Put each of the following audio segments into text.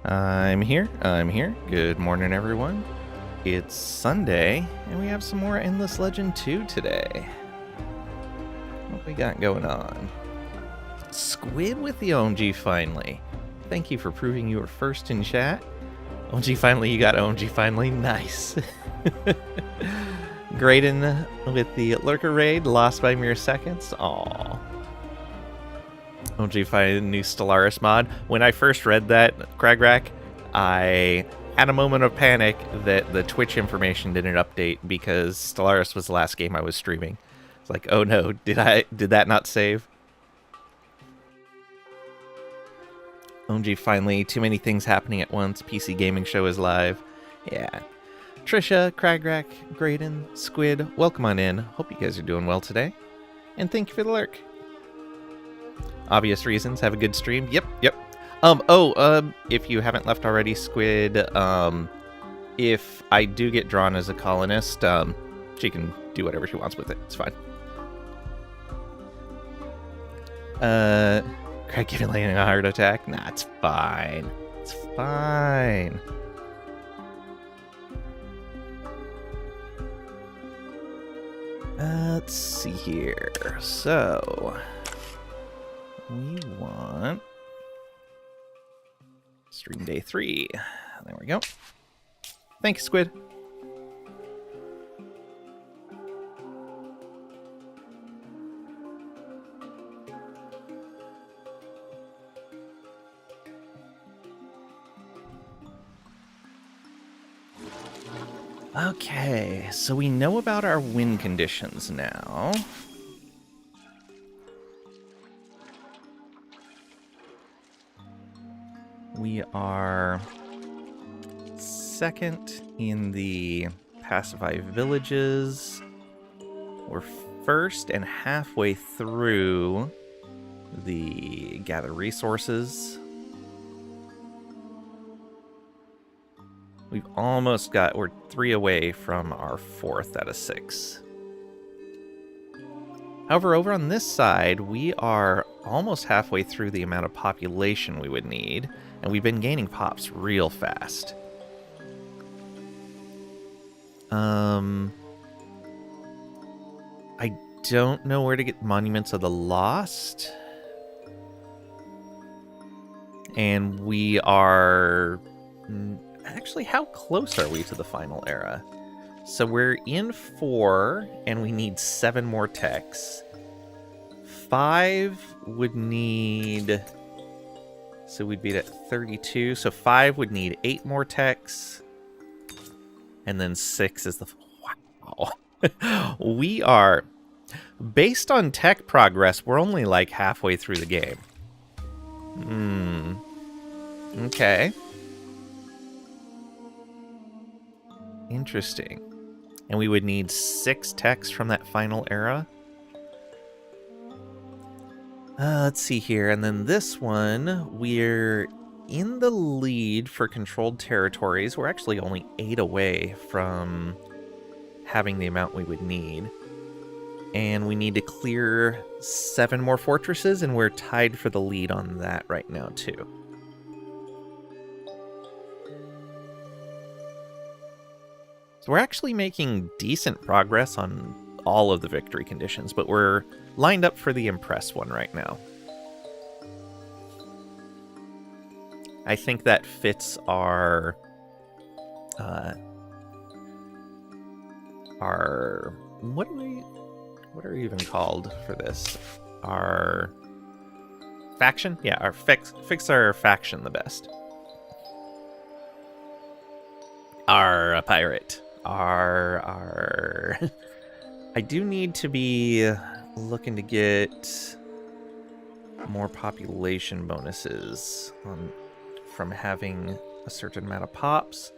I'm here. Good morning, everyone. It's Sunday, and we have some more Endless Legend 2 today. What we got going on? Squid with the OMG finally. Thank you for proving you were first in chat. OMG finally, you got OMG finally. Nice. Graydon with the Lurker Raid, lost by mere seconds. Aww. OMG finally, new Stellaris mod. When I first read that, Cragrack, I had a moment of panic that the Twitch information didn't update because Stellaris was the last game I was streaming. It's like, oh no, did that not save? OMG finally, too many things happening at once. PC Gaming Show is live. Yeah. Trisha, Cragrack, Graydon, Squid, welcome on in. Hope you guys are doing well today. And thank you for the lurk. Obvious reasons, have a good stream. Yep. If you haven't left already, Squid, if I do get drawn as a colonist, she can do whatever she wants with it. It's fine. Craig giving Lane a heart attack? Nah, it's fine. It's fine. Let's see here. So, we want stream day 3. There we go. Thanks, Squid. Okay, so we know about our win conditions now. We are second in the pacify villages. We're first and halfway through the gather resources. We've almost got, we're 3 away from our 4th out of 6. However, over on this side, we are almost halfway through the amount of population we would need, and we've been gaining pops real fast. I don't know where to get Monuments of the Lost. And we are... Actually, how close are we to the final era? So we're in 4, and we need 7 more techs. 5 would need... So we'd be at 32. So 5 would need 8 more techs. And then 6 is the... Wow. We are... Based on tech progress, we're only like halfway through the game. Okay. Interesting. And we would need 6 techs from that final era. Let's see here. And then this one, we're in the lead for controlled territories. We're actually only 8 away from having the amount we would need. And we need to clear 7 more fortresses, and we're tied for the lead on that right now, too. So we're actually making decent progress on all of the victory conditions, but we're lined up for the Impress one right now. I think that fits our what are we even called for this? Our faction? Yeah, our fix our faction the best. Our pirate. Our I do need to be looking to get more population bonuses from having a certain amount of pops,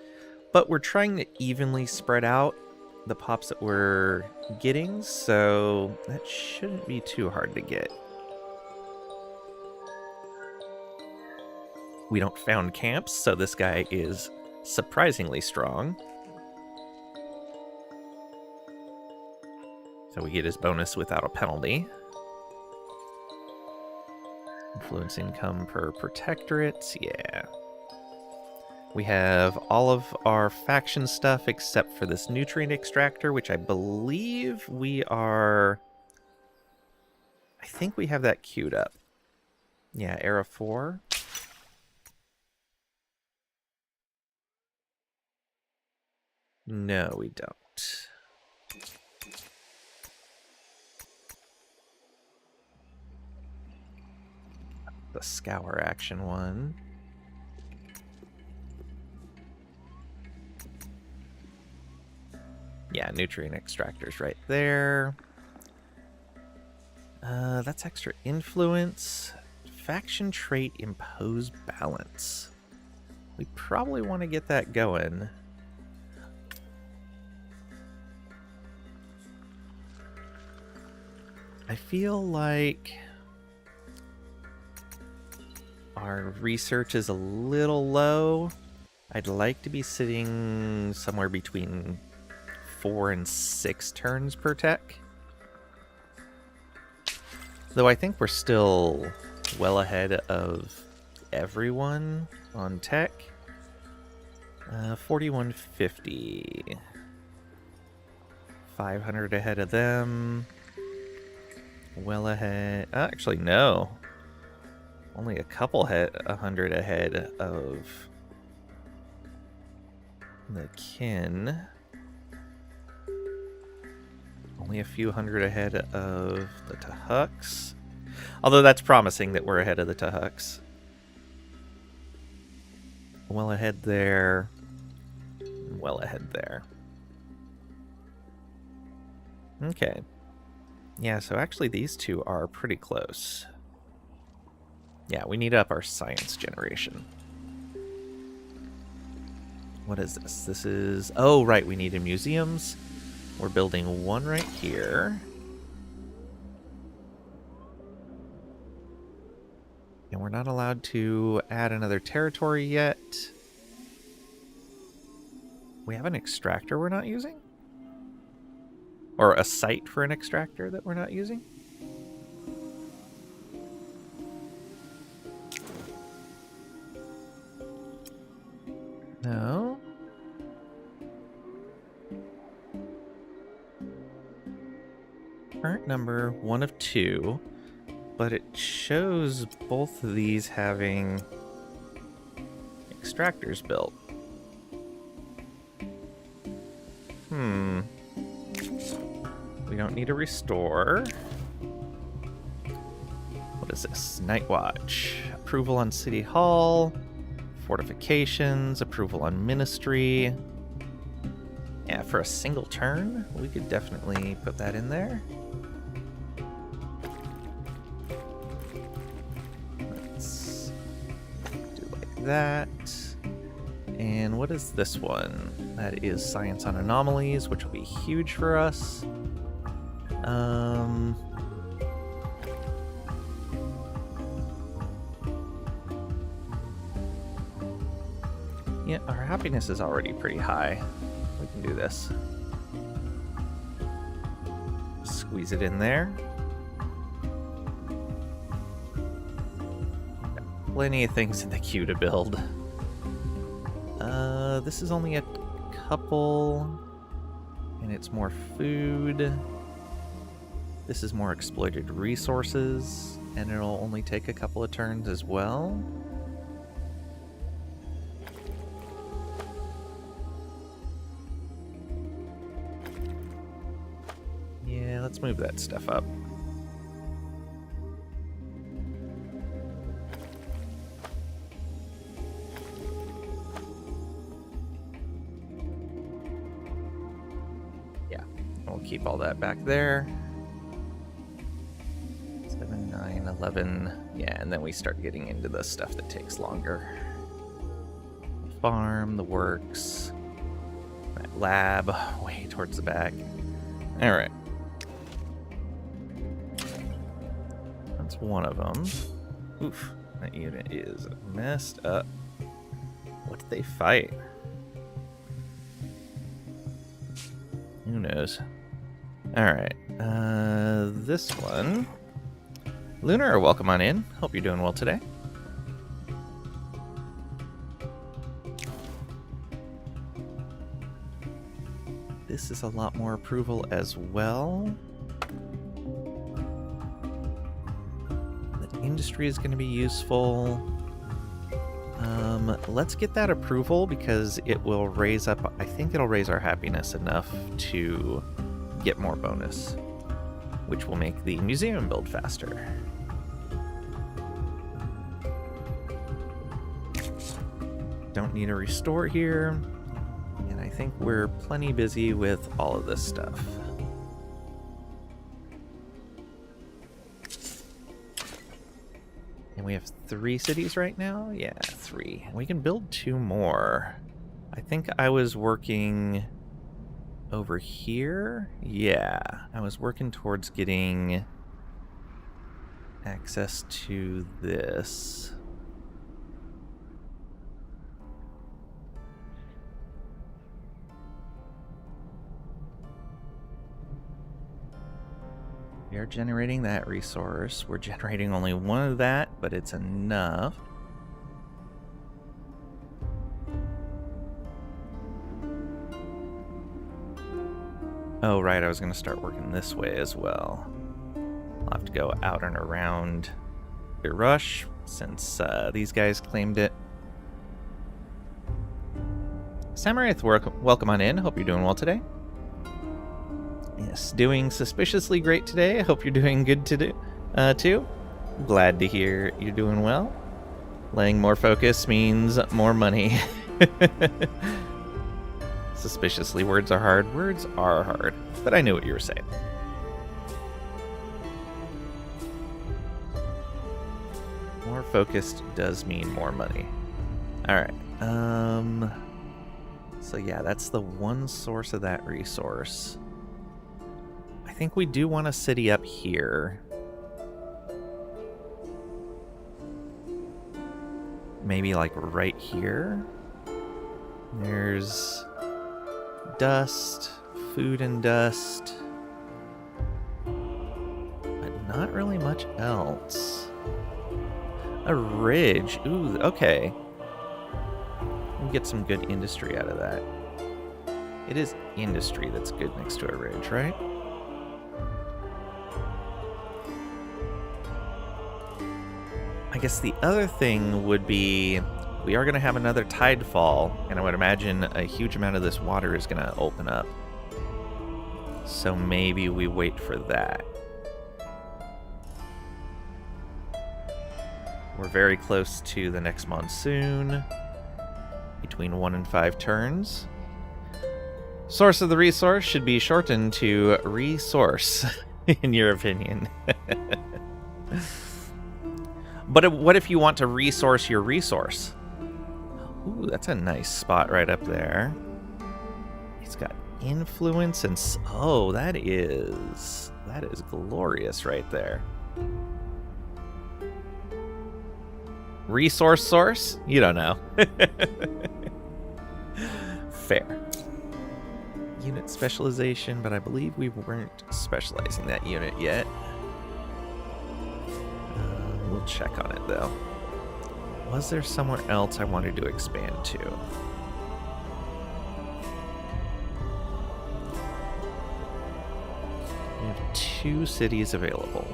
but we're trying to evenly spread out the pops that we're getting, so that shouldn't be too hard to get. We don't found camps, so this guy is surprisingly strong. So we get his bonus without a penalty. Influence income per protectorate, yeah. We have all of our faction stuff except for this nutrient extractor, which I believe we are... I think we have that queued up. Yeah, Era 4. No, we don't. The scour action one. Yeah, nutrient extractors right there. That's extra influence. Faction trait impose balance. We probably want to get that going. I feel like our research is a little low. I'd like to be sitting somewhere between 4 and 6 turns per tech. Though I think we're still well ahead of everyone on tech. 4150. 500 ahead of them. Well ahead. Actually, no. Only a couple 100 ahead of the kin. Only a few hundred ahead of the Tahuks. Although that's promising that we're ahead of the Tahuks. Well ahead there. Well ahead there. Okay. Yeah, so actually these two are pretty close. Yeah, we need up our science generation. What is this? This is... Oh, right, we need museums. We're building one right here. And we're not allowed to add another territory yet. We have an extractor we're not using? Or a site for an extractor that we're not using? No. Current number, 1 of 2. But it shows both of these having extractors built. We don't need a restore. What is this? Night Watch. Approval on City Hall. Fortifications. Approval on Ministry. Yeah, for a single turn, we could definitely put that in there. Let's do like that. And what is this one? That is Science on Anomalies, which will be huge for us. Yeah, our happiness is already pretty high. We can do this. Squeeze it in there. Got plenty of things in the queue to build. This is only a couple, and it's more food. This is more exploited resources, and it'll only take a couple of turns as well. Yeah, let's move that stuff up. Yeah, we'll keep all that back there. 7, 9, 11. Yeah, and then we start getting into the stuff that takes longer. The farm, the works, that lab, way towards the back. All right. That's one of them. Oof, that unit is messed up. What did they fight? Who knows? Alright, this one. Lunar, welcome on in. Hope you're doing well today. this is a lot more approval as well. The industry is going to be useful. Let's get that approval because it will raise up, I think it'll raise our happiness enough to get more bonus, which will make the museum build faster. Don't need a restore here, and I think we're plenty busy with all of this stuff. And we have 3 cities right now? Yeah, 3. We can build 2 more. I think I was working over here. Yeah, I was working towards getting access to this. We are generating that resource. We're generating only 1 of that, but it's enough. Oh, right, I was going to start working this way as well. I'll have to go out and around Rush since these guys claimed it. Samarath, welcome on in. Hope you're doing well today. Yes, doing suspiciously great today. I hope you're doing good too. Glad to hear you're doing well. Laying more focus means more money. Suspiciously, words are hard. Words are hard. But I knew what you were saying. More focused does mean more money. Alright. So yeah, that's the one source of that resource. I think we do want a city up here. Maybe like right here. There's dust, food and dust, but not really much else. A ridge. Ooh, okay. We can get some good industry out of that. It is industry that's good next to a ridge, right? I guess the other thing would be we are going to have another tide fall, and I would imagine a huge amount of this water is going to open up. So maybe we wait for that. We're very close to the next monsoon, between 1 and 5 turns. Source of the resource should be shortened to resource, in your opinion. But what if you want to resource your resource? Ooh, that's a nice spot right up there. It's got influence and... Oh, that is glorious right there. Resource source? You don't know. Fair. Unit specialization, but I believe we weren't specializing that unit yet. We'll check on it, though. Was there somewhere else I wanted to expand to? We have 2 cities available.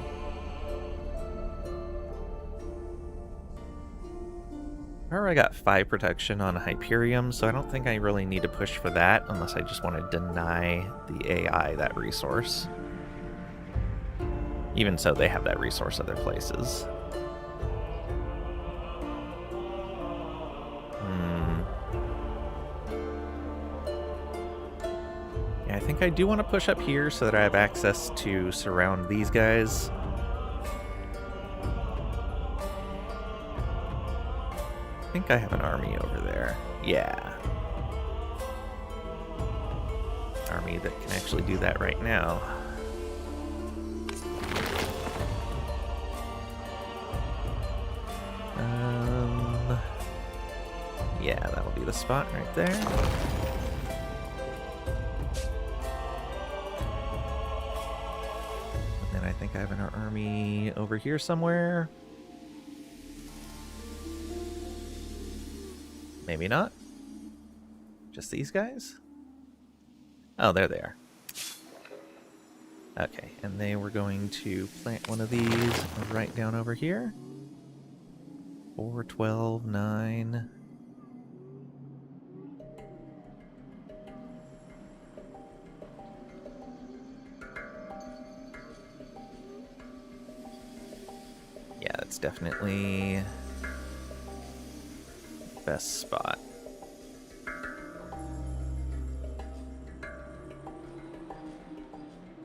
I already got 5 protection on Hyperium, so I don't think I really need to push for that unless I just want to deny the AI that resource. Even so, they have that resource other places. Yeah, I think I do want to push up here so that I have access to surround these guys. I think I have an army over there. Yeah. Army that can actually do that right now. Yeah, that'll be the spot right there. And then I think I have an army over here somewhere. Maybe not. Just these guys? Oh, there they are. Okay, and they were going to plant one of these right down over here. 4, 12, 9. Yeah, that's definitely the best spot.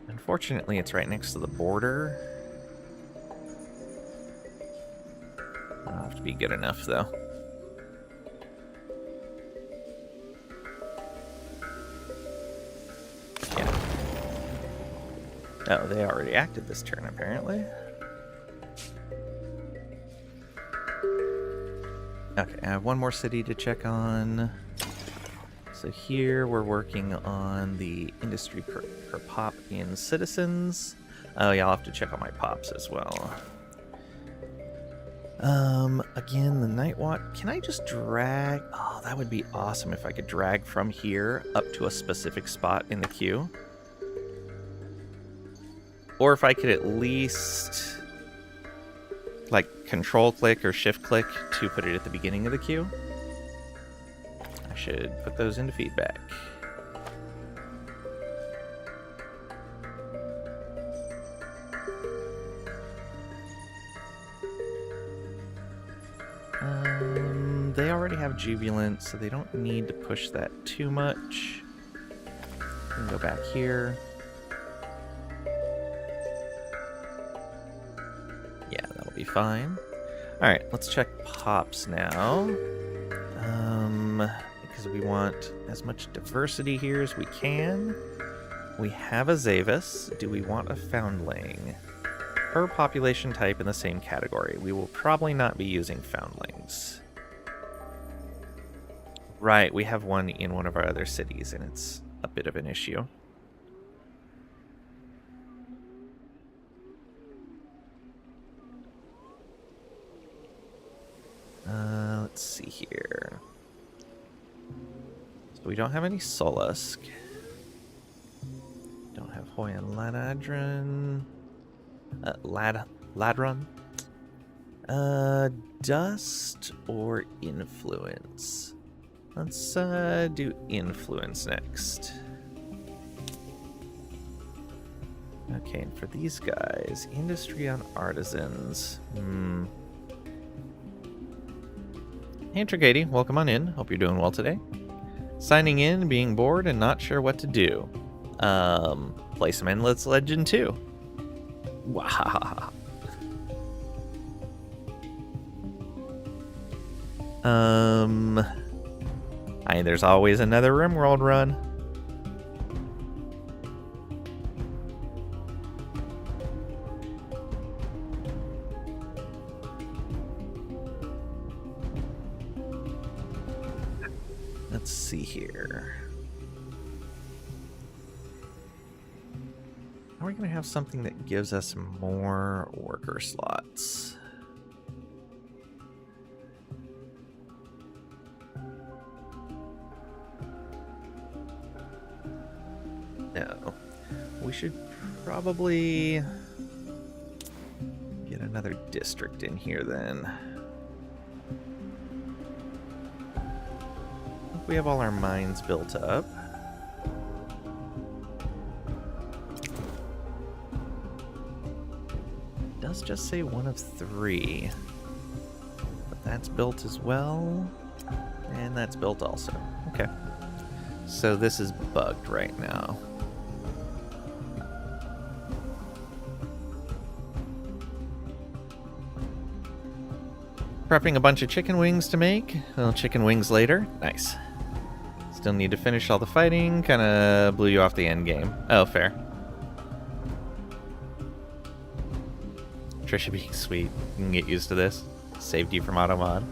Unfortunately, it's right next to the border. I'll have to be good enough, though. Yeah. Oh, they already acted this turn, apparently. Okay, I have one more city to check on. So here we're working on the industry per pop in citizens. Oh yeah, I'll have to check on my pops as well. Again, the Night Watch. Can I just drag? Oh, that would be awesome if I could drag from here up to a specific spot in the queue. Or if I could at least like control click or shift click to put it at the beginning of the queue. I should put those into feedback. They already have Jubilant, so they don't need to push that too much. We can go back here. Yeah, that'll be fine. Alright, let's check pops now. Because we want as much diversity here as we can. We have a Zavis. Do we want a Foundling? Per population type in the same category. We will probably not be using Foundlings. Right, we have one in one of our other cities, and it's a bit of an issue. Let's see here. So we don't have any Solusk. Don't have Hoyan Ladron. Ladron. Dust or Influence? Let's do Influence next. Okay, and for these guys, Industry on Artisans. Hey Trigady, welcome on in. Hope you're doing well today. Signing in, being bored, and not sure what to do. Play some Endless Legend 2. Wow. There's always another RimWorld run. Let's see here. Are we going to have something that gives us more worker slots? No. We should probably get another district in here then. We have all our mines built up. It does just say 1 of 3. But that's built as well. And that's built also. Okay. So this is bugged right now. Prepping a bunch of chicken wings to make. Well, chicken wings later. Nice. Still need to finish all the fighting. Kind of blew you off the end game. Oh, fair. Trisha being sweet. You can get used to this. Saved you from Automod.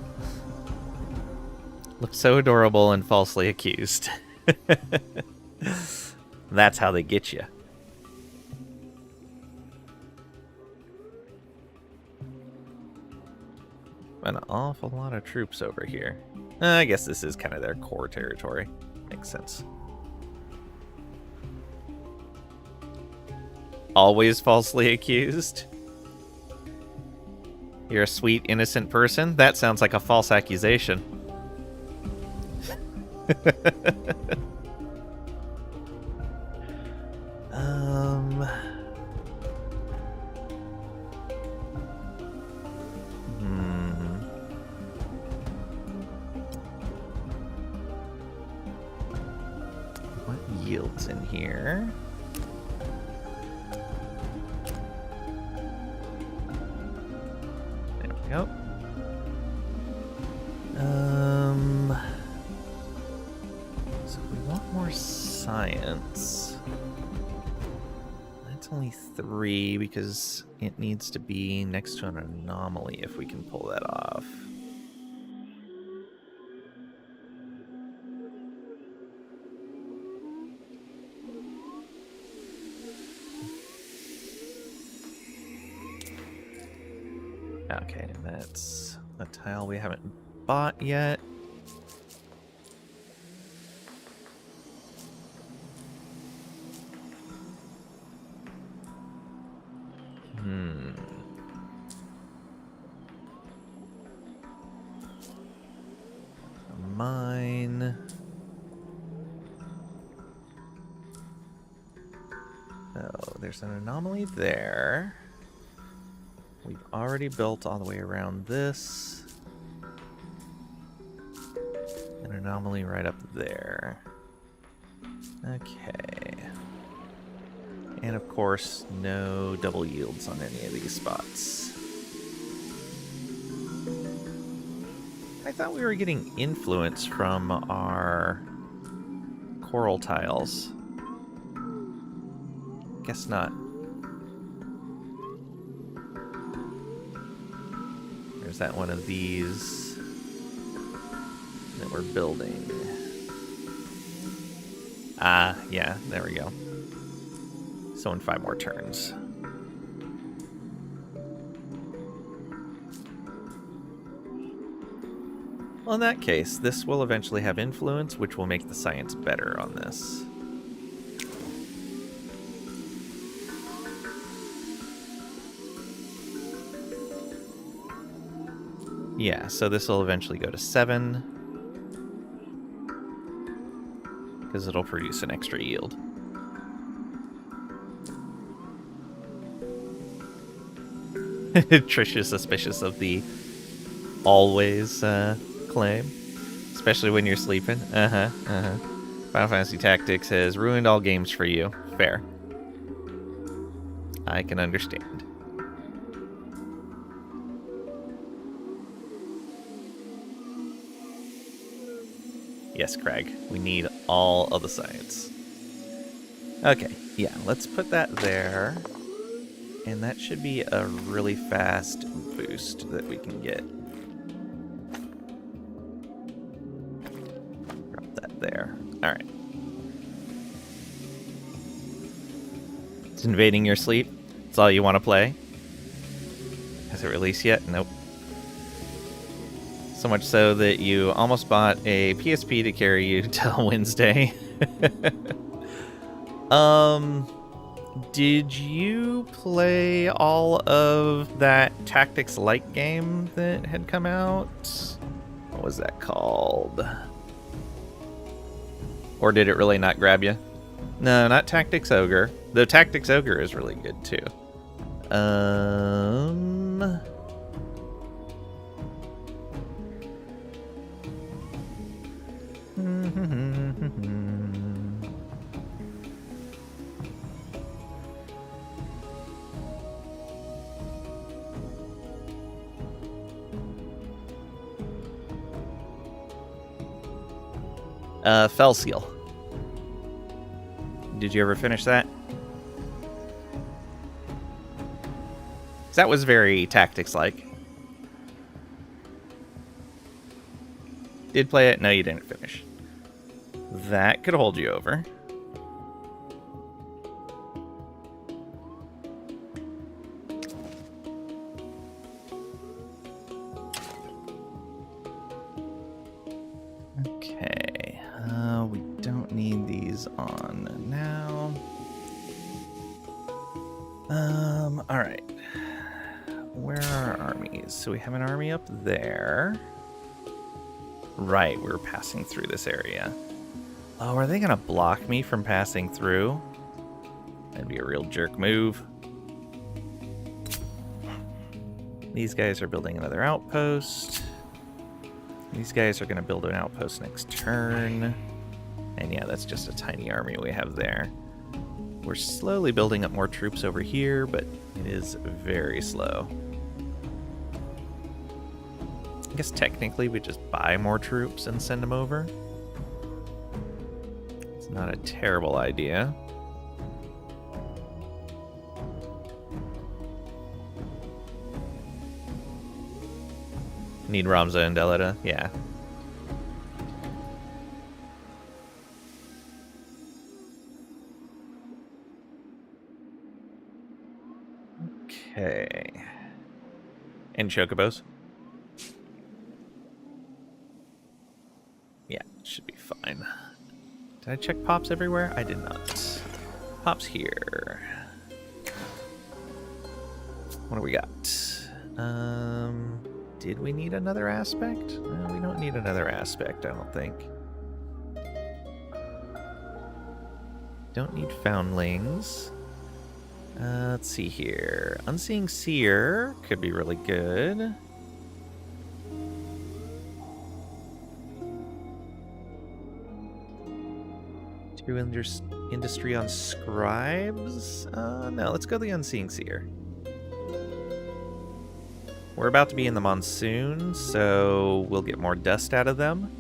Looked so adorable and falsely accused. That's how they get you. An awful lot of troops over here. I guess this is kind of their core territory. Makes sense. always falsely accused? You're a sweet, innocent person? That sounds like a false accusation. What yields in here? There we go. So we want more science. That's only 3 because it needs to be next to an anomaly if we can pull that off. Okay, that's a tile we haven't bought yet. Mine. Oh, there's an anomaly there. We've already built all the way around this. An anomaly right up there. Okay. And of course, no double yields on any of these spots. I thought we were getting influence from our coral tiles. Guess not. There's that one of these that we're building. Ah, yeah, there we go. So in 5 more turns. Well, in that case, this will eventually have influence, which will make the science better on this. Yeah, so this will eventually go to 7. Because it'll produce an extra yield. Trish is suspicious of the always claim. Especially when you're sleeping. Final Fantasy Tactics has ruined all games for you. Fair. I can understand. Yes, Craig. We need all of the science. Okay, yeah, let's put that there. And that should be a really fast boost that we can get. Drop that there. Alright. It's invading your sleep. That's all you want to play. Has it released yet? Nope. So much so that you almost bought a PSP to carry you till Wednesday. Did you play all of that Tactics Light game that had come out? What was that called? Or did it really not grab you? No, not Tactics Ogre. Though Tactics Ogre is really good too. Fell Seal. Did you ever finish that? That was very Tactics-like. Did play it? No, you didn't finish. That could hold you over. Okay. We don't need these on now. All right. Where are our armies? So we have an army up there. Right, we're passing through this area. Oh, are they gonna block me from passing through? That'd be a real jerk move. These guys are building another outpost. These guys are gonna build an outpost next turn. And yeah, that's just a tiny army we have there. We're slowly building up more troops over here, but it is very slow. I guess technically we just buy more troops and send them over. It's not a terrible idea. Need Ramza and Delita? Yeah. Okay. And Chocobos? Yeah, should be fine. Did I check pops everywhere? I did not. Pops here. What do we got? Did we need another aspect? No, we don't need another aspect, I don't think. Don't need foundlings. Let's see here. Unseeing Seer could be really good. True industry on scribes? No, let's go the Unseeing Seer. We're about to be in the monsoon, so we'll get more dust out of them.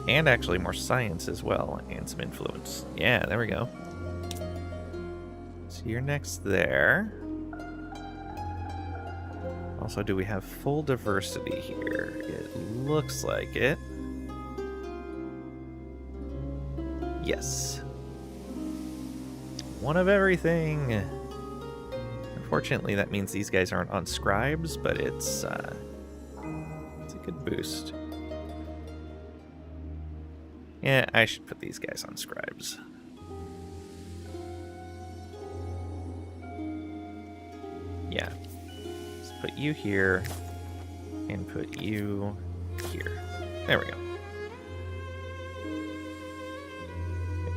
And actually more science as well, and some influence. Yeah, there we go. So you're next there. Also, do we have full diversity here? It looks like it. Yes. One of everything. Unfortunately, that means these guys aren't on scribes, but it's a good boost. Yeah, I should put these guys on scribes. Yeah. Let's put you here and put you here. There we go.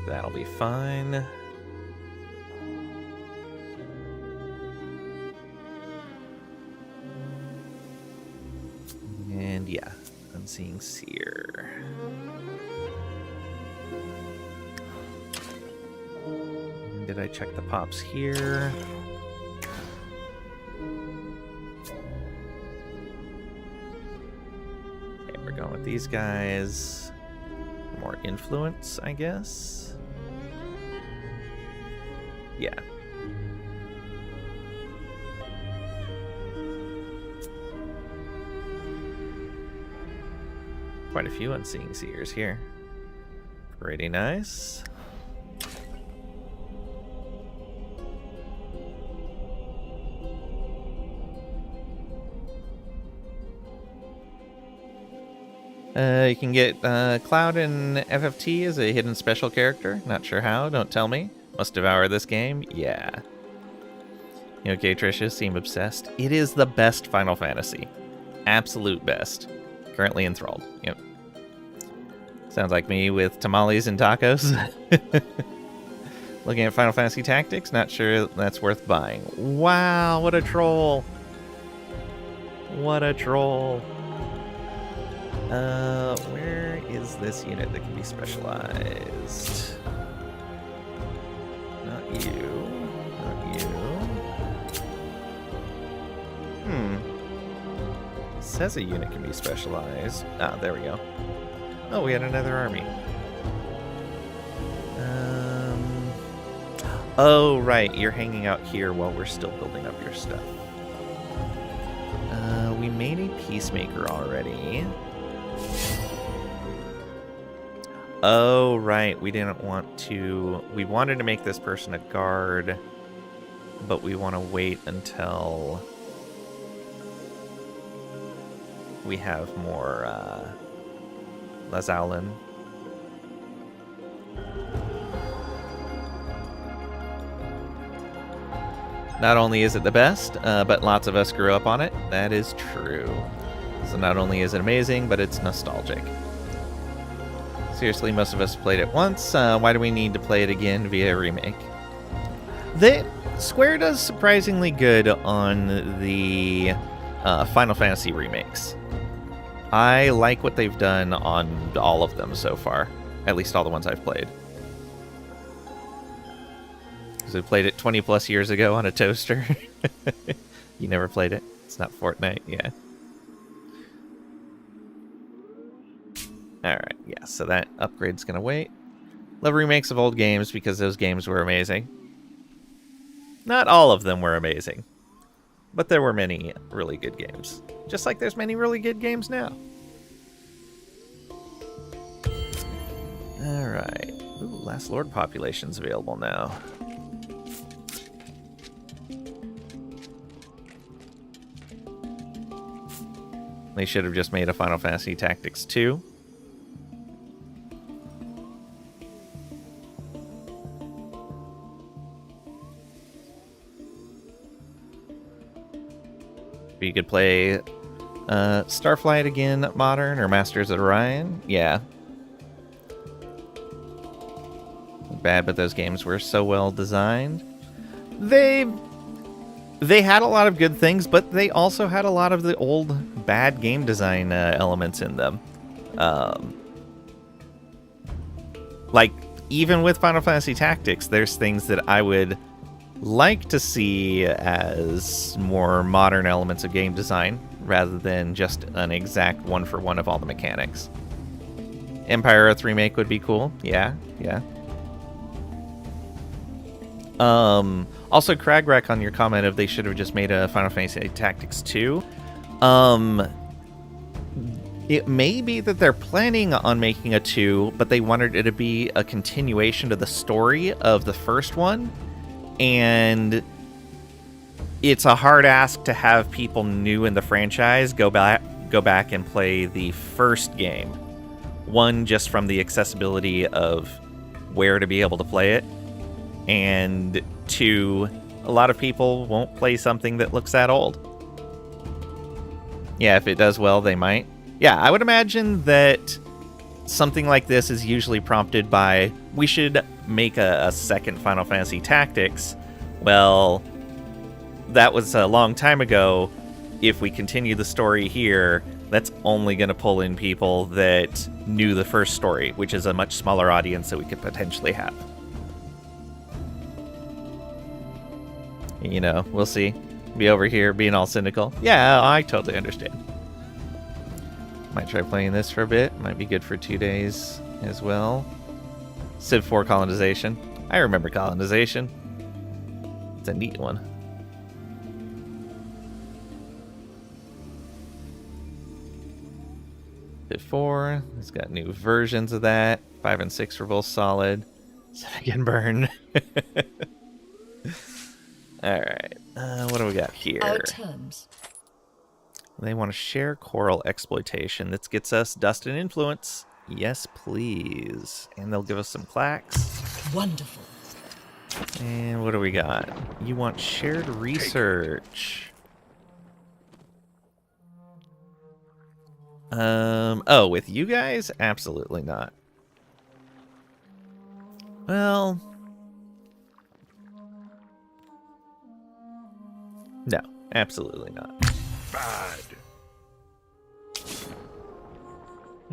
That'll be fine. And yeah, Unseeing Seer. Did I check the pops here? Okay, we're going with these guys. More influence, I guess. Yeah. Quite a few Unseeing Seers here. Pretty nice. You can get Cloud in FFT as a hidden special character. Not sure how, don't tell me. Must devour this game? Yeah. You okay, Tricia? Seem obsessed. It is the best Final Fantasy. Absolute best. Currently enthralled. Yep. Sounds like me with tamales and tacos. Looking at Final Fantasy Tactics, not sure that's worth buying. Wow, what a troll. What a troll. Where is this unit that can be specialized? Not you. Not you. It says a unit can be specialized. Ah, there we go. Oh, we had another army. Oh, right. You're hanging out here while we're still building up your stuff. We made a peacemaker already. Oh, right. We didn't want to... We wanted to make this person a guard, but we want to wait until we have more Lazaulan. Not only is it the best, but lots of us grew up on it. That is true. So not only is it amazing, but it's nostalgic. Seriously, most of us played it once. Why do we need to play it again via remake? Square does surprisingly good on the Final Fantasy remakes. I like what they've done on all of them so far. At least all the ones I've played. Because we played it 20 plus years ago on a toaster. You never played it? It's not Fortnite, yeah. Alright, yeah, so that upgrade's gonna wait. Love remakes of old games because those games were amazing. Not all of them were amazing. But there were many really good games. Just like there's many really good games now. Alright. Ooh, Last Lord population's available now. They should have just made a Final Fantasy Tactics 2. You could play Starflight again, Modern, or Masters of Orion. Yeah. Bad, but those games were so well designed. They had a lot of good things, but they also had a lot of the old bad game design elements in them. Like, even with Final Fantasy Tactics, there's things that I would like to see as more modern elements of game design, rather than just an exact one-for-one of all the mechanics. Empire Earth Remake would be cool. Yeah. Also, Cragrek, on your comment of they should have just made a Final Fantasy Tactics 2. It may be that they're planning on making a 2, but they wanted it to be a continuation to the story of the first one. And it's a hard ask to have people new in the franchise go back and play the first game. One, just from the accessibility of where to be able to play it. And two, a lot of people won't play something that looks that old. Yeah, if it does well, they might. Yeah, I would imagine that something like this is usually prompted by, we should make a second Final Fantasy Tactics. Well, that was a long time ago. If we continue the story here, that's only going to pull in people that knew the first story, which is a much smaller audience that we could potentially have. You know, we'll see. Be over here being all cynical. Yeah, I totally understand. Might try playing this for a bit. Might be good for 2 days as well. Civ 4 colonization. I remember colonization. It's a neat one. Civ 4. It's got new versions of that. 5 and 6 were both solid. Civic and Burn. Alright. What do we got here? Our terms. They want to share Coral exploitation. This gets us Dust and Influence. Yes, please. And they'll give us some clacks. Wonderful. And what do we got? You want shared research. Oh, with you guys? Absolutely not. Well, no, absolutely not. Bad.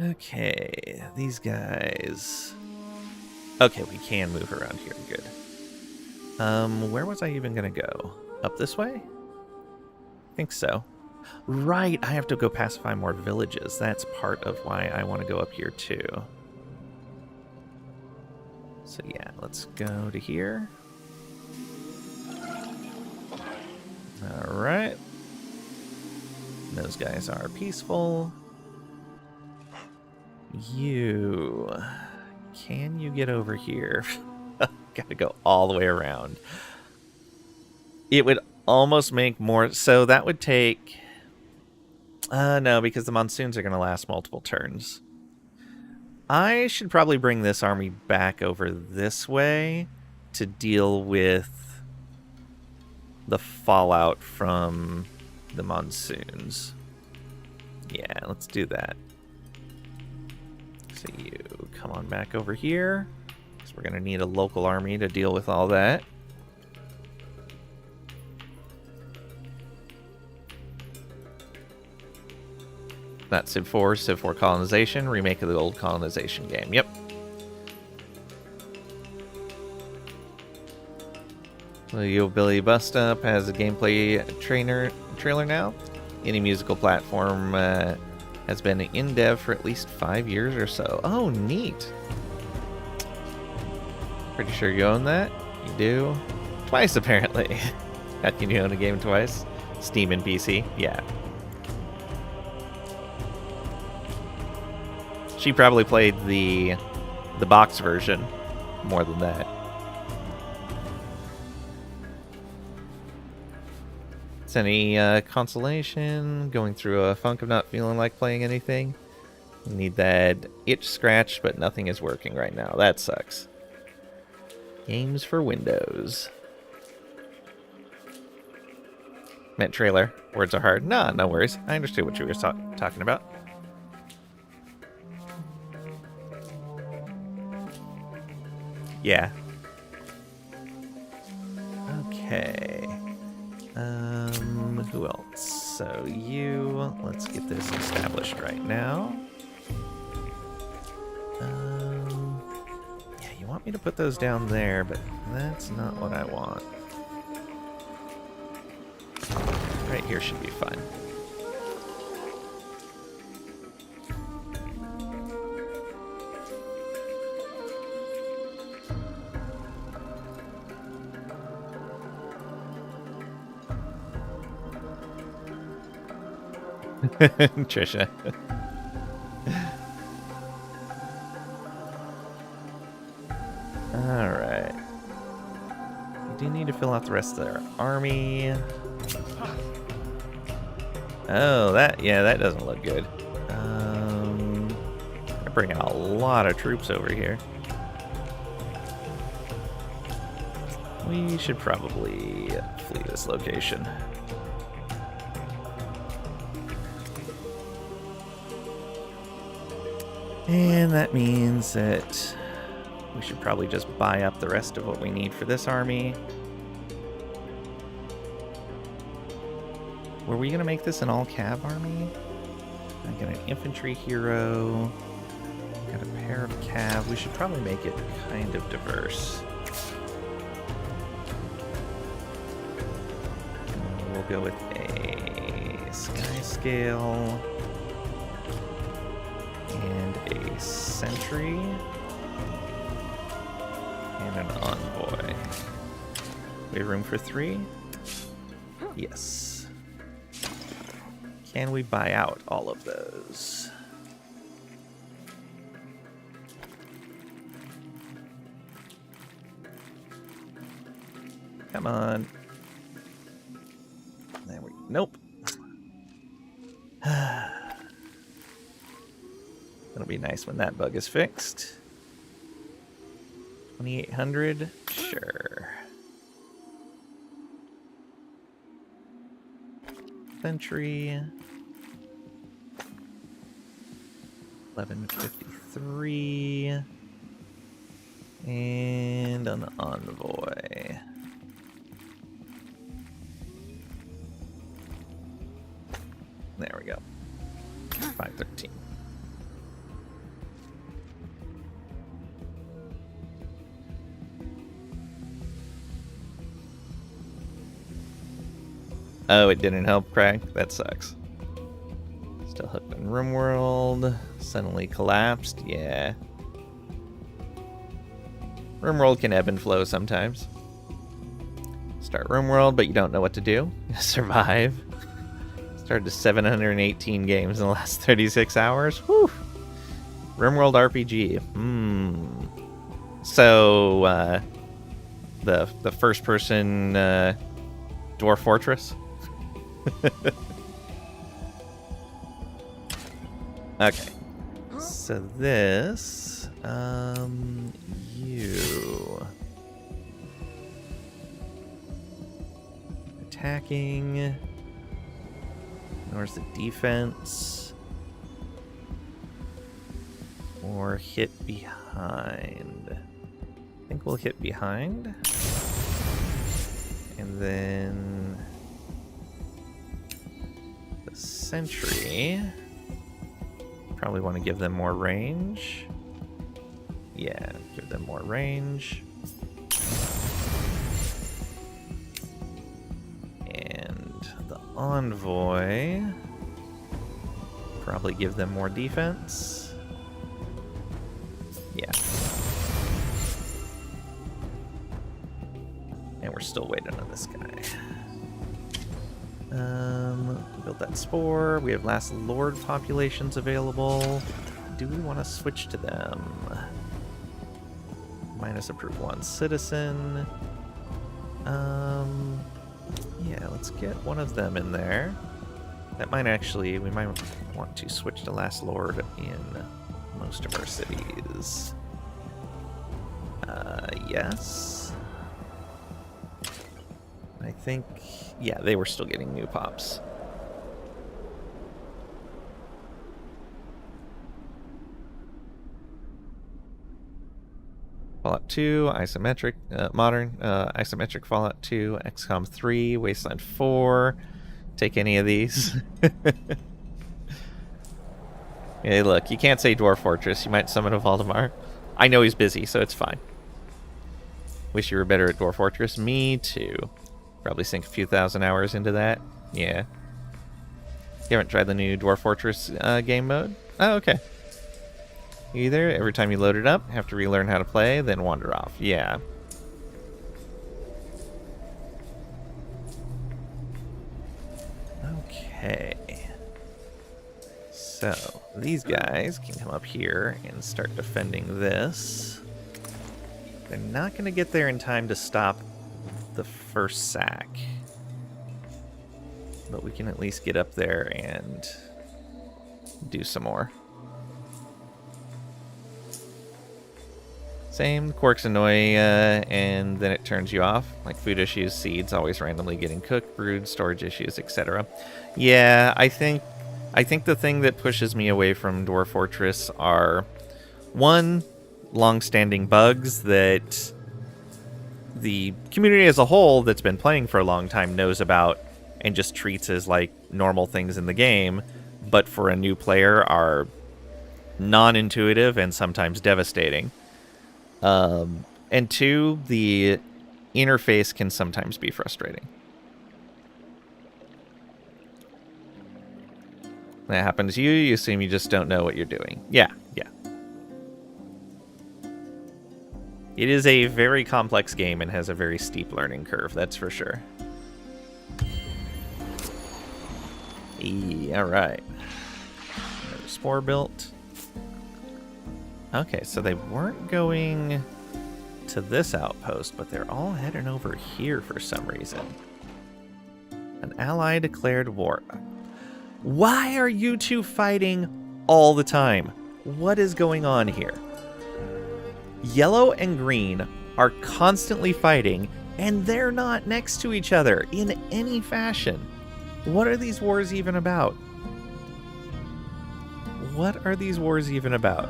Okay, these guys. Okay, we can move around here. Good. Where was I even gonna go? Up this way? I think so. Right, I have to go pacify more villages. That's part of why I want to go up here too. So yeah, let's go to here. Alright. Those guys are peaceful. Can you get over here? Gotta go all the way around. It would almost make more... So that would take... no, because the monsoons are going to last multiple turns. I should probably bring this army back over this way to deal with the fallout from the monsoons. Yeah, let's do that. So you come on back over here, because we're going to need a local army to deal with all that. Not Civ 4, Civ 4 colonization, remake of the old colonization game. Yep. Yo Billy Bust Up has a gameplay trailer now. Any musical platform has been in dev for at least 5 years or so. Oh, neat. Pretty sure you own that? You do? Twice, apparently. How can you own a game twice? Steam and PC? Yeah. She probably played the box version more than that. It's any consolation, going through a funk of not feeling like playing anything. You need that itch scratched, but nothing is working right now. That sucks. Games for Windows. Meant trailer. Words are hard. Nah, no worries. I understood what you were talking about. Yeah. Okay. Who else? So you, let's get this established right now. Yeah, you want me to put those down there, but that's not what I want. Right here should be fine. Trisha. Alright. We do need to fill out the rest of their army. Oh, that doesn't look good. They're bringing a lot of troops over here. We should probably flee this location. And that means that we should probably just buy up the rest of what we need for this army. Were we going to make this an all-cav army? I got an infantry hero. Got a pair of cav. We should probably make it kind of diverse. We'll go with a sky scale. And a sentry. And an envoy. We have room for 3? Yes. Can we buy out all of those? Come on. There we go. Nope. It'll be nice when that bug is fixed. 2,800? Sure. Sentry. 1153. And an envoy. There we go. 513. Oh, it didn't help, Craig? That sucks. Still hooked in RimWorld. Suddenly collapsed. Yeah. RimWorld can ebb and flow sometimes. Start RimWorld, but you don't know what to do. Survive. Started to 718 games in the last 36 hours. Whew. RimWorld RPG. So, the first person Dwarf Fortress. Okay. So this, you. attacking. Where's the defense? Or hit behind. I think we'll hit behind. And then the sentry. Probably want to give them more range. Yeah, give them more range. And the envoy. Probably give them more defense. Yeah. And we're still waiting on this guy. Build that spore. We have last lord populations available. Do we want to switch to them? Minus approve one citizen. Yeah, let's get one of them in there. That might actually, we might want to switch to last lord in most of our cities. Yes. I think, yeah, they were still getting new pops. Fallout 2, isometric, modern, isometric Fallout 2, XCOM 3, Wasteland 4. Take any of these. Hey, look, you can't say Dwarf Fortress. You might summon a Valdemar. I know he's busy, so it's fine. Wish you were better at Dwarf Fortress. Me too. Probably sink a few thousand hours into that. Yeah. You haven't tried the new Dwarf Fortress game mode? Oh, okay. Either every time you load it up, have to relearn how to play, then wander off. Yeah. Okay. So, these guys can come up here and start defending this. They're not going to get there in time to stop the first sack. But we can at least get up there and do some more. Same, quirks annoy, and then it turns you off. Like food issues, seeds always randomly getting cooked, brewed, storage issues, etc. Yeah, I think the thing that pushes me away from Dwarf Fortress are, one, long-standing bugs that the community as a whole that's been playing for a long time knows about and just treats as like normal things in the game, but for a new player are non-intuitive and sometimes devastating. And two, the interface can sometimes be frustrating. That happens to you, you assume you just don't know what you're doing. Yeah. It is a very complex game and has a very steep learning curve, that's for sure. Alright. Another spore built. Okay, so they weren't going to this outpost, but they're all heading over here for some reason. An ally declared war. Why are you two fighting all the time? What is going on here? Yellow and green are constantly fighting, and they're not next to each other in any fashion. What are these wars even about? What are these wars even about?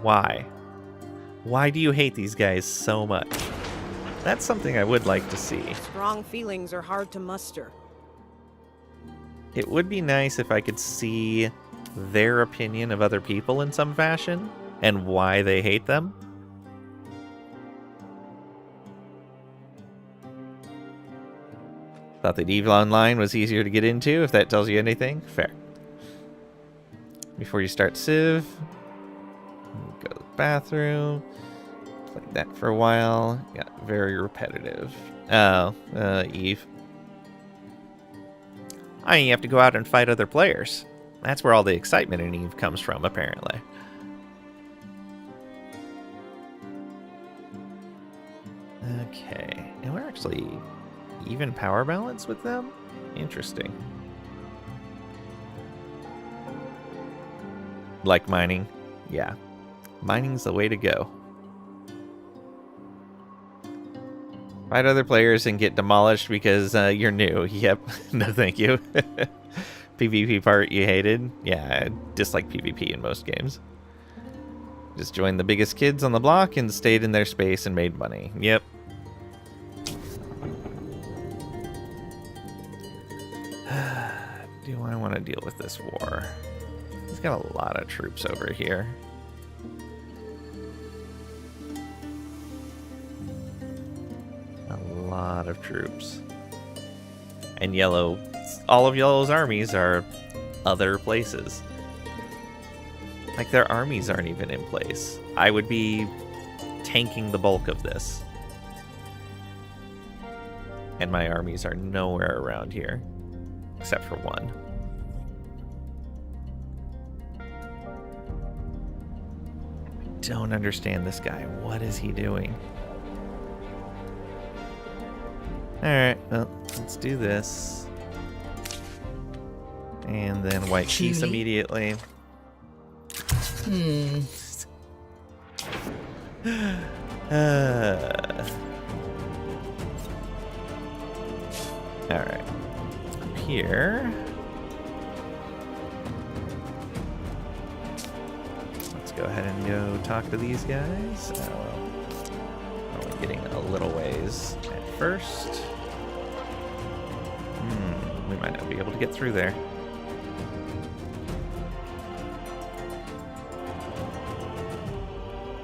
Why? Why do you hate these guys so much? That's something I would like to see. Strong feelings are hard to muster. It would be nice if I could see their opinion of other people in some fashion and why they hate them. Thought that EVE Online was easier to get into, if that tells you anything. Fair. Before you start Civ, go to the bathroom. Played that for a while. Got very repetitive. Oh, EVE. You have to go out and fight other players. That's where all the excitement in EVE comes from, apparently. Okay, and we're actually even power balance with them? Interesting. Like mining? Yeah. Mining's the way to go. Fight other players and get demolished because you're new. Yep. No, thank you. PvP part you hated? Yeah, I dislike PvP in most games. Just joined the biggest kids on the block and stayed in their space and made money. Yep. Do I want to deal with this war? He's got a lot of troops over here. A lot of troops. And Yellow, all of Yellow's armies are other places. Like, their armies aren't even in place. I would be tanking the bulk of this. And my armies are nowhere around here. Except for one. I don't understand this guy. What is he doing? Alright, well, let's do this. And then white peace immediately. Alright. Up here. Let's go ahead and go talk to these guys. Oh, well. Only getting a little ways at first. We might not be able to get through there.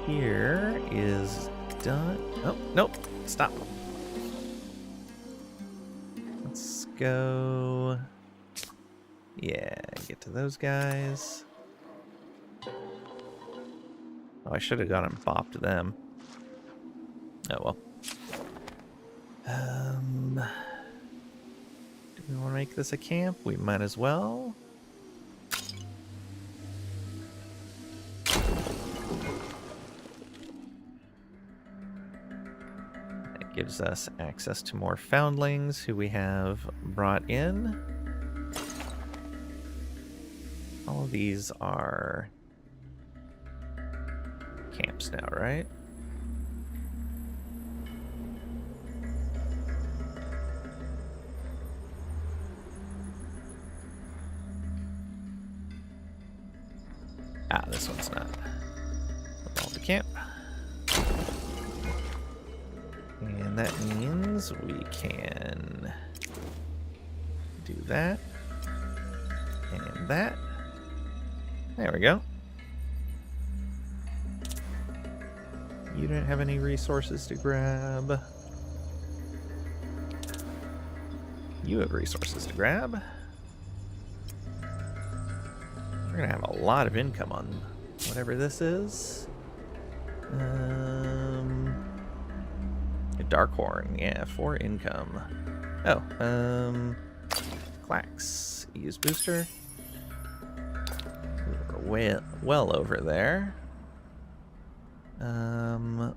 Here is done. Oh, nope. Stop. Let's go. Yeah, get to those guys. Oh, I should have gone and bopped them. Oh, well. Do we want to make this a camp? We might as well. That gives us access to more foundlings who we have brought in. All of these are camps now, right? Ah, this one's not. Evolve the camp. And that means we can do that. And that. There we go. You don't have any resources to grab. You have resources to grab. We're gonna have a lot of income on whatever this is. A Darkhorn, yeah, 4 income. Oh, Clax, use booster. We're well over there.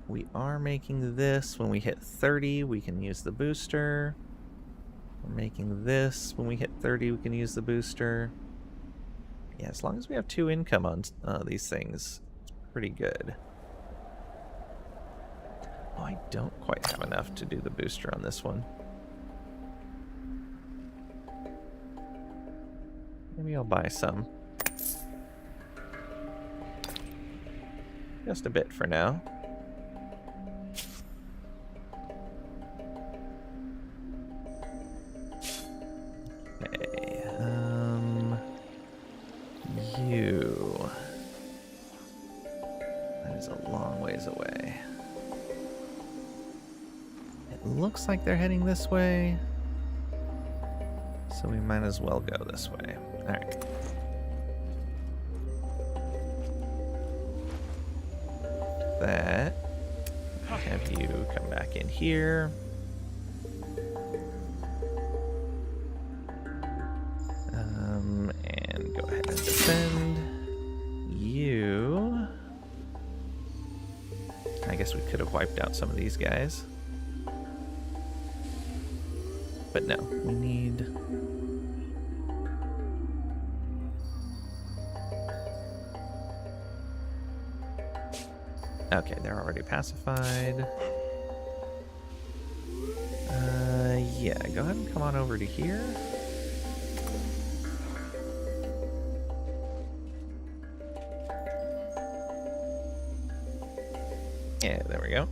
We are making this. When we hit 30, we can use the booster. We're making this. When we hit 30, we can use the booster. Yeah, as long as we have 2 income on these things, it's pretty good. Oh, I don't quite have enough to do the booster on this one. Maybe I'll buy some. Just a bit for now. Okay, you. That is a long ways away. It looks like they're heading this way, so we might as well go this way. All right. That. Have you come back in here. And go ahead and defend. You. I guess we could have wiped out some of these guys. But no, we need... Okay, they're already pacified. Yeah, go ahead and come on over to here. Yeah, there we go.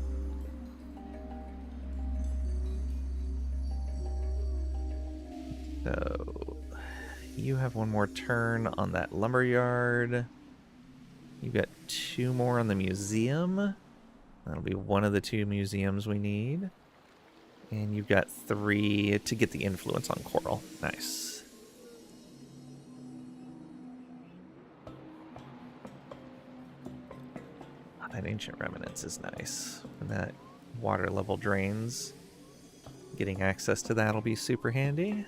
So, you have one more turn on that lumberyard. You've got 2 more on the museum. That'll be one of the 2 museums we need. And you've got 3 to get the influence on Coral. Nice. That Ancient Remnants is nice. When that water level drains, getting access to that will be super handy.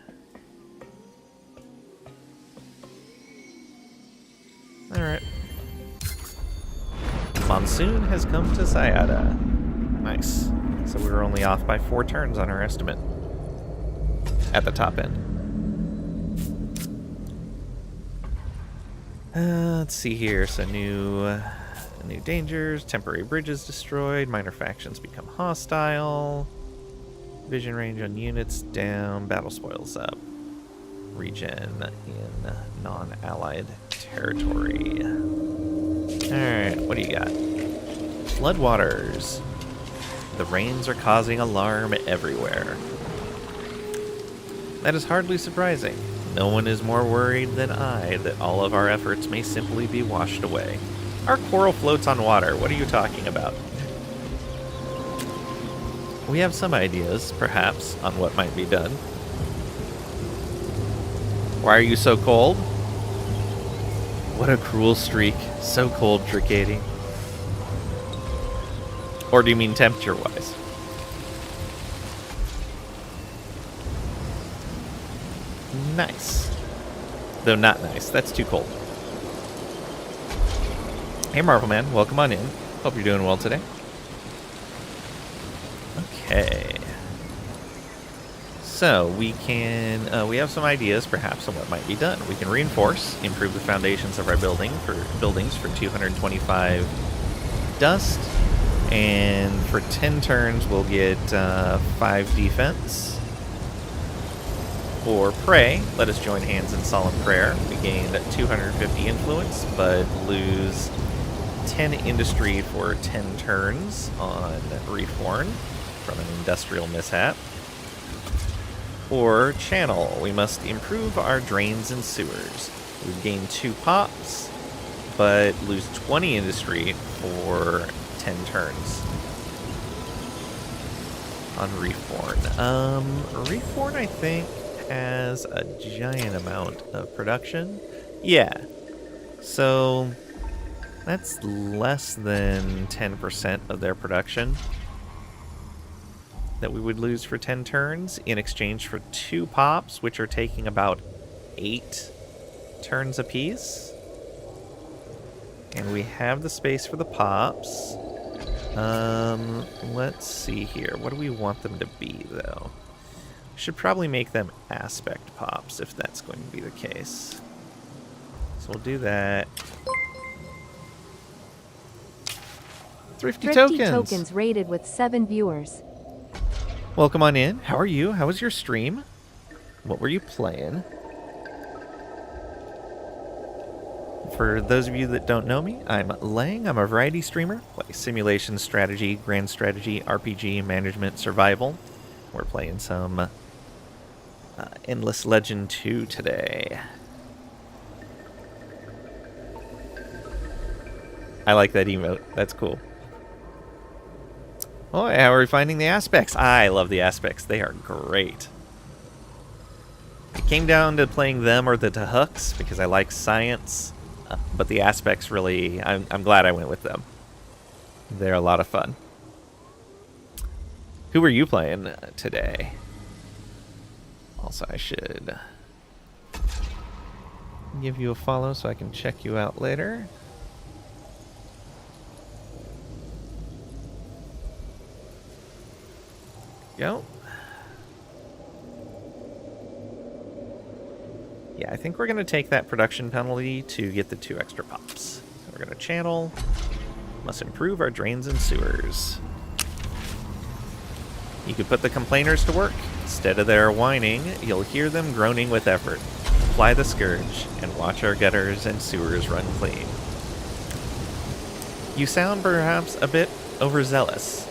Alright. Monsoon has come to Sayada. Nice. So we were only off by 4 turns on our estimate. At the top end. Let's see here. So new dangers, temporary bridges destroyed, minor factions become hostile, vision range on units down, battle spoils up, regen in non-allied territory. Alright, what do you got? Floodwaters. The rains are causing alarm everywhere. That is hardly surprising. No one is more worried than I that all of our efforts may simply be washed away. Our coral floats on water. What are you talking about? We have some ideas, perhaps, on what might be done. Why are you so cold? What a cruel streak. So cold, Dracadi. Or do you mean temperature-wise? Nice. Though not nice. That's too cold. Hey, Marvel Man. Welcome on in. Hope you're doing well today. Okay. So, we can... we have some ideas, perhaps, on what might be done. We can reinforce, improve the foundations of our buildings for 225 dust. And for 10 turns, we'll get 5 defense. For Pray, let us join hands in solemn prayer. We gained 250 influence, but lose 10 industry for 10 turns on Reform from an industrial mishap. Or Channel, we must improve our drains and sewers. We've gained 2 pops, but lose 20 industry for 10 turns on Reform. Reform, I think, has a giant amount of production. Yeah. So that's less than 10% of their production that we would lose for 10 turns in exchange for 2 pops, which are taking about 8 turns apiece. And we have the space for the pops. Let's see here. What do we want them to be, though? Should probably make them aspect pops if that's going to be the case. So we'll do that. Thrifty tokens rated with 7 viewers. Welcome on in. How are you? How was your stream? What were you playing? For those of you that don't know me, I'm Lang. I'm a variety streamer. Play simulation, strategy, grand strategy, RPG, management, survival. We're playing some Endless Legend 2 today. I like that emote. That's cool. Oh, how are we finding the aspects? I love the aspects. They are great. It came down to playing them or the Tahuks because I like science, but the aspects really, I'm glad I went with them. They're a lot of fun. Who were you playing today? Also, I should give you a follow so I can check you out later. Go. Yeah, I think we're going to take that production penalty to get the 2 extra pops. So we're going to channel. Must improve our drains and sewers. You could put the complainers to work. Instead of their whining, you'll hear them groaning with effort. Apply the scourge and watch our gutters and sewers run clean. You sound perhaps a bit overzealous,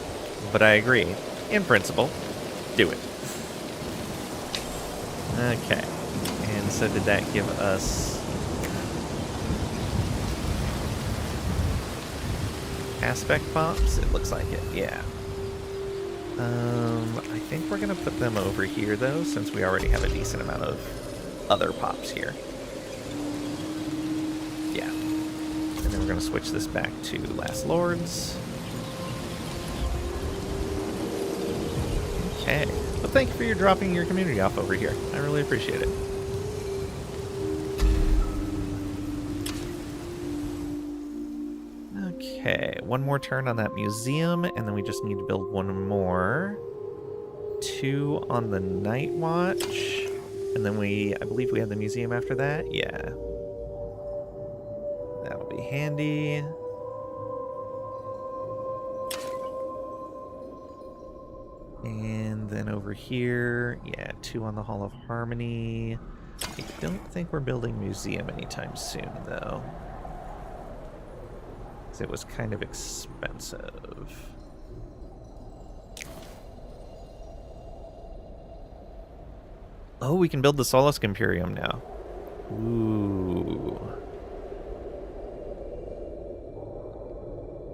but I agree. In principle, do it. Okay. And so did that give us aspect pops? It looks like it, yeah. I think we're going to put them over here, though, since we already have a decent amount of other pops here. Yeah. And then we're going to switch this back to Last Lords. Okay. Well, thank you for dropping your community off over here. I really appreciate it. Okay, one more turn on that museum, and then we just need to build one more. 2 on the Night Watch, and then I believe we have the museum after that. Yeah. That'll be handy. And then over here, yeah, 2 on the Hall of Harmony. I don't think we're building museum anytime soon, though. It was kind of expensive. Oh, we can build the Solace Imperium now. Ooh.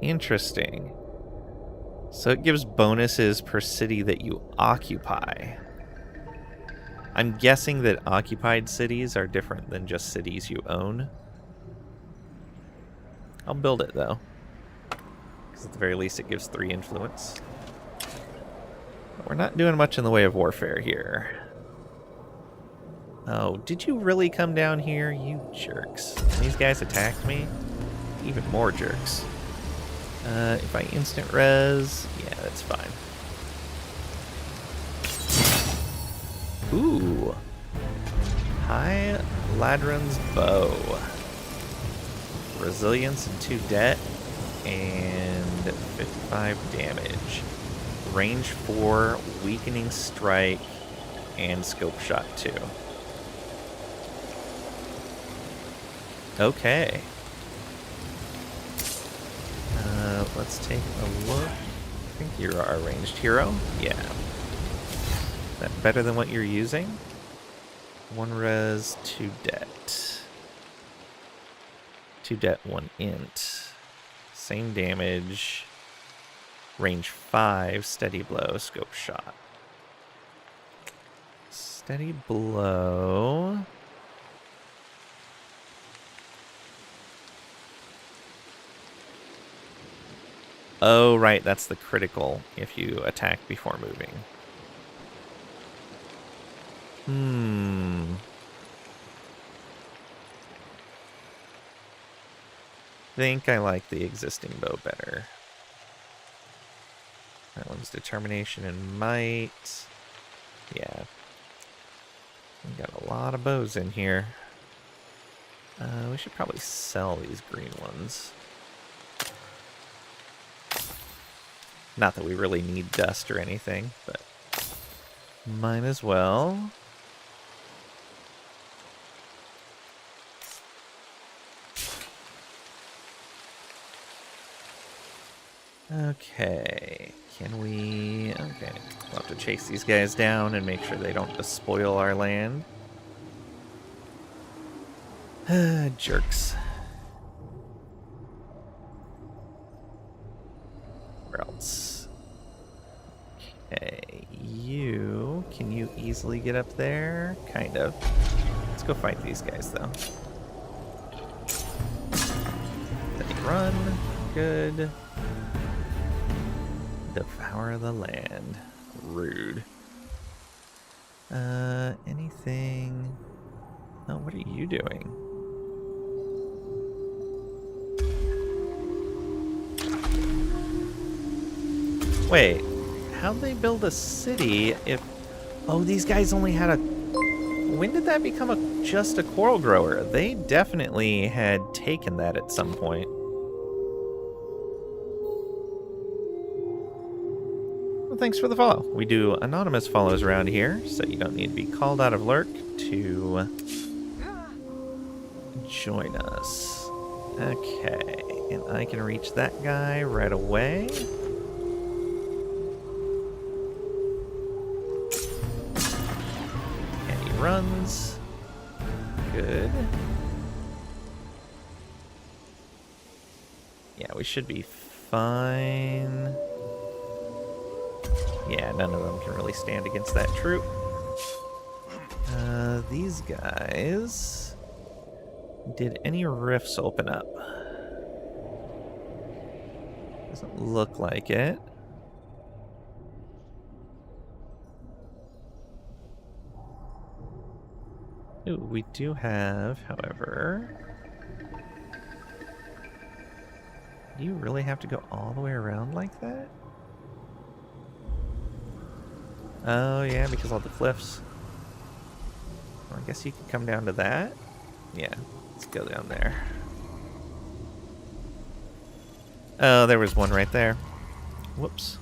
Interesting. So it gives bonuses per city that you occupy. I'm guessing that occupied cities are different than just cities you own. I'll build it, though. Because at the very least it gives 3 influence. But we're not doing much in the way of warfare here. Oh, did you really come down here? You jerks. And these guys attacked me? Even more jerks. If I instant res... Yeah, that's fine. Ooh. High Ladron's Bow. Resilience and 2 debt, and 55 damage. Range 4, weakening strike, and scope shot 2. Okay. Let's take a look. I think you're our ranged hero. Yeah. Is that better than what you're using? 1 res, 2 debt. 2 debt, 1 int. Same damage. Range 5, steady blow, scope shot. Steady blow. Oh, right, that's the critical if you attack before moving. Think I like the existing bow better. That one's determination and might. Yeah. We got a lot of bows in here. We should probably sell these green ones. Not that we really need dust or anything, but might as well. Okay, can we... Okay, we'll have to chase these guys down and make sure they don't despoil our land. Jerks. Where else? Okay, can you easily get up there? Kind of. Let's go fight these guys, though. Let me run. Good. Devour the land. Rude. Anything... Oh, what are you doing? Wait, how'd they build a city if... Oh, these guys only had a when did that become just a coral grower? They definitely had taken that at some point. Well, thanks for the follow. We do anonymous follows around here, so you don't need to be called out of lurk to join us. Okay, and I can reach that guy right away. And he runs. Good. Yeah, we should be fine. Yeah, none of them can really stand against that troop. These guys... Did any rifts open up? Doesn't look like it. Ooh, we do have, however... Do you really have to go all the way around like that? Oh, yeah, because all the cliffs. Well, I guess you could come down to that. Yeah, let's go down there. Oh, there was one right there. Whoops.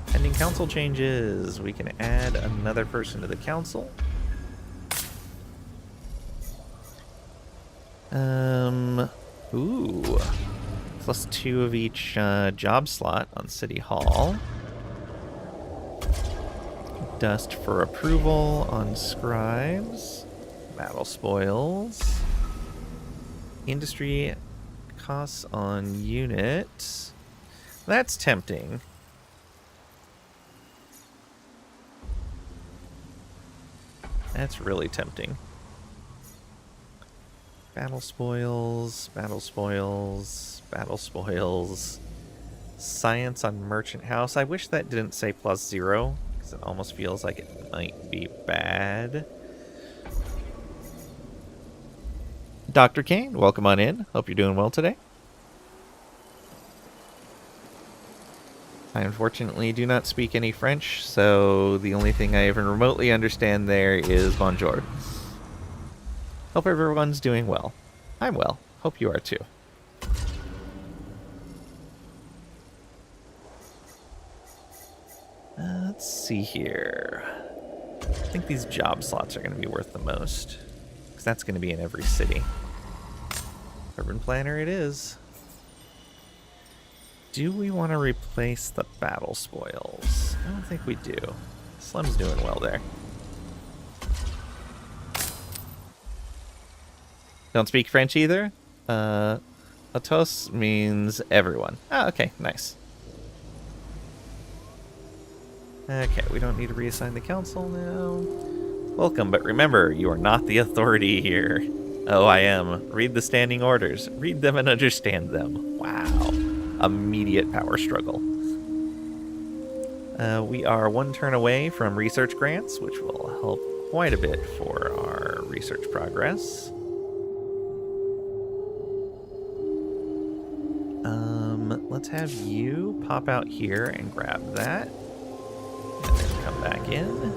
Pending council changes. We can add another person to the council. Ooh. +2 of each job slot on City Hall. Dust for approval on scribes. Battle spoils. Industry costs on unit. That's tempting. That's really tempting. Battle spoils, battle spoils, battle spoils. Science on Merchant House. I wish that didn't say +0, because it almost feels like it might be bad. Dr. Kane, welcome on in. Hope you're doing well today. I unfortunately do not speak any French, so the only thing I even remotely understand there is bonjour. Hope everyone's doing well. I'm well. Hope you are too. Let's see here. I think these job slots are going to be worth the most, because that's going to be in every city. Urban Planner it is. Do we want to replace the battle spoils? I don't think we do. Slim's doing well there. Don't speak French either? Atos means everyone. Oh, okay, nice. Okay, we don't need to reassign the council now. Welcome, but remember, you are not the authority here. Oh, I am. Read the standing orders. Read them and understand them. Wow. Immediate power struggle. We are 1 turn away from research grants, which will help quite a bit for our research progress. Let's have you pop out here and grab that. And then come back in.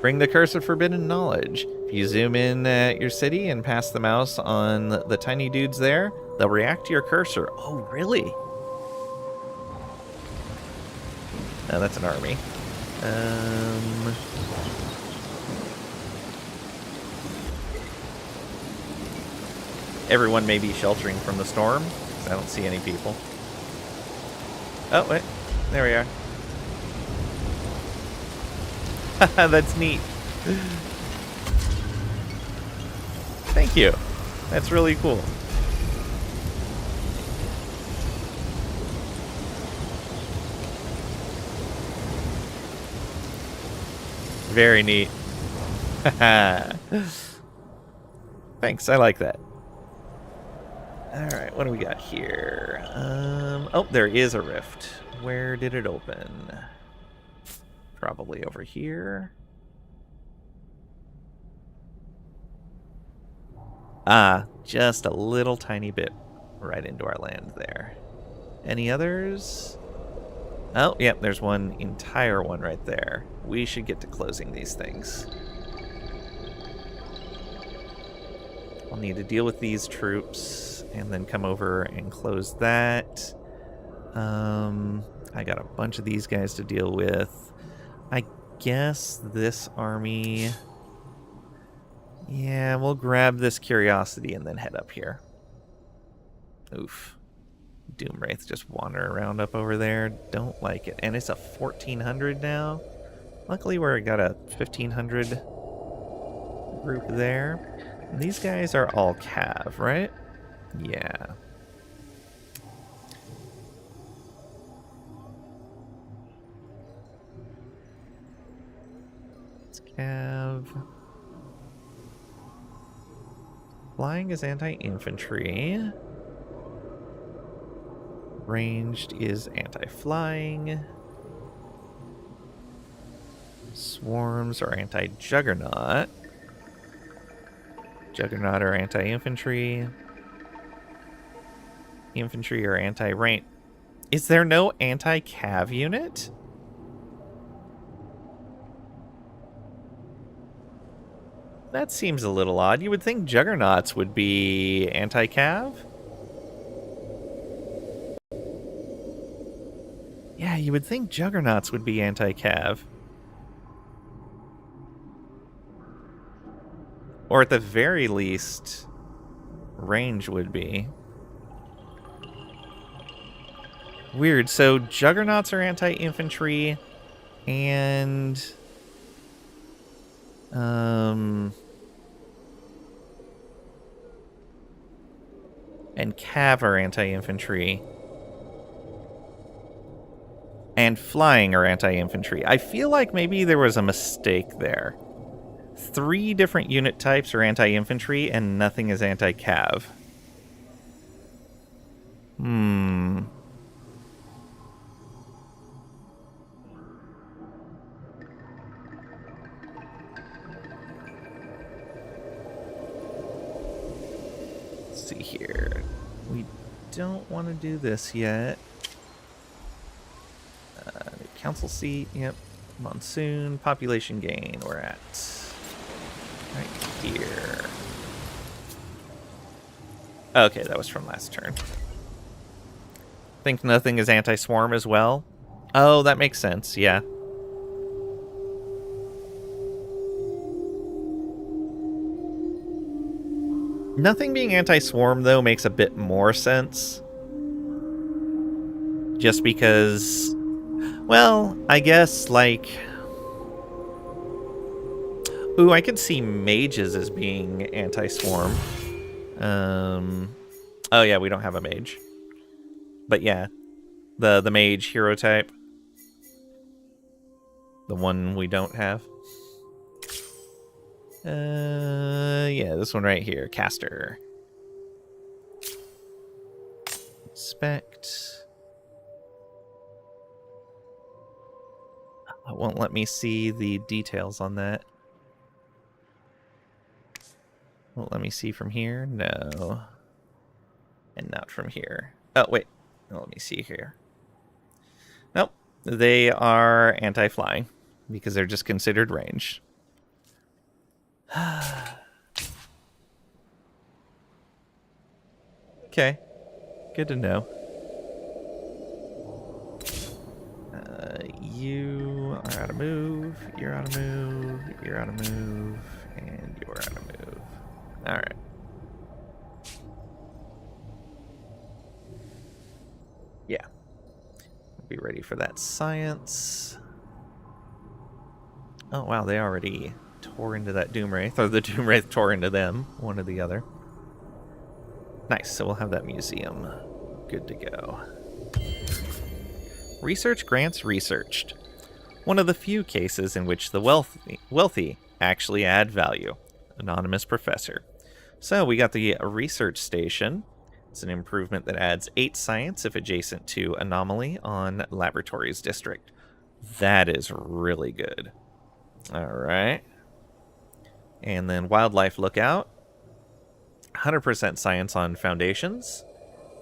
Bring the Curse of Forbidden Knowledge. If you zoom in at your city and pass the mouse on the tiny dudes there, they'll react to your cursor. Oh, really? No, that's an army. Everyone may be sheltering from the storm, because I don't see any people. Oh, wait. There we are. That's neat. Thank you. That's really cool. Very neat. Thanks, I like that. Alright, what do we got here? Oh, there is a rift. Where did it open? Probably over here. Ah, just a little tiny bit right into our land there. Any others? Oh, yep, there's one entire one right there. We should get to closing these things. I'll need to deal with these troops and then come over and close that. I got a bunch of these guys to deal with. I guess this army... Yeah, we'll grab this curiosity and then head up here. Oof. Doomwraith just wander around up over there. Don't like it. And it's a 1400 now. Luckily, we got a 1500 group there. And these guys are all Cav, right? Yeah. It's Cav. Flying is anti-infantry. Ranged is anti-flying. Swarms are anti-juggernaut. Juggernaut are anti-infantry. Infantry are anti-range. Is there no anti-cav unit? That seems a little odd. You would think juggernauts would be anti-cav? Yeah, you would think juggernauts would be anti-cav. Or at the very least, range would be. Weird. So juggernauts are anti-infantry, and cav are anti-infantry. And flying are anti-infantry. I feel like maybe there was a mistake there. 3 different unit types are anti-infantry, and nothing is anti-cav. Let's see here. We don't want to do this yet. Council seat, yep. Monsoon, population gain, we're at right here. Okay, that was from last turn. Think nothing is anti-swarm as well? Oh, that makes sense, yeah. Nothing being anti-swarm, though, makes a bit more sense. Just because... Well, I guess, like... Ooh, I could see mages as being anti-swarm. Oh, yeah, we don't have a mage. But yeah, the mage hero type. The one we don't have. Yeah, this one right here, caster. Inspect. It won't let me see the details on that. Won't let me see from here? No. And not from here. Oh, wait. Let me see here. Nope. They are anti-flying because they're just considered ranged. Okay. Good to know. You are out of move. You're out of move. You're out of move. And you're out of move. Alright. Yeah. Be ready for that science. Oh, wow. They already tore into that Doomwraith. Or the Doomwraith tore into them. One or the other. Nice. So we'll have that museum. Good to go. Research grants researched. One of the few cases in which the wealthy actually add value. Anonymous professor. So we got the research station. It's an improvement that adds 8 science if adjacent to anomaly on laboratories district. That is really good. All right. And then wildlife lookout. 100% science on foundations.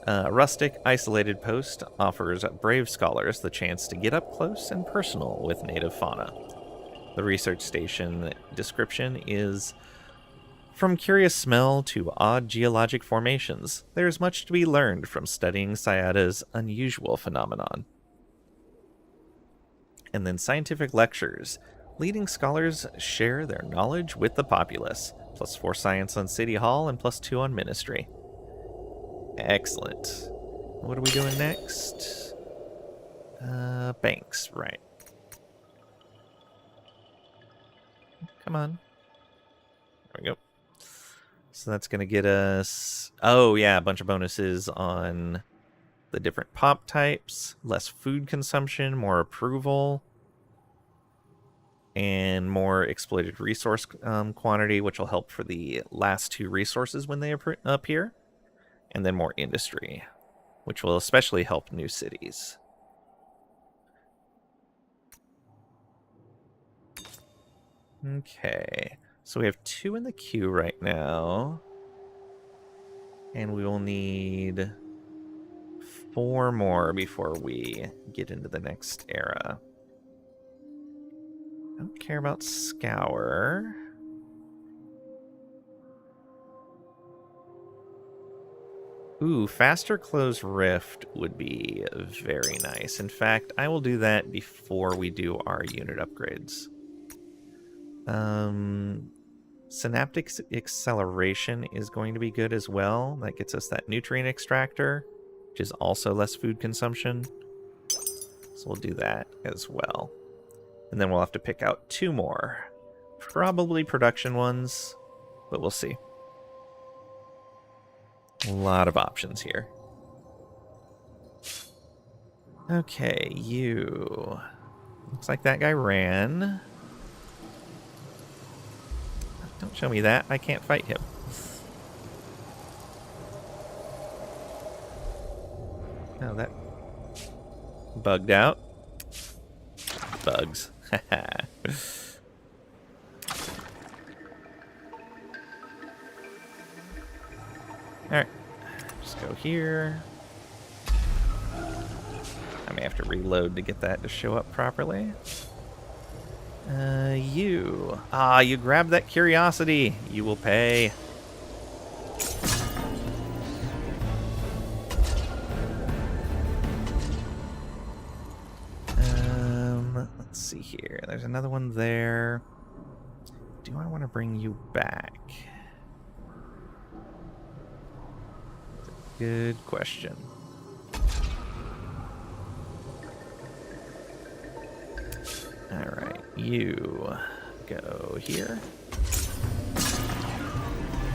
Rustic Isolated Post offers brave scholars the chance to get up close and personal with native fauna. The research station description is: from curious smell to odd geologic formations, there is much to be learned from studying Sayada's unusual phenomenon. And then scientific lectures. Leading scholars share their knowledge with the populace. +4 science on City Hall and +2 on Ministry. Excellent. What are we doing next? Banks, right. Come on. There we go. So that's going to get us... oh, yeah, a bunch of bonuses on the different pop types. Less food consumption, more approval, and more exploited resource quantity, which will help for the last 2 resources when they appear. And then more industry, which will especially help new cities. Okay, so we have 2 in the queue right now. And we will need 4 more before we get into the next era. I don't care about Scour. Ooh, faster close rift would be very nice. In fact, I will do that before we do our unit upgrades. Synaptic acceleration is going to be good as well. That gets us that nutrient extractor, which is also less food consumption. So we'll do that as well. And then we'll have to pick out 2 more. Probably production ones, but we'll see. A lot of options here. Okay, you. Looks like that guy ran. Don't show me that. I can't fight him. Oh, that bugged out. Bugs. Alright. Just go here. I may have to reload to get that to show up properly. You. Ah, you grabbed that curiosity. You will pay. Let's see here. There's another one there. Do I want to bring you back? Good question. Alright, you go here.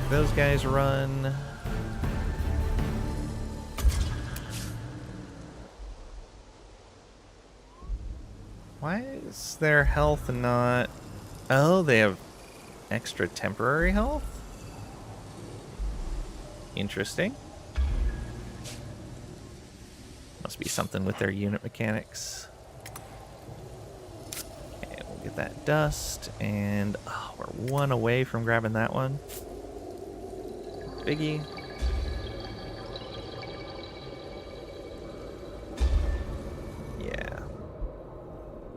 Those guys run. Why is their health not... oh, they have extra temporary health? Interesting. Must be something with their unit mechanics. And we'll get that dust, and oh, we're 1 away from grabbing that one. Biggie. Yeah.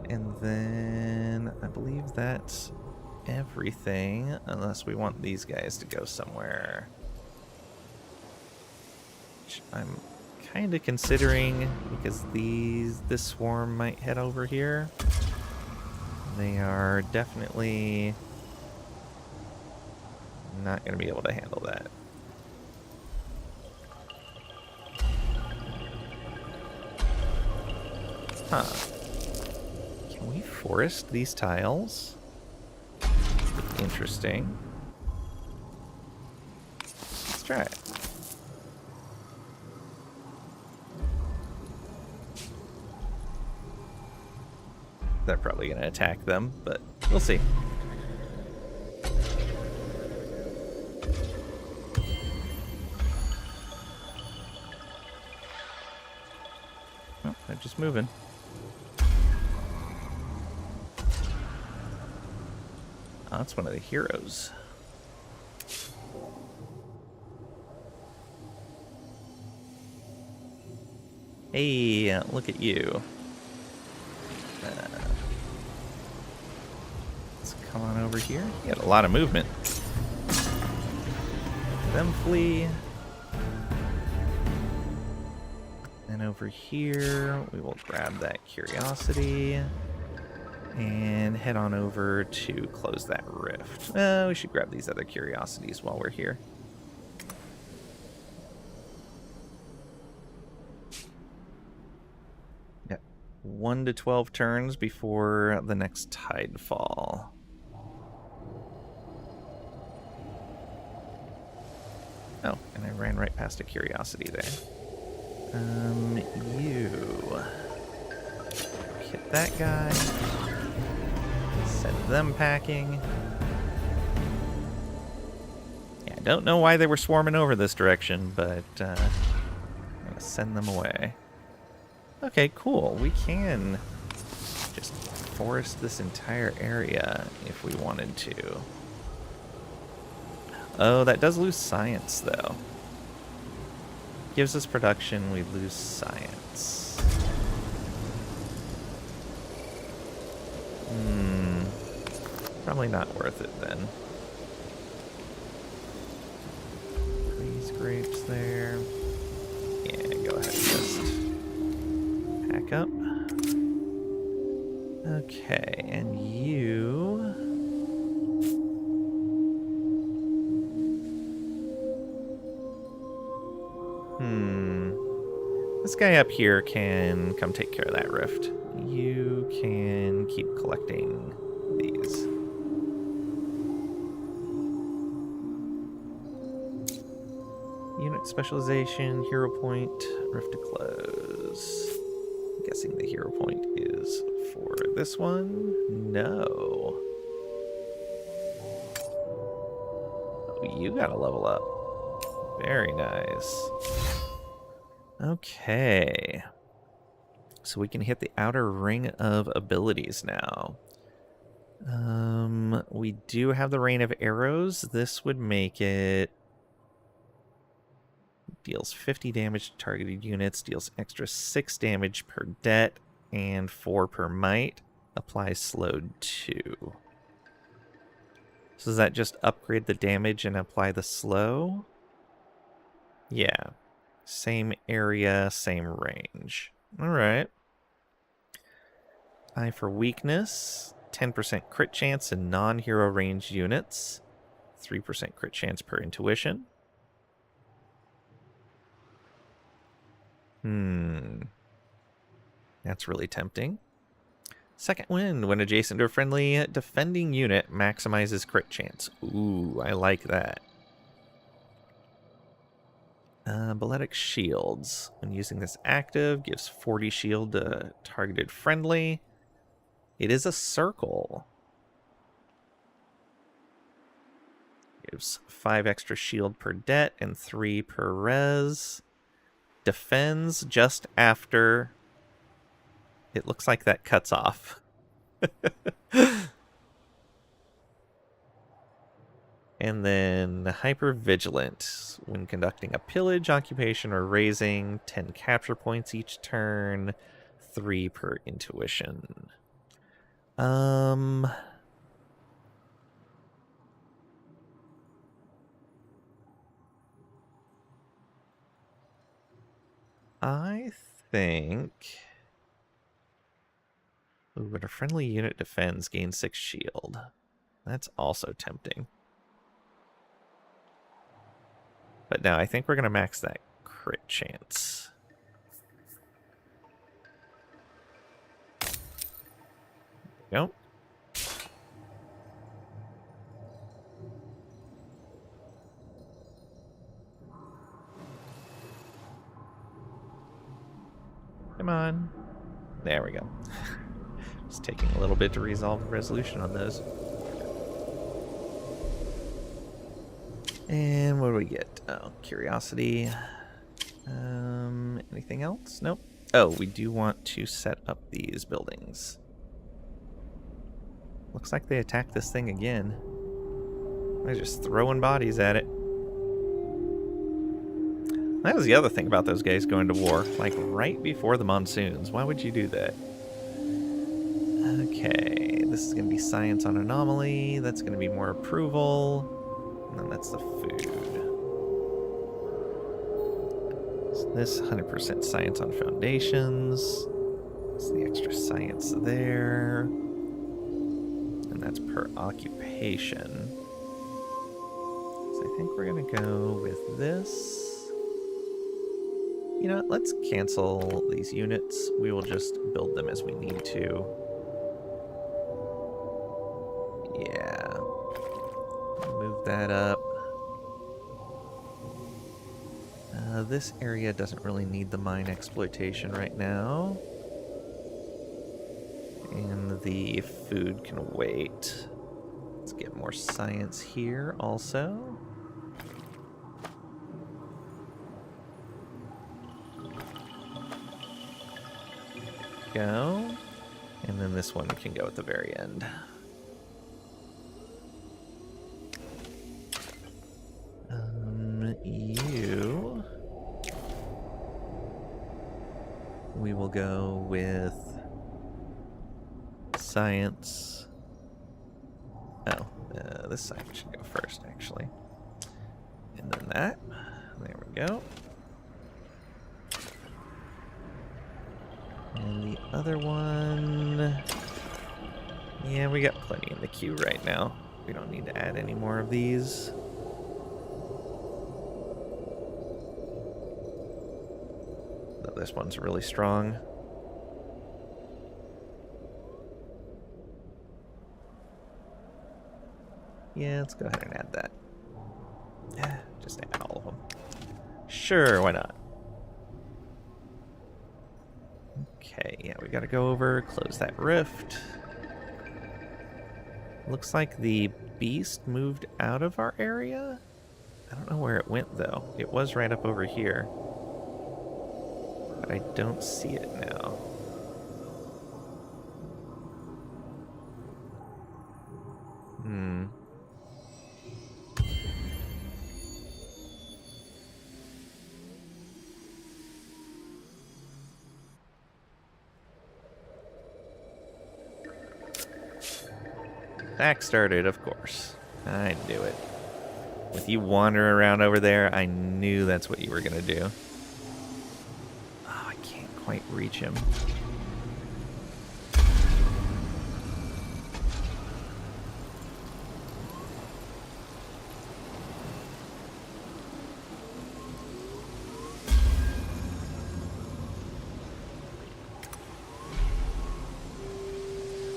And then I believe that's everything, unless we want these guys to go somewhere. Which I'm kind of considering, because this swarm might head over here. They are definitely not going to be able to handle that. Huh. Can we forest these tiles? Interesting. Let's try it. They're probably going to attack them, but we'll see. Oh, they're just moving. Oh, that's one of the heroes. Hey, look at you. Let's come on over here. You got a lot of movement. Them flee. And over here, we will grab that curiosity and head on over to close that rift. We should grab these other curiosities while we're here. Got 1 to 12 turns before the next tidefall. Oh, and I ran right past a curiosity there. You hit that guy. Send them packing. Yeah, I don't know why they were swarming over this direction, but I'm gonna send them away. Okay, cool. We can just forest this entire area if we wanted to. Oh, that does lose science, though. Gives us production, we lose science. Probably not worth it then. These grapes there. Yeah, go ahead and just pack up. Okay, and you... This guy up here can come take care of that rift. You can keep collecting these. Unit specialization, hero point, rift to close. I'm guessing the hero point is for this one? No. Oh, you gotta level up. Very nice. Okay. So we can hit the outer ring of abilities now. We do have the rain of arrows. This would make it... Deals 50 damage to targeted units, deals extra 6 damage per det, and 4 per might. Applies slowed 2. So does that just upgrade the damage and apply the slow? Yeah. Same area, same range. Alright. Eye for weakness. 10% crit chance in non-hero ranged units. 3% crit chance per intuition. That's really tempting. Second wind. When adjacent to a friendly defending unit, maximizes crit chance. Ooh, I like that. Balletic shields. When using this active, gives 40 shield to targeted friendly. It is a circle. Gives 5 extra shield per det and 3 per res. Defends just after. It looks like that cuts off. And then hyper vigilant. When conducting a pillage, occupation, or raising, 10 capture points each turn, 3 per intuition. I think... Ooh, but a friendly unit defends, gains 6 shield. That's also tempting. But now I think we're going to max that crit chance. Nope. Come on. There we go. Just taking a little bit to resolve the resolution on those. And what do we get? Oh, curiosity. Anything else? Nope. Oh, we do want to set up these buildings. Looks like they attacked this thing again. They're just throwing bodies at it. That was the other thing about those guys going to war. Like, right before the monsoons. Why would you do that? Okay, this is going to be science on anomaly. That's going to be more approval. And then that's the food. So this 100% science on foundations. That's the extra science there. And that's per occupation. So I think we're going to go with this. You know what, let's cancel these units. We will just build them as we need to. Yeah. Move that up. This area doesn't really need the mine exploitation right now. And the food can wait. Let's get more science here also. Go. And then this one can go at the very end. You. We will go with science. Oh, this science should go first, actually. And then that. There we go. And the other one... Yeah, we got plenty in the queue right now. We don't need to add any more of these. Though this one's really strong. Yeah, let's go ahead and add that. Yeah, just add all of them. Sure, why not? Okay, yeah, we gotta go over, close that rift. Looks like the beast moved out of our area. I don't know where it went, though. It was right up over here. But I don't see it now. Back started, of course. I knew it. With you wandering around over there, I knew that's what you were gonna do. Oh, I can't quite reach him.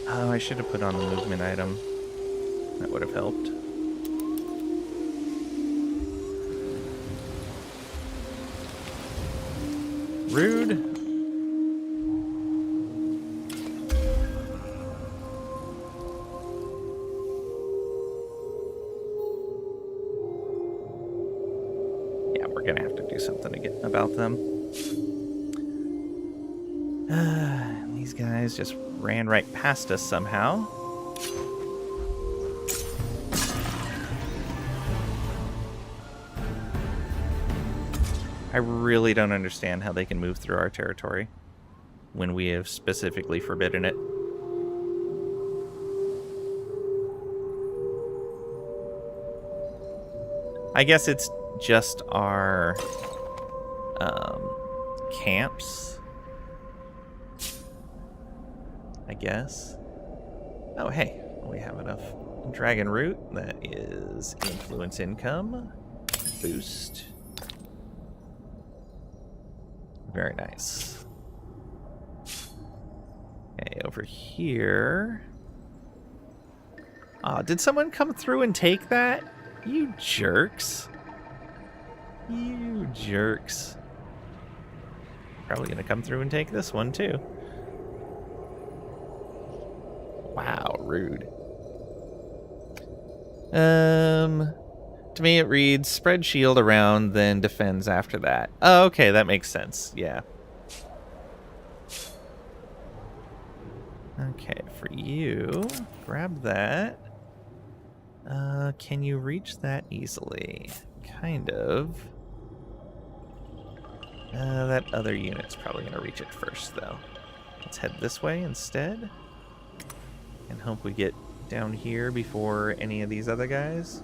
Oh, I should have put on the movement item. That would have helped. Rude. Yeah, we're gonna have to do something to get about them. These guys just ran right past us somehow. I really don't understand how they can move through our territory when we have specifically forbidden it. I guess it's just our camps, I guess. Oh, hey, we have enough dragon root. That is influence income. Boost. Very nice. Okay, over here. Ah, did someone come through and take that? You jerks. You jerks. Probably gonna come through and take this one too. Wow, rude. To me it reads spread shield around, then defends after that. Oh, okay, that makes sense. Yeah. Okay, for you, grab that. Can you reach that easily? Kind of. That other unit's probably going to reach it first, though. Let's head this way instead. And hope we get down here before any of these other guys.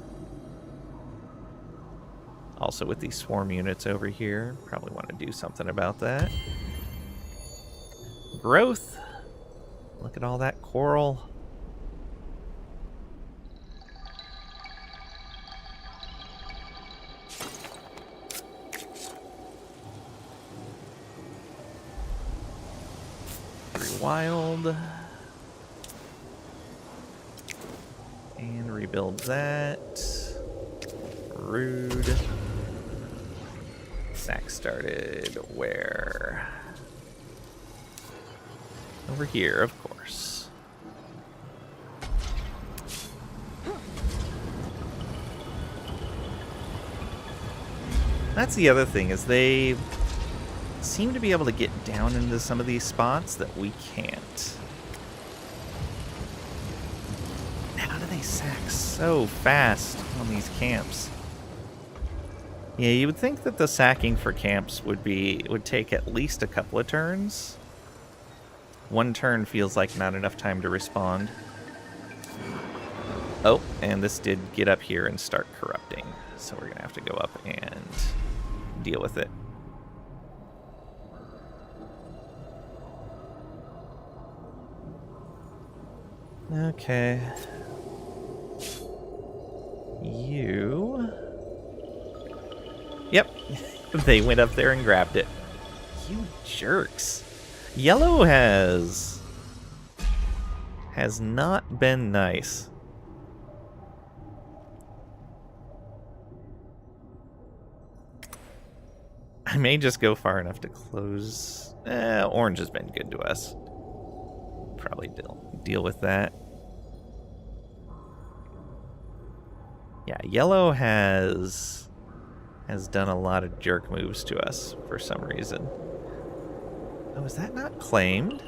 Also with these swarm units over here, probably want to do something about that. Growth! Look at all that coral. Wild. And rebuild that. Rude. Sack started where? Over here, of course. That's the other thing, is they seem to be able to get down into some of these spots that we can't. How do they sack so fast on these camps? Yeah, you would think that the sacking for camps would take at least a couple of turns. One turn feels like not enough time to respond. Oh, and this did get up here and start corrupting. So we're gonna have to go up and deal with it. Okay. You... Yep. They went up there and grabbed it. You jerks. Yellow has not been nice. I may just go far enough to close. Orange has been good to us. Probably deal with that. Yeah, yellow has done a lot of jerk moves to us for some reason. Oh, is that not claimed?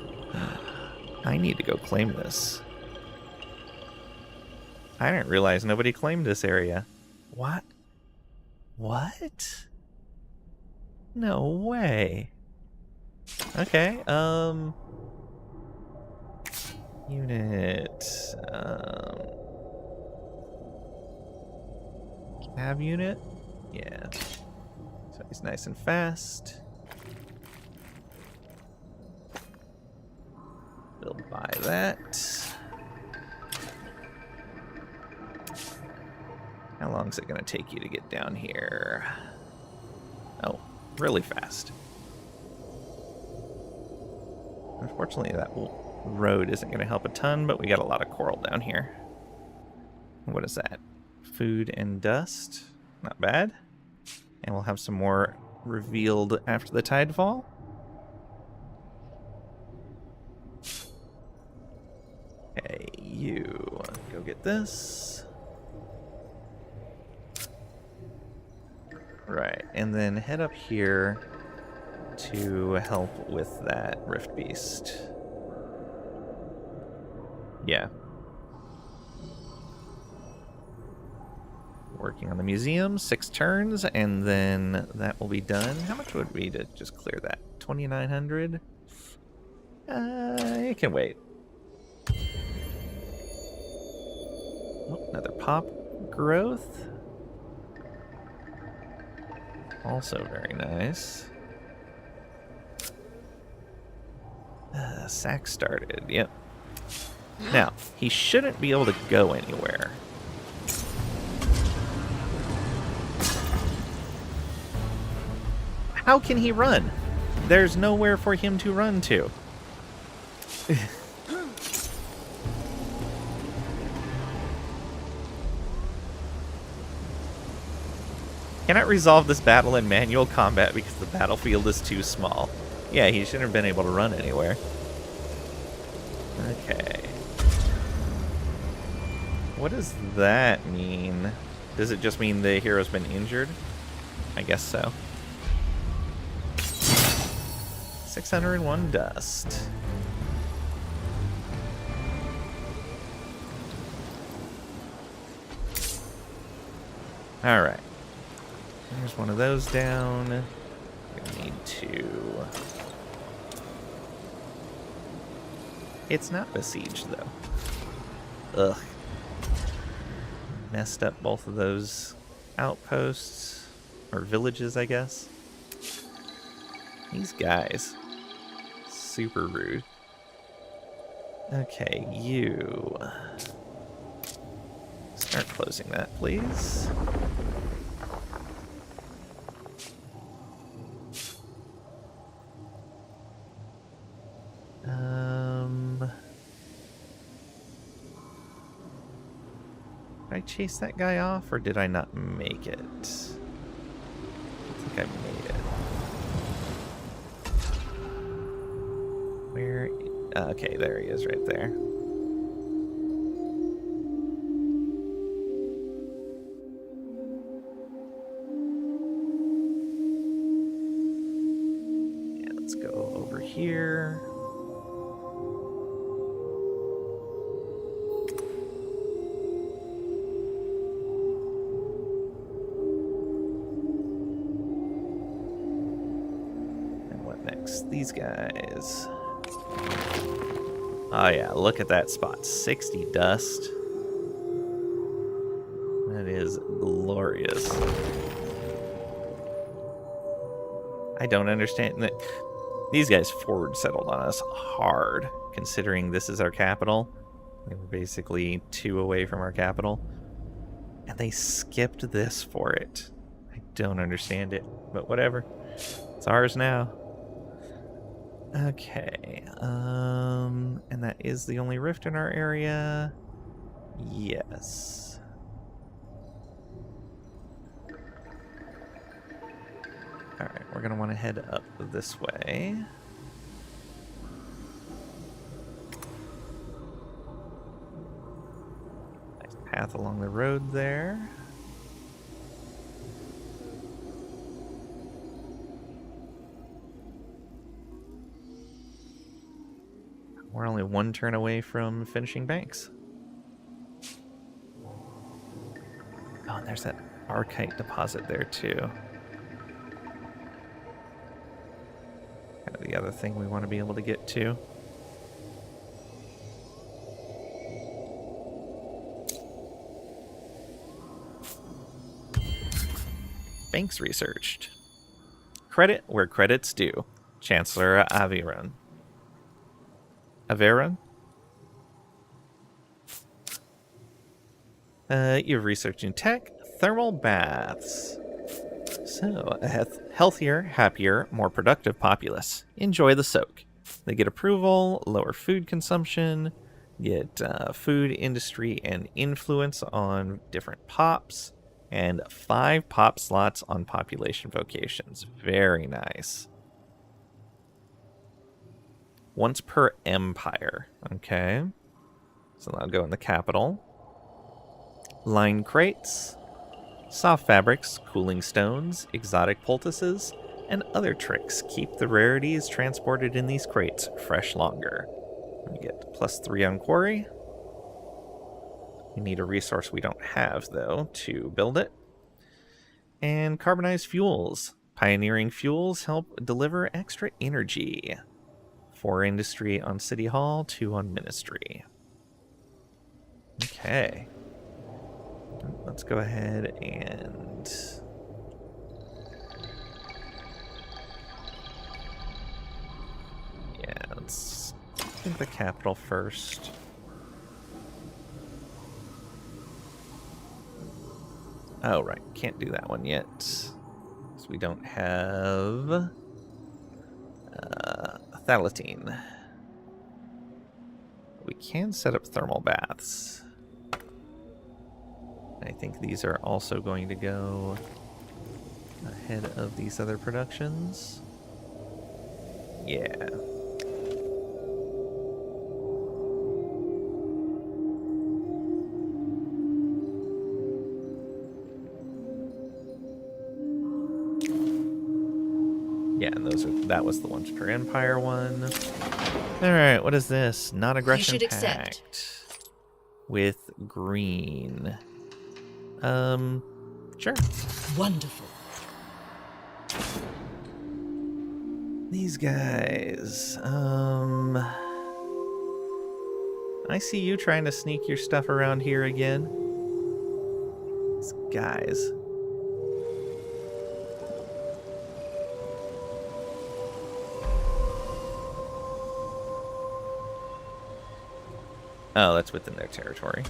I need to go claim this. I didn't realize nobody claimed this area. What? What? No way. Okay, unit, cab unit? Yeah. So he's nice and fast. Build by that. How long is it going to take you to get down here? Oh, really fast. Unfortunately, that road isn't going to help a ton, but we got a lot of coral down here. What is that? Food and dust. Not bad. And we'll have some more revealed after the tidefall. Okay, you go get this. Right, and then head up here to help with that Rift Beast. Yeah. Working on the museum, 6 turns, and then that will be done. How much would it be to just clear that? 2,900? It can wait. Oh, another pop growth. Also very nice. Sack started, yep. Now, he shouldn't be able to go anywhere. How can he run? There's nowhere for him to run to. Cannot resolve this battle in manual combat because the battlefield is too small. Yeah, he shouldn't have been able to run anywhere. Okay. What does that mean? Does it just mean the hero's been injured? I guess so. 601 dust. Alright. There's one of those down. We need to... It's not besieged, though. Ugh. Messed up both of those outposts. Or villages, I guess. These guys. Super rude. Okay, you... Start closing that, please. Did I chase that guy off, or did I not make it? I think I made it. Where? Okay, there he is right there. Yeah, let's go over here. These guys. Oh yeah, look at that spot. 60 dust. That is glorious. I don't understand that. These guys forward settled on us hard, considering this is our capital. They were basically 2 away from our capital. And they skipped this for it. I don't understand it, but whatever. It's ours now. Okay, and that is the only rift in our area. Yes. Alright, we're going to want to head up this way. Nice path along the road there. We're only 1 turn away from finishing banks. Oh, and there's that Archite deposit there, too. Kind of the other thing we want to be able to get to. Banks researched. Credit where credit's due. Chancellor Averon. Averon? You're researching tech, thermal baths. So, a healthier, happier, more productive populace. Enjoy the soak. They get approval, lower food consumption, get food industry and influence on different pops, and 5 pop slots on population vocations. Very nice. Once per empire. Okay. So that'll go in the capital. Line crates, soft fabrics, cooling stones, exotic poultices, and other tricks keep the rarities transported in these crates fresh longer. We get +3 on quarry. We need a resource we don't have, though, to build it. And carbonized fuels. Pioneering fuels help deliver extra energy. 4 industry on City Hall, 2 on Ministry. Okay. Let's go ahead and... yeah, let's think the capital first. Oh, right. Can't do that one yet. Because we don't have... Thalatine. We can set up thermal baths. I think these are also going to go ahead of these other productions. Yeah. Yeah, and that was the once per empire one. Alright, what is this? Non-aggression pact. With green. Sure. Wonderful. These guys. I see you trying to sneak your stuff around here again. These guys. Oh, that's within their territory.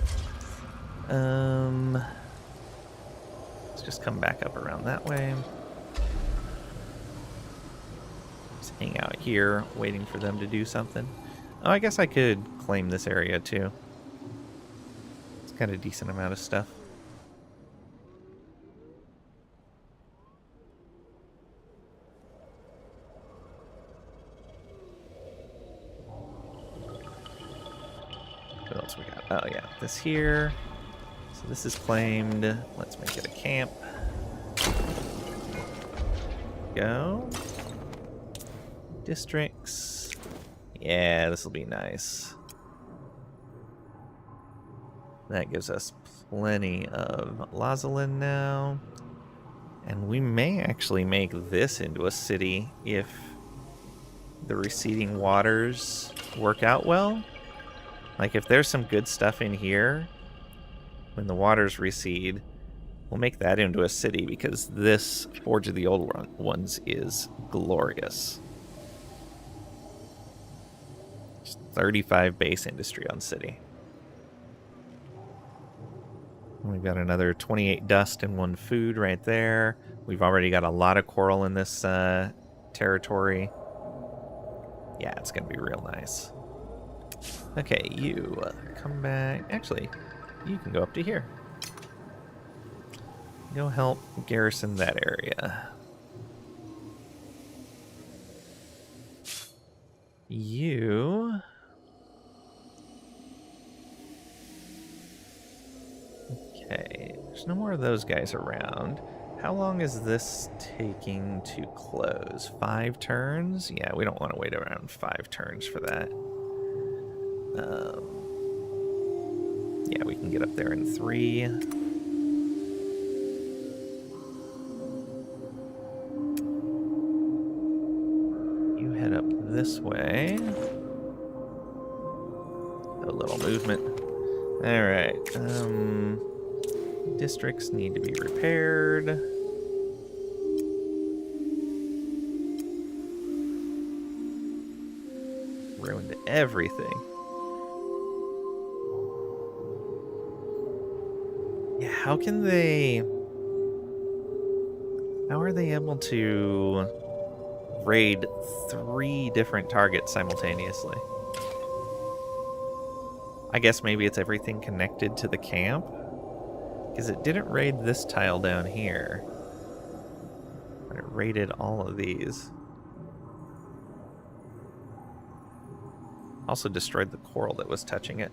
Let's just come back up around that way. Just hang out here, waiting for them to do something. Oh, I guess I could claim this area too. It's got a decent amount of stuff. What else we got? Oh yeah, this here. So this is claimed. Let's make it a camp. Go. Districts. Yeah, this will be nice. That gives us plenty of Lazalin now. And we may actually make this into a city if the receding waters work out well. Like, if there's some good stuff in here, when the waters recede, we'll make that into a city, because this Forge of the Old Ones is glorious. Just 35 base industry on city. We've got another 28 dust and 1 food right there. We've already got a lot of coral in this territory. Yeah, it's going to be real nice. Okay, you come back. Actually, you can go up to here. Go help garrison that area. You... Okay, there's no more of those guys around. How long is this taking to close? 5 turns? Yeah, we don't want to wait around 5 turns for that. Yeah, we can get up there in 3. You head up this way. A little movement. Alright, districts need to be repaired. Ruined everything. Yeah, how are they able to raid 3 different targets simultaneously? I guess maybe it's everything connected to the camp? Because it didn't raid this tile down here. But it raided all of these. Also destroyed the coral that was touching it.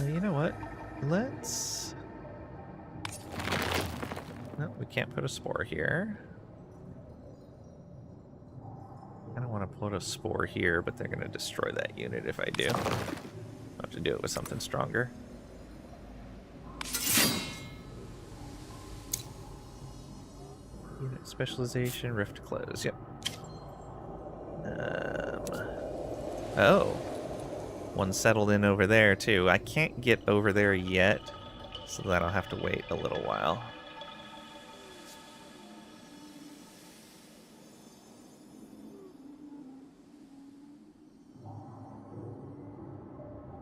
You know what? Let's... No, we can't put a spore here. I don't want to put a spore here, but they're going to destroy that unit if I do. I'll have to do it with something stronger. Unit specialization, rift close, yep. Oh. One settled in over there, too. I can't get over there yet, so that'll have to wait a little while.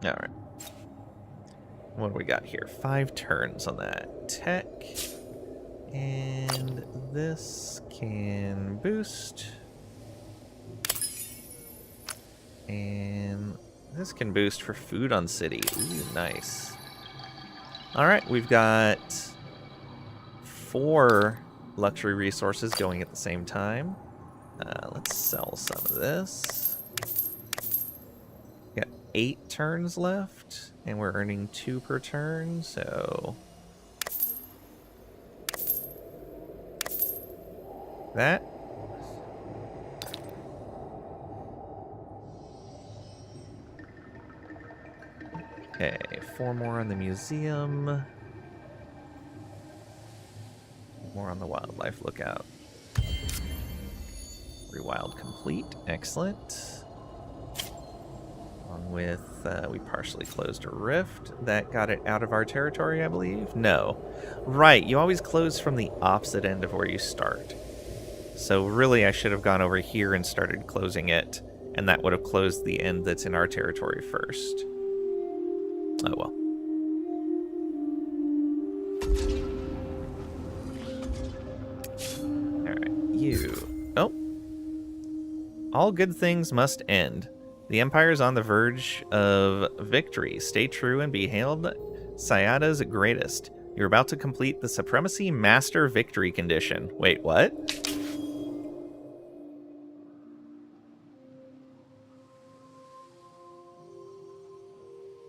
Alright. What do we got here? 5 turns on that. Tech. And this can boost. And this can boost for food on city. Ooh, nice. Alright, we've got 4 luxury resources going at the same time. Let's sell some of this. Got 8 turns left, and we're earning 2 per turn, so... that. 4 more on the museum. More on the wildlife lookout. Rewild complete. Excellent. On with, we partially closed a rift. That got it out of our territory, I believe? No. Right, you always close from the opposite end of where you start. So really, I should have gone over here and started closing it, and that would have closed the end that's in our territory first. Oh well. Alright, you... Oh. All good things must end. The Empire is on the verge of victory. Stay true and be hailed Sayada's greatest. You're about to complete the Supremacy Master Victory condition. Wait, what?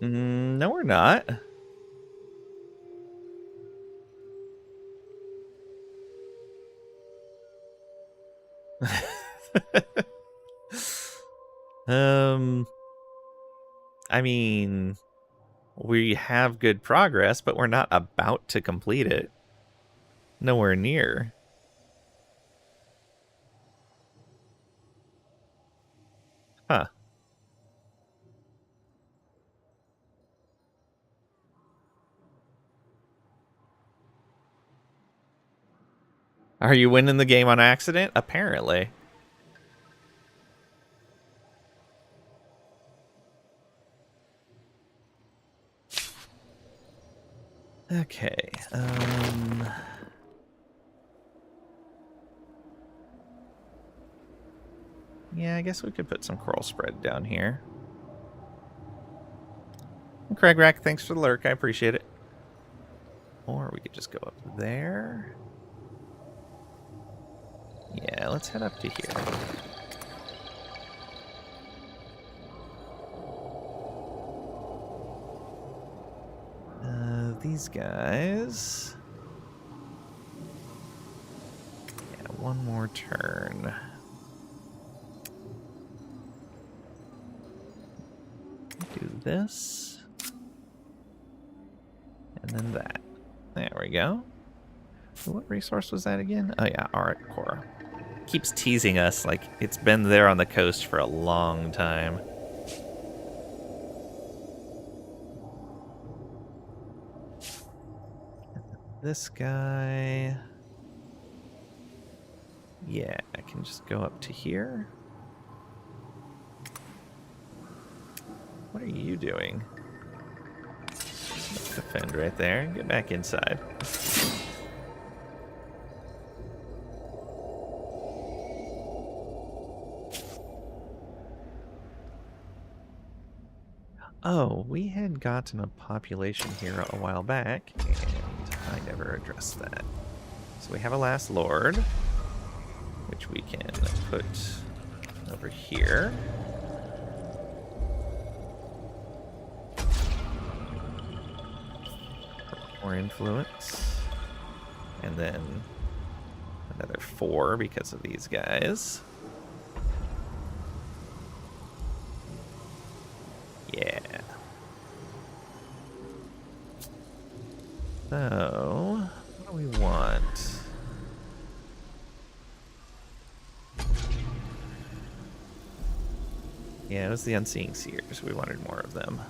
No, we're not. I mean, we have good progress, but we're not about to complete it. Nowhere near. Huh. Are you winning the game on accident? Apparently. Okay, yeah, I guess we could put some coral spread down here. Craig Rack, thanks for the lurk, I appreciate it. Or we could just go up there. Yeah, let's head up to here. These guys. Yeah, one more turn. Do this. And then that. There we go. What resource was that again? Oh yeah, Art Cora. Keeps teasing us like it's been there on the coast for a long time. This guy... Yeah, I can just go up to here. What are you doing? Defend right there. Get back inside. Oh, we had gotten a population here a while back, and I never addressed that. So we have a last lord, which we can put over here. More influence. And then another 4 because of these guys. Yeah. So, what do we want? Yeah, it was the Unseeing Seers. We wanted more of them.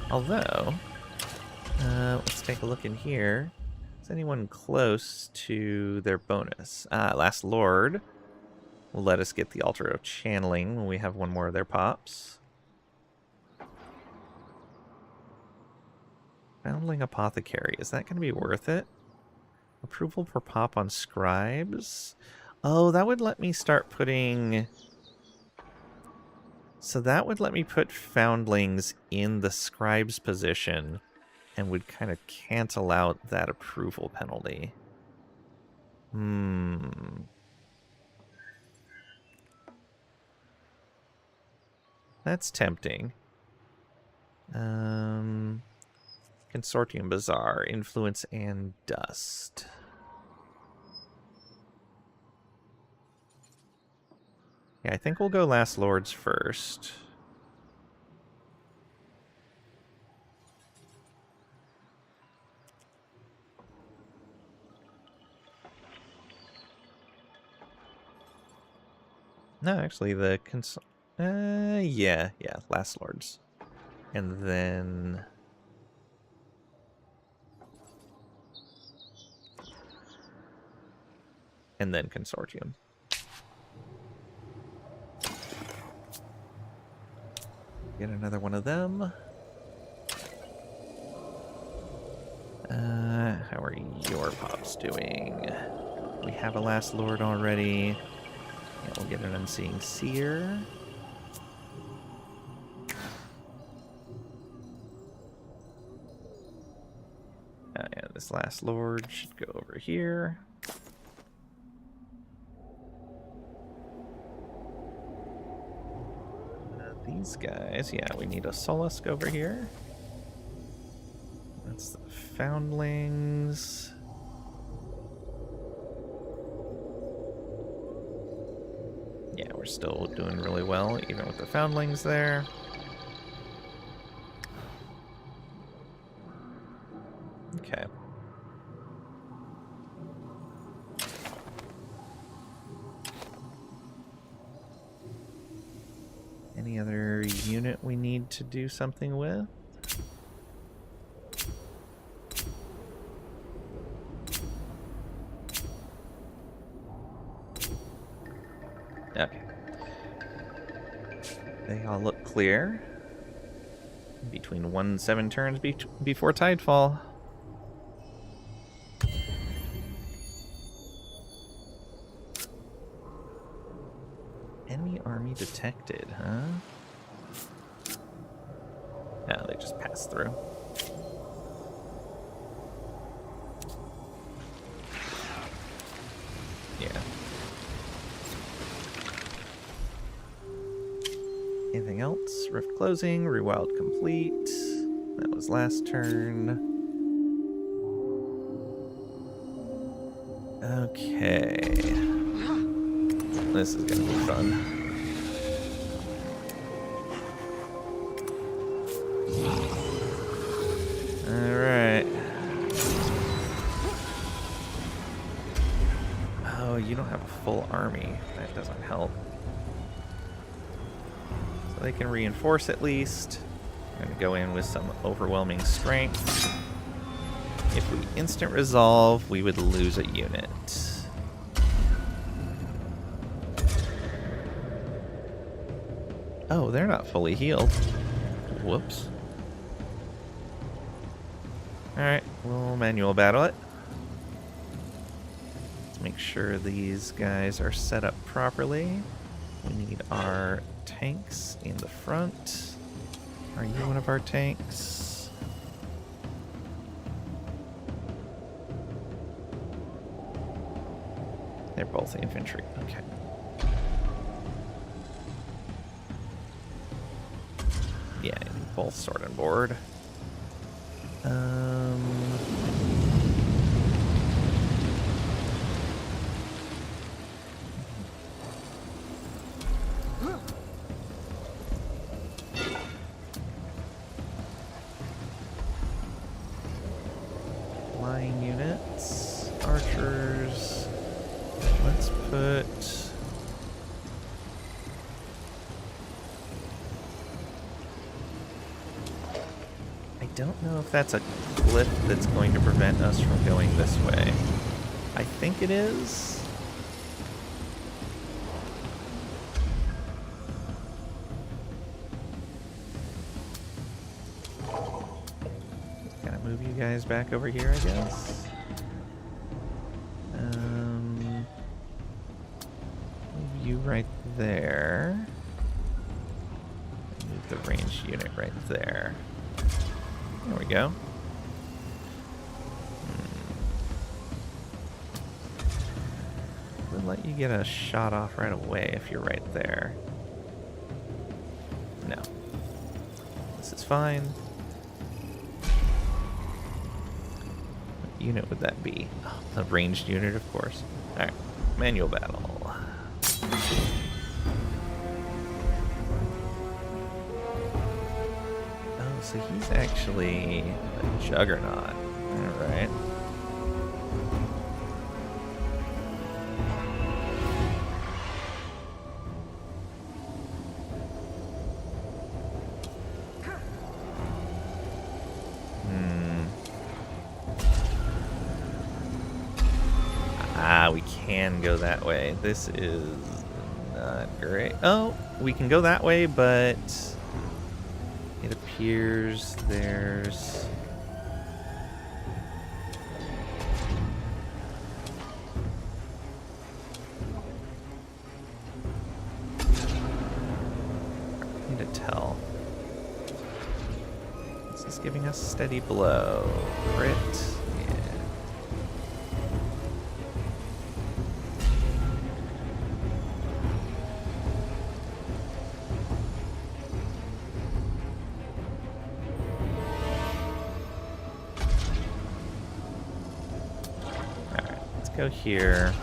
Although, let's take a look in here. Is anyone close to their bonus? Last Lord will let us get the Altar of Channeling when we have one more of their pops. Foundling Apothecary. Is that going to be worth it? Approval per pop on Scribes. Oh, that would let me start putting... So that would let me put Foundlings in the Scribes position and would kind of cancel out that approval penalty. That's tempting. Consortium Bazaar, Influence and Dust. Yeah, I think we'll go Last Lords first. No, actually, yeah, Last Lords. And then... and then Consortium. Get another one of them. How are your pops doing? We have a Last Lord already. Yeah, we'll get an Unseeing Seer. Yeah, this Last Lord should go over here. These guys, yeah, we need a Solusk over here. That's the Foundlings. Yeah, we're still doing really well, even with the Foundlings there. Okay. Any other unit we need to do something with? Okay. They all look clear. Between 1 and 7 turns before Tidefall. Enemy army detected, huh? No, they just passed through. Yeah. Anything else? Rift closing, rewild complete. That was last turn. Okay. This is gonna be fun. Alright. Oh, you don't have a full army. That doesn't help. So they can reinforce at least. I'm gonna go in with some overwhelming strength. If we instant resolve, we would lose a unit. Oh, they're not fully healed. Whoops. Alright, we'll manual battle it. Let's make sure these guys are set up properly. We need our tanks in the front. Are you one of our tanks? They're both infantry. Okay. Yeah, both sword and board. Flying units, archers. Let's put... I don't know if that's a cliff that's going to prevent us from going this way. I think it is. Gotta move you guys back over here, I guess. Move you right there. Move the ranged unit right there. There we go. We'll let you get a shot off right away if you're right there. No. This is fine. What unit would that be? Oh, a ranged unit, of course. Alright. Manual battle. So he's actually a juggernaut. Alright. We can go that way. This is not great. Oh, we can go that way, but it appears there's... Hard to tell. This is giving us a steady blow. Crit. Go here.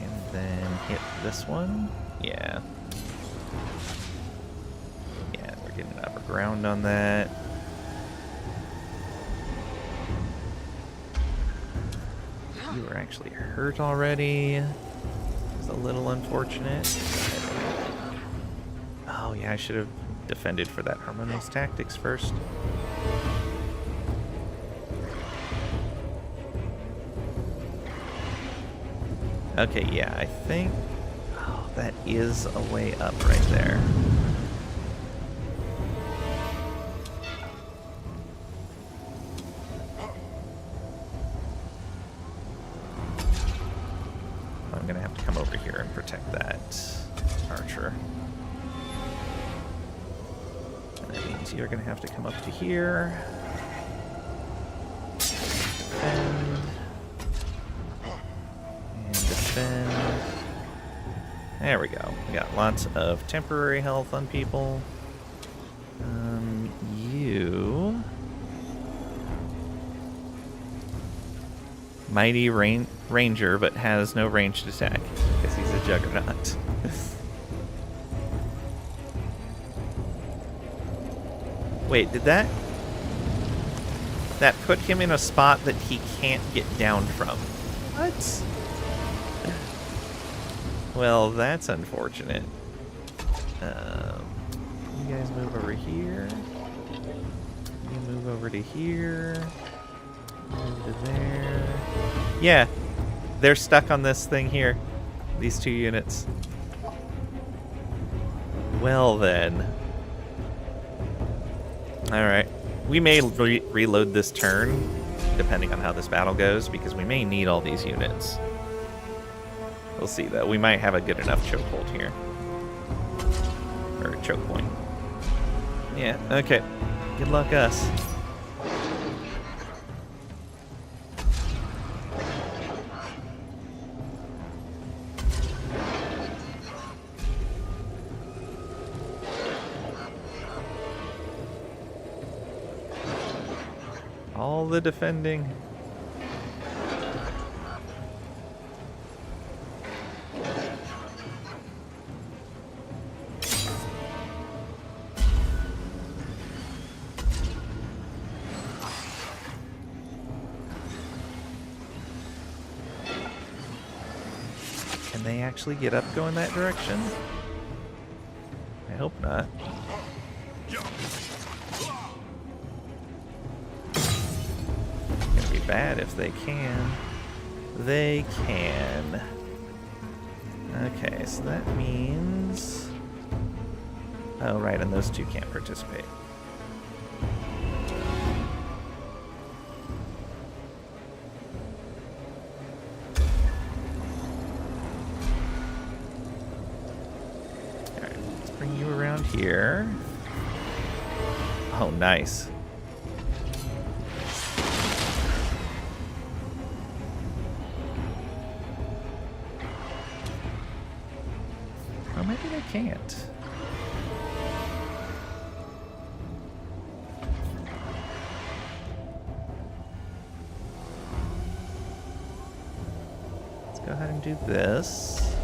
And then hit this one. Yeah. Yeah, we're getting upper ground on that. You were actually hurt already. It's a little unfortunate. Oh yeah, I should have defended for that Harmonious Tactics first. Okay, yeah, I think... Oh, that is a way up right there. I'm gonna have to come over here and protect that archer. That means you're going to have to come up to here. Defend. And defend. There we go. We got lots of temporary health on people. You... Mighty Ranger, but has no ranged attack, because he's a juggernaut. Wait, did that put him in a spot that he can't get down from? What? Well, that's unfortunate. You guys move over here. You move over to here. Move to there. Yeah, they're stuck on this thing here. These two units. Well then. Alright. We may reload this turn, depending on how this battle goes, because we may need all these units. We'll see, though. We might have a good enough chokehold here. Or choke point. Yeah, okay. Good luck, us. All the defending. Can they actually get up going that direction? I hope not. Bad if they can. They can. Okay, so that means... Oh, right, and those two can't participate. Alright, let's bring you around here. Oh, nice. Or maybe they can't. Let's go ahead and do this.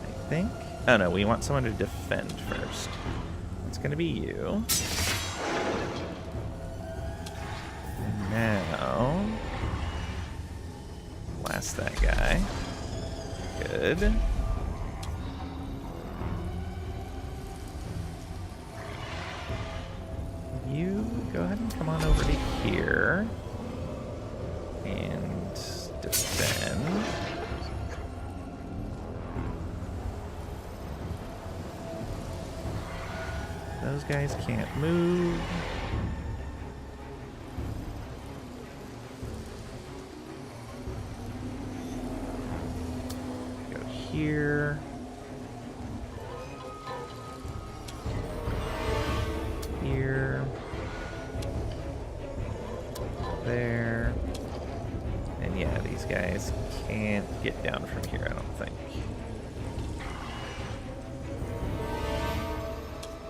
I think. Oh no, we want someone to defend first. It's gonna be you. And now, blast that guy. Good. You go ahead and come on over to here and defend. Those guys can't move. Go here. Here. There. And yeah, these guys can't get down from here, I don't think.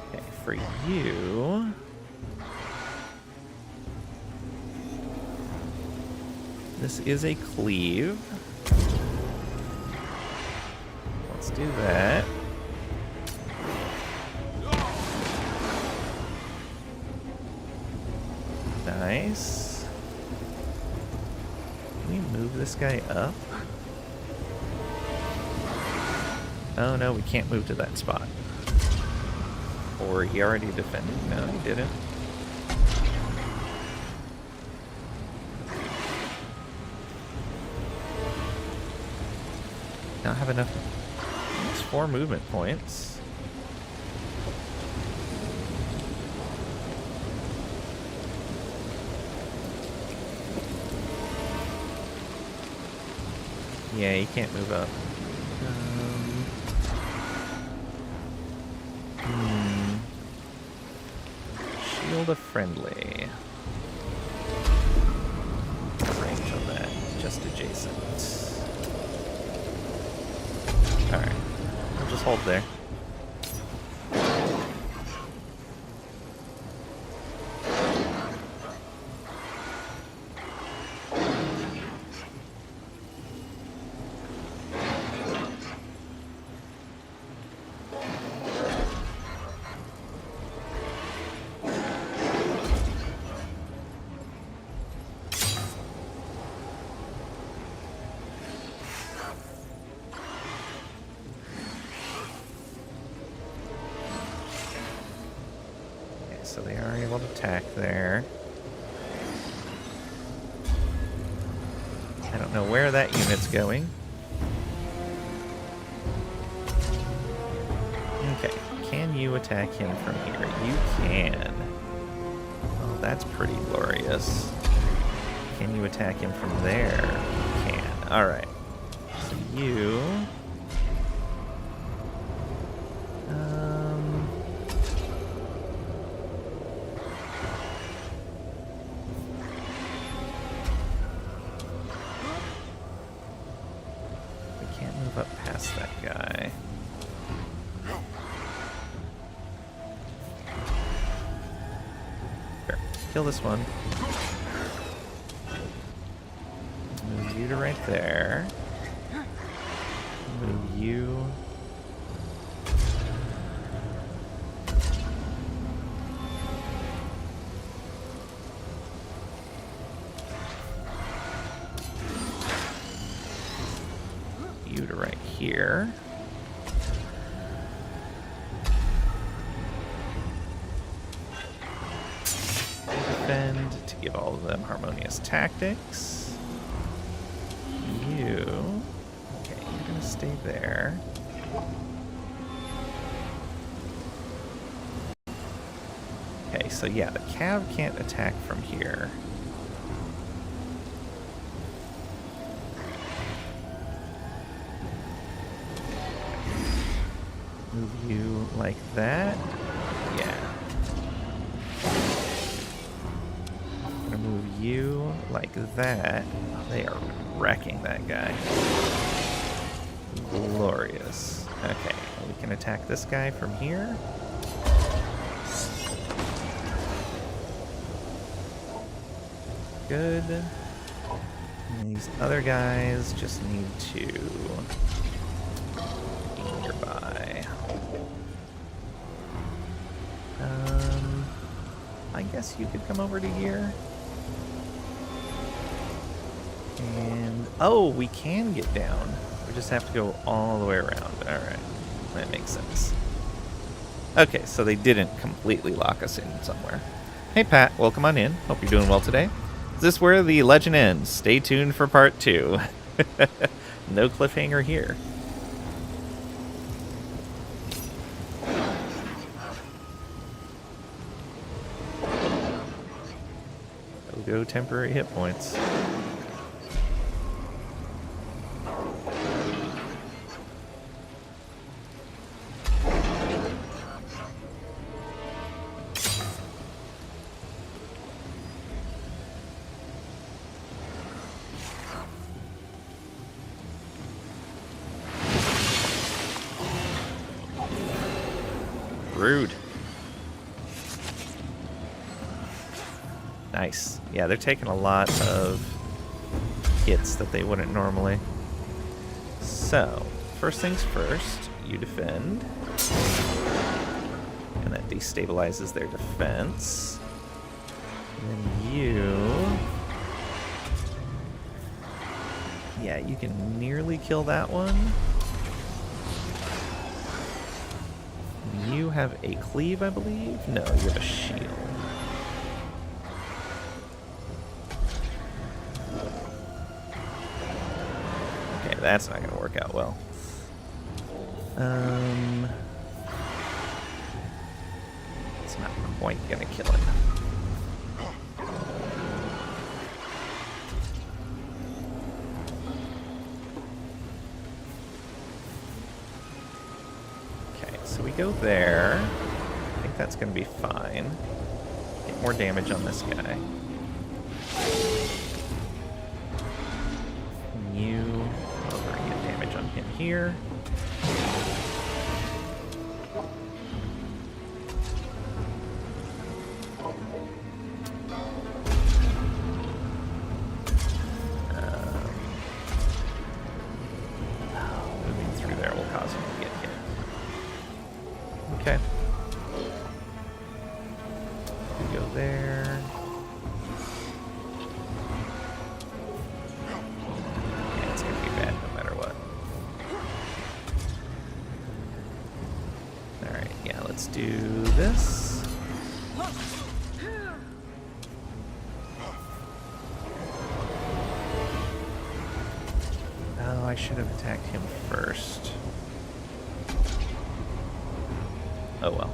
Okay, for you... This is a cleave. Let's do that. Nice. Can we move this guy up? Oh no, we can't move to that spot. Or he already defended. No, he didn't. Not have enough. That's 4 movement points. Yeah, you can't move up. Shield of friendly. Range on that, just adjacent. Alright, I'll just hold there. So they are able to attack there. I don't know where that unit's going. Okay, can you attack him from here? You can. Oh, that's pretty glorious. Can you attack him from there? You can. Alright. So you... up past that guy. Sure. Kill this one. Move you to right there. Move you. You to right here. Defend to give all of them harmonious tactics. You. Okay, you're gonna stay there. Okay, so yeah, the Cav can't attack from here. Move you like that. Yeah. I'm gonna move you like that. They are wrecking that guy. Glorious. Okay, we can attack this guy from here. good. And these other guys just need to be nearby. I guess you could come over to here. And, oh, we can get down. We just have to go all the way around. Alright, that makes sense. Okay, so they didn't completely lock us in somewhere. Hey Pat, welcome on in. Hope you're doing well today. Is this where the legend ends? Stay tuned for part 2. No cliffhanger here. Go temporary hit points. Rude. Nice. Yeah, they're taking a lot of hits that they wouldn't normally. So, first things first, you defend. And that destabilizes their defense. And then you... Yeah, you can nearly kill that one. You have a cleave, I believe? No, you have a shield. Okay, that's not going to work out well. It's not quite going to kill him. So we go there. I think that's going to be fine. Get more damage on this guy. You over and get damage on him here. Moving through there will cause him to get hit. Okay. We go there. Yeah, it's gonna be bad no matter what. Alright, yeah, let's do this. Oh, I should have attacked him first. Oh well.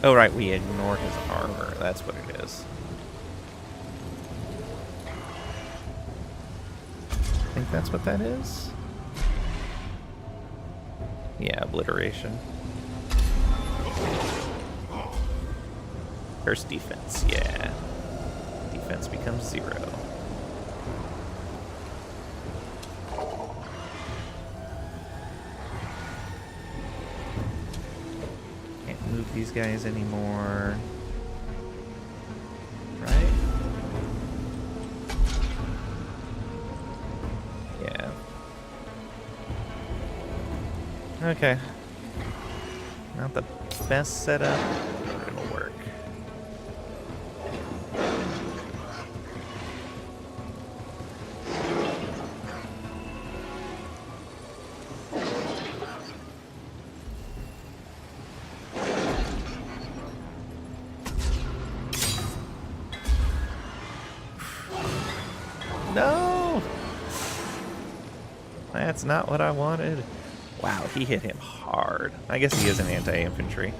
Oh right, we ignore his armor. That's what it is. I think that's what that is. Yeah, obliteration. First defense, yeah. Defense becomes 0. Move these guys anymore. Right? Yeah. Okay. Not the best setup, but it'll work. No! That's not what I wanted. Wow, he hit him hard. I guess he is an anti-infantry.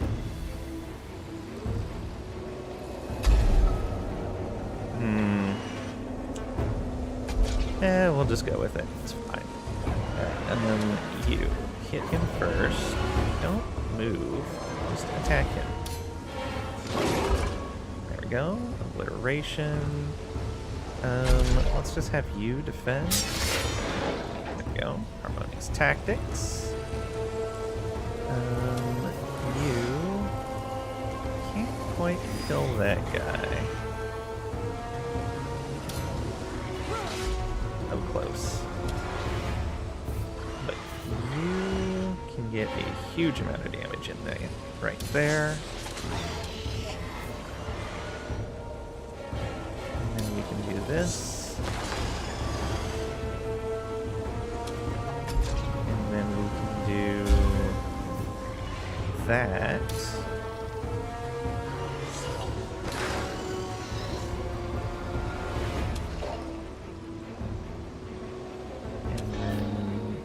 We'll just go with it. It's fine. Alright, and then you hit him first. Don't move. Just attack him. There we go. Obliteration. Let's just have you defend. There we go. Harmonious Tactics. You can't quite kill that guy. Up close. But you can get a huge amount of damage in there. Right there. And then we can do this. And then we can do that. And then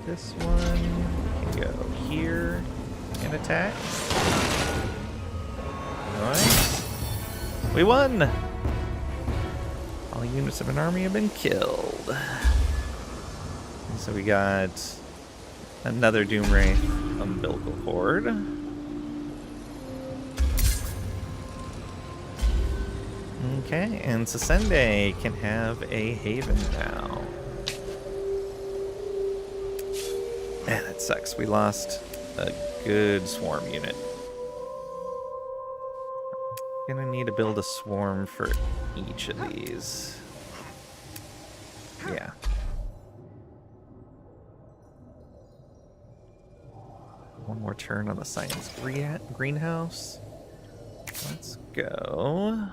this one can go here and attack. Nice. We won! All units of an army have been killed. And so we got another Doomwraith umbilical cord. Okay, and Sasende can have a haven now. Man, that sucks. We lost a good swarm unit. Gonna need to build a swarm for each of these. Yeah. One more turn on the science greenhouse. Let's go.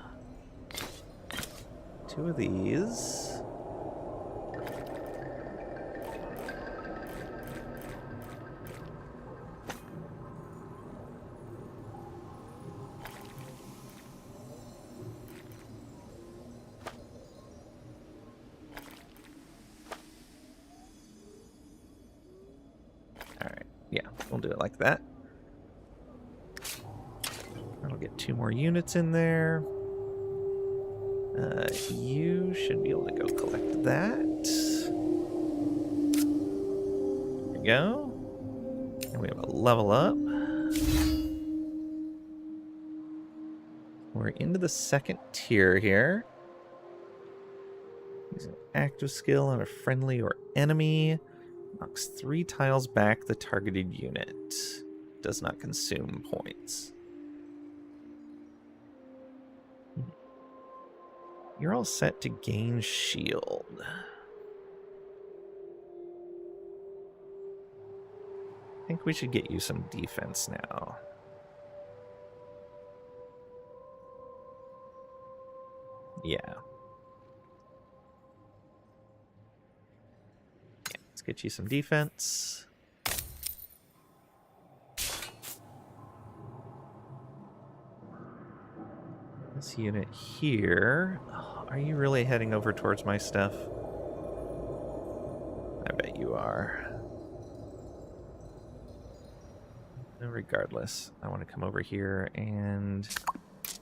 2 of these. Yeah, we'll do it like that. That'll get 2 more units in there. You should be able to go collect that. There we go. And we have a level up. We're into the 2nd tier here. Use an active skill on a friendly or enemy. Knocks 3 tiles back the targeted unit. Does not consume points. You're all set to gain shield. I think we should get you some defense now. Yeah. Let's get you some defense. This unit here. Oh, are you really heading over towards my stuff? I bet you are. Regardless, I want to come over here and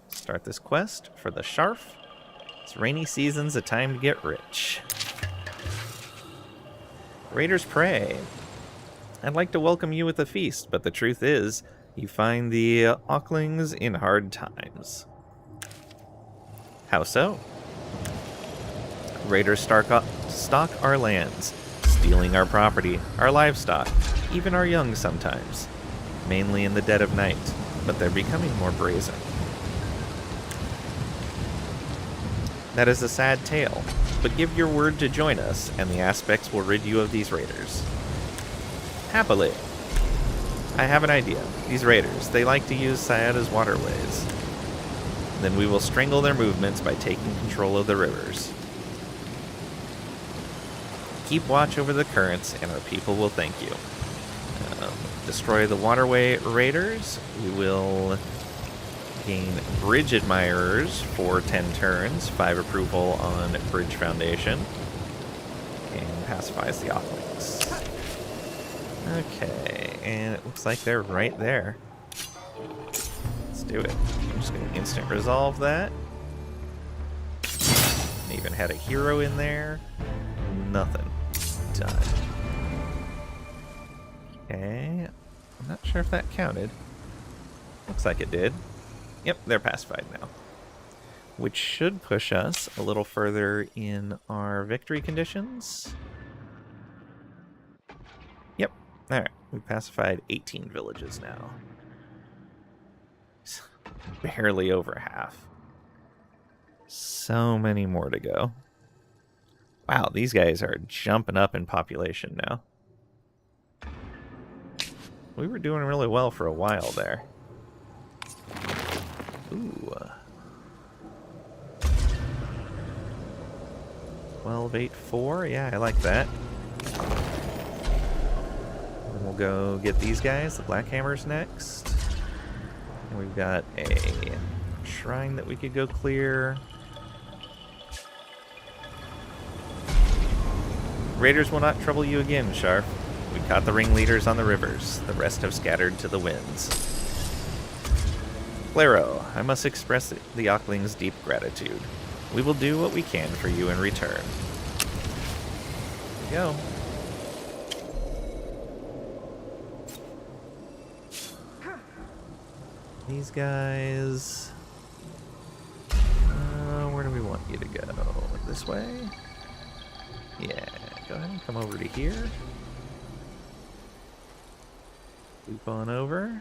start this quest for the Sharf. It's rainy season's a time to get rich. Raider's Prey. I'd like to welcome you with a feast, but the truth is, you find the Auklings in hard times. How so? Raiders stalk our lands, stealing our property, our livestock, even our young sometimes. Mainly in the dead of night, but they're becoming more brazen. That is a sad tale, but give your word to join us, and the aspects will rid you of these raiders. Happily. I have an idea. These raiders, they like to use Sayada's waterways. Then we will strangle their movements by taking control of the rivers. Keep watch over the currents, and our people will thank you. Destroy the waterway raiders. We will gain bridge admirers for 10 turns, 5 approval on bridge foundation, and pacifies the Auklings. Okay, and it looks like they're right there. Let's do it. I'm just going to instant resolve that. Even had a hero in there. Nothing. Done. Okay, I'm not sure if that counted. Looks like it did. Yep, they're pacified now. Which should push us a little further in our victory conditions. Yep, alright, we pacified 18 villages now. barely over half. So many more to go. Wow, these guys are jumping up in population now. We were doing really well for a while there. Ooh. 1284, yeah, I like that. And we'll go get these guys, the Black Hammers, next. And we've got a shrine that we could go clear. Raiders will not trouble you again, Sharf. We caught the ringleaders on the rivers. The rest have scattered to the winds. Claro, I must express the Ockling's deep gratitude. We will do what we can for you in return. There we go. These guys... where do we want you to go? This way? Yeah, go ahead and come over to here. Loop on over.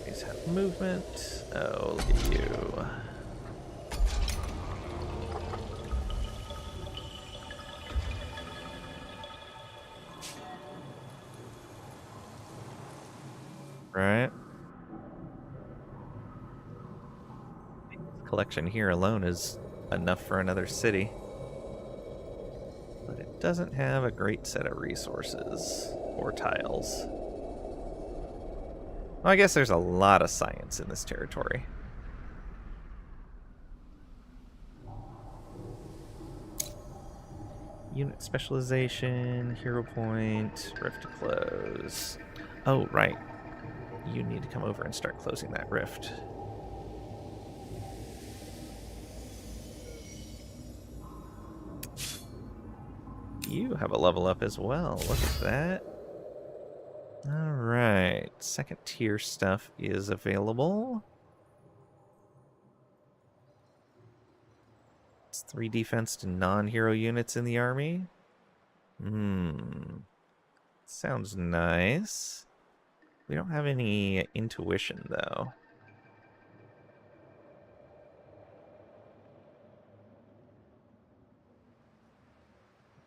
These have movement. Oh, look at you. Right. Collection here alone is enough for another city. But it doesn't have a great set of resources or tiles. Well, I guess there's a lot of science in this territory. Unit specialization, hero point, rift to close. Oh, right. You need to come over and start closing that rift. You have a level up as well. Look at that. Alright. Second tier stuff is available. It's 3 defense to non-hero units in the army. Sounds nice. We don't have any intuition, though.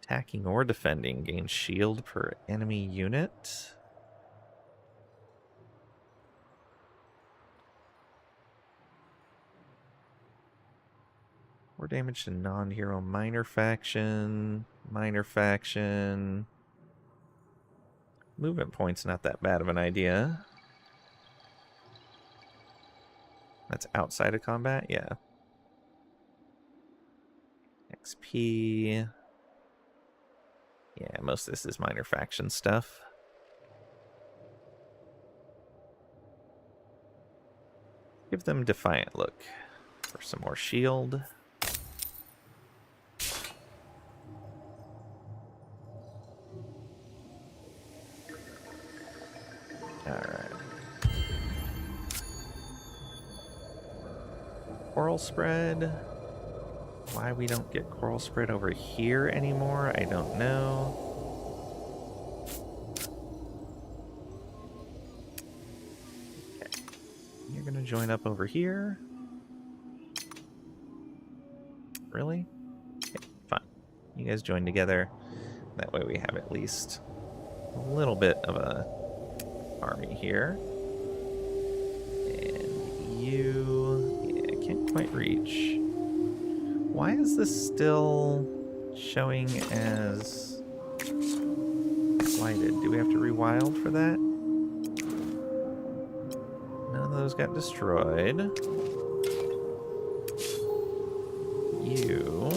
Attacking or defending gains shield per enemy unit. More damage to non-hero minor faction. Minor faction. Movement point's not that bad of an idea. That's outside of combat? Yeah. XP. Yeah, most of this is minor faction stuff. Give them Defiant look for some more shield. Alright. Coral spread. Why we don't get coral spread over here anymore, I don't know. Okay. You're gonna join up over here. Really? Okay, fine. You guys join together. That way we have at least a little bit of a army here. And you... yeah, I can't quite reach. Why is this still showing as blighted? Do we have to rewild for that? None of those got destroyed. You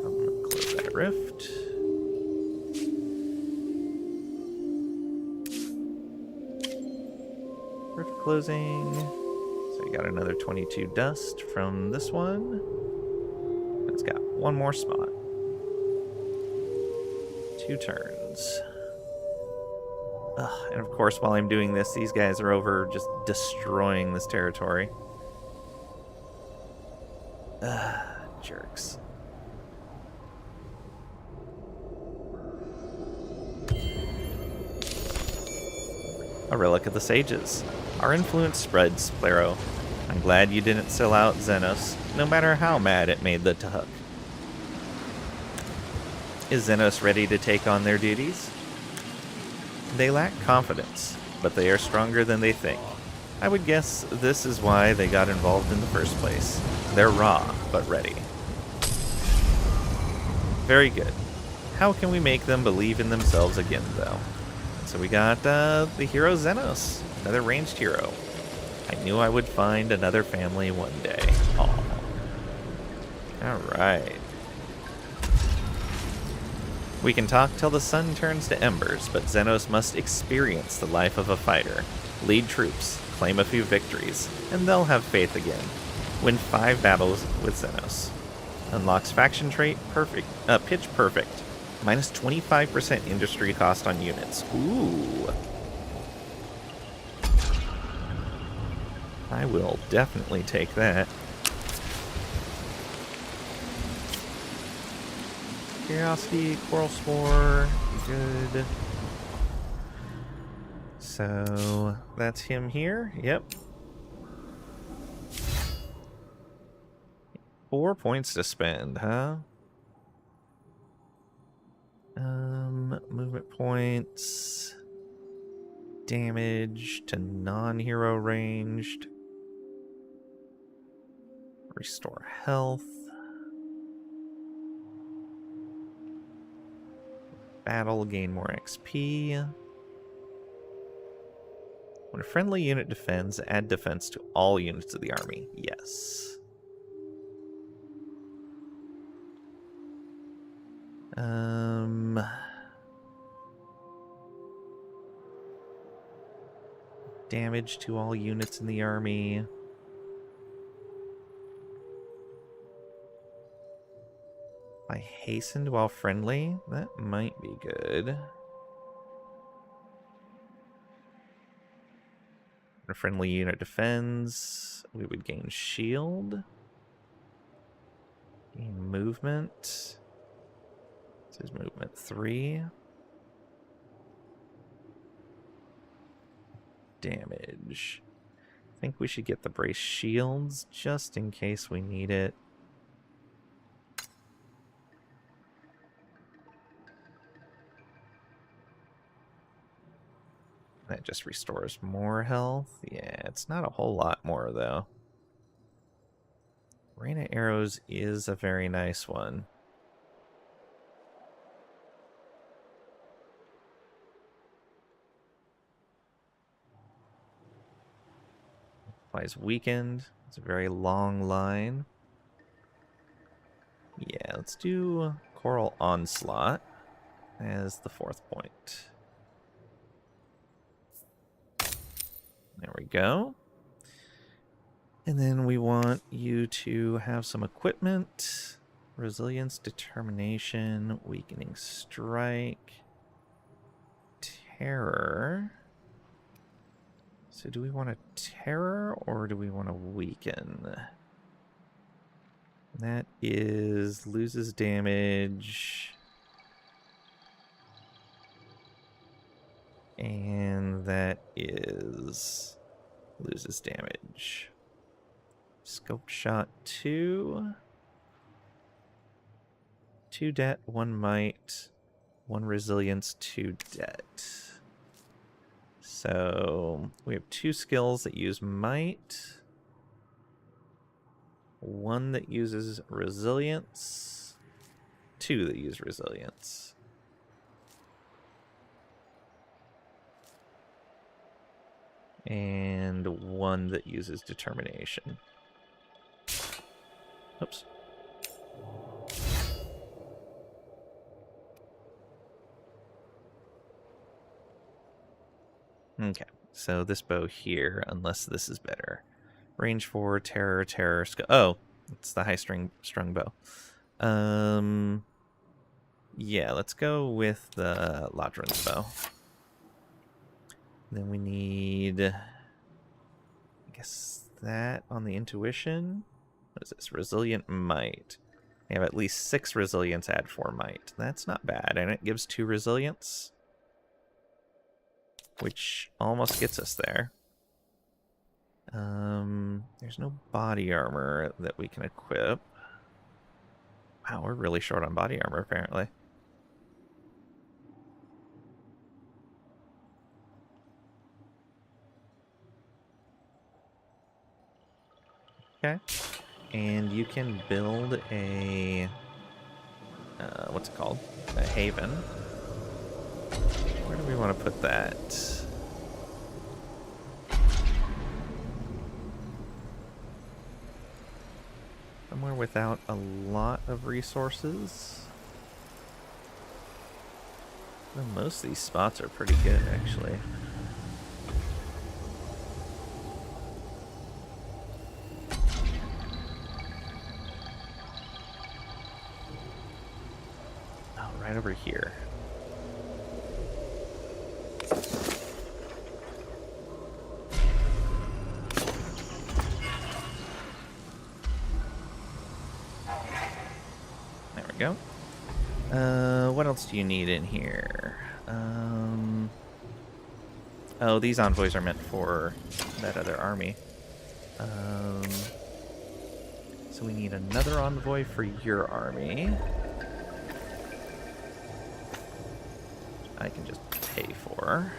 come close that rift. Rift closing. So you got another 22 dust from this one. It's got one more spot. 2 turns. Ugh, and of course, while I'm doing this, these guys are over just destroying this territory. Ugh, jerks. A relic of the sages. Our influence spreads, Plero. I'm glad you didn't sell out Xenos, no matter how mad it made the Tahuk. Is Xenos ready to take on their duties? They lack confidence, but they are stronger than they think. I would guess this is why they got involved in the first place. They're raw, but ready. Very good. How can we make them believe in themselves again, though? So we got the hero Xenos, another ranged hero. I knew I would find another family one day. Aw. Alright. We can talk till the sun turns to embers, but Xenos must experience the life of a fighter, lead troops, claim a few victories, and they'll have faith again. Win 5 battles with Xenos. Unlocks faction trait perfect, pitch perfect. Minus 25% industry cost on units. Ooh. I will definitely take that. Curiosity, Coral Spore, good. So, that's him here, yep. 4 points to spend, huh? Movement points. Damage to non-hero ranged. Restore health. Battle, gain more XP. When a friendly unit defends, add defense to all units of the army. Yes. Damage to all units in the army. I hastened while friendly. That might be good. When a friendly unit defends, we would gain shield. Gain movement. This is movement 3. Damage. I think we should get the brace shields just in case we need it. That just restores more health. Yeah, it's not a whole lot more though. Rain of Arrows is a very nice one. Applies weakened. It's a very long line. Yeah, let's do Coral Onslaught as the 4th point. There we go. And then we want you to have some equipment. Resilience, Determination, Weakening Strike, Terror. So do we want a Terror or do we want to Weaken? That is loses damage. And that is loses damage. Scope shot 2. 2 debt, 1 might, 1 resilience, 2 debt. So we have 2 skills that use might. 1 that uses resilience. 2 that use resilience. And 1 that uses determination. Oops. Okay, so this bow here, unless this is better. Range 4, terror, oh, it's the high strung bow. Yeah, let's go with the Ladrin's bow. Then we need, I guess, that on the intuition. What is this? Resilient might. We have at least 6 resilience, add 4 might. That's not bad, and it gives 2 resilience. which almost gets us there. There's no body armor that we can equip. Wow, we're really short on body armor, apparently. Okay. And you can build a... what's it called? A haven. Where do we want to put that? Somewhere without a lot of resources. Well, most of these spots are pretty good, actually. Oh, right over here. Go. What else do you need in here? Oh, these envoys are meant for that other army. So we need another envoy for your army. I can just pay for.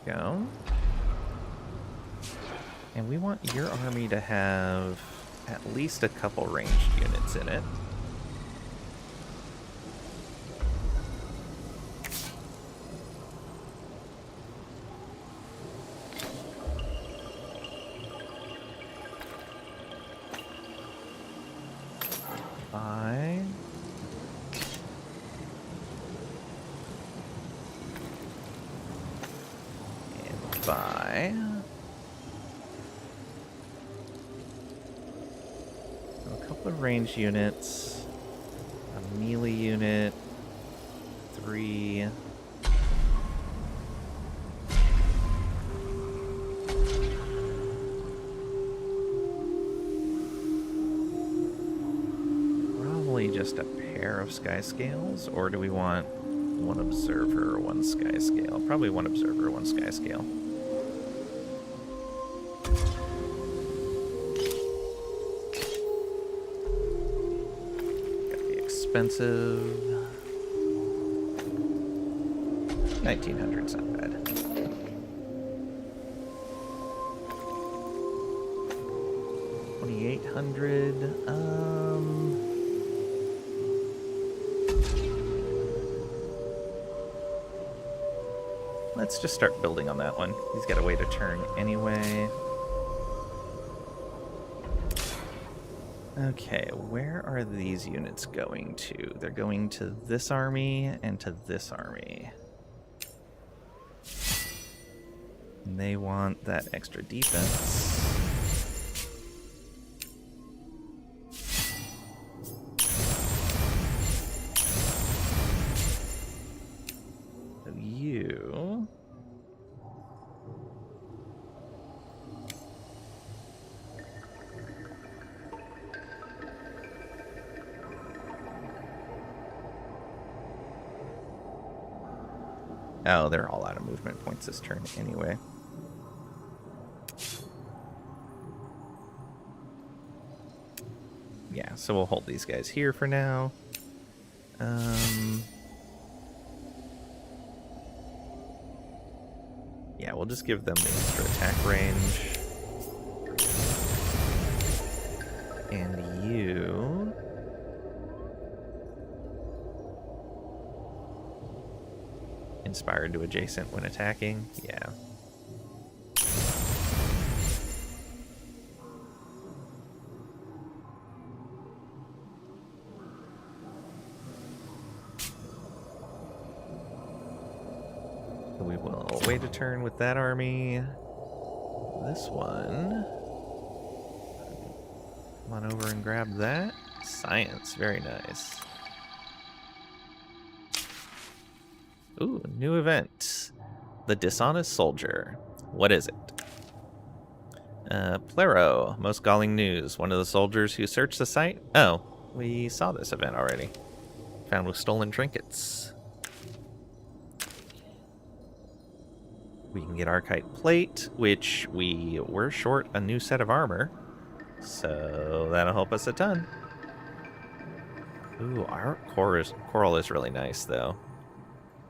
Go. And we want your army to have at least a couple ranged units in it. Buy. And buy. Of range units, a melee unit, 3. Probably just a pair of sky scales, or do we want one observer, one sky scale? Probably one observer, one sky scale. Expensive. 1900's not bad. $2,800. Let's just start building on that one. He's got a way to turn anyway. Okay, where are these units going to? They're going to this army and to this army. And they want that extra defense. So you... Oh, they're all out of movement points this turn anyway. Yeah, so we'll hold these guys here for now. Yeah, we'll just give them the extra attack range. And you... Inspired to adjacent when attacking. Yeah. So we will wait a turn with that army. This one. Come on over and grab that. Science, very nice. Ooh, new event. The Dishonest Soldier. What is it? Plero, most galling news. One of the soldiers who searched the site? Oh, We saw this event already. Found with stolen trinkets. We can get Archite Plate, which we were short a new set of armor. So that'll help us a ton. Ooh, our coral is really nice, though.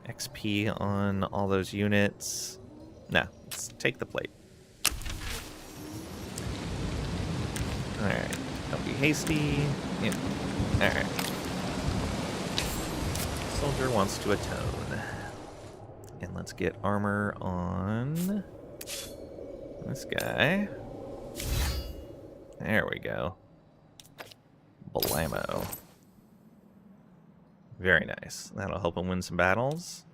XP on all those units. Nah, let's take the plate. Alright, don't be hasty. Yeah. Alright. Soldier wants to atone. And let's get armor on this guy. There we go. Blammo. Very nice. That'll help him win some battles.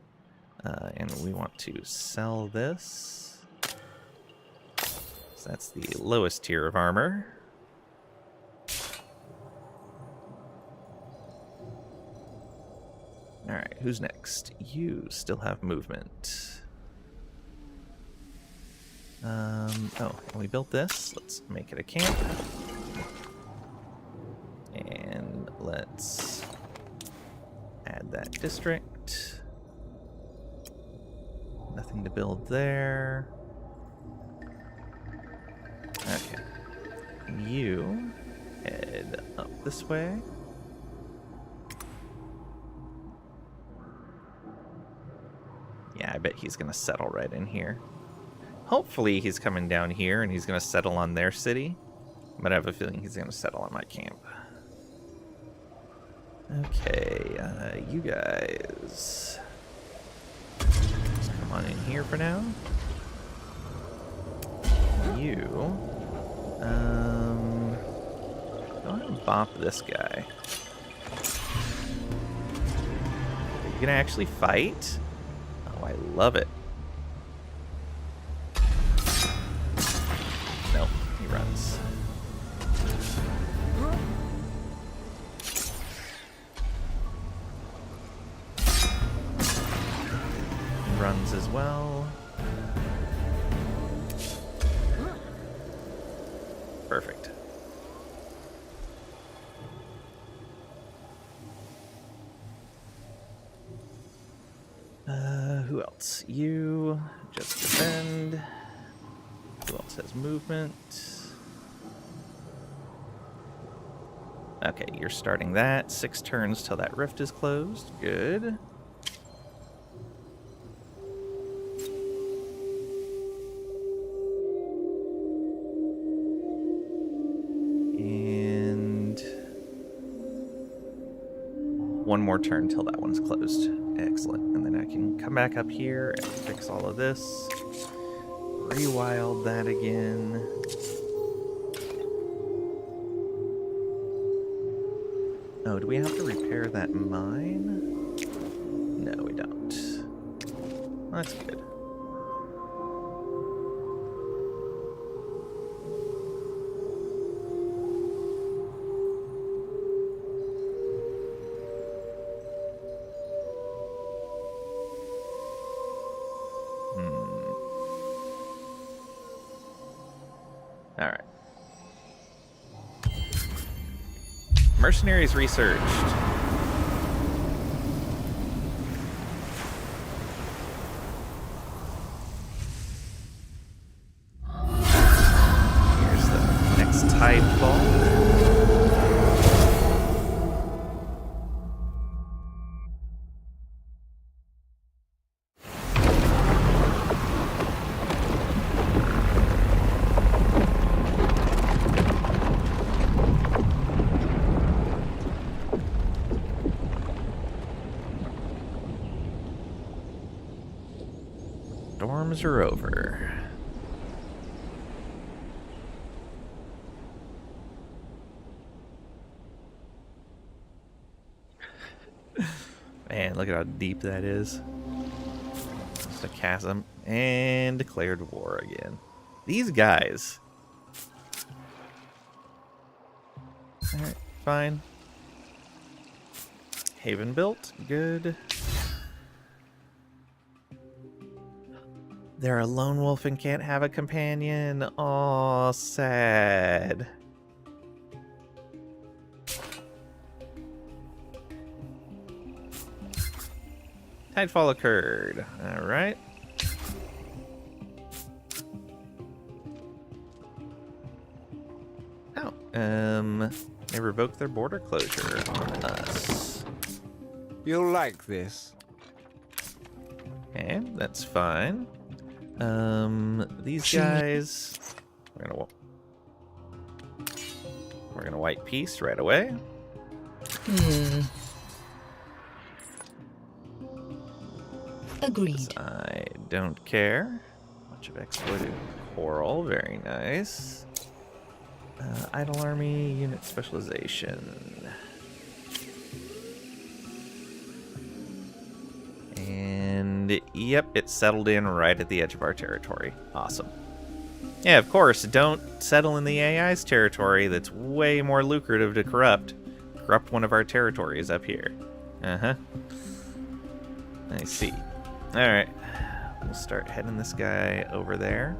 And we want to sell this. So that's the lowest tier of armor. Alright, who's next? You still have movement. Oh, we built this. Let's make it a camp. And let's add that district. Nothing to build there. Okay. You head up this way. Yeah, I bet he's going to settle right in here. Hopefully he's coming down here and he's going to settle on their city. But I have a feeling he's going to settle on my camp. Okay, you guys. Just come on in here for now. You. Go ahead and bop this guy. Are you going to actually fight? Oh, I love it. Nope, he runs. He runs as well. Perfect. Who else? You just defend. Who else has movement? Okay, you're starting that. 6 turns till that rift is closed. Good. And 1 more turn till that one's closed. Excellent. And then I can come back up here and fix all of this. Rewild that again. Oh, do we have to repair that mine? No, we don't. That's good. Alright. Mercenaries researched. Here's the next Tidefall. Storms are over. Man, look at how deep that is. Just a chasm. And declared war again. These guys. Alright, fine. Haven built. Good. They're a lone wolf and can't have a companion. Aw, sad. Tidefall occurred. All right. Oh, they revoked their border closure on us. You'll like this. Okay, that's fine. These guys, we're gonna white peace right away. Agreed. I don't care. Bunch of exploited coral, very nice. Idle army, unit specialization. And yep, it settled in right at the edge of our territory. Awesome. Yeah, of course, don't settle in the AI's territory. That's way more lucrative to corrupt. Corrupt one of our territories up here. Uh-huh. I see. Alright. We'll start heading this guy over there.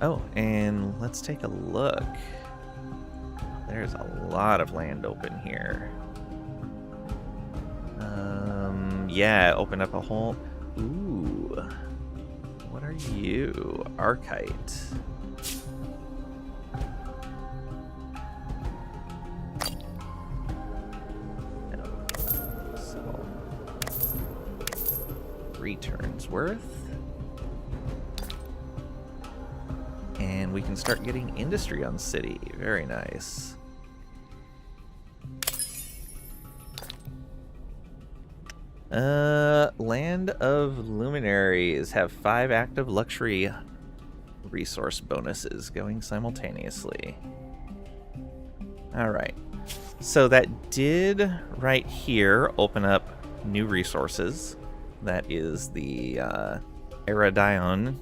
Oh, and let's take a look. There's a lot of land open here. Yeah, open up a whole... Ooh. What are you? Archite. So, 3 turns worth. And we can start getting industry on the city. Very nice. Land of Luminaries have 5 active luxury resource bonuses going simultaneously. Alright. So that did right here open up new resources. That is the Eradion.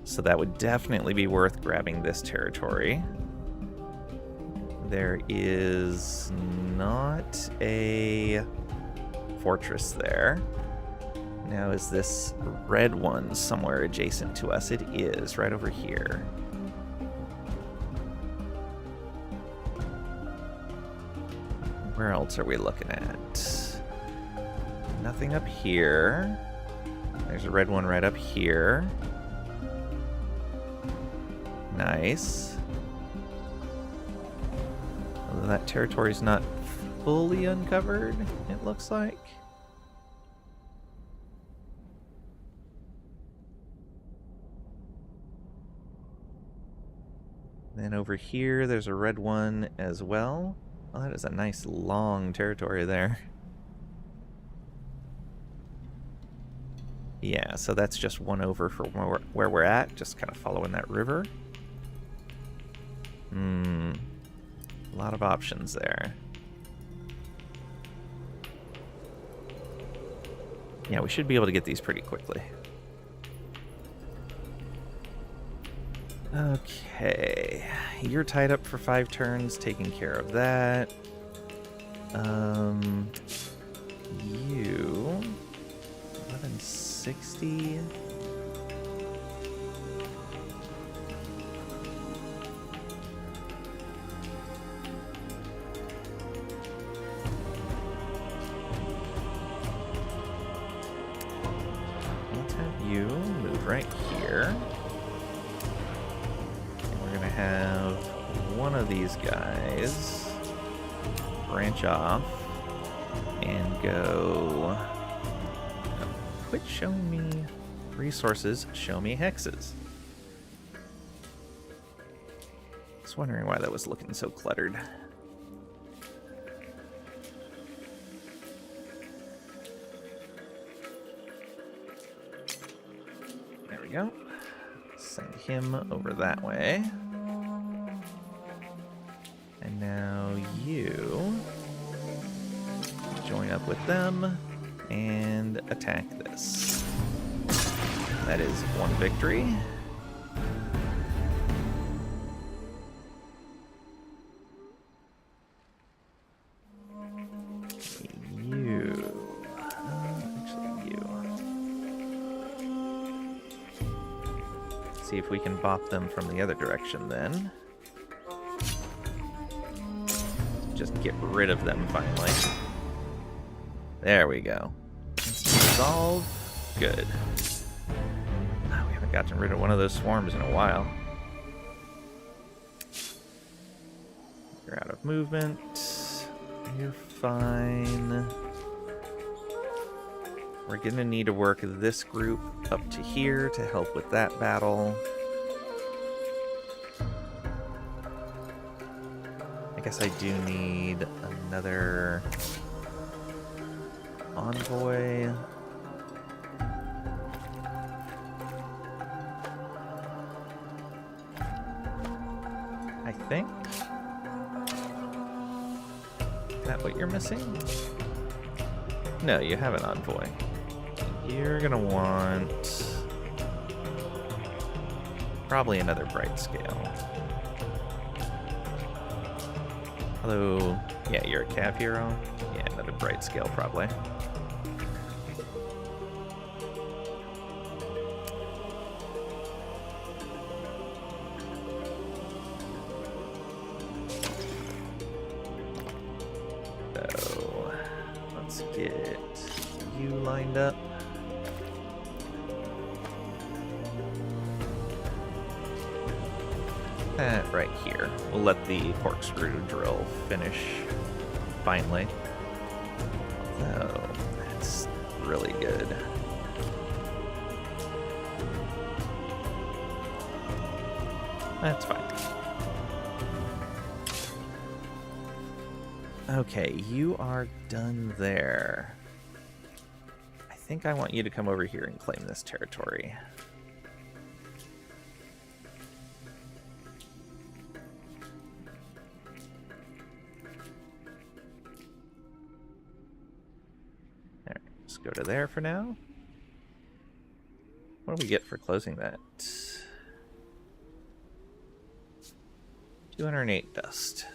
So that would definitely be worth grabbing this territory. There is not a fortress there. Now, is this red one somewhere adjacent to us? It is, right over here. Where else are we looking at? Nothing up here. There's a red one right up here. Nice. Although that territory's not fully uncovered, it looks like. Then over here, there's a red one as well. Oh, that is a nice long territory there. Yeah, so that's just one over from where we're at, just kind of following that river. A lot of options there. Yeah, we should be able to get these pretty quickly. Okay, you're tied up for 5 turns, taking care of that. You 1160. Let's have you move right here. Have one of these guys branch off and go. Quit showing me resources, show me hexes. I was wondering why that was looking so cluttered. There we go. Send him over that way. And now you join up with them and attack this. That is 1 victory. Actually you. See if we can bop them from the other direction then. Just get rid of them finally. There we go. Resolve. Good. Oh, we haven't gotten rid of one of those swarms in a while. You're out of movement. You're fine. We're gonna need to work this group up to here to help with that battle. I guess I do need another envoy. I think. Is that what you're missing? No, you have an envoy. You're gonna want probably another bright scale. Although, yeah, you're a cav hero. Yeah, another bright scale probably. So, let's get you lined up. That right here. We'll let the corkscrew drill finish finally. Oh, that's really good. That's fine. Okay, you are done there. I think I want you to come over here and claim this territory. Alright, let's go to there for now. What do we get for closing that? 208 dust.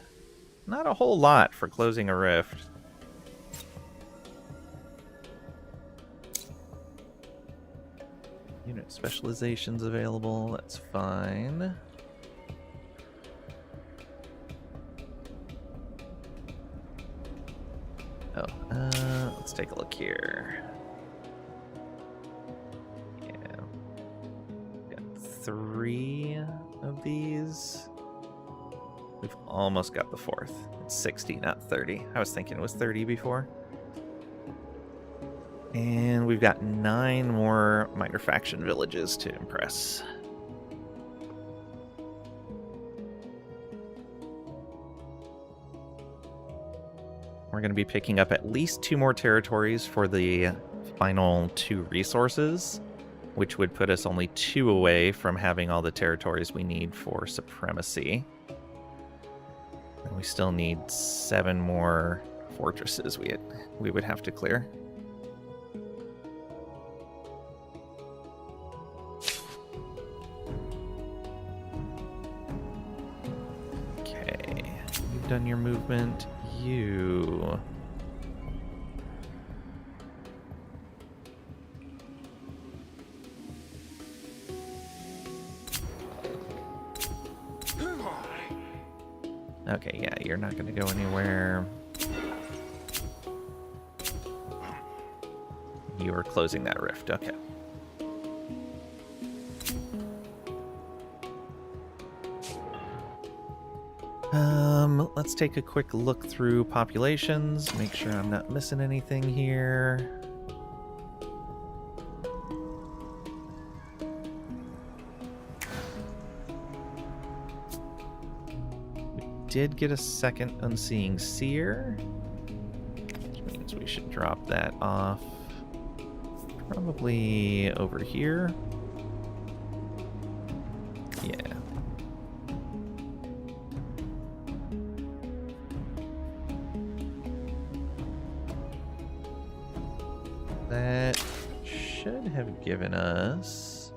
Not a whole lot for closing a rift. Unit specializations available, that's fine. Oh, let's take a look here. Yeah. Got 3 of these. We've almost got the 4th. It's 60, not 30. I was thinking it was 30 before. And we've got 9 more minor faction villages to impress. We're going to be picking up at least 2 more territories for the final 2 resources, which would put us only 2 away from having all the territories we need for supremacy. And we still need 7 more fortresses we would have to clear. Okay, you've done your movement. You... Okay, yeah, you're not going to go anywhere. You are closing that rift, okay. Let's take a quick look through populations, make sure I'm not missing anything here. Did get a second Unseeing Seer, which means we should drop that off probably over here. Yeah. That should have given us...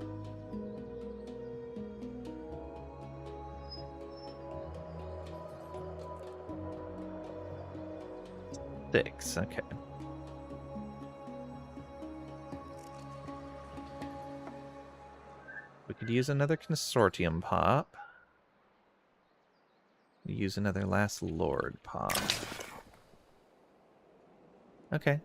six, okay. We could Could use another consortium pop. Use another last lord pop. Okay,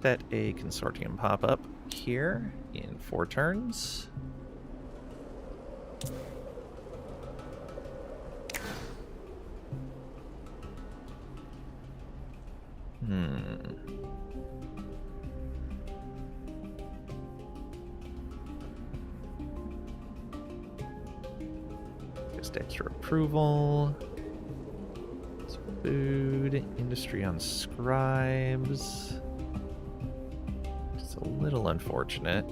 set a consortium pop up here in 4 turns. Just extra approval. Food, industry on scribes. It's a little unfortunate.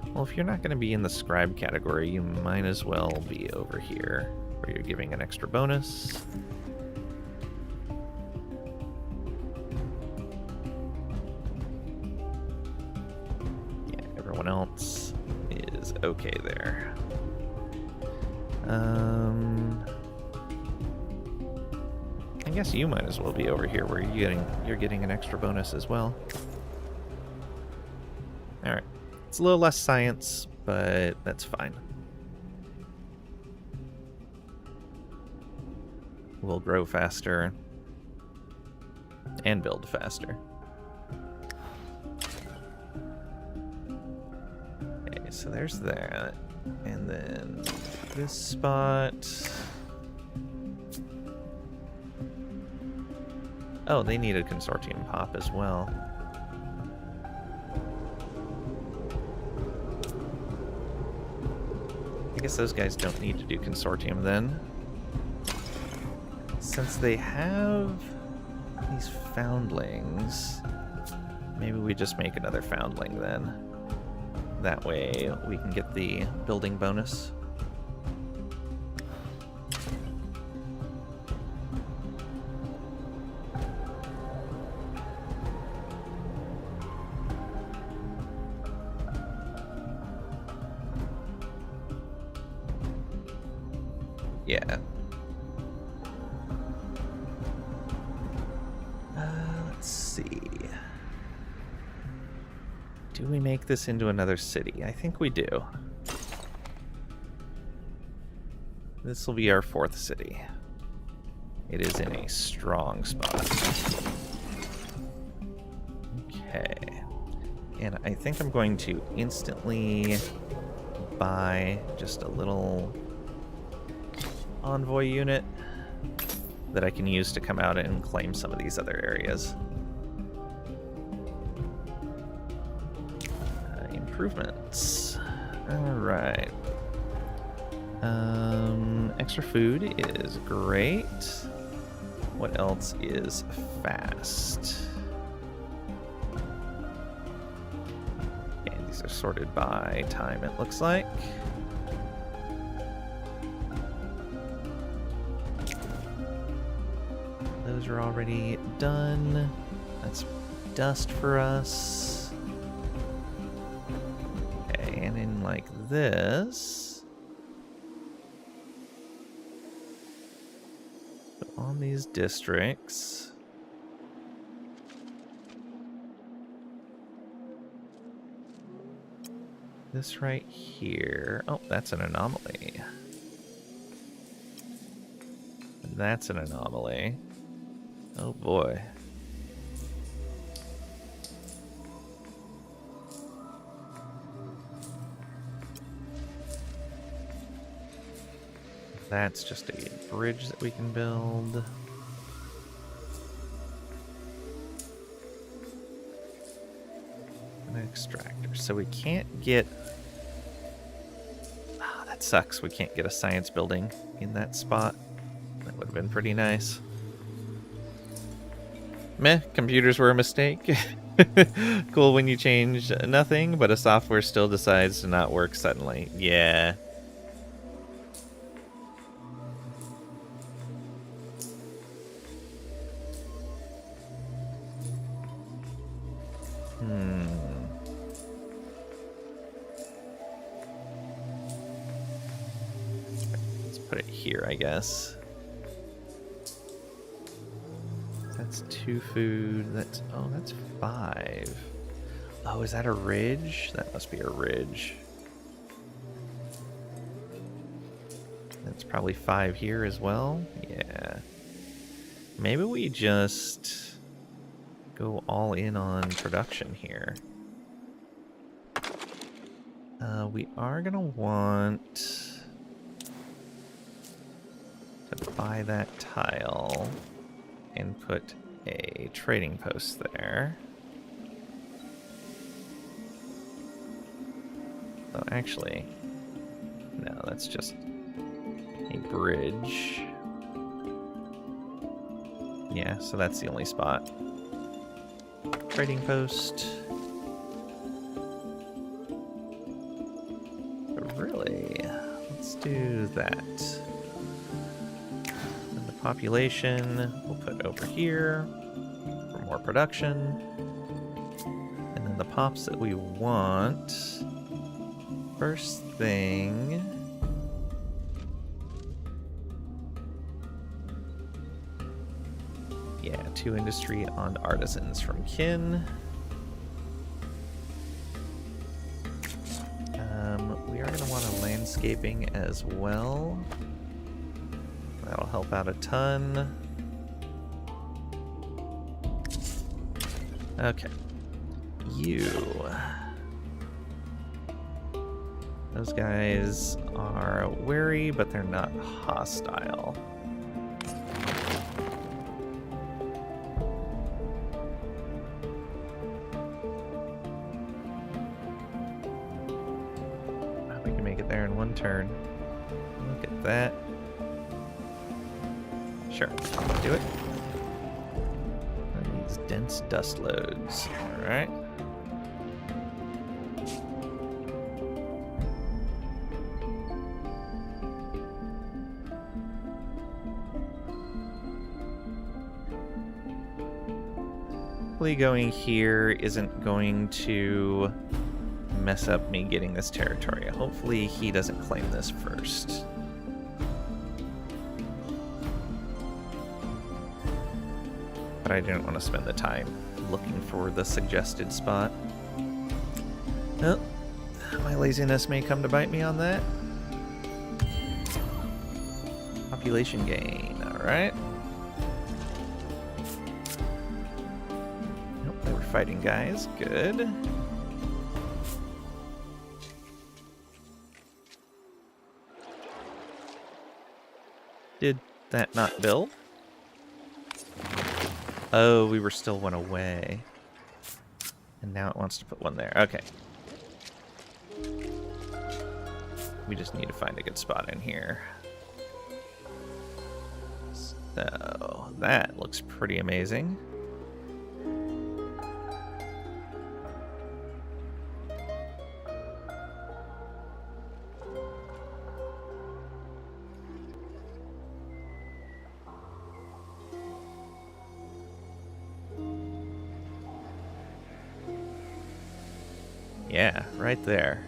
Well, if you're not going to be in the scribe category, you might as well be over here, where you're giving an extra bonus. Yeah, everyone else is okay there. I guess you might as well be over here where you're getting an extra bonus as well. Alright. It's a little less science, but that's fine. We'll grow faster and build faster. Okay, so there's that. And then this spot. Oh, they need a consortium pop as well. I guess those guys don't need to do consortium then. Since they have these foundlings, maybe we just make another foundling then. That way we can get the building bonus. Yeah. Let's see. Do we make this into another city? I think we do. This will be our 4th city. It is in a strong spot. Okay. And I think I'm going to instantly buy just a little envoy unit that I can use to come out and claim some of these other areas. Improvements. Alright. Extra food is great. What else is fast? And these are sorted by time, it looks like. Those are already done. That's dust for us. Okay, and in like this, put on these districts. This right here. Oh, that's an anomaly. That's an anomaly. Oh boy. That's just a bridge that we can build. An extractor. So we can't get... Ah, that sucks. We can't get a science building in that spot. That would have been pretty nice. Meh, computers were a mistake. Cool when you change nothing, but a software still decides to not work suddenly. Yeah. Let's put it here, I guess. That's 2 food. That's 5. Oh, is that a ridge? That must be a ridge. That's probably 5 here as well. Yeah. Maybe we just go all in on production here. We are gonna want to buy that tile and put a trading post there. Oh, actually, no, that's just a bridge. Yeah, so that's the only spot. Trading post. But really, let's do that. And the population we'll put over here for more production. And then the pops that we want. First thing, yeah, 2 industry on artisans from kin. We are going to want a landscaping as well. That'll help out a ton. Okay. You. Those guys are wary, but they're not hostile. We can make it there in 1 turn. Look at that. Sure, do it. And these dense dust loads. Alright. Going here isn't going to mess up me getting this territory. Hopefully he doesn't claim this first. But I didn't want to spend the time looking for the suggested spot. Well, my laziness may come to bite me on that. Population gain, alright. Fighting guys, good. Did that not build? Oh, we were still 1 away. And now it wants to put 1 there. Okay. We just need to find a good spot in here. So, that looks pretty amazing. Yeah, right there.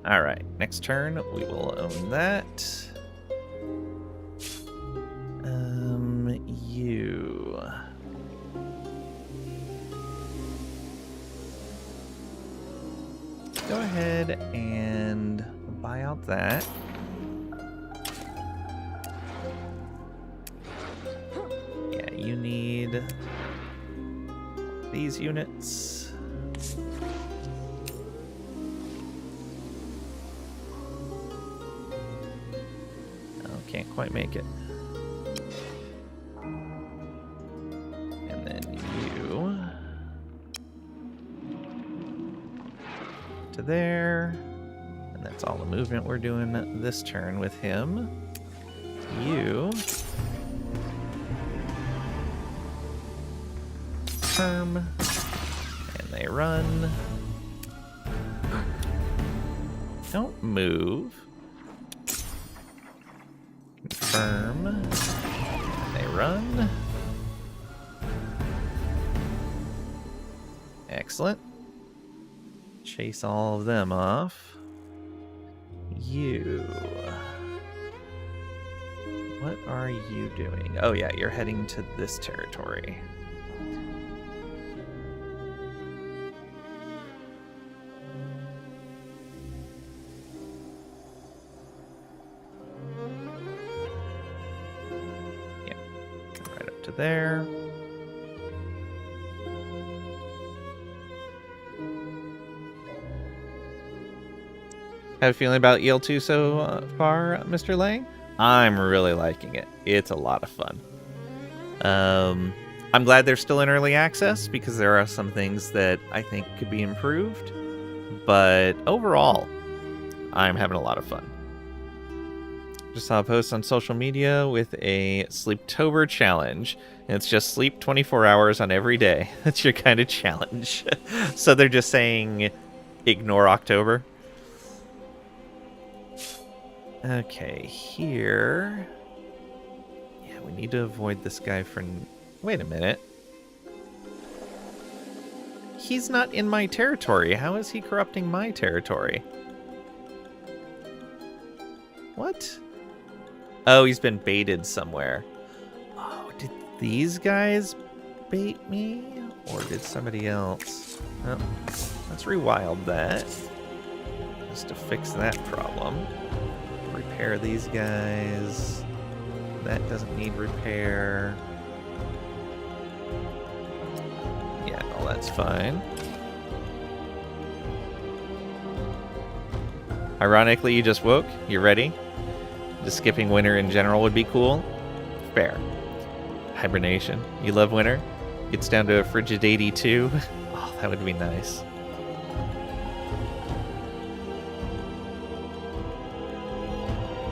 Alright, next turn we will own that. You. Go ahead and buy out that. Yeah, you need these units. Oh, can't quite make it. And then you to there. And that's all the movement we're doing this turn with him. You confirm, and they run. Don't move. Confirm, and they run. Excellent. Chase all of them off. You. What are you doing? Oh yeah, you're heading to this territory. Yeah, right up to there. How you feeling about EL2 so far, Mr. Lang? I'm really liking it. It's a lot of fun. I'm glad they're still in early access because there are some things that I think could be improved. But overall, I'm having a lot of fun. Just saw a post on social media with a Sleeptober challenge. And it's just sleep 24 hours on every day. That's your kind of challenge. So they're just saying, ignore October. Okay, here... Yeah, we need to avoid this guy for... Wait a minute. He's not in my territory. How is he corrupting my territory? What? Oh, he's been baited somewhere. Oh, did these guys bait me? Or did somebody else? Oh, let's rewild that. Just to fix that problem. Repair these guys. That doesn't need repair. Yeah, all that's fine. Ironically, you just woke. You ready? Just skipping winter in general would be cool. Fair. Hibernation. You love winter? Gets down to a frigid 82. Oh, that would be nice.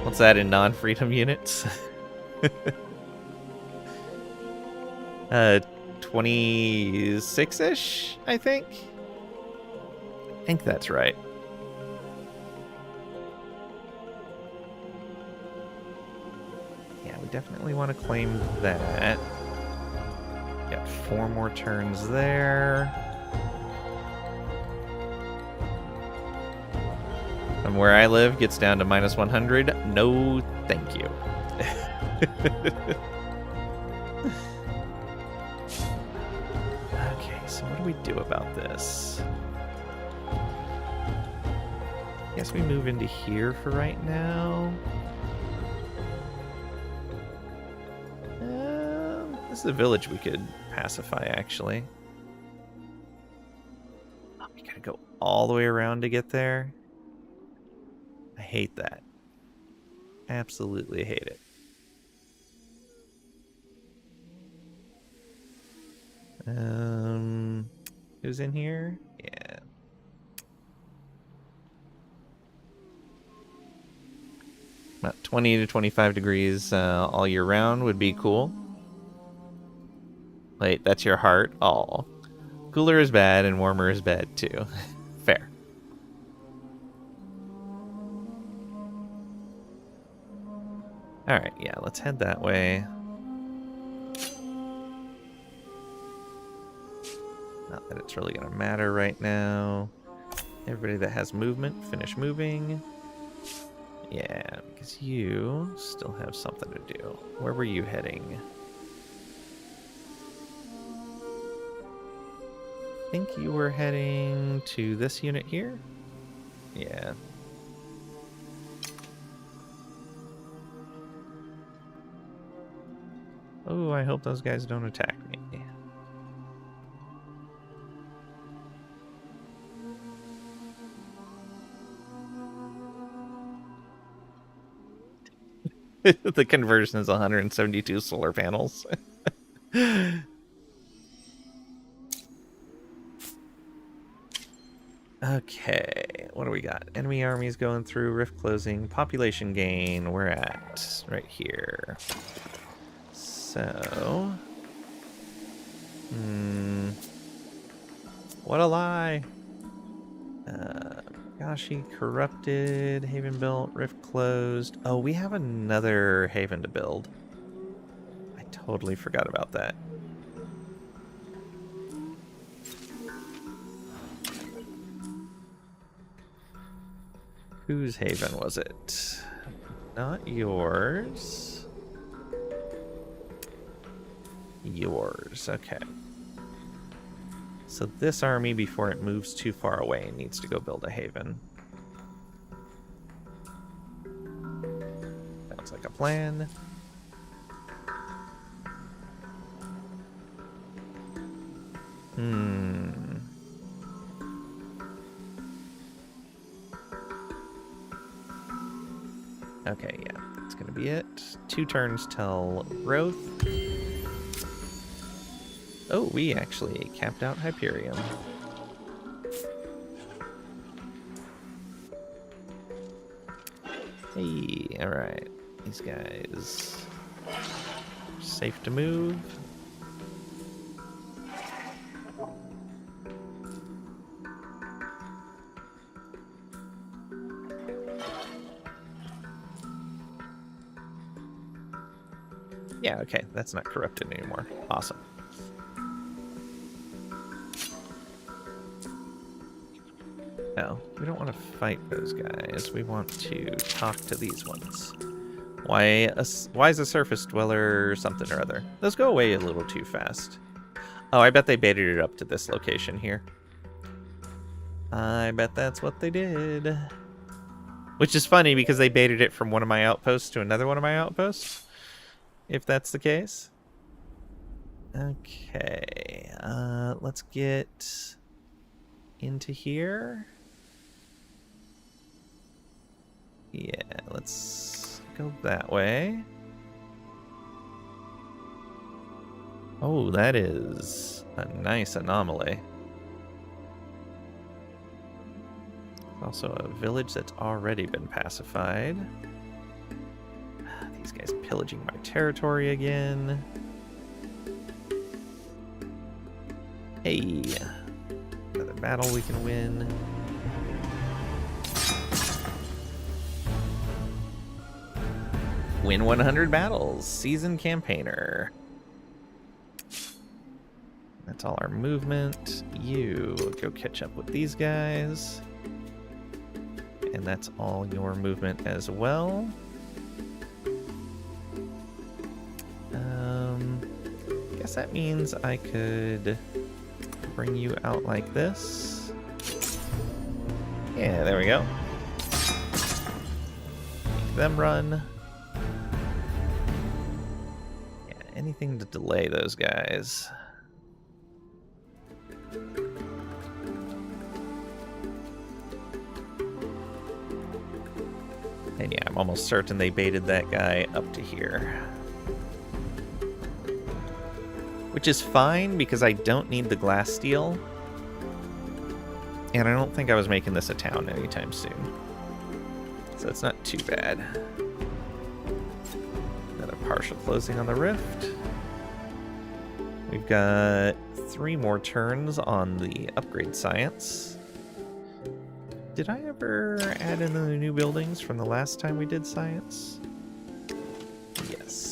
What's that in non-freedom units? 26-ish, I think? I think that's right. Yeah, we definitely want to claim that. Got 4 more turns there. From where I live, gets down to minus 100. No, thank you. Okay, so what do we do about this? Guess we move into here for right now. This is a village we could pacify, actually. Oh, we gotta go all the way around to get there. I hate that. Absolutely hate it. Who's in here? Yeah. About 20 to 25 degrees all year round would be cool. Wait, that's your heart? Oh. Cooler is bad and warmer is bad too. Fair. Alright, yeah, let's head that way. Not that it's really going to matter right now. Everybody that has movement, finish moving. Yeah, because you still have something to do. Where were you heading? I think you were heading to this unit here? Yeah. Oh, I hope those guys don't attack me. The conversion is 172 solar panels. Okay, what do we got? Enemy armies going through, rift closing, population gain. We're at right here. So, what a lie. Gashi corrupted, haven built, rift closed. Oh, we have another haven to build. I totally forgot about that. Whose haven was it? Not yours. yours. Okay. So this army, before it moves too far away, needs to go build a haven. Sounds like a plan. Okay, yeah, that's gonna be it. 2 turns till growth. Oh, we actually capped out Hyperion. Hey, alright. These guys safe to move. Yeah, okay, that's not corrupted anymore. Awesome. No, we don't want to fight those guys. We want to talk to these ones. Why is a surface dweller something or other? Those go away a little too fast. Oh, I bet they baited it up to this location here. I bet that's what they did. Which is funny because they baited it from one of my outposts to another one of my outposts. If that's the case. Okay, let's get into here. Yeah, let's go that way. Oh, that is a nice anomaly. Also a village that's already been pacified. These guys pillaging my territory again. Hey, another battle we can win. Win 100 battles, seasoned campaigner. That's all our movement. You go catch up with these guys. And that's all your movement as well. Guess that means I could bring you out like this. Yeah, there we go. Make them run. Yeah, anything to delay those guys. And yeah, I'm almost certain they baited that guy up to here. Which is fine, because I don't need the glass steel. And I don't think I was making this a town anytime soon. So it's not too bad. Another partial closing on the rift. We've got 3 more turns on the upgrade science. Did I ever add in the new buildings from the last time we did science? Yes.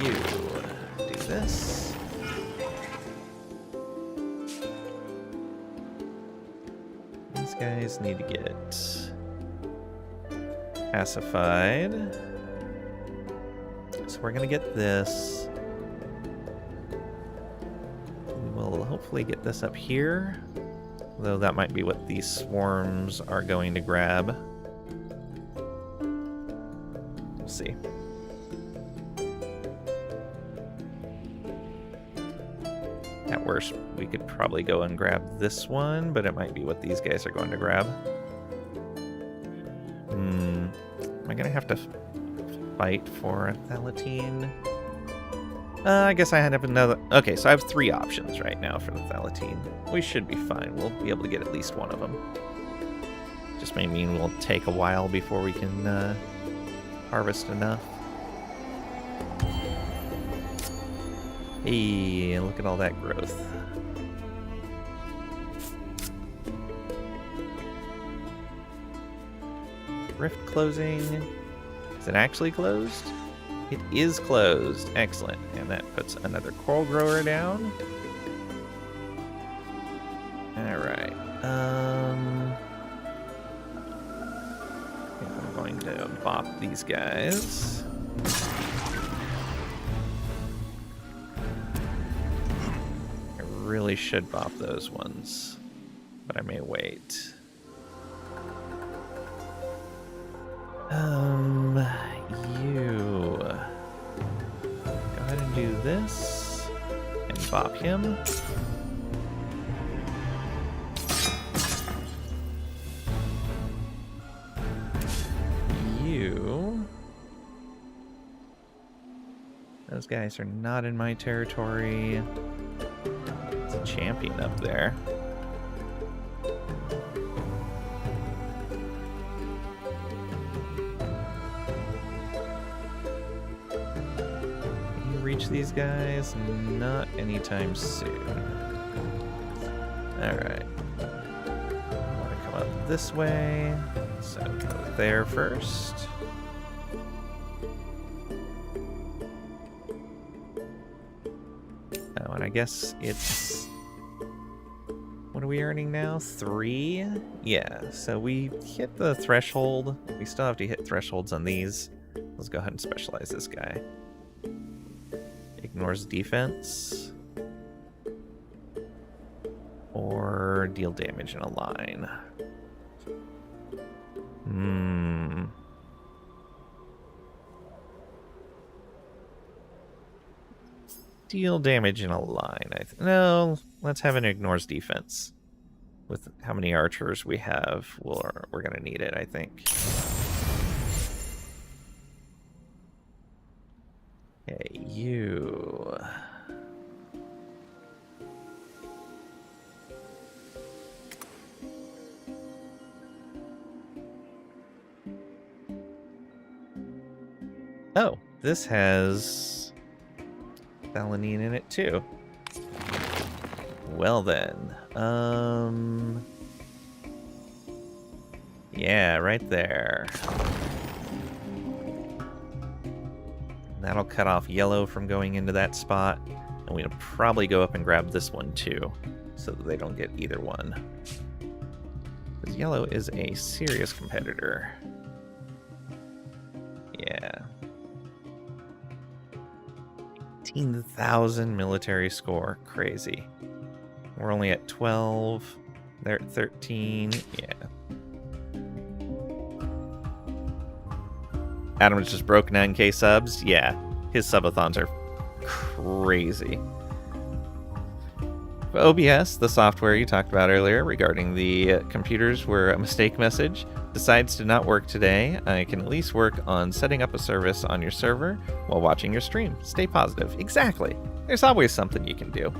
You do this. These guys need to get pacified. So we're gonna get this. We will hopefully get this up here. Though that might be what these swarms are going to grab. We'll see. At worst, we could probably go and grab this one, but it might be what these guys are going to grab. Am I going to have to fight for a Thalatine? I guess I had to have another... Okay, so I have 3 options right now for the Thalatine. We should be fine. We'll be able to get at least one of them. Just may mean we'll take a while before we can harvest enough. Hey, look at all that growth. Rift closing. Is it actually closed? It is closed. Excellent. And that puts another coral grower down. Alright. bop these guys. I really should bop those ones, but I may wait. You go ahead and do this and bop him. Those guys are not in my territory. It's a champion up there. Can you reach these guys? Not anytime soon. Alright. I want to come up this way. So go there first. Oh, and I guess it's... What are we earning now? 3? Yeah, so we hit the threshold. We still have to hit thresholds on these. Let's go ahead and specialize this guy. Ignores defense. Or deal damage in a line. Deal damage in a line. No, let's have an ignores defense. With how many archers we have, we're going to need it, I think. Okay, you... Oh, this has Thalanine in it too. Well then, yeah, right there. That'll cut off yellow from going into that spot, and we'll probably go up and grab this one too, so that they don't get either one. Because yellow is a serious competitor. Yeah. 18,000 military score. Crazy. We're only at 12. They're at 13. Yeah. Adam's just broke 9k subs. Yeah. His subathons are crazy. OBS, the software you talked about earlier regarding the computers were a mistake message, decides to not work today. I can at least work on setting up a service on your server while watching your stream. Stay positive. Exactly. There's always something you can do.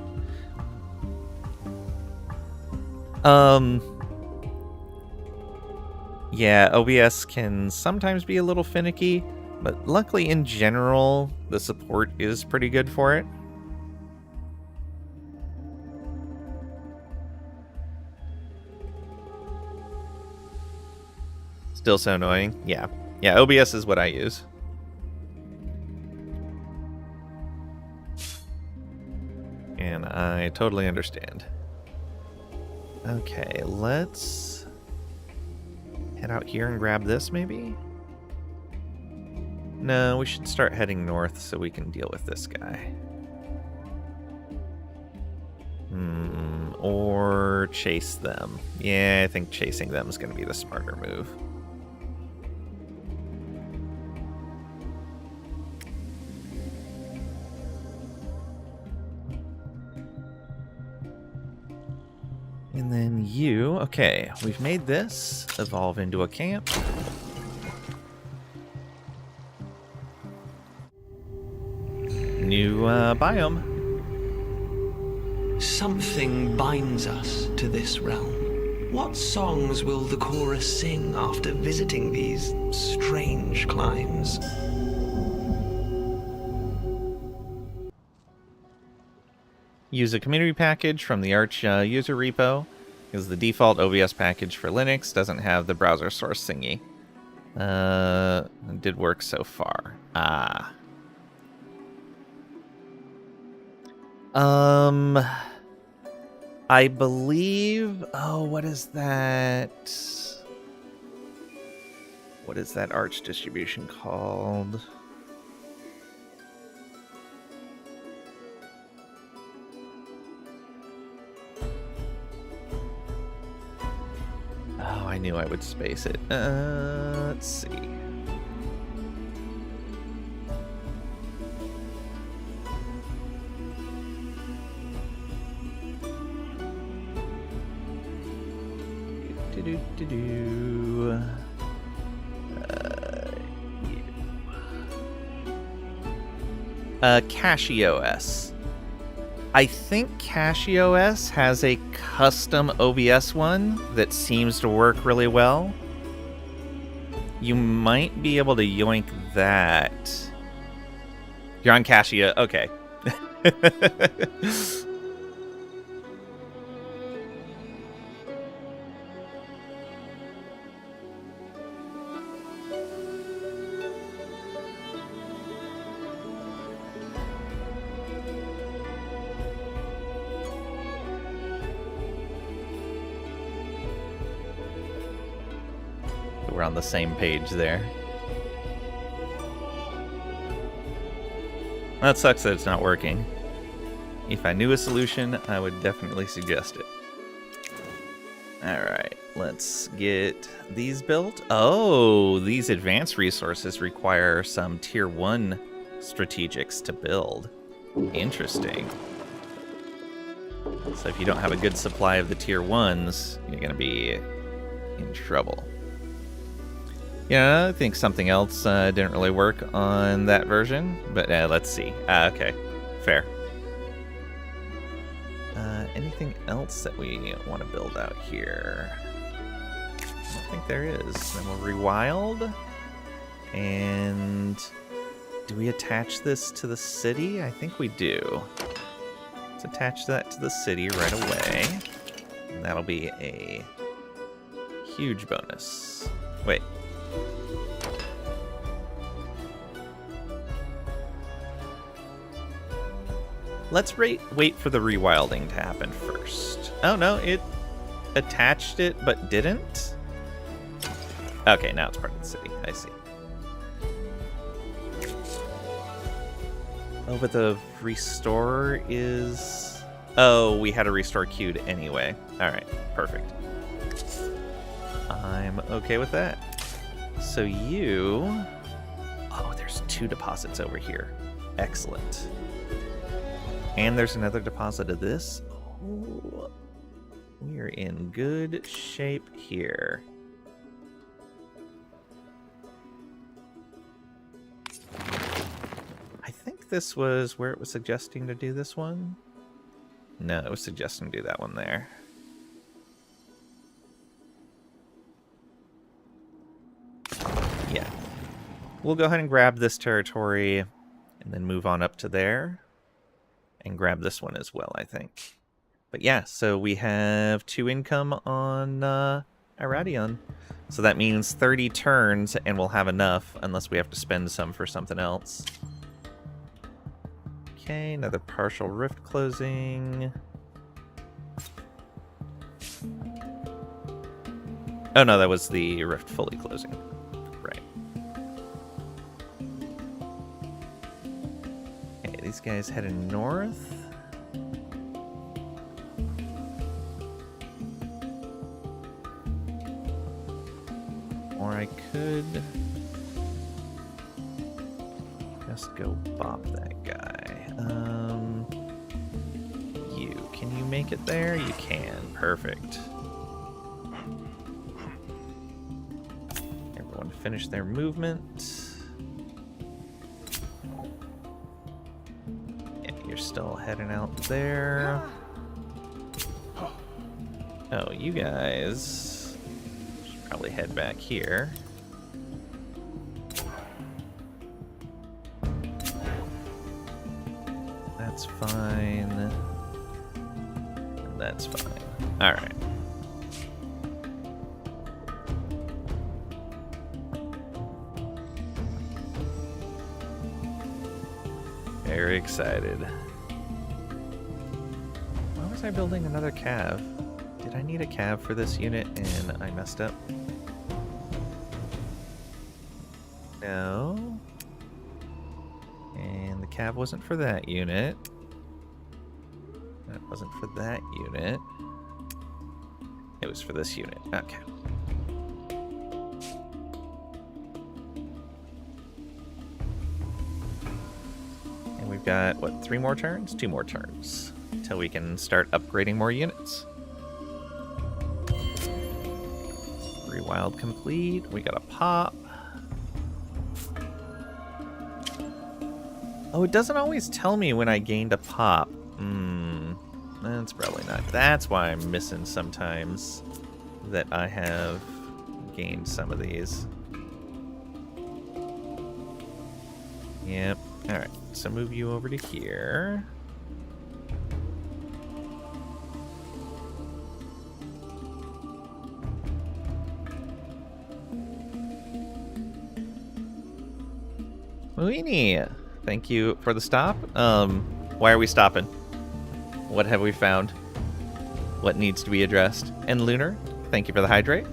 Yeah, OBS can sometimes be a little finicky, but luckily in general, the support is pretty good for it. Still so annoying. Yeah. Yeah, OBS is what I use. And I totally understand. Okay, let's head out here and grab this, maybe? No, we should start heading north so we can deal with this guy. Or chase them. Yeah, I think chasing them is going to be the smarter move. And then you, okay, we've made this evolve into a camp. New biome. Something binds us to this realm. What songs will the chorus sing after visiting these strange climes? Use a community package from the Arch user repo, because the default OBS package for Linux doesn't have the browser source thingy. It did work so far. I believe... Oh, what is that? What is that arch distribution called? Oh, I knew I would space it. Let's see. Do-do-do-do. CashEOS. I think CashEOS has a custom OBS one that seems to work really well. You might be able to yoink that. You're on CashEOS. Okay. We're on the same page there. That sucks that it's not working. If I knew a solution, I would definitely suggest it. Alright, let's get these built. Oh, these advanced resources require some tier 1 strategics to build. Interesting. So if you don't have a good supply of the tier 1s, you're going to be in trouble. Yeah, I think something else didn't really work on that version, but let's see. Okay, fair. Anything else that we want to build out here? I don't think there is. Then we'll rewild. And do we attach this to the city? I think we do. Let's attach that to the city right away. And that'll be a huge bonus. Wait. Let's wait for the rewilding to happen first. Oh no, it attached it but didn't? Okay, now it's part of the city. I see. Oh, but the restore is... Oh, we had a restore queued anyway. Alright, perfect. I'm okay with that. So you... Oh, there's 2 deposits over here. Excellent. And there's another deposit of this. Oh, we are in good shape here. I think this was where it was suggesting to do this one. No, it was suggesting to do that one there. Yeah. We'll go ahead and grab this territory and then move on up to there. And grab this one as well, I think. But yeah, so we have 2 income on Iradion. So that means 30 turns, and we'll have enough, unless we have to spend some for something else. Okay, another partial rift closing. Oh no, that was the rift fully closing. Right. Okay, these guys heading north. Or I could just go bop that guy. Can you make it there? You can. Perfect. Everyone finish their movement. Yeah, you're still heading out there. Oh, you guys should probably head back here. That's fine. That's fine. Alright. Very excited. Why was I building another cav? Did I need a cav for this unit and I messed up? No. And the cab wasn't for that unit. That wasn't for that unit. It was for this unit. Okay. And we've got, what, 3 more turns? 2 more turns. Until we can start upgrading more units. Rewild complete. We got a pop. Oh, it doesn't always tell me when I gained a pop. That's probably not. That's why I'm missing sometimes that I have gained some of these. Yep. Alright, so move you over to here. Moini, thank you for the stop. Why are we stopping? What have we found? What needs to be addressed? And Lunar, thank you for the hydrate.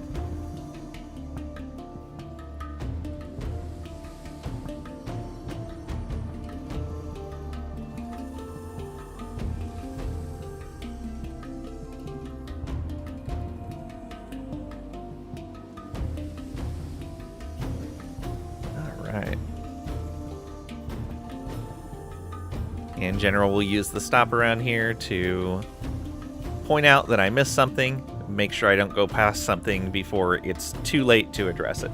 All right. In general, we'll use the stop around here to point out that I missed something, make sure I don't go past something before it's too late to address it.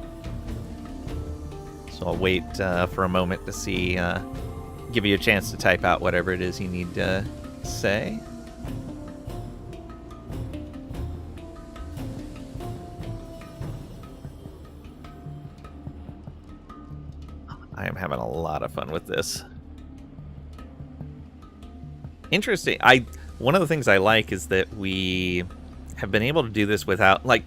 So I'll wait for a moment to see, give you a chance to type out whatever it is you need to say. I am having a lot of fun with this. Interesting. One of the things I like is that we have been able to do this without, like,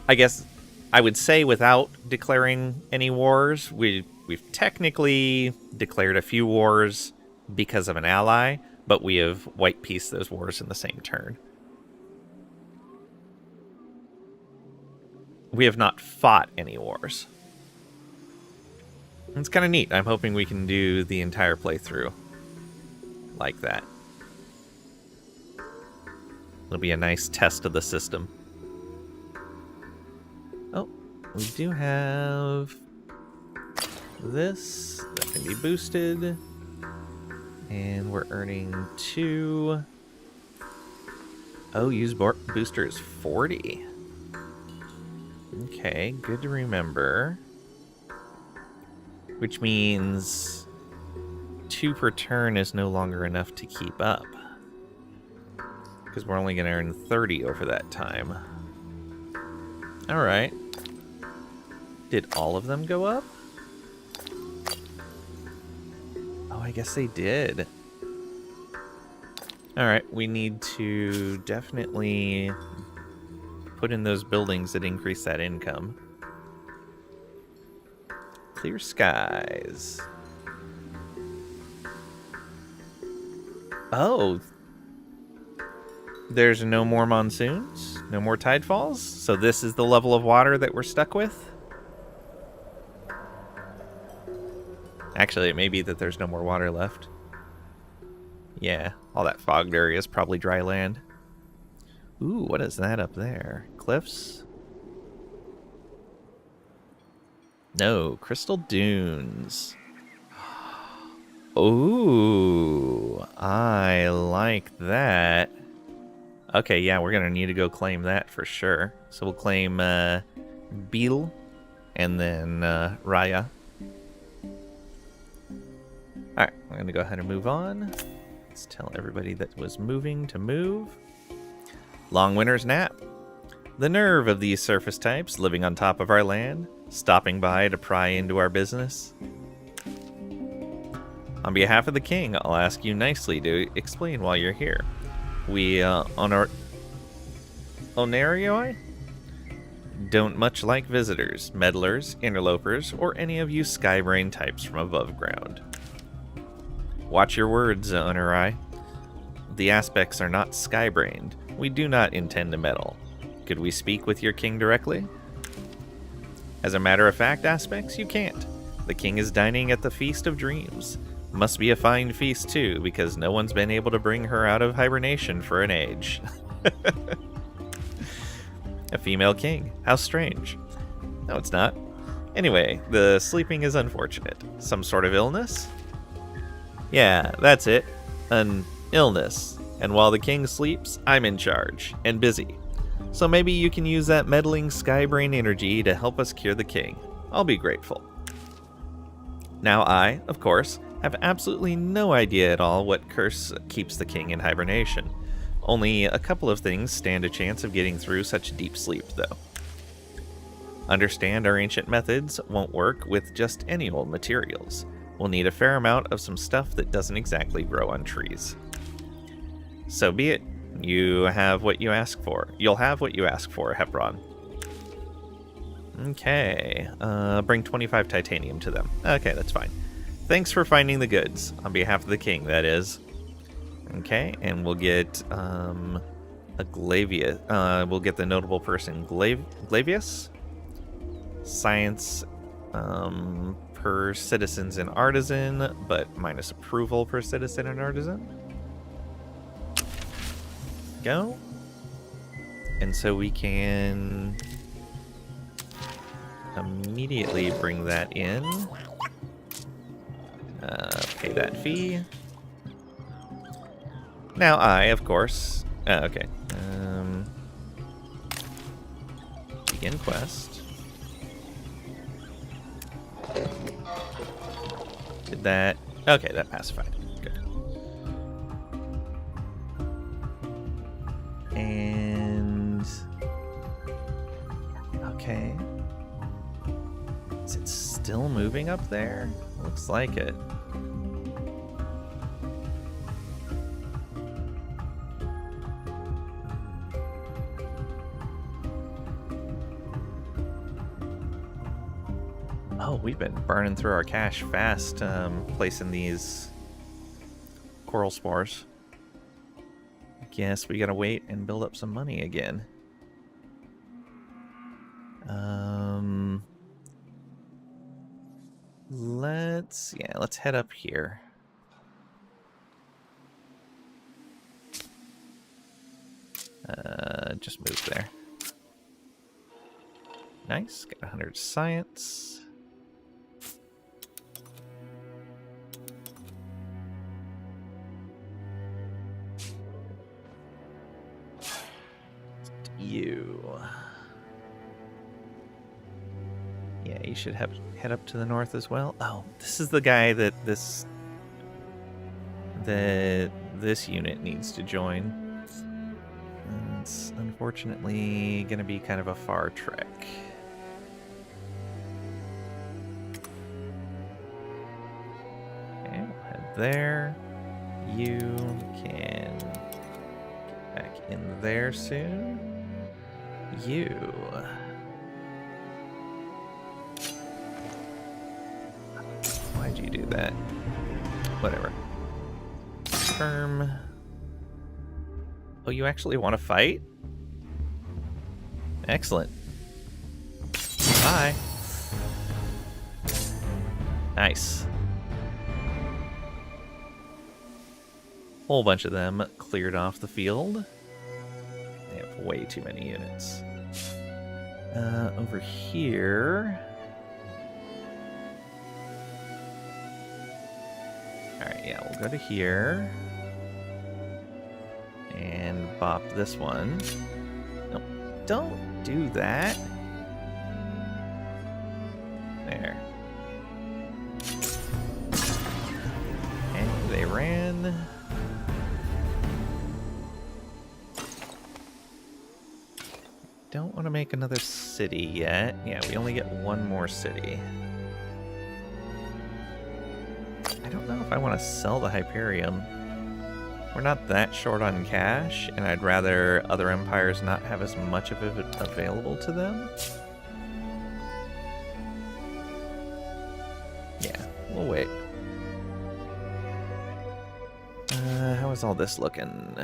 I guess I would say without declaring any wars. We've technically declared a few wars because of an ally, but we have white pieced those wars in the same turn. We have not fought any wars. It's kind of neat. I'm hoping we can do the entire playthrough like that. It'll be a nice test of the system. Oh, we do have this that can be boosted. And we're earning 2. Oh, use booster is 40. Okay, good to remember. Which means 2 per turn is no longer enough to keep up. Because we're only going to earn 30 over that time. Alright. Did all of them go up? Oh, I guess they did. Alright, we need to definitely put in those buildings that increase that income. Clear skies. Oh, there's no more monsoons, no more tidefalls, so this is the level of water that we're stuck with? Actually, it may be that there's no more water left. Yeah, all that fogged area is probably dry land. Ooh, what is that up there? Cliffs? No, crystal dunes. Ooh, I like that. Okay, yeah, we're gonna need to go claim that for sure. So we'll claim Beetle and then Raya. Alright, I'm gonna go ahead and move on. Let's tell everybody that was moving to move. Long winter's nap. The nerve of these surface types living on top of our land, stopping by to pry into our business. On behalf of the king, I'll ask you nicely to explain why you're here. We, Onarioi? Don't much like visitors, meddlers, interlopers, or any of you Skybrain types from above ground. Watch your words, Onerai. The aspects are not Skybrained. We do not intend to meddle. Could we speak with your king directly? As a matter of fact, aspects, you can't. The king is dining at the Feast of Dreams. Must be a fine feast, too, because no one's been able to bring her out of hibernation for an age. A female king. How strange. No, it's not. Anyway, the sleeping is unfortunate. Some sort of illness? Yeah, that's it. An illness. And while the king sleeps, I'm in charge, and busy. So maybe you can use that meddling Skybrain energy to help us cure the king. I'll be grateful. Now I, of course, have absolutely no idea at all what curse keeps the king in hibernation. Only a couple of things stand a chance of getting through such deep sleep, though. Understand our ancient methods won't work with just any old materials. We'll need a fair amount of some stuff that doesn't exactly grow on trees. So be it. You have what you ask for. You'll have what you ask for, Hepron. Okay. Bring 25 titanium to them. Okay, that's fine. Thanks for finding the goods. On behalf of the king, that is. Okay, and we'll get a Glavia. We'll get the notable person Glavius. Science per citizens and artisan, but minus approval per citizen and artisan. Go. And so we can immediately bring that in. Pay that fee. Now I, of course... okay. Begin quest. Did that... Okay, that pacified. Good. And... Okay. Is it still moving up there? Looks like it. Oh, we've been burning through our cash fast, placing these coral spores. I guess we gotta wait and build up some money again. Let's head up here. Just move there. Nice, got 100 science. You. Yeah, you should head up to the north as well. Oh, this is the guy that this unit needs to join. It's unfortunately going to be kind of a far trek. Okay, we'll head there. You can get back in there soon. You. Why'd you do that? Whatever. Confirm. Oh, you actually want to fight? Excellent. Bye. Nice. Whole bunch of them cleared off the field. They have way too many units. Over here... Alright, yeah, we'll go to here. And bop this one. Nope, don't do that. There. And they ran. Don't want to make another city yet. Yeah, we only get one more city. I don't know if I want to sell the Hyperium. We're not that short on cash, and I'd rather other empires not have as much of it available to them. Yeah, we'll wait. How is all this looking?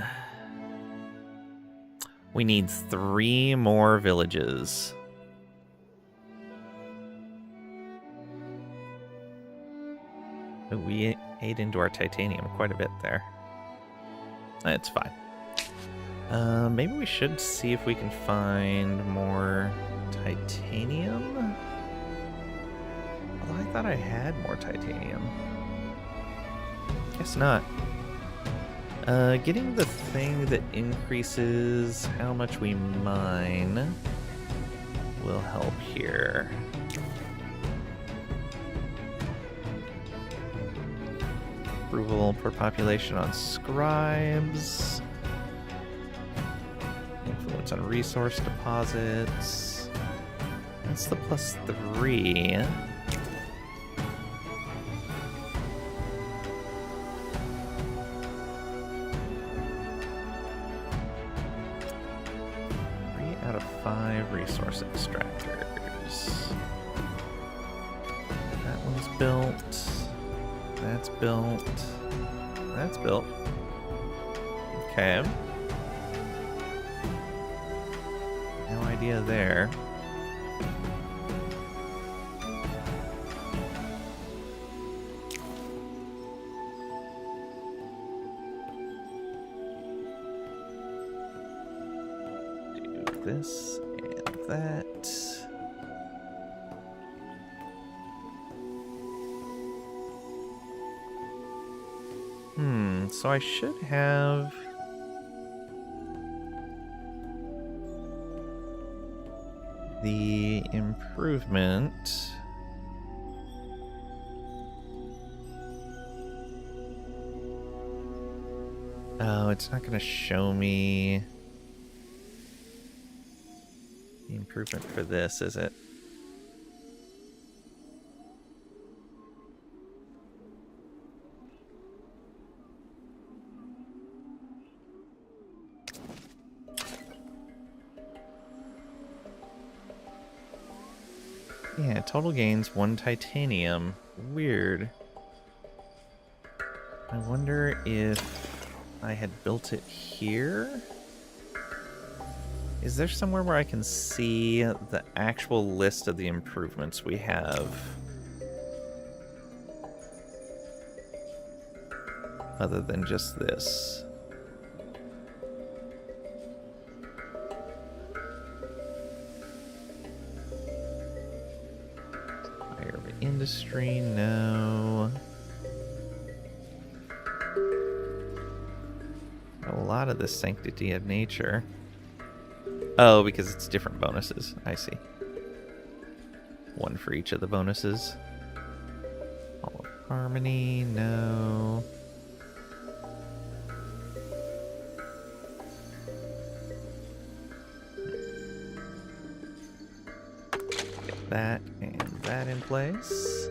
We need 3 more villages. Ooh, we ate into our titanium quite a bit there. It's fine. Maybe we should see if we can find more titanium. Although I thought I had more titanium. Guess not. Getting the thing that increases how much we mine will help here. Approval per population on scribes. Influence on resource deposits. That's the +3. Out of 5 resource extractors. That one's built. That's built. That's built. Okay. No idea there. This and that. So I should have the improvement. Oh, it's not going to show me the improvement for this, is it? Yeah, total gains 1 titanium. Weird. I wonder if I had built it here? Is there somewhere where I can see the actual list of the improvements we have? Other than just this. Fire of industry, no. A lot of this sanctity of nature. Oh, because it's different bonuses. I see. 1 for each of the bonuses. All of harmony, no. Get that and that in place.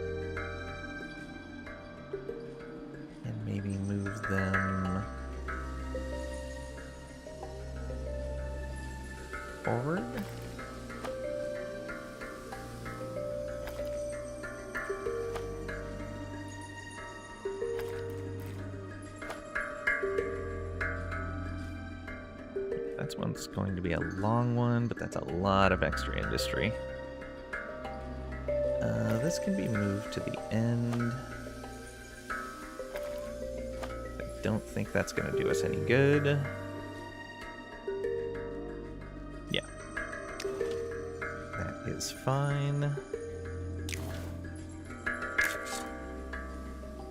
And maybe move them forward. That's one's going to be a long one, but that's a lot of extra industry. This can be moved to the end. I don't think that's going to do us any good. Is fine.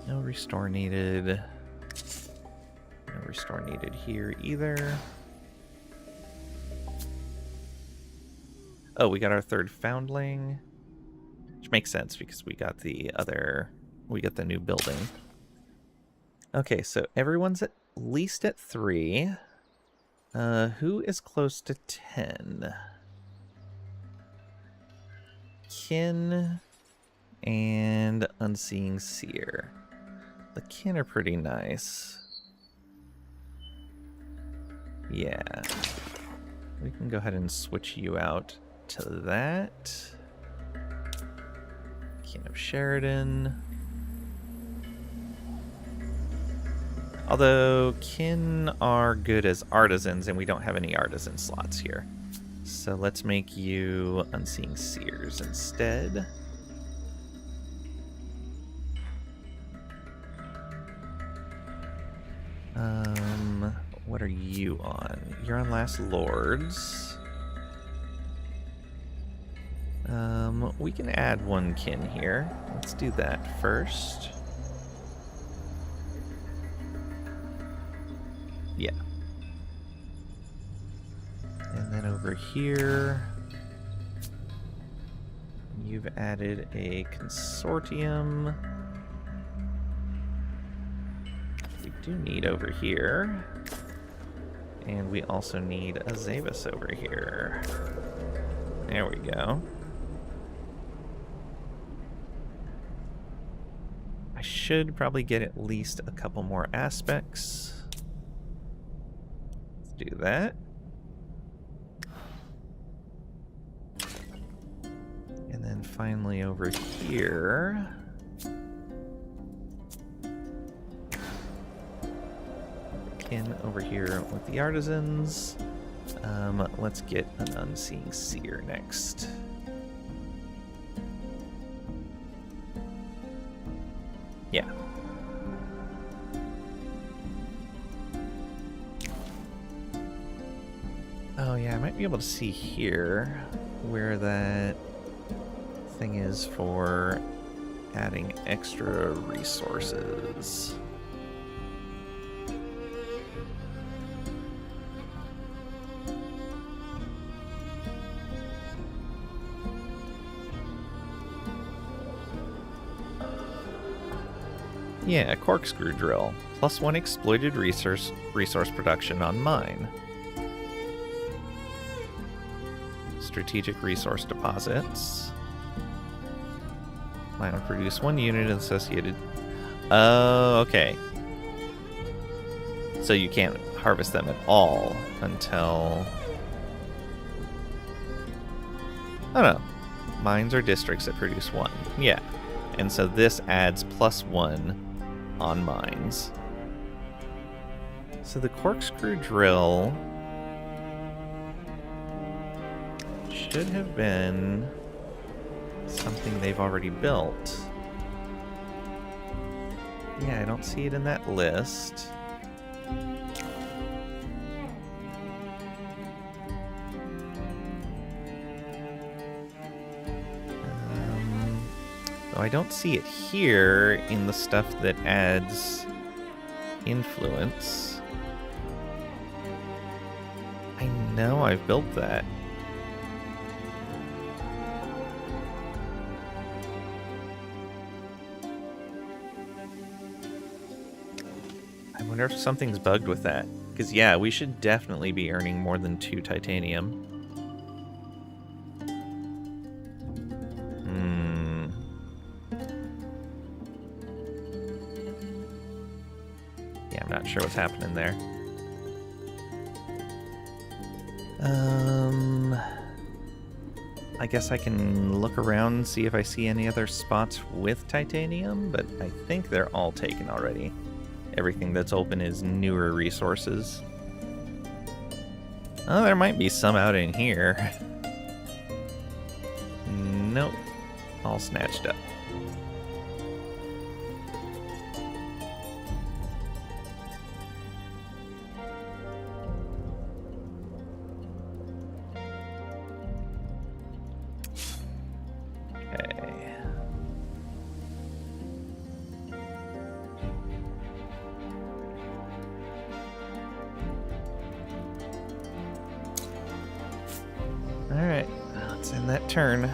No restore needed. No restore needed here either. Oh, we got our 3rd foundling. Which makes sense because we got the new building. Okay, so everyone's at least at 3. Who is close to 10? Kin and Unseeing Seer. The Kin are pretty nice. Yeah. We can go ahead and switch you out to that. Kin of Sheridan. Although Kin are good as artisans and we don't have any artisan slots here. So let's make you Unseeing Seers instead. you on? You're on Last Lords. We can add one kin here. Let's do that first. Yeah. And then over here, you've added a consortium. We do need over here. And we also need a Zavis over here. There we go. I should probably get at least a couple more aspects. Let's do that. And then finally over here, kin over here with the artisans. Let's get an Unseeing Seer next. Yeah. Oh yeah, I might be able to see here where that thing is for adding extra resources. Yeah, corkscrew drill. +1 exploited resource production on mine. Strategic resource deposits. Mine will produce 1 unit associated. Oh, okay. So you can't harvest them at all until... Oh no. Mines are districts that produce 1. Yeah. And so this adds +1 on mines. So the corkscrew drill should have been something they've already built. Yeah, I don't see it in that list. Though I don't see it here in the stuff that adds influence. I know I've built that. I wonder if something's bugged with that. Because yeah, we should definitely be earning more than 2 titanium. Not sure what's happening there. I guess I can look around and see if I see any other spots with titanium, but I think they're all taken already. Everything that's open is newer resources. Oh, there might be some out in here. Nope. All snatched up. Alright, let's end that turn.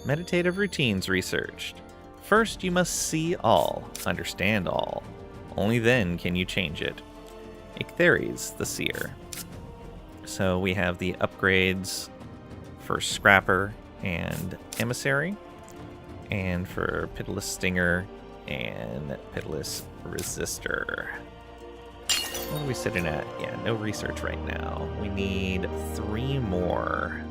Meditative routines researched. First, you must see all, understand all. Only then can you change it. Ictheres, the Seer. So we have the upgrades for Scrapper and Emissary, and for Pitiless Stinger and Pitiless Resistor. What are we sitting at? Yeah, no research right now. We need 3 more.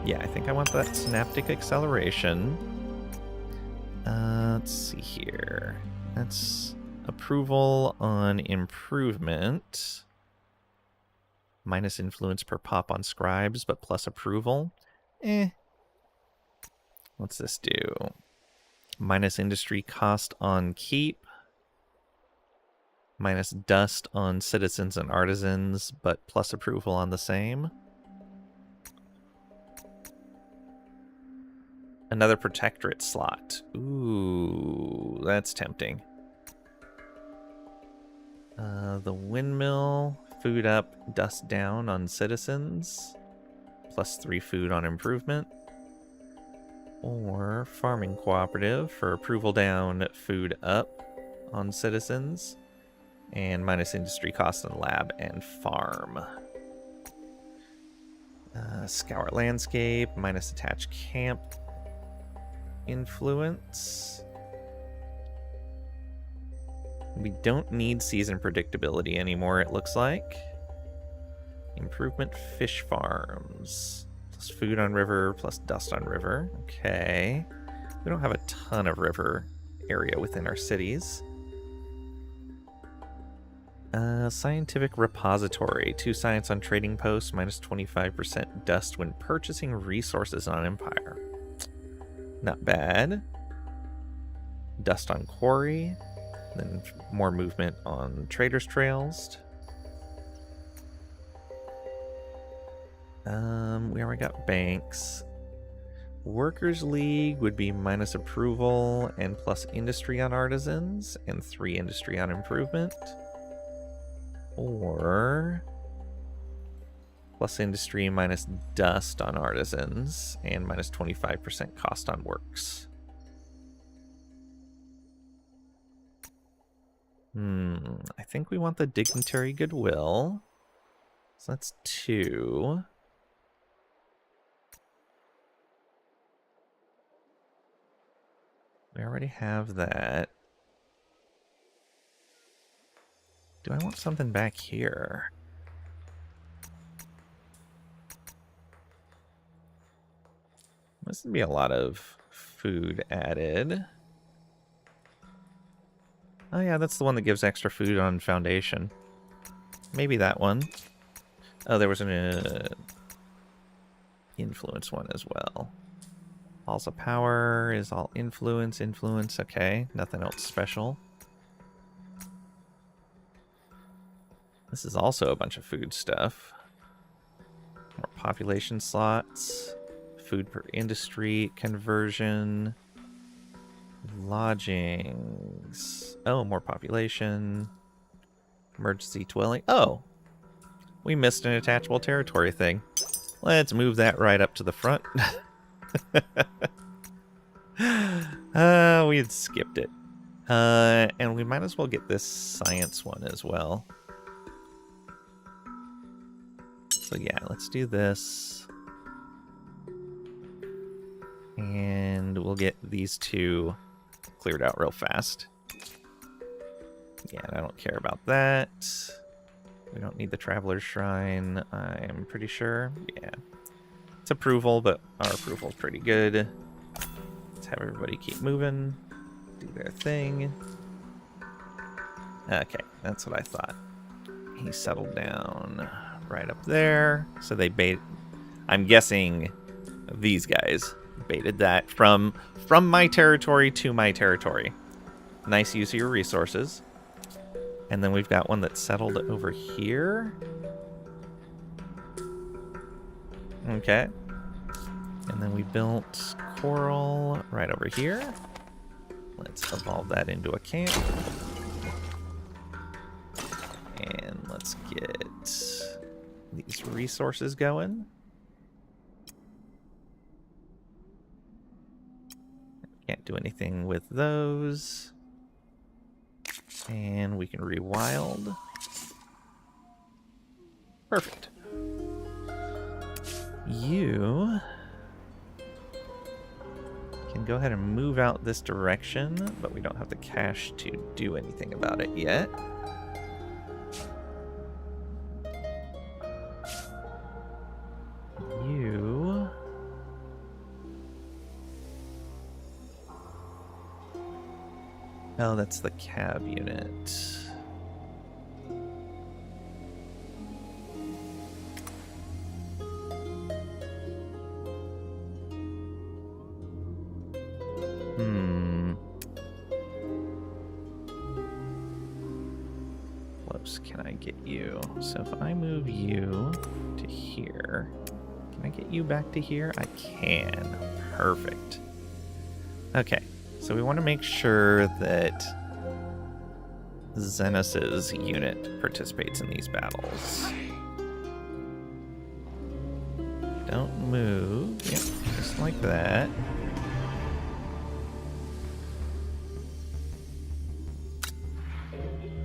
Yeah, I think I want that Synaptic Acceleration. Let's see here. That's approval on improvement. Minus influence per pop on scribes, but plus approval. What's this do? minus industry cost on keep, minus dust on citizens and artisans, but plus approval on the same. Another protectorate slot. Ooh, that's tempting. The windmill, food up, dust down on citizens, plus 3 food on improvement. Or farming cooperative for approval down, food up on citizens, and minus industry cost on lab and farm. Scour landscape, minus attached camp influence. We don't need season predictability anymore, it looks like. Improvement fish farms. Plus food on river, plus dust on river. Okay. We don't have a ton of river area within our cities. Scientific repository. 2 science on trading posts, minus 25% dust when purchasing resources on Empire. Not bad. Dust on quarry. Then more movement on traders' trails. We already got banks. Workers' League would be minus approval and plus industry on artisans and 3 industry on improvement. Or plus industry minus dust on artisans and minus 25% cost on works. I think we want the dignitary goodwill. So that's 2. We already have that. Do I want something back here? This would be a lot of food added. Oh yeah, that's the one that gives extra food on Foundation. Maybe that one. Oh, there was an influence one as well. Halls of Power is all influence, okay. Nothing else special. This is also a bunch of food stuff. More population slots. Food per industry conversion. Lodgings. Oh, more population. Emergency dwelling. Oh! We missed an attachable territory thing. Let's move that right up to the front. We had skipped it. And we might as well get this science one as well. So yeah, let's do this. And we'll get these 2 cleared out real fast. Yeah, I don't care about that. We don't need the Traveler's Shrine, I'm pretty sure. Yeah. It's approval, but our approval's pretty good. Let's have everybody keep moving. Do their thing. Okay, that's what I thought. He settled down right up there. So they bait. I'm guessing these guys baited that from my territory to my territory. Nice use of your resources. And then we've got one that's settled over here. Okay. And then we built coral right over here. Let's evolve that into a camp. And let's get these resources going. Can't do anything with those. And we can rewild. Perfect. You can go ahead and move out this direction, but we don't have the cash to do anything about it yet. You... Oh, that's the cab unit. oops, can I get you? So if I move you to here, can I get you back to here? I can. Perfect. Okay, so we want to make sure that Xenos's unit participates in these battles. Don't move. Yep, just like that.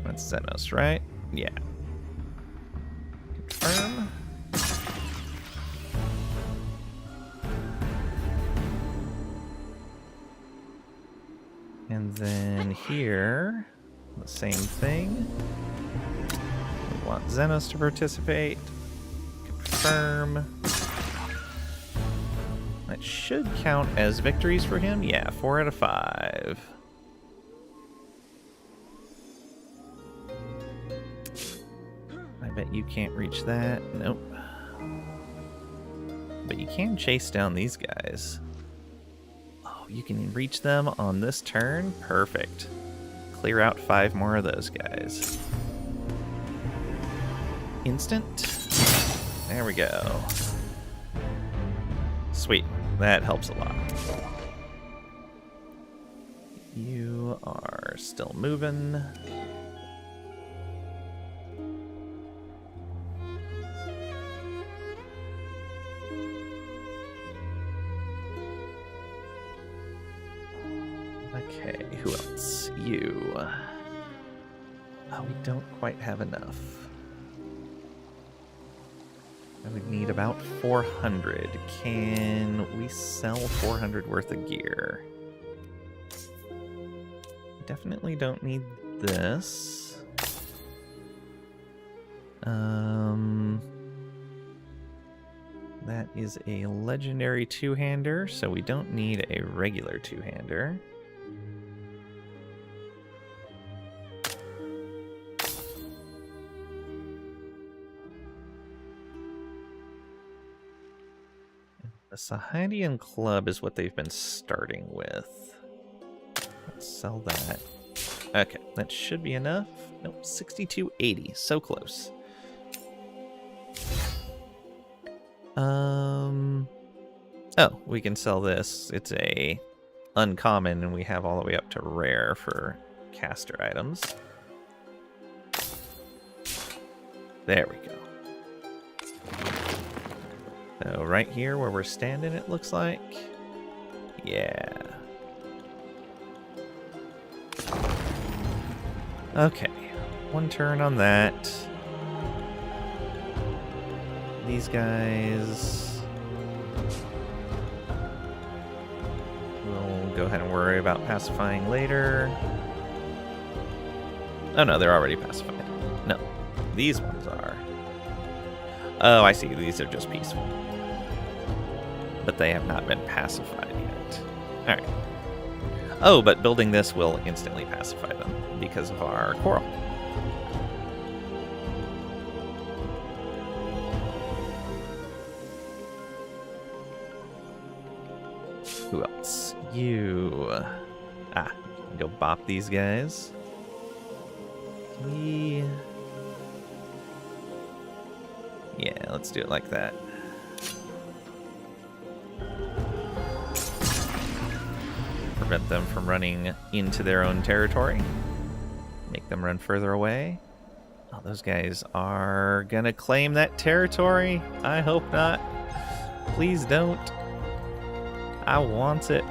That's Xenos, right? Yeah. Confirm. And then here, the same thing. We want Xenos to participate. Confirm. That should count as victories for him. Yeah, 4 out of 5. I bet you can't reach that. Nope. But you can chase down these guys. Oh, you can reach them on this turn? Perfect. Clear out 5 more of those guys. Instant. There we go. Sweet. That helps a lot. You are still moving. Okay, who else? You. Oh, we don't quite have enough. I would need about 400. Can we sell 400 worth of gear? Definitely don't need this. That is a legendary two-hander, so we don't need a regular two-hander. The Sahadian Club is what they've been starting with. Let's sell that. Okay, that should be enough. Nope, 6280. So close. Oh, we can sell this. It's a uncommon, and we have all the way up to rare for caster items. There we go. So right here where we're standing, it looks like. Yeah. Okay. 1 turn on that. These guys... we'll go ahead and worry about pacifying later. Oh no, they're already pacified. No. These ones are. Oh, I see. These are just peaceful. But they have not been pacified yet. Alright. Oh, but building this will instantly pacify them because of our coral. Who else? You. Ah, go bop these guys. Yeah, let's do it like that. Prevent them from running into their own territory. Make them run further away. Oh, those guys are gonna claim that territory. I hope not. Please don't. I want it.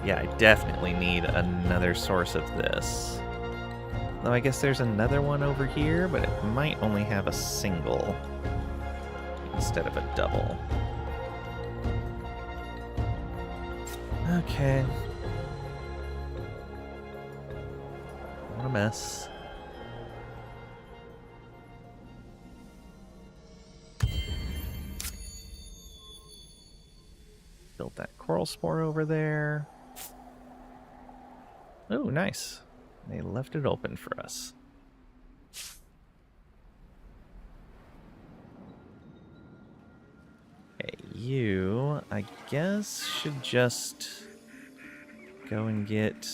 Yeah, I definitely need another source of this. Though I guess there's another one over here, but it might only have a single instead of a double. Okay. What a mess. Built that coral spore over there. Oh, nice. They left it open for us. Okay, you, I guess, should just go and get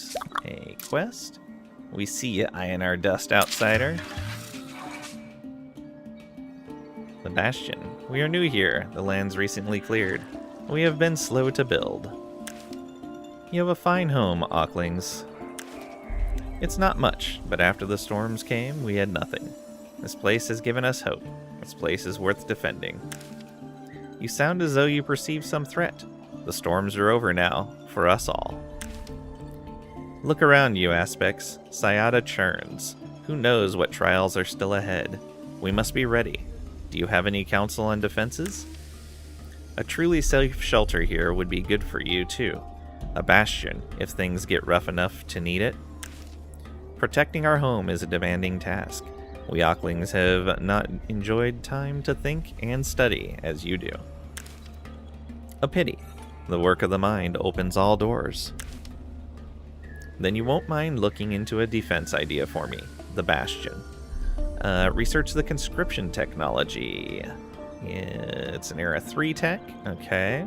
a quest. We see you eyeing our dust, outsider. The Bastion. We are new here. The land's recently cleared. We have been slow to build. You have a fine home, Auklings. It's not much, but after the storms came, we had nothing. This place has given us hope. This place is worth defending. You sound as though you perceive some threat. The storms are over now, for us all. Look around you, Aspects. Sayada churns. Who knows what trials are still ahead? We must be ready. Do you have any counsel on defenses? A truly safe shelter here would be good for you, too. A bastion, if things get rough enough to need it. Protecting our home is a demanding task. We Auklings have not enjoyed time to think and study as you do. A pity. The work of the mind opens all doors. Then you won't mind looking into a defense idea for me, the Bastion. Research the conscription technology. It's an Era 3 tech, okay.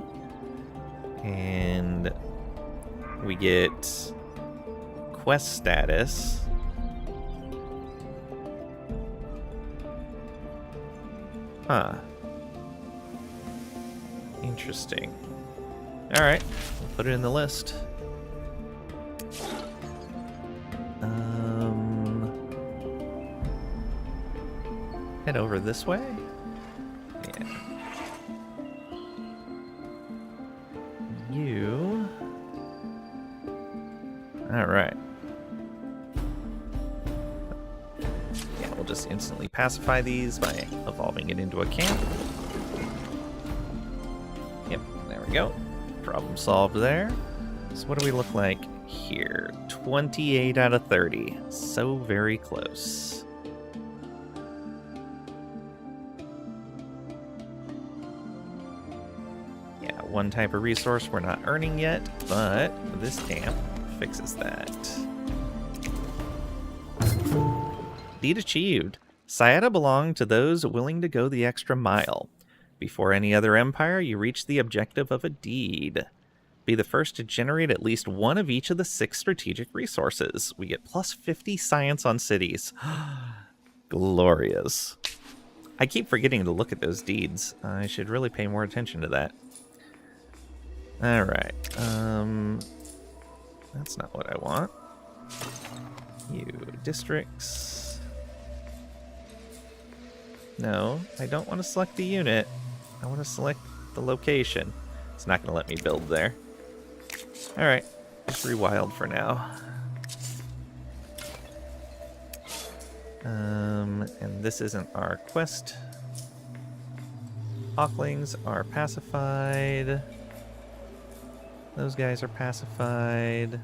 And we get quest status. Huh. Interesting. Alright, we'll put it in the list. Head over this way? Yeah. You... Alright. Yeah, we'll just instantly pacify these by evolving it into a camp. Yep, there we go. Problem solved there. So what do we look like here? 28 out of 30. So very close. Yeah, one type of resource we're not earning yet, but this camp fixes that. Deed achieved. Sayada belonged to those willing to go the extra mile. Before any other empire, you reach the objective of a deed. Be the first to generate at least one of each of the 6 strategic resources. We get plus 50 science on cities. Glorious. I keep forgetting to look at those deeds. I should really pay more attention to that. Alright. That's not what I want. You districts. No, I don't want to select the unit. I want to select the location. It's not going to let me build there. Alright, just rewild for now. And this isn't our quest. Auklings are pacified. Those guys are pacified.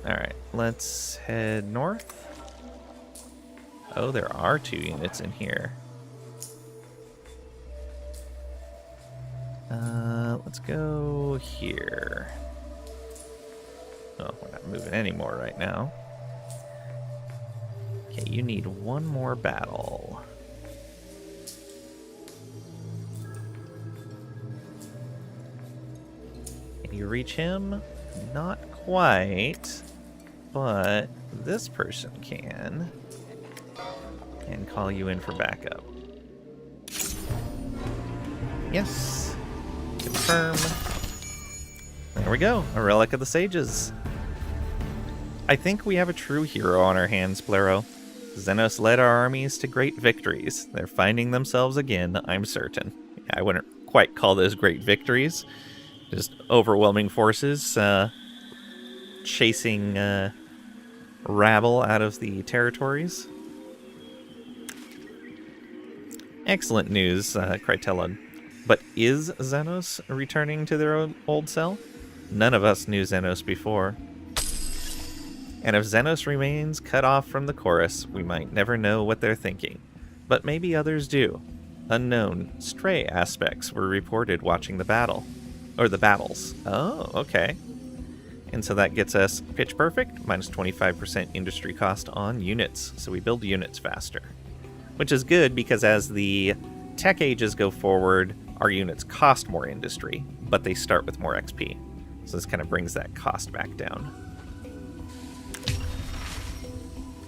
Alright, let's head north. Oh, there are 2 units in here. Let's go here. Oh, we're not moving anymore right now. Okay, you need one more battle. Can you reach him? Not quite, but this person can. And call you in for backup. Yes. Confirm. There we go. A relic of the sages. I think we have a true hero on our hands, Plero. Zenos led our armies to great victories. They're finding themselves again, I'm certain. I wouldn't quite call those great victories. Just overwhelming forces chasing rabble out of the territories. Excellent news, Krytellon. But is Zenos returning to their old self? None of us knew Zenos before. And if Zenos remains cut off from the chorus, we might never know what they're thinking. But maybe others do. Unknown, stray aspects were reported watching the battle. Or the battles. Oh, okay. And so that gets us pitch perfect, minus 25% industry cost on units. So we build units faster. Which is good because as the tech ages go forward, our units cost more industry, but they start with more XP. So this kind of brings that cost back down.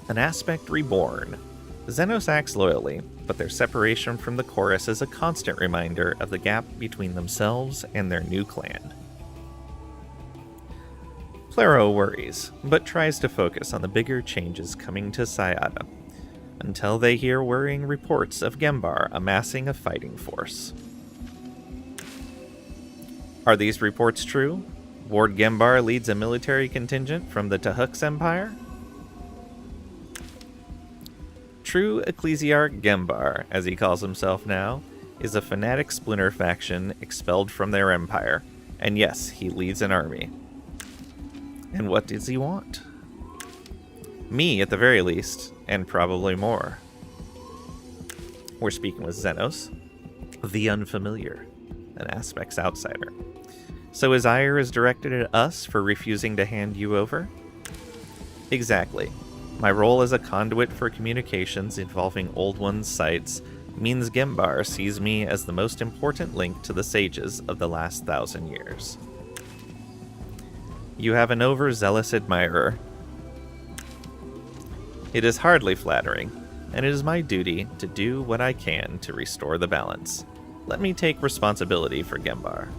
An Aspect Reborn. Xenos acts loyally, but their separation from the Chorus is a constant reminder of the gap between themselves and their new clan. Plero worries, but tries to focus on the bigger changes coming to Sayada, until they hear worrying reports of Gembar amassing a fighting force. Are these reports true? Ward Gembar leads a military contingent from the Tahux Empire? True Ecclesiarch Gembar, as he calls himself now, is a fanatic splinter faction expelled from their empire, and yes, he leads an army. And what does he want? Me, at the very least, and probably more. We're speaking with Xenos, the unfamiliar, an Aspect's outsider. So his ire is directed at us for refusing to hand you over? Exactly. My role as a conduit for communications involving Old One's sites means Gembar sees me as the most important link to the sages of the last 1,000 years. You have an overzealous admirer. It is hardly flattering, and it is my duty to do what I can to restore the balance. Let me take responsibility for Gembar.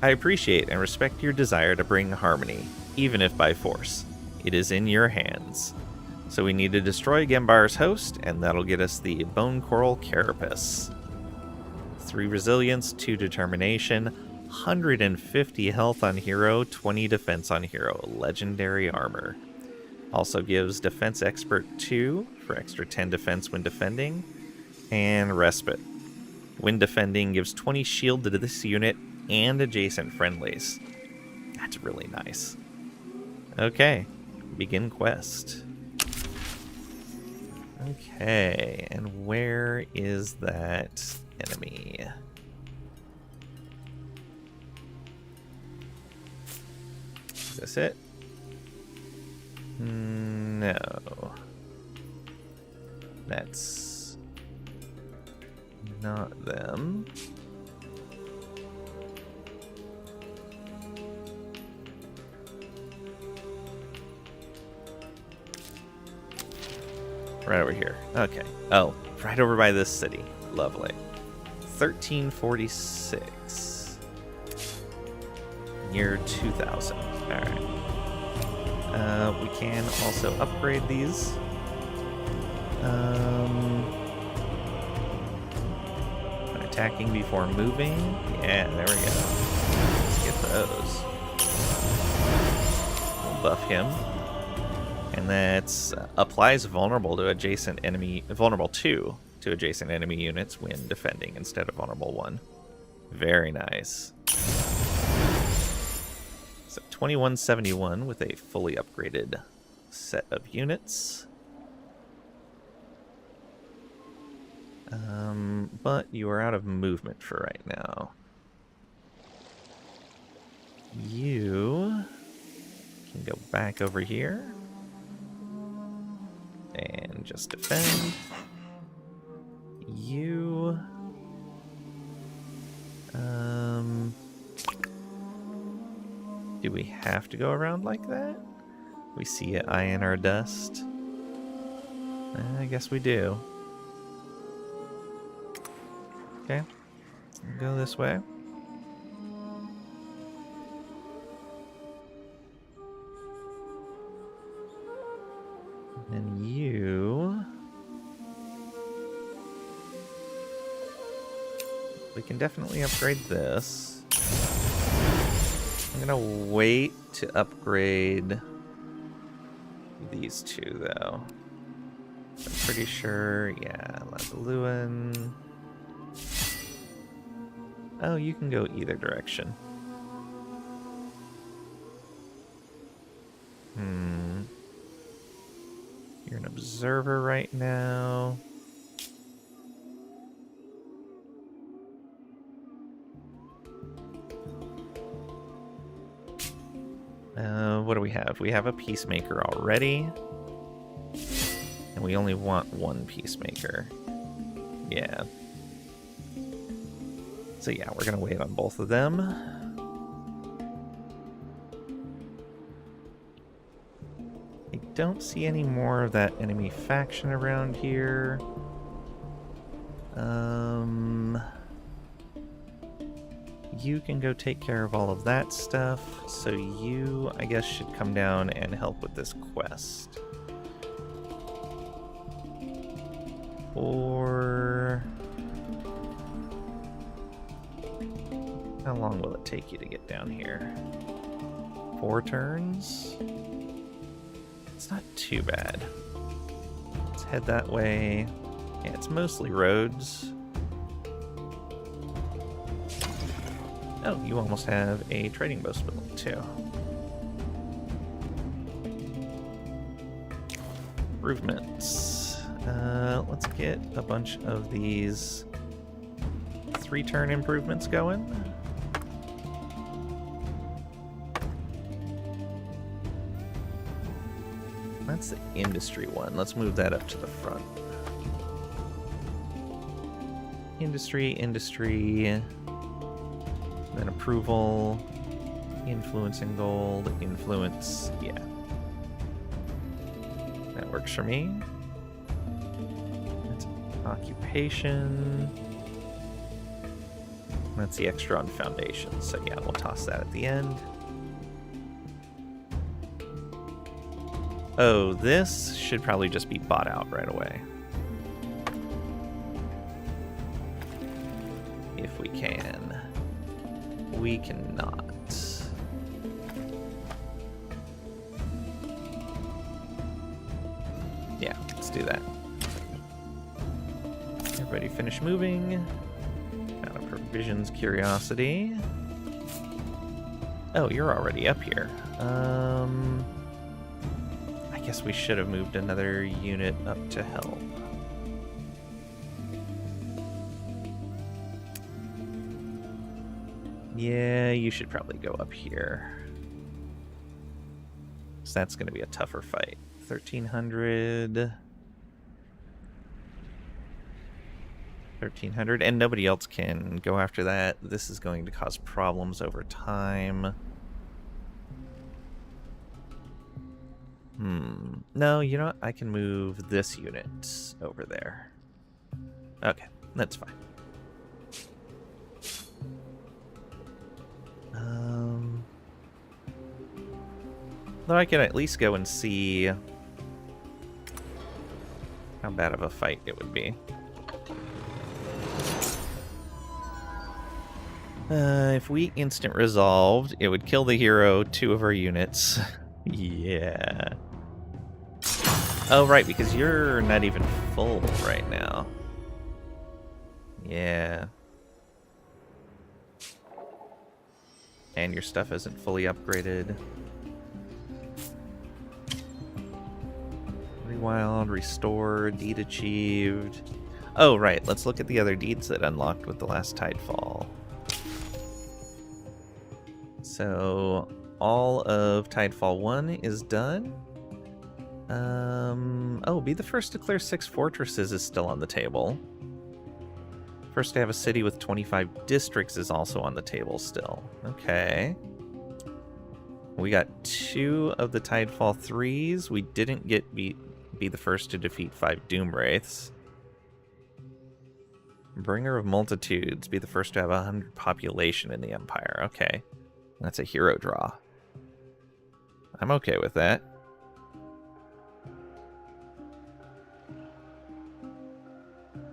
I appreciate and respect your desire to bring harmony, even if by force. It is in your hands. So we need to destroy Gembar's host, and that'll get us the Bone Coral Carapace. 3 resilience, 2 determination, 150 health on hero, 20 defense on hero, legendary armor. Also gives Defense Expert 2 for extra 10 defense when defending, and Respite. When defending gives 20 shield to this unit and adjacent friendlies. That's really nice. Okay, begin quest. Okay, and where is that enemy? Is this it? No. That's not them. Right over here. Okay. Oh, right over by this city. Lovely. 1346. Year 2000. Alright. We can also upgrade these. Attacking before moving. Yeah, there we go. Let's get those. We'll buff him. And that's applies vulnerable to adjacent enemy, vulnerable 2 to adjacent enemy units when defending instead of vulnerable 1. Very nice. So 2171 with a fully upgraded set of units. But you are out of movement for right now. You can go back over here. And just defend. You. Do we have to go around like that? We see an eye in our dust. I guess we do. Okay. Go this way. And you... We can definitely upgrade this. I'm gonna wait to upgrade these 2, though. I'm pretty sure, yeah, Lazaluan. Oh, you can go either direction. You're an observer right now. What do we have? We have a peacemaker already. And we only want 1 peacemaker. Yeah. So yeah, we're gonna wait on both of them. I don't see any more of that enemy faction around here. You can go take care of all of that stuff, so you, I guess, should come down and help with this quest. Or... how long will it take you to get down here? 4 turns? It's not too bad. Let's head that way. Yeah, it's mostly roads. Oh, you almost have a trading post built too. Improvements. Let's get a bunch of these 3-turn improvements going. That's the industry one. Let's move that up to the front. Industry, then approval, influence and gold, influence, yeah. That works for me. That's occupation. That's the extra on foundation, so yeah, we'll toss that at the end. Oh, this should probably just be bought out right away. If we can. We cannot. Yeah, let's do that. Everybody finish moving. Out of provisions, curiosity. Oh, you're already up here. I guess we should have moved another unit up to help. Yeah, you should probably go up here. So that's going to be a tougher fight. 1,300. 1,300, and nobody else can go after that. This is going to cause problems over time. No, you know what? I can move this unit over there. Okay, that's fine. Though I can at least go and see how bad of a fight it would be. If we instant resolved, it would kill the hero, 2 of our units. Yeah. Oh, right, because you're not even full right now. Yeah. And your stuff isn't fully upgraded. Rewild, restore, deed achieved. Oh, right, let's look at the other deeds that unlocked with the last Tidefall. So, all of Tidefall 1 is done. Oh, be the first to clear 6 fortresses is still on the table. First to have a city with 25 districts is also on the table still. Okay. We got 2 of the Tidefall 3s. We didn't get be the first to defeat 5 Doom Wraiths. Bringer of Multitudes. Be the first to have 100 population in the Empire. Okay. That's a hero draw. I'm okay with that.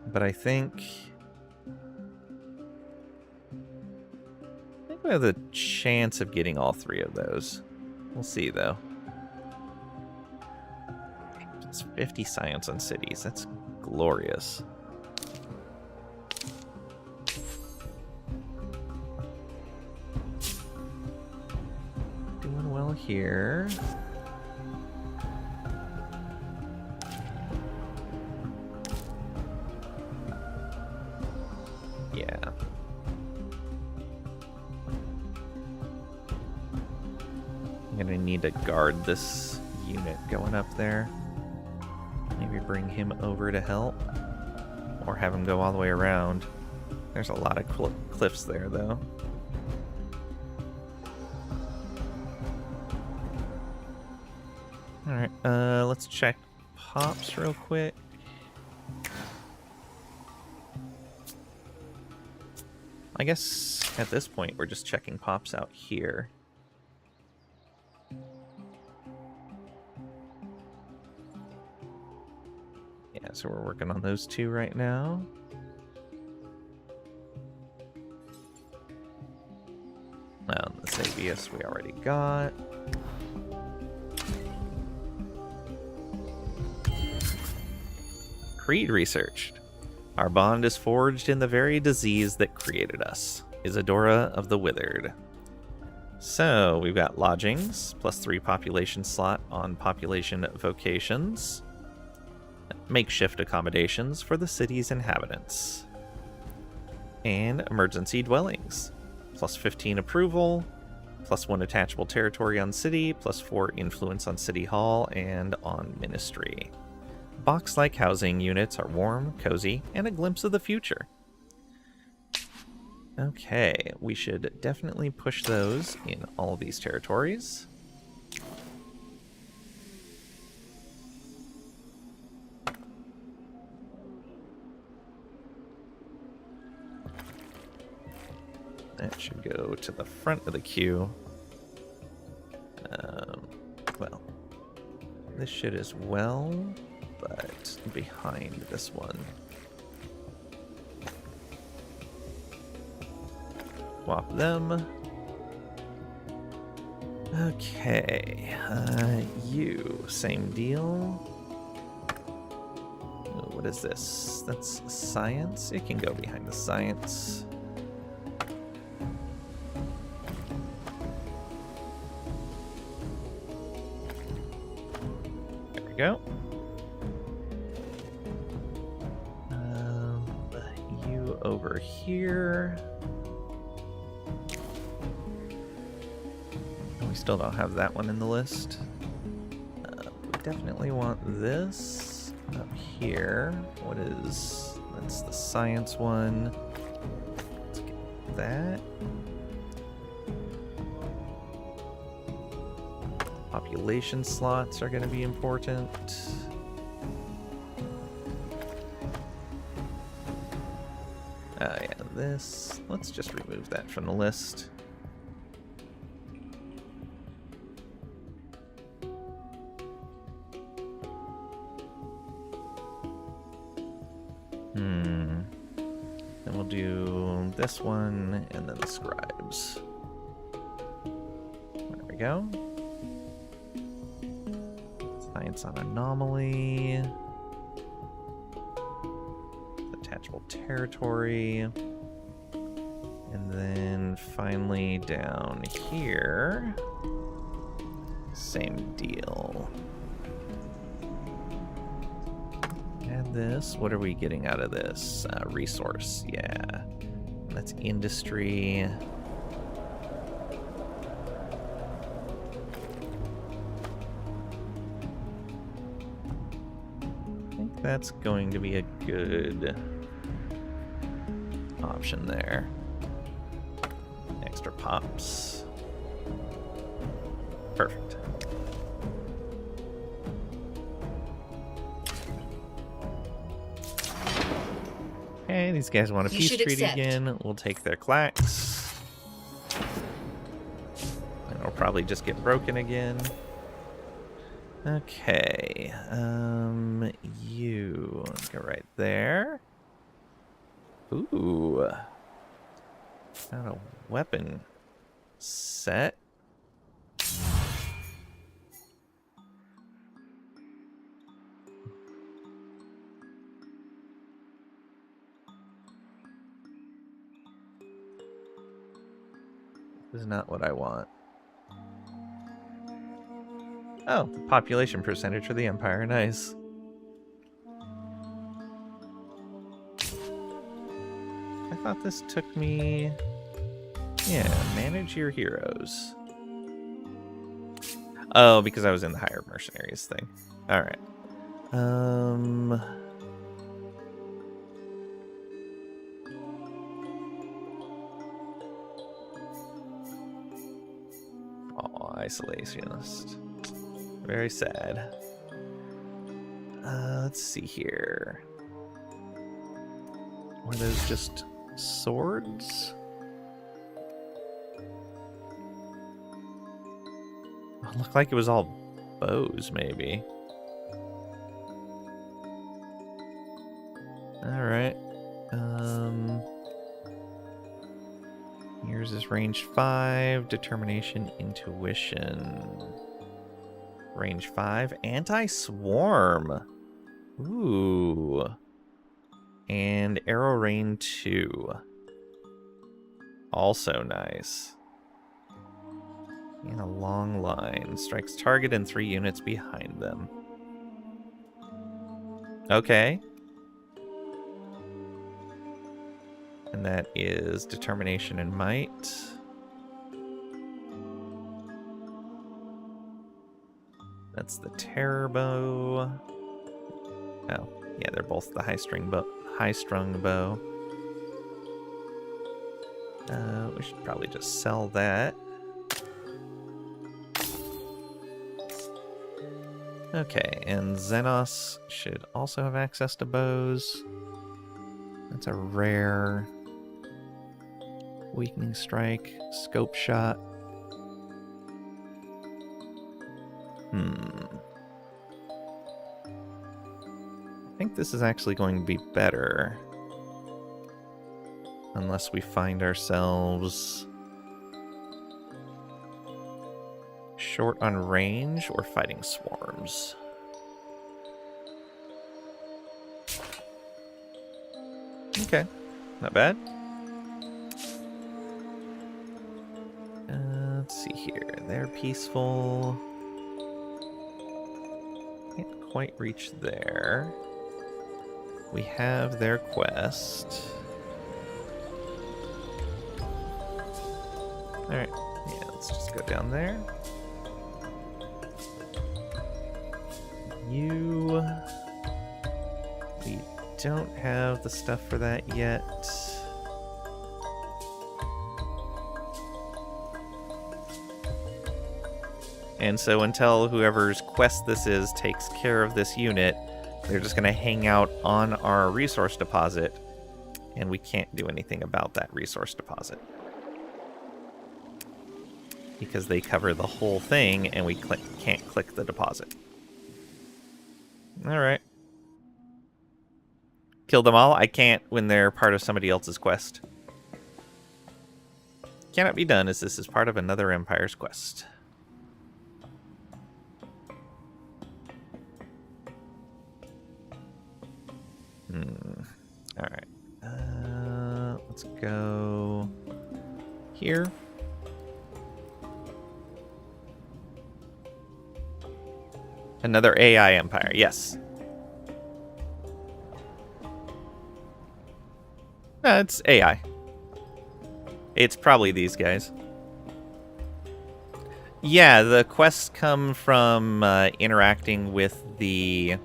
But I think we have the chance of getting all 3 of those. We'll see, though. It's 50 science on cities. That's glorious. Doing well here. Yeah. I'm gonna need to guard this unit going up there. Maybe bring him over to help. Or have him go all the way around. There's a lot of cliffs there, though. Alright, let's check pops real quick. I guess at this point we're just checking pops out here. Yeah, so we're working on those two right now. The Xavius we already got. Creed researched. Our bond is forged in the very disease that created us. Isadora of the Withered. So, we've got lodgings, +3 population slot on population vocations. Makeshift accommodations for the city's inhabitants. And emergency dwellings. +15 approval, +1 attachable territory on city, +4 influence on city hall and on ministry. Box-like housing units are warm, cozy, and a glimpse of the future. Okay, we should definitely push those in all of these territories. That should go to the front of the queue. Well, this should as well, but behind this one. Swap them. Okay, you, same deal. Ooh, what is this? That's science? It can go behind the science. Go. You over here. We still don't have that one in the list. We definitely want this up here. What is... that's the science one. Let's get that. Population slots are going to be important. Yeah, this. Let's just remove that from the list. Then we'll do this one and then the scribes. There we go. Science on anomaly. Attachable territory. And then finally down here, same deal. Add this. What are we getting out of this? Resource, yeah. That's industry. That's going to be a good option there. Extra pops. Perfect. Okay, these guys want a peace treaty again. We'll take their clacks. And it'll probably just get broken again. Okay, you go right there. Ooh, got a weapon set. This is not what I want. Oh, population percentage for the Empire. Nice. I thought this took me... yeah, manage your heroes. Oh, because I was in the higher mercenaries thing. Alright. Oh, isolationist. Very sad. Let's see here. Were those just swords? It looked like it was all bows, maybe. Alright. Yours is range 5, determination, intuition. Range 5, anti-swarm. Ooh. And arrow rain 2. Also nice. And a long line. Strikes target and 3 units behind them. Okay. And that is determination and might. That's the terror bow. Oh, yeah, they're both the high-strung bow. We should probably just sell that. Okay, and Xenos should also have access to bows. That's a rare. Weakening strike, scope shot. I think this is actually going to be better. Unless we find ourselves short on range or fighting swarms. Okay, not bad. Let's see here. They're peaceful. Can't quite reach there. We have their quest. Alright, yeah, let's just go down there. We don't have the stuff for that yet. And so until whoever's quest this is takes care of this unit, they're just going to hang out on our resource deposit, and we can't do anything about that resource deposit. Because they cover the whole thing, and we can't click the deposit. Alright. Kill them all? I can't when they're part of somebody else's quest. Cannot be done as this is part of another Empire's quest. Alright. Let's go here. Another AI Empire, yes. No, it's AI. It's probably these guys. Yeah, the quests come from interacting with the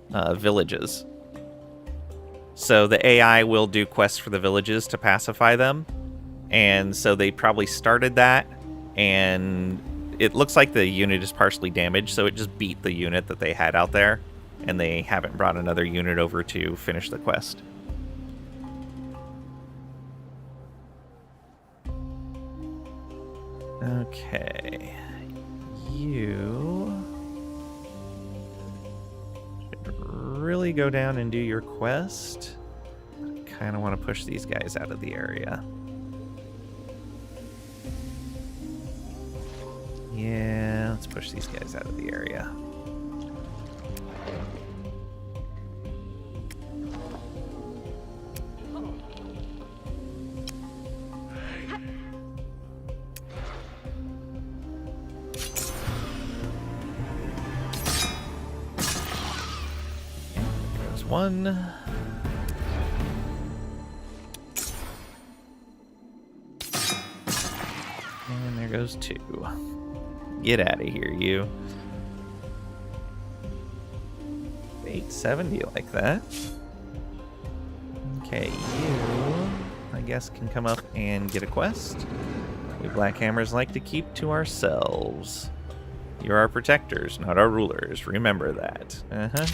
villages. So the AI will do quests for the villages to pacify them. And so they probably started that. And it looks like the unit is partially damaged, so it just beat the unit that they had out there. And they haven't brought another unit over to finish the quest. Okay. You should really go down and do your quest. Kind of want to push these guys out of the area. Yeah, let's push these guys out of the area. There's one. And there goes two. Get out of here, you. 870 like that. Okay, you, I guess, can come up and get a quest. We Black Hammers like to keep to ourselves. You're our protectors, not our rulers. Remember that. Uh-huh.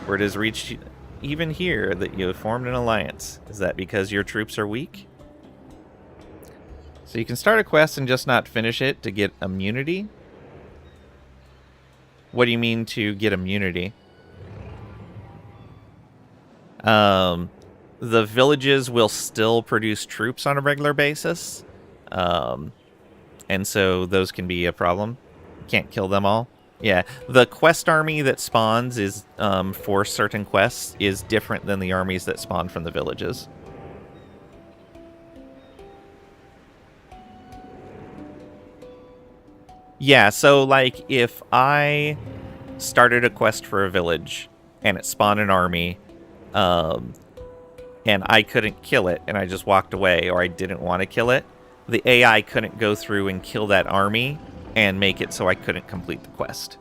Word has reached even here that you have formed an alliance. Is that because your troops are weak? So you can start a quest and just not finish it to get immunity? What do you mean to get immunity? The villages will still produce troops on a regular basis. And so those can be a problem. Can't kill them all. Yeah, the quest army that spawns is for certain quests is different than the armies that spawn from the villages. Yeah, so like if I started a quest for a village and it spawned an army, and I couldn't kill it and I just walked away, or I didn't want to kill it, the AI couldn't go through and kill that army and make it so I couldn't complete the quest.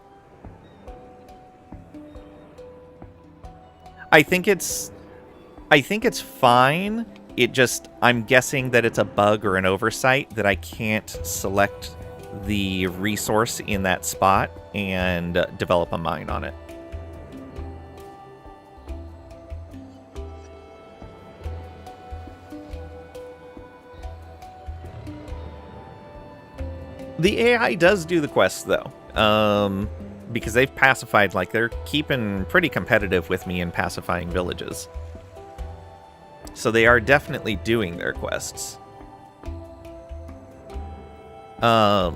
I think it's fine. It just, I'm guessing that it's a bug or an oversight that I can't select the resource in that spot and develop a mine on it. The AI does do the quests, though, because they've pacified, like, they're keeping pretty competitive with me in pacifying villages. So they are definitely doing their quests. I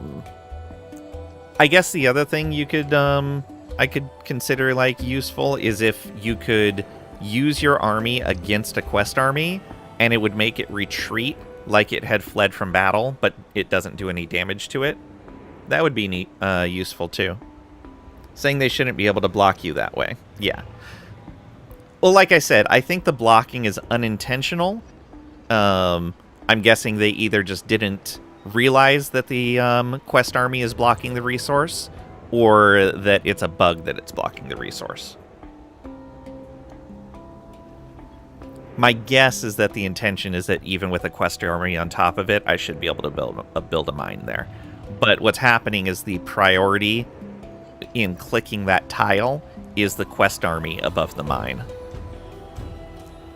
guess the other thing you could, I could consider, like, useful is if you could use your army against a quest army, and it would make it retreat like it had fled from battle, but it doesn't do any damage to it. That would be neat, useful too. Saying they shouldn't be able to block you that way. Yeah. Well, like I said, I think the blocking is unintentional. I'm guessing they either just didn't realize that the quest army is blocking the resource, or that it's a bug that it's blocking the resource. My guess is that the intention is that even with a quest army on top of it, I should be able to build a mine there. But what's happening is the priority in clicking that tile is the quest army above the mine.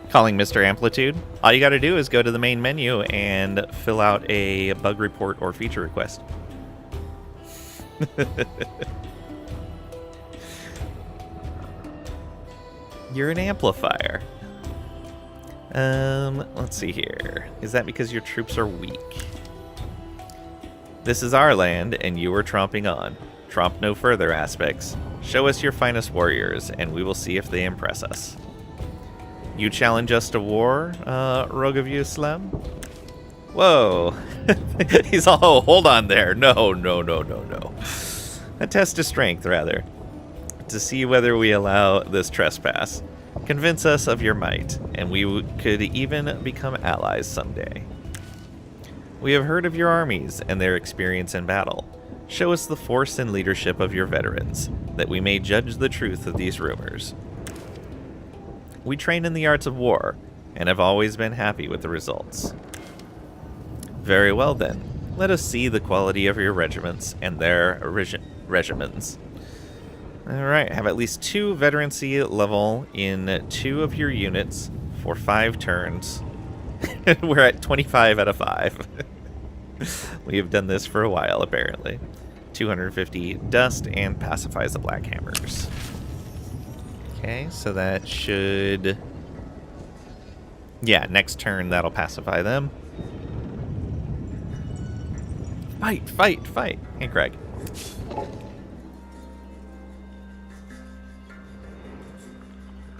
Calling Mr. Amplitude. All you got to do is go to the main menu and fill out a bug report or feature request. You're an amplifier. Let's see here. Is that because your troops are weak? This is our land, and you are tromping on. Tromp no further aspects. Show us your finest warriors, and we will see if they impress us. You challenge us to war, Rogue of Islam? Whoa. He's all, oh, hold on there. No. A test of strength, rather. To see whether we allow this trespass. Convince us of your might, and we could even become allies someday. We have heard of your armies and their experience in battle. Show us the force and leadership of your veterans, that we may judge the truth of these rumors. We train in the arts of war, and have always been happy with the results. Very well then, let us see the quality of your regiments and their regiments. Alright, have at least 2 veterancy level in 2 of your units for 5 turns. We're at 25 out of 5. We have done this for a while, apparently. 250 dust and pacifies the Black Hammers. Okay, so that should... Yeah, next turn that'll pacify them. Fight! Hey, Craig.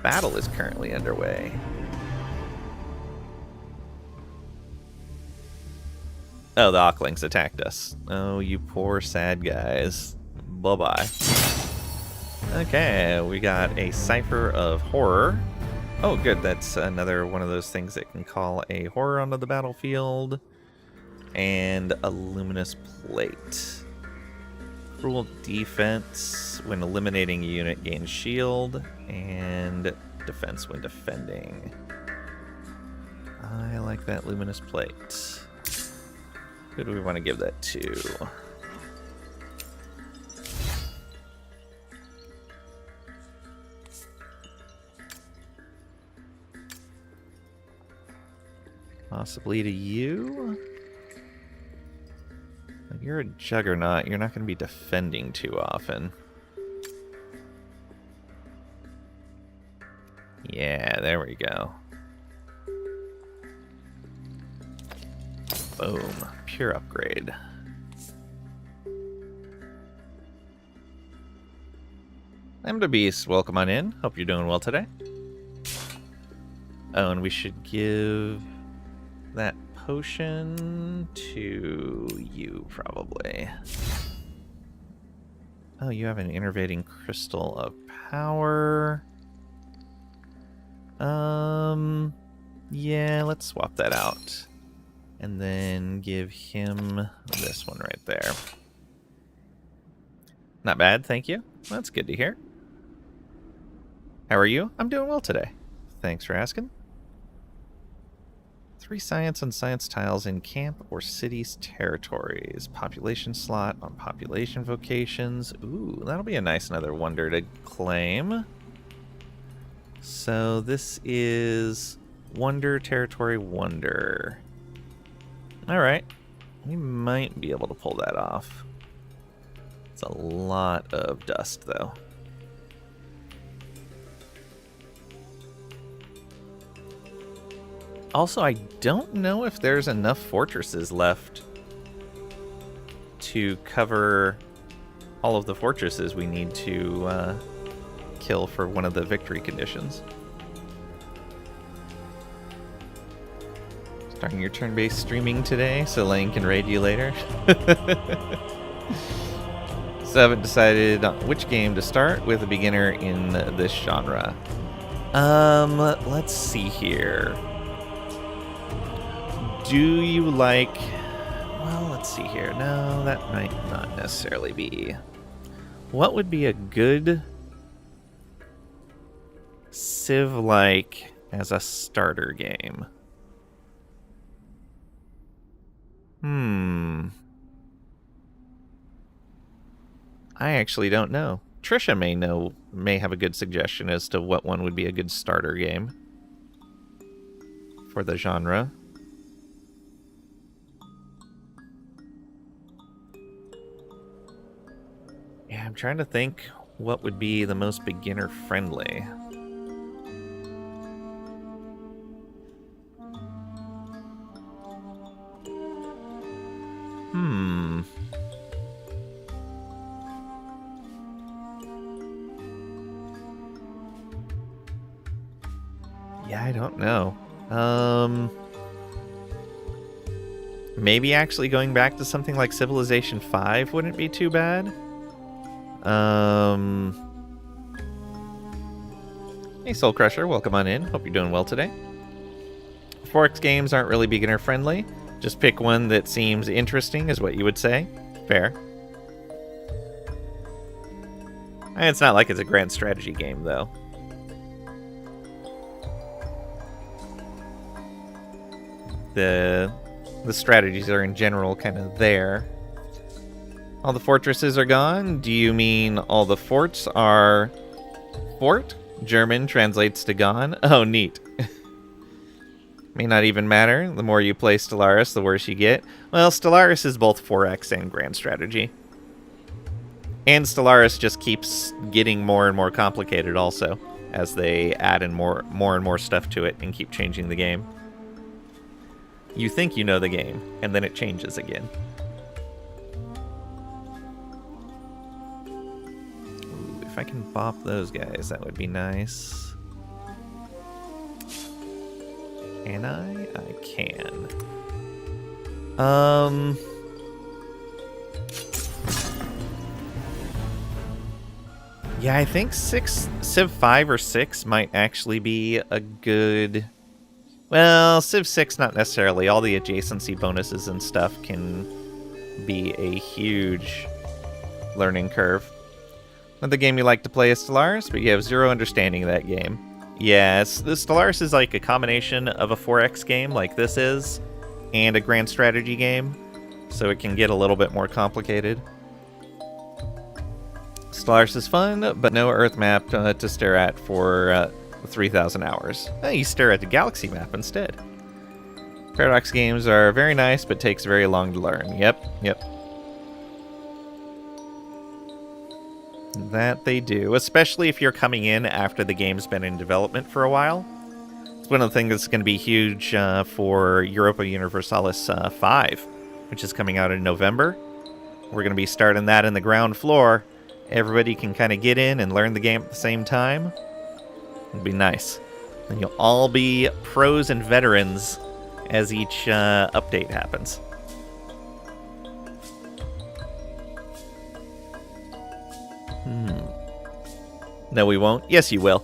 Battle is currently underway. Oh, the Ocklings attacked us. Oh, you poor sad guys. Bye-bye. Okay, we got a Cipher of Horror. Oh, good. That's another one of those things that can call a horror onto the battlefield. And a Luminous Plate. Cruel Defense. When eliminating a unit, gains shield. And defense when defending. I like that Luminous Plate. Who do we want to give that to? Possibly to you? You're a juggernaut. You're not going to be defending too often. Yeah, there we go. Boom. Pure upgrade. I'm the Beast. Welcome on in. Hope you're doing well today. Oh, and we should give that potion to you, probably. Oh, you have an innervating crystal of power. Yeah, let's swap that out. And then give him this one right there. Not bad, thank you. That's good to hear. How are you? I'm doing well today. Thanks for asking. 3 science on science tiles in camp or city's territories. Population slot on population vocations. Ooh, that'll be a nice another wonder to claim. So this is Wonder Territory Wonder. Alright. We might be able to pull that off. It's a lot of dust, though. Also, I don't know if there's enough fortresses left to cover all of the fortresses we need to kill for one of the victory conditions. Starting your turn-based streaming today so Lane can raid you later. So I haven't decided on which game to start with a beginner in this genre. Let's see here. Do you like... Well, let's see here. No, that might not necessarily be. What would be a good Civ-like as a starter game? I actually don't know. Trisha may have a good suggestion as to what one would be a good starter game for the genre. Yeah, I'm trying to think what would be the most beginner friendly. Yeah, I don't know. Maybe actually going back to something like Civilization 5 wouldn't be too bad. Hey, Soul Crusher, welcome on in. Hope you're doing well today. 4X games aren't really beginner friendly. Just pick one that seems interesting, is what you would say. Fair. And it's not like it's a grand strategy game, though. The strategies are in general kind of there. All the fortresses are gone? Do you mean all the forts are fort? German translates to gone. Oh, neat. May not even matter. The more you play Stellaris, the worse you get. Well, Stellaris is both 4X and grand strategy. And Stellaris just keeps getting more and more complicated also, as they add in more and more stuff to it and keep changing the game. You think you know the game, and then it changes again. Ooh, if I can bop those guys, that would be nice. Can I? I can. Yeah, I think Civ 5 or 6 might actually be a good... Well, Civ 6 not necessarily. All the adjacency bonuses and stuff can be a huge learning curve. Another game you like to play is Stellaris, but you have zero understanding of that game. Yeah, the Stellaris is like a combination of a 4X game like this is, and a grand strategy game. so it can get a little bit more complicated. Stellaris is fun, but no Earth map to stare at for 3,000 hours. You stare at the galaxy map instead. Paradox games are very nice, but takes very long to learn. Yep. That they do, especially if you're coming in after the game's been in development for a while. It's one of the things that's going to be huge for Europa Universalis 5, which is coming out in November. We're going to be starting that in the ground floor. Everybody can kind of get in and learn the game at the same time. It'll be nice. And you'll all be pros and veterans as each update happens. No, we won't. Yes, you will.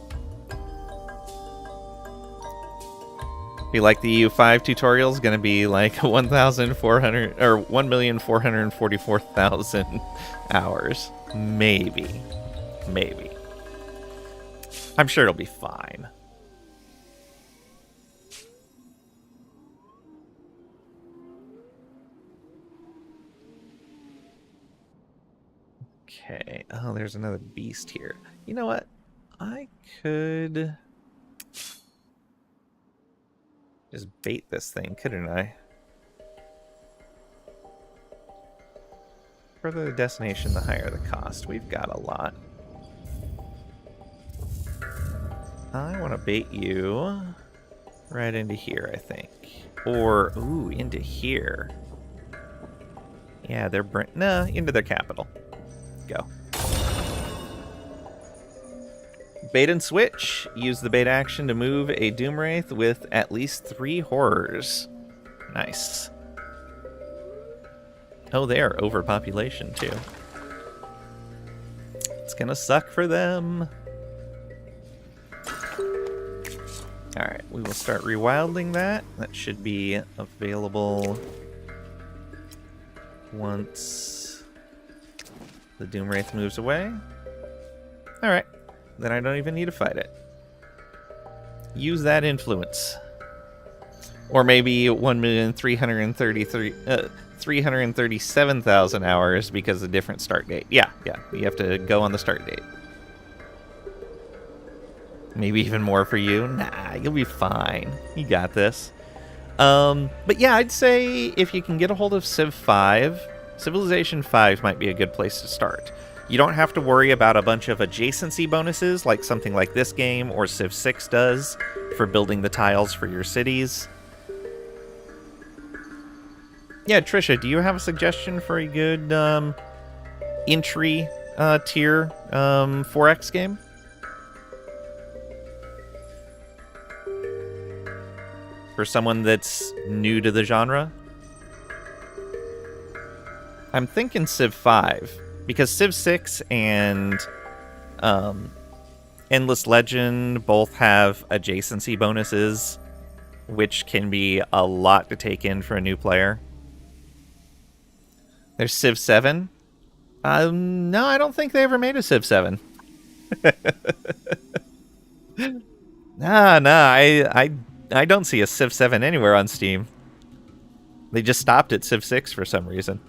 Be like the EU5 tutorial is going to be like 1,400 or 1,444,000 hours. Maybe. I'm sure it'll be fine. Okay. Oh, there's another beast here. You know what? I could just bait this thing, couldn't I? The further the destination, the higher the cost. We've got a lot. I want to bait you right into here, I think. Or, ooh, into here. Yeah, they're... Nah, into their capital. Go. Bait and switch. Use the bait action to move a Doomwraith with at least 3 horrors. Nice. Oh, they are overpopulation, too. It's gonna suck for them. Alright, we will start rewilding that. That should be available once the Doomwraith moves away. Alright, then I don't even need to fight it. Use that influence. Or maybe 337,000 hours because of a different start date. Yeah, you have to go on the start date. Maybe even more for you. Nah, you'll be fine. You got this. But yeah, I'd say if you can get a hold of Civ 5, Civilization 5 might be a good place to start. You don't have to worry about a bunch of adjacency bonuses like something like this game or Civ 6 does for building the tiles for your cities. Yeah, Trisha, do you have a suggestion for a good entry tier 4X game? For someone that's new to the genre? I'm thinking Civ 5, because Civ 6 and Endless Legend both have adjacency bonuses, which can be a lot to take in for a new player. There's Civ 7. No, I don't think they ever made a Civ 7. I don't see a Civ 7 anywhere on Steam. They just stopped at Civ 6 for some reason.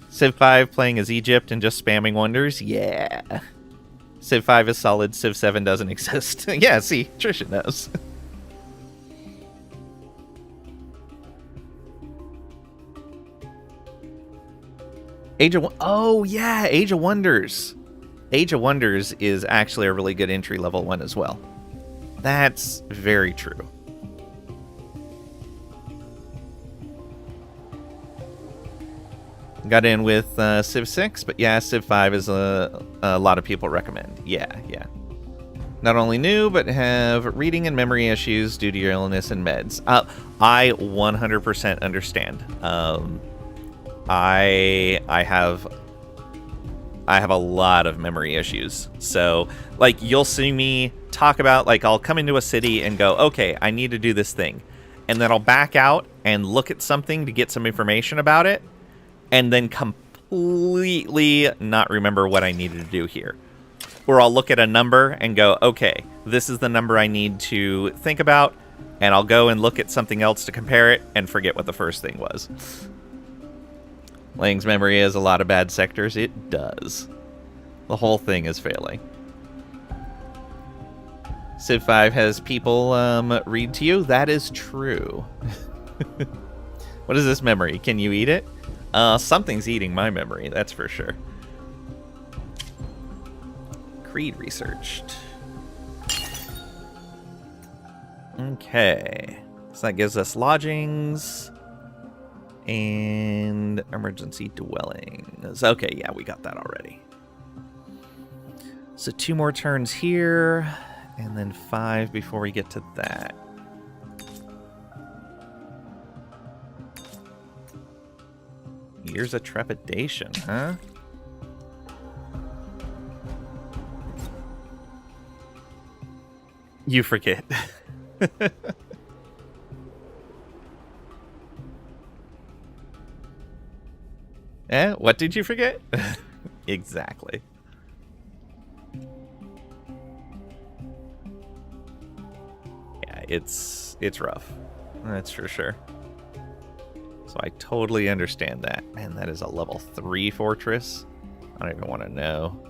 Civ 5 playing as Egypt and just spamming wonders? Yeah. Civ 5 is solid, Civ 7 doesn't exist. Yeah, see, Trisha knows. Oh, yeah, Age of Wonders. Age of Wonders is actually a really good entry-level one as well. That's very true. Got in with Civ 6, but yeah, Civ 5 is a lot of people recommend. Yeah. Not only new, but have reading and memory issues due to your illness and meds. I 100% understand. I have a lot of memory issues. So, like, you'll see me talk about, like, I'll come into a city and go, okay, I need to do this thing. And then I'll back out and look at something to get some information about it, and then completely not remember what I needed to do here. Or I'll look at a number and go, okay, this is the number I need to think about. and I'll go and look at something else to compare it and forget what the first thing was. Lang's memory has a lot of bad sectors. It does. The whole thing is failing. Civ 5 has people read to you. That is true. What is this memory? Can you eat it? Something's eating my memory, that's for sure. Creed researched. Okay. So that gives us lodgings and emergency dwellings. Okay, yeah, we got that already. So 2 more turns here, and then 5 before we get to that. Years of trepidation, huh? You forget. Eh? What did you forget? Exactly. Yeah, it's rough. That's for sure. So I totally understand that. Man, that is a level 3 fortress. I don't even want to know.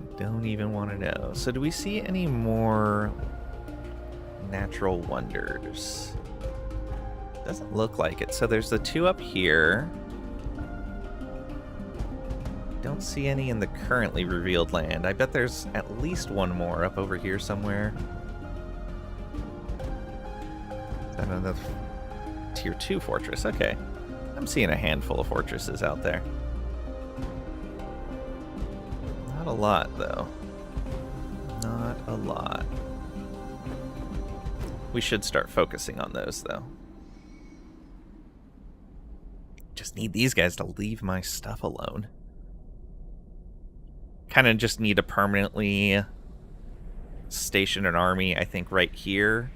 I don't even want to know. So do we see any more natural wonders? Doesn't look like it. So there's the 2 up here. Don't see any in the currently revealed land. I bet there's at least 1 more up over here somewhere. Is that another tier 2 fortress? Okay. I'm seeing a handful of fortresses out there. Not a lot, though. Not a lot. We should start focusing on those, though. Just need these guys to leave my stuff alone. Kind of just need to permanently station an army, I think, right here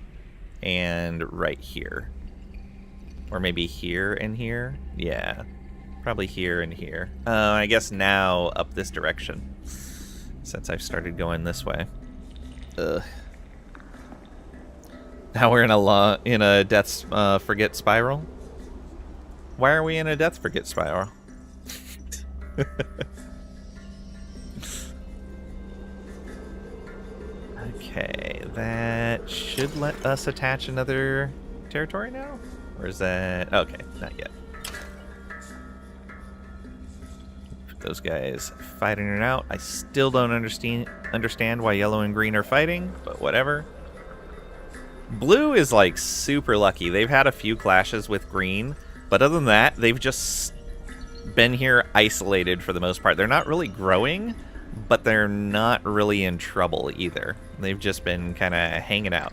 and right here. Or maybe here and here? Yeah. Probably here and here. I guess now up this direction, since I've started going this way. Ugh. Now we're in a death forget spiral. Why are we in a death forget spiral? Okay, that should let us attach another territory now? Or is that... Okay, not yet. Those guys fighting it out. I still don't understand why yellow and green are fighting, but whatever. Blue is like super lucky. They've had a few clashes with green, but other than that, they've just been here isolated for the most part. They're not really growing, but they're not really in trouble either. They've just been kind of hanging out.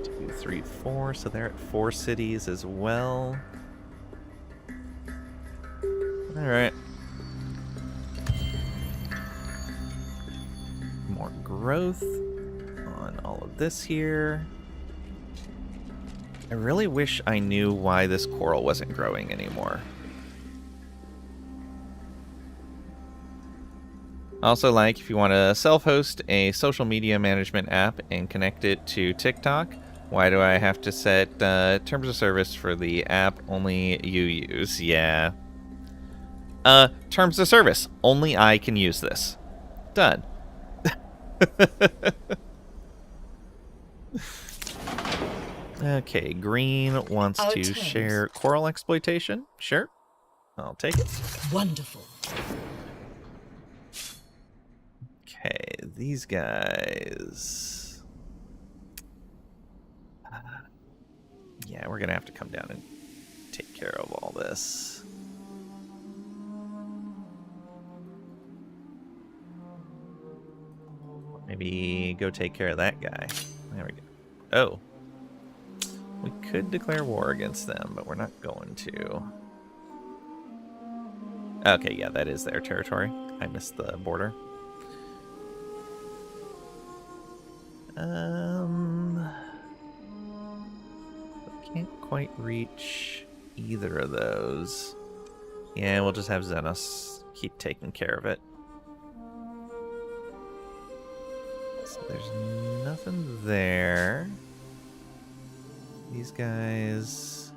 2, 3, 4, so they're at 4 cities as well. Alright. More growth on all of this here. I really wish I knew why this coral wasn't growing anymore. Also, like, if you want to self-host a social media management app and connect it to TikTok, why do I have to set terms of service for the app only you use? Yeah. Terms of service. Only I can use this. Done. Okay, green wants Our to terms. share coral exploitation. Sure. I'll take it. Wonderful. Okay, these guys. Yeah, we're gonna have to come down and take care of all this. Maybe go take care of that guy. There we go. Oh. We could declare war against them, but we're not going to. Okay, yeah, that is their territory. I missed the border. Can't quite reach either of those. Yeah, we'll just have Xenos keep taking care of it. So there's nothing there. These guys...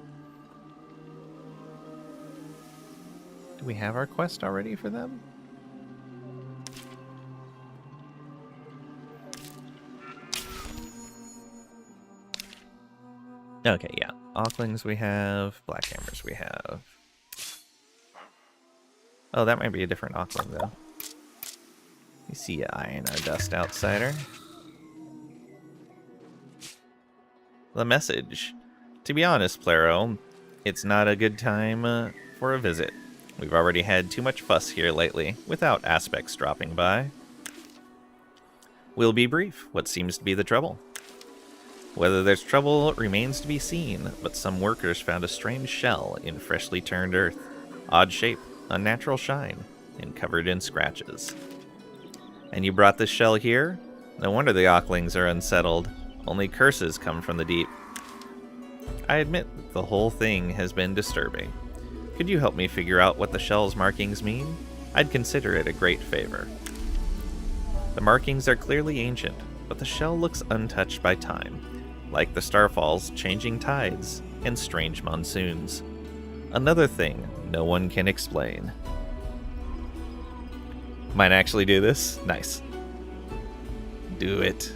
Do we have our quest already for them? Okay, yeah. Aucklings we have. Black Hammers we have. Oh, that might be a different Auckling, though. You see Iron or Dust Outsider. The message. To be honest, Plero, it's not a good time for a visit. We've already had too much fuss here lately, without Aspects dropping by. We'll be brief. What seems to be the trouble? Whether there's trouble remains to be seen, but some workers found a strange shell in freshly turned earth. Odd shape, unnatural shine, and covered in scratches. And you brought this shell here? No wonder the Aucklings are unsettled. Only curses come from the deep. I admit that the whole thing has been disturbing. Could you help me figure out what the shell's markings mean? I'd consider it a great favor. The markings are clearly ancient, but the shell looks untouched by time, like the starfalls, changing tides, and strange monsoons. Another thing no one can explain. Might actually do this? Nice. Do it.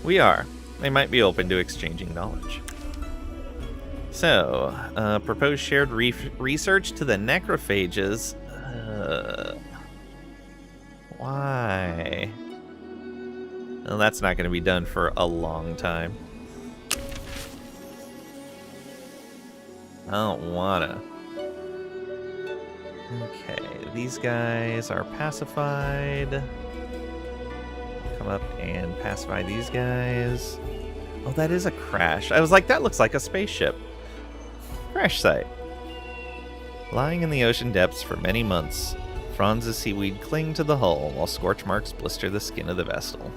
We are. They might be open to exchanging knowledge. So, proposed shared research to the necrophages. Why? Well, that's not going to be done for a long time. I don't wanna. Okay, these guys are pacified. Come up and pacify these guys. Oh, that is a crash. I was like, that looks like a spaceship. Crash site. Lying in the ocean depths for many months, fronds of seaweed cling to the hull while scorch marks blister the skin of the vessel.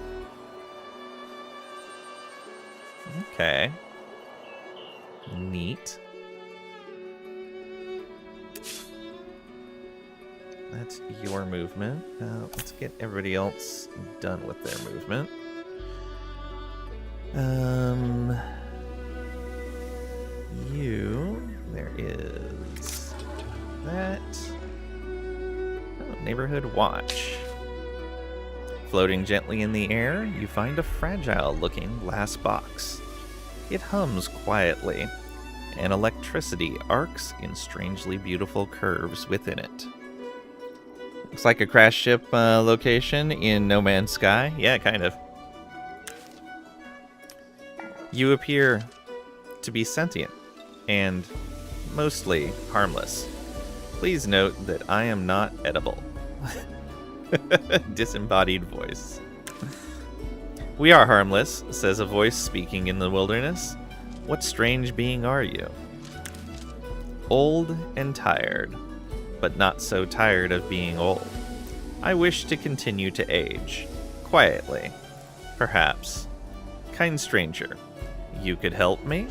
Okay. Neat. That's your movement. Let's get everybody else done with their movement. There is that. Oh, Neighborhood Watch. Floating gently in the air, you find a fragile-looking glass box. It hums quietly, and electricity arcs in strangely beautiful curves within it. Looks like a crash ship location in No Man's Sky. Yeah, kind of. You appear to be sentient and mostly harmless. Please note that I am not edible. Disembodied voice. We are harmless, says a voice speaking in the wilderness. What strange being are you? Old and tired, but not so tired of being old. I wish to continue to age. Quietly. Perhaps. Kind stranger, you could help me?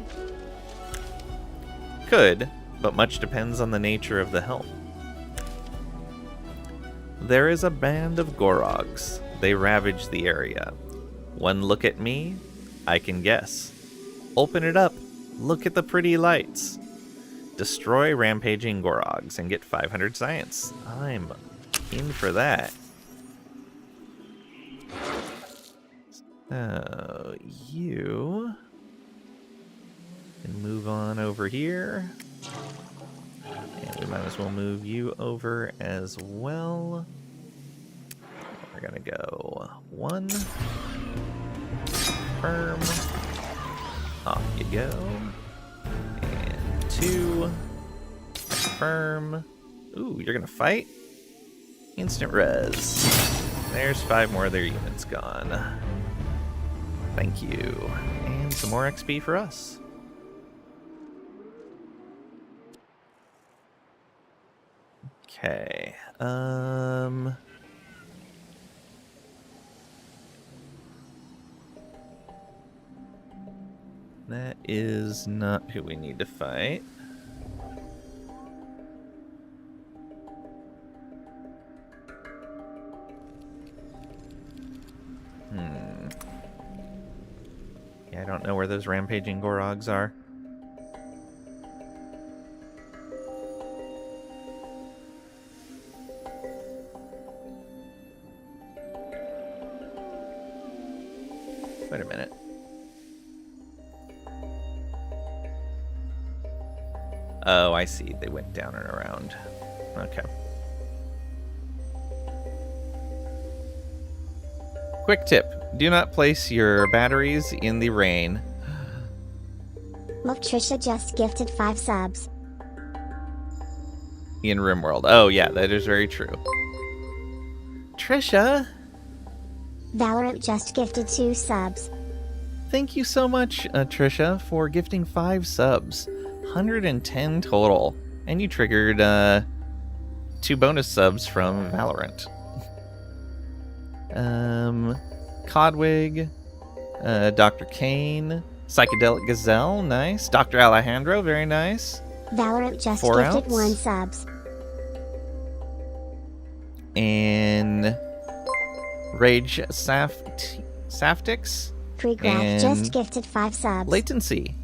Could, but much depends on the nature of the help. There is a band of Gorogs. They ravage the area. One look at me, I can guess. Open it up. Look at the pretty lights. Destroy rampaging Gorogs and get 500 science. I'm in for that. So, you can move on over here. And we might as well move you over as well. We're gonna go 1. Firm. Off you go. And 2. Firm. Ooh, you're gonna fight? Instant res. There's 5 more of their units gone. Thank you. And some more XP for us. Okay. That is not who we need to fight. don't know where those rampaging Gorogs are. Wait a minute. Oh, I see. They went down and around. Okay. Quick tip. Do not place your batteries in the rain. Look, Trisha just gifted 5 subs. In RimWorld. Oh, yeah, that is very true. Trisha, Valorant just gifted 2 subs. thank you so much, Trisha, for gifting 5 subs. 110 total. And you triggered 2 bonus subs from Valorant. Codwig, Dr. Kane, Psychedelic Gazelle, nice. Dr. Alejandro, very nice. Valorant just 4 gifted ounce. 1 subs. And Rage Saftix, Kriegrak And just gifted 5 subs. Latency.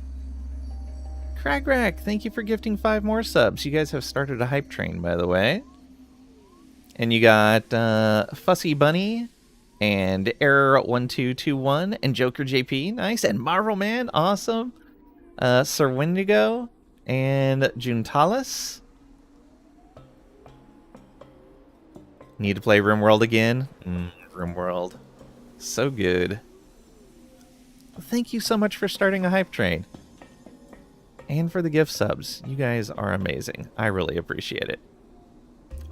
Cragrack, thank you for gifting 5 more subs. You guys have started a hype train, by the way. And you got Fussy Bunny and Error1221 and Joker JP, nice. And Marvel Man, awesome. Sir Wendigo and Juntalis. Need to play RimWorld again? RimWorld. So good. Thank you so much for starting a hype train. And for the gift subs. You guys are amazing. I really appreciate it.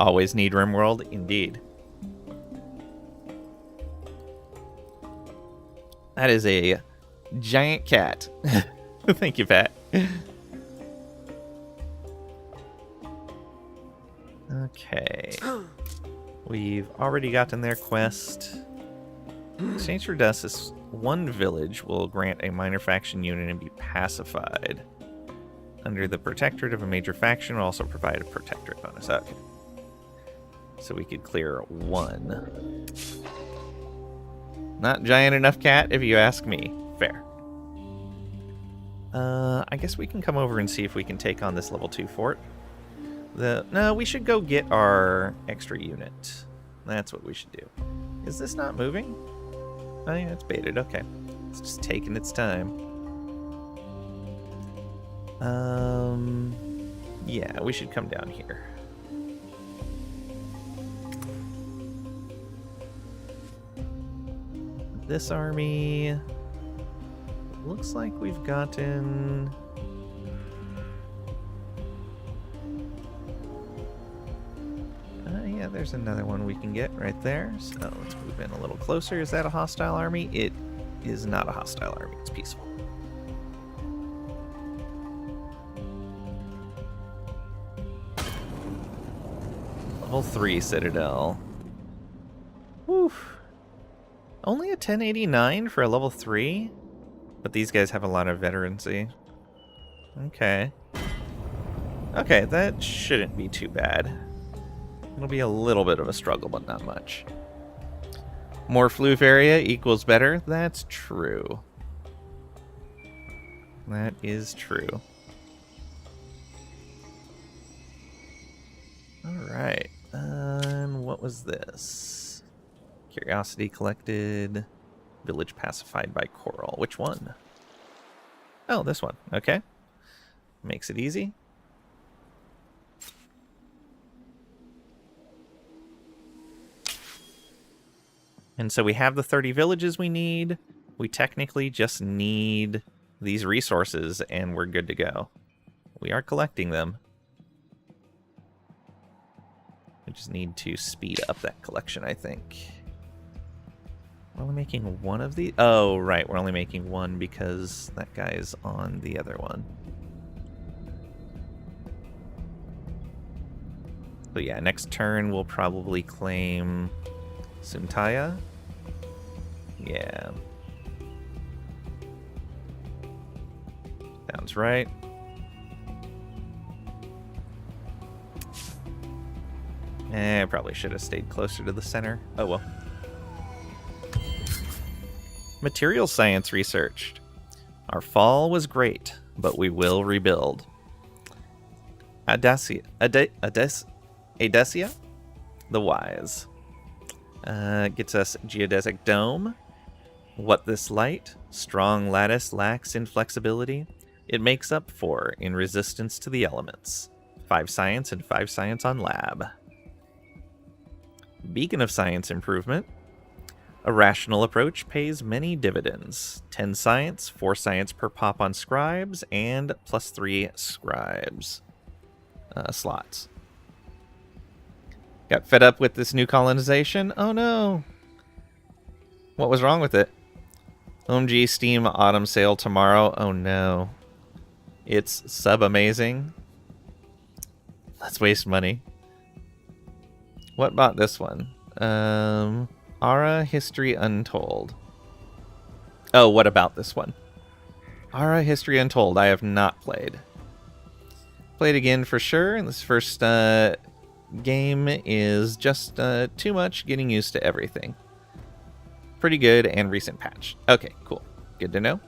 Always need RimWorld, indeed. That is a giant cat. Thank you, Pat. Okay. We've already gotten their quest. Exchange for dust is 1 village will grant a minor faction unit and be pacified. Under the protectorate of a major faction will also provide a protectorate bonus. Okay. So we could clear 1. Not giant enough, cat, if you ask me. Fair. I guess we can come over and see if we can take on this level 2 fort. No, we should go get our extra unit. That's what we should do. Is this not moving? Oh yeah, it's baited. Okay. It's just taking its time. Yeah, we should come down here. This army looks like we've gotten yeah, there's another one we can get right there. So let's move in a little closer. Is that a hostile army? It is not a hostile army. It's peaceful. Level 3 Citadel. Woof. Only a 1089 for a level 3? But these guys have a lot of veterancy. Okay. Okay, that shouldn't be too bad. It'll be a little bit of a struggle, but not much. More floof area equals better. That's true. That is true. Alright. And what was this? Curiosity collected. Village pacified by Coral. Which one? Oh, this one. Okay. Makes it easy. And so we have the 30 villages we need. We technically just need these resources and we're good to go. We are collecting them. We just need to speed up that collection, I think. We're only making 1 of these? Oh, right. We're only making 1 because that guy's on the other one. But yeah, next turn we'll probably claim Suntaya. Yeah. Sounds right. I probably should have stayed closer to the center. Oh well. Material science researched. Our fall was great, but we will rebuild. Adesia, the Wise. Gets us Geodesic Dome. What this light? Strong lattice lacks in flexibility. It makes up for in resistance to the elements. 5 science and 5 science on lab. Beacon of Science improvement. A rational approach pays many dividends. 10 science, 4 science per pop on scribes, and +3 scribes slots. Got fed up with this new colonization? Oh no! What was wrong with it? OMG Steam Autumn Sale tomorrow? Oh no. It's sub-amazing. Let's waste money. What bought this one? Ara History Untold. Oh, what about this one? Ara History Untold. I have not played. Played again for sure. And this first game is just too much getting used to everything. Pretty good and recent patch. Okay, cool. Good to know.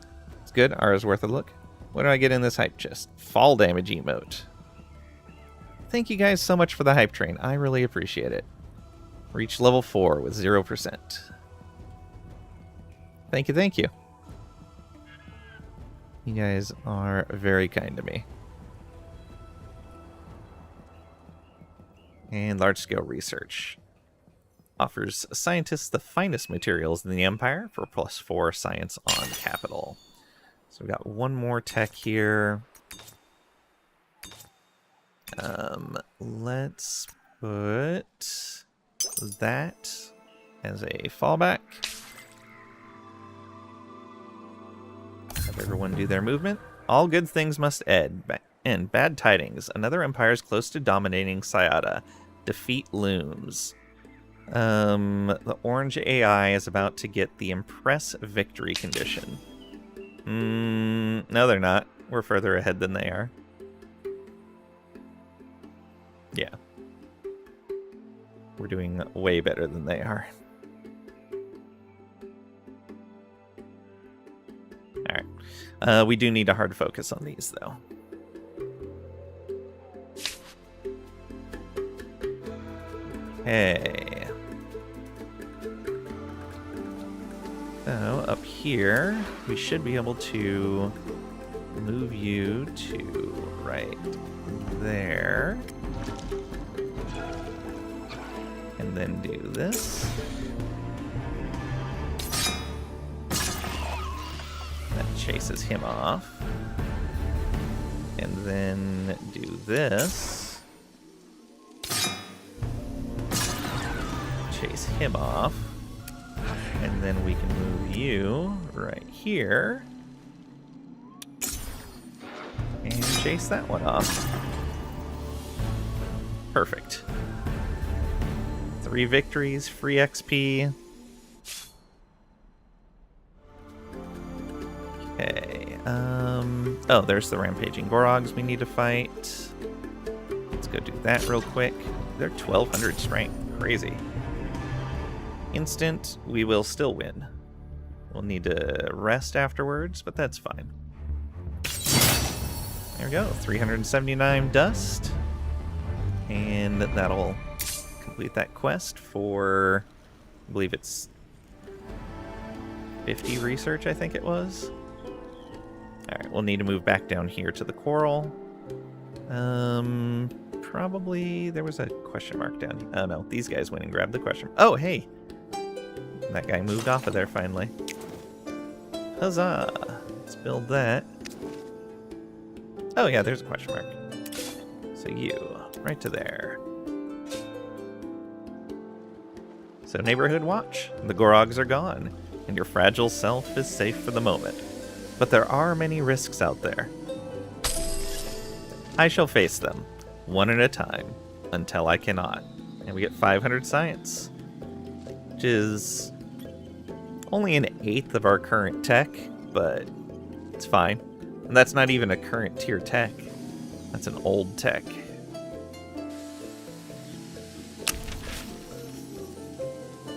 It's good. Ara's worth a look. What do I get in this hype chest? Fall damage emote. Thank you guys so much for the hype train. I really appreciate it. Reach level 4 with 0%. Thank you, thank you. You guys are very kind to me. And large-scale research. Offers scientists the finest materials in the Empire for +4 science on capital. So we've got one more tech here. Let's put that as a fallback. Have everyone do their movement. All good things must end. Bad tidings. Another empire is close to dominating Sayada. Defeat looms. The orange AI is about to get the Impress victory condition. No, they're not. We're further ahead than they are. Yeah. We're doing way better than they are. Alright. We do need a hard focus on these, though. Hey. So, up here, we should be able to move you to right there. And then do this. That chases him off. And then do this. Chase him off. And then we can move you right here. And chase that one off. Perfect. 3 victories, free XP. Okay. Oh, there's the rampaging Gorogs we need to fight. Let's go do that real quick. They're 1200 strength. Crazy. Instant, we will still win. We'll need to rest afterwards, but that's fine. There we go, 379 dust. And that'll complete that quest for, I believe it's 50 research, I think it was. Alright, we'll need to move back down here to the coral. Probably, there was a question mark down here. Oh no, these guys went and grabbed the question. Oh, hey! That guy moved off of there finally. Huzzah! Let's build that. Oh yeah, there's a question mark. So you, right to there. So neighborhood watch. The Gorogs are gone, and your fragile self is safe for the moment. But there are many risks out there. I shall face them, one at a time, until I cannot. And we get 500 science, which is only an eighth of our current tech, but it's fine. And that's not even a current tier tech. That's an old tech.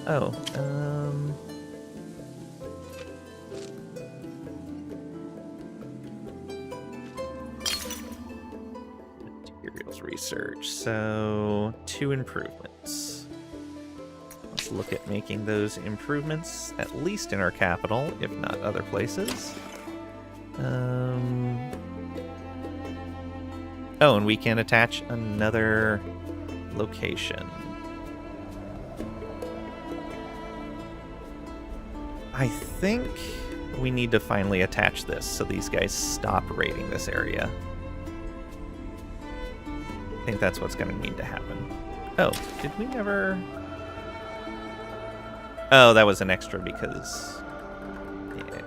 Oh, research. So 2 improvements. Let's look at making those improvements, at least in our capital, if not other places. Oh, and we can attach another location. I think we need to finally attach this so these guys stop raiding this area. I think that's what's going to need to happen. Oh, did we never... Oh, that was an extra because... Yeah.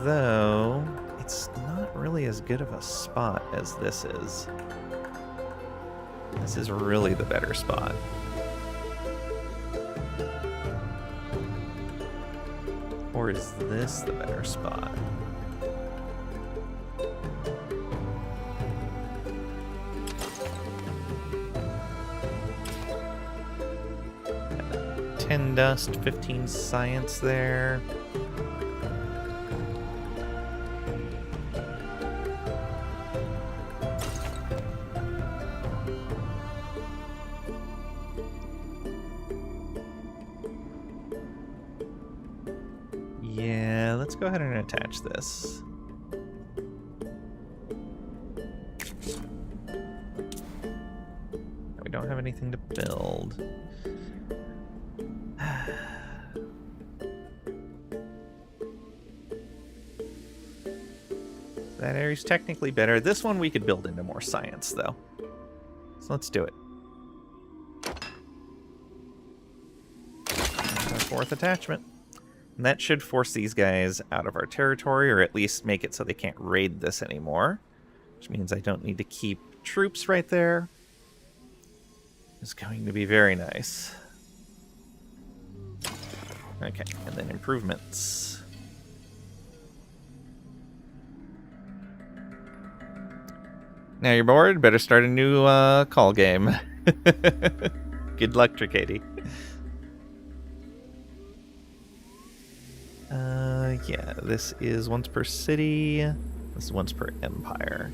Though, it's not really as good of a spot as this is. This is really the better spot. Or is this the better spot? Ten dust, 15 science there. Yeah, let's go ahead and attach this. We don't have anything to build. That area's technically better. This one we could build into more science, though. So let's do it. Our 4th attachment. And that should force these guys out of our territory, or at least make it so they can't raid this anymore. Which means I don't need to keep troops right there. It's going to be very nice. Okay, and then improvements. Now you're bored? Better start a new call game. Good luck, Tricady. Yeah, this is once per city. This is once per empire.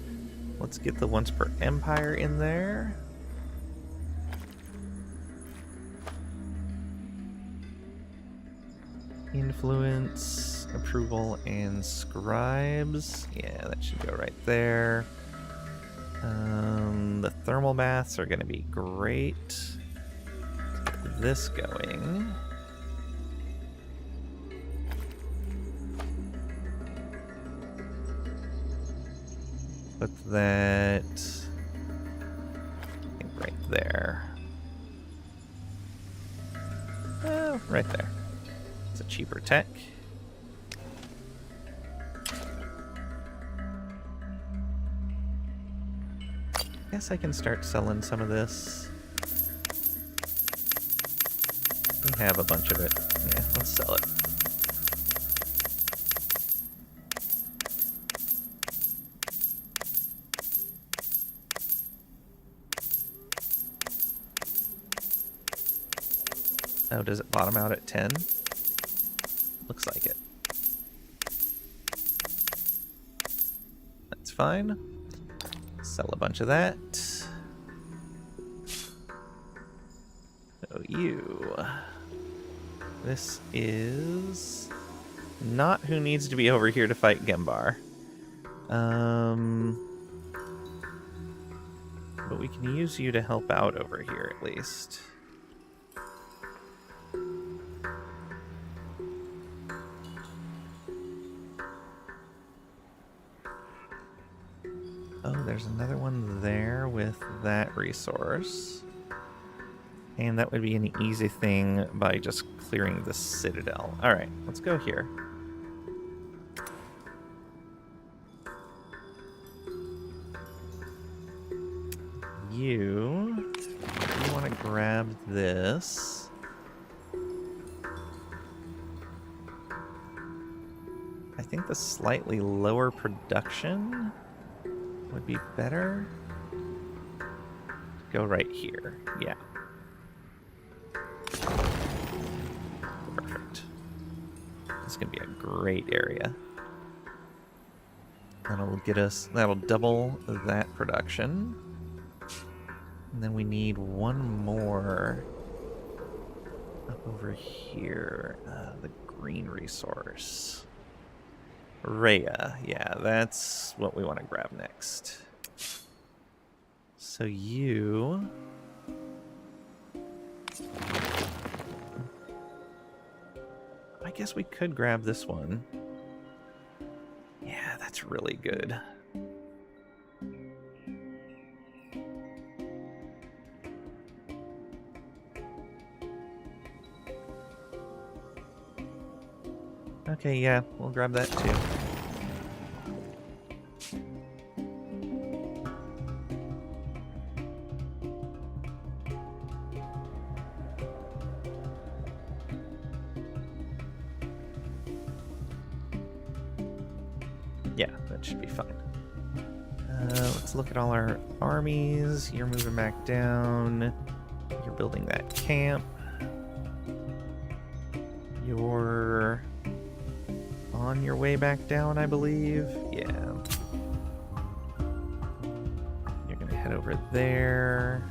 Let's get the once per empire in there. Influence, approval, and scribes. Yeah, that should go right there. The thermal baths are going to be great. Let's get this going. Put that, I think, right there. Oh, right there. It's a cheaper tech. Guess I can start selling some of this. We have a bunch of it. Yeah, let's sell it. Oh, does it bottom out at 10? Looks like it. That's fine. Sell a bunch of that. So you. This is not who needs to be over here to fight Gembar. But we can use you to help out over here at least. Oh, there's another one there with that resource. And that would be an easy thing by just clearing the citadel. Alright, let's go here. You want to grab this. I think the slightly lower production would be better. Go right here. Yeah. Perfect. This is going to be a great area. That'll double that production. And then we need one more up over here. The green resource. Rhea. Yeah, that's what we want to grab next. So you... I guess we could grab this one. Yeah, that's really good. Okay, yeah, we'll grab that too. Yeah, that should be fine. Let's look at all our armies. You're moving back down. You're building that camp. You're on your way back down, I believe. Yeah. You're gonna head over there.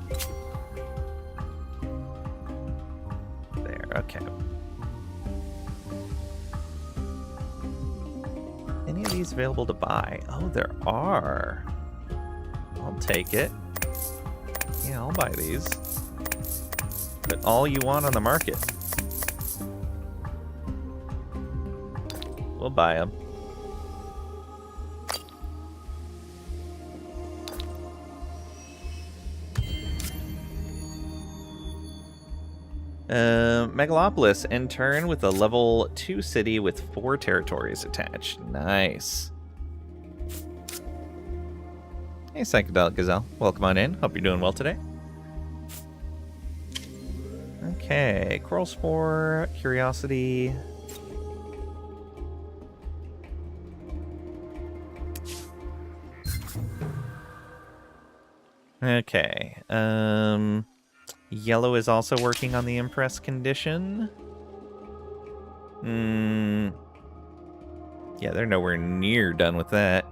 There, okay. Any of these available to buy? Oh, there are. I'll take it. Yeah, I'll buy these. Put all you want on the market. We'll buy them. Megalopolis, in turn with a level 2 city with 4 territories attached. Nice. Hey, Psychedelic Gazelle. Welcome on in. Hope you're doing well today. Okay, Coral Spore, Curiosity. Okay, Yellow is also working on the Impress condition. Yeah, they're nowhere near done with that.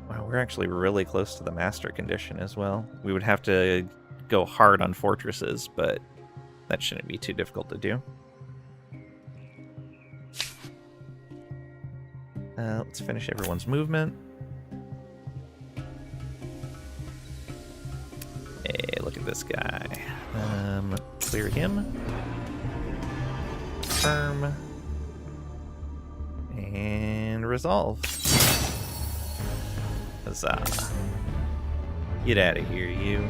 Wow, we're actually really close to the Master condition as well. We would have to go hard on fortresses, but that shouldn't be too difficult to do. Let's finish everyone's movement. Hey, look at this guy. Clear him. Confirm. And resolve. Huzzah. Get out of here, you.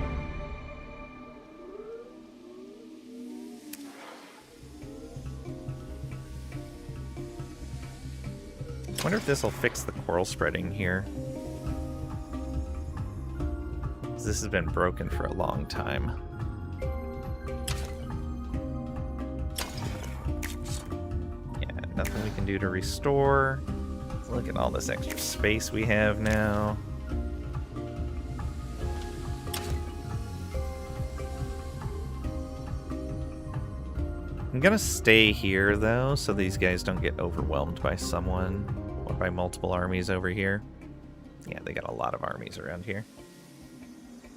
I wonder if this will fix the coral spreading here. This has been broken for a long time. Yeah, nothing we can do to restore. Look at all this extra space we have now. I'm gonna stay here though, so these guys don't get overwhelmed by someone or by multiple armies over here. Yeah, they got a lot of armies around here.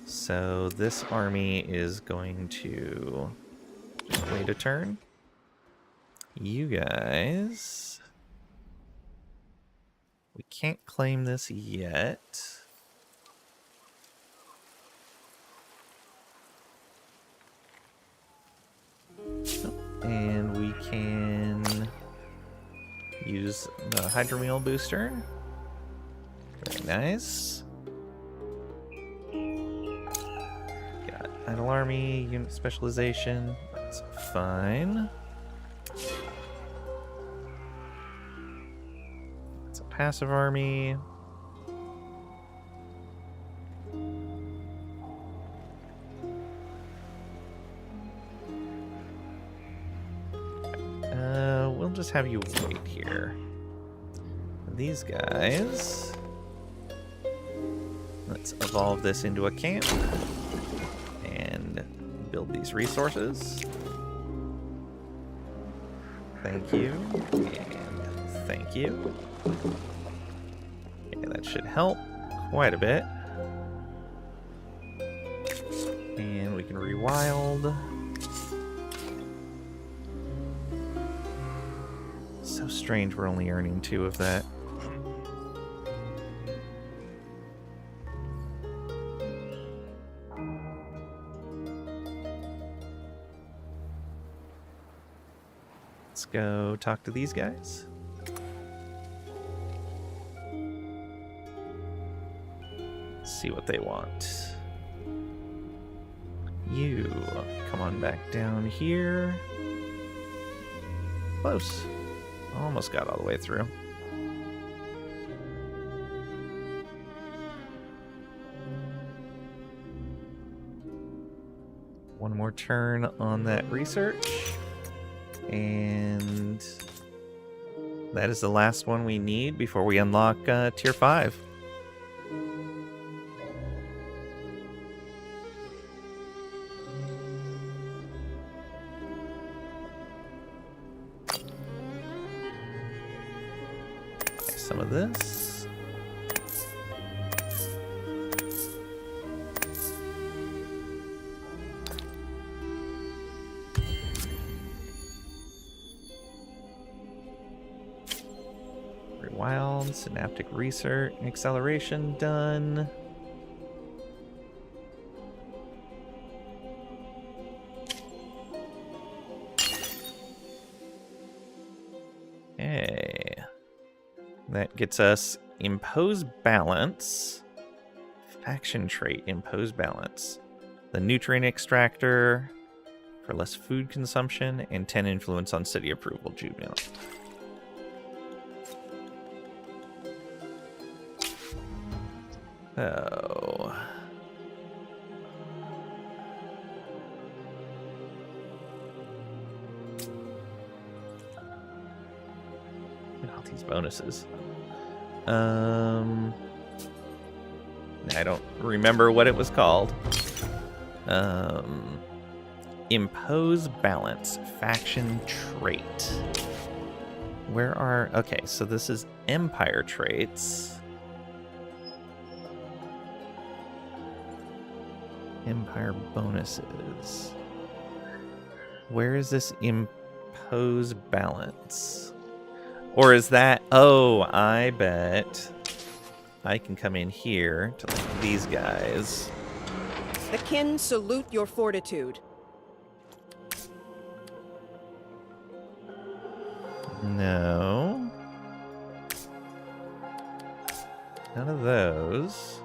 So this army is going to just wait a turn. You guys, we can't claim this yet. And we can use the Hydromel booster. Very nice. Got Idle Army, unit specialization. That's fine. It's a passive army. We'll just have you wait here. These guys. Let's evolve this into a camp and build these resources. Thank you. And thank you. Okay, that should help quite a bit. And we can rewild. So strange we're only earning 2 of that. Let's go talk to these guys. See what they want. You come on back down here. Close. Almost got all the way through. One more turn on that research. And that is the last one we need before we unlock tier 5. Some of this. Rewild, synaptic research, acceleration done. Okay. That gets us impose balance. Faction trait, impose balance. The nutrient extractor for less food consumption and 10 influence on city approval. Jubilant. Oh. Look at all these bonuses. I don't remember what it was called. Impose balance, faction trait. Where are... Okay, so this is empire traits. Empire bonuses. Where is this impose balance? Or is that... Oh, I bet I can come in here to like these guys. The kin salute your fortitude. No. None of those.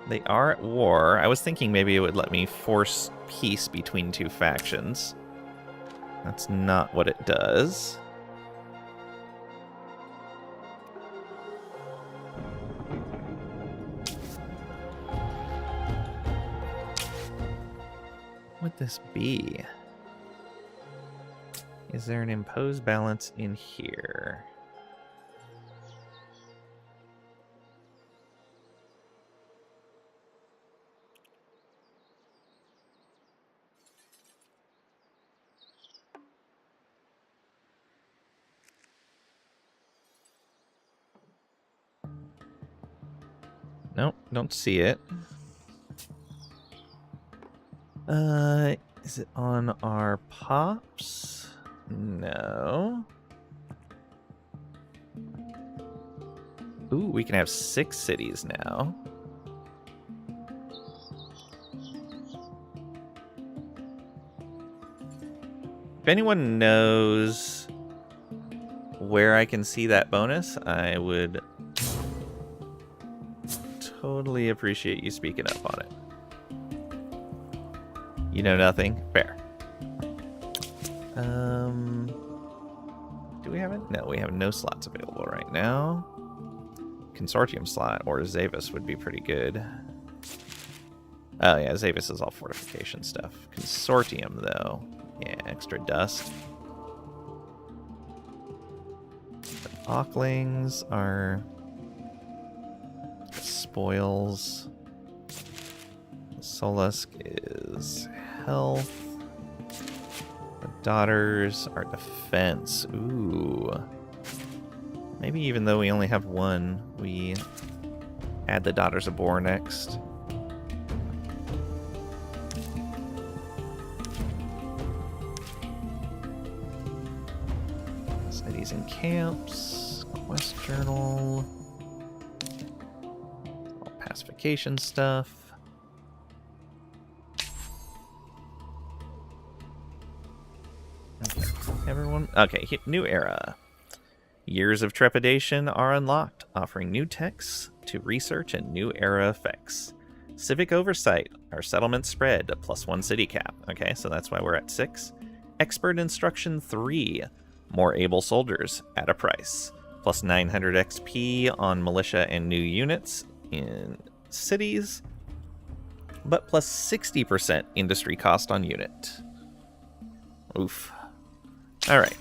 They are at war. I was thinking maybe it would let me force peace between 2 factions. That's not what it does. What would this be? Is there an imposed balance in here? Nope, don't see it. Is it on our pops? No. Ooh, we can have 6 cities now. If anyone knows where I can see that bonus, I would totally appreciate you speaking up on it. You know nothing? Fair. Do we have it? No, we have no slots available right now. Consortium slot or Zavis would be pretty good. Oh yeah, Zavis is all fortification stuff. Consortium though. Yeah, extra dust. The Auklings are spoils. The Solusk is health. The daughters, our defense. Ooh. Maybe even though we only have one, we add the Daughters of Bor next. Cities and camps, quest journal, all pacification stuff. Okay, everyone. Okay, new era. Years of Trepidation are unlocked, offering new texts to research and new era effects. Civic Oversight, our settlement spread, a +1 city cap. Okay, so that's why we're at 6. Expert Instruction 3, more able soldiers at a price. +900 XP on militia and new units in cities, but +60% industry cost on unit. Oof. Alright.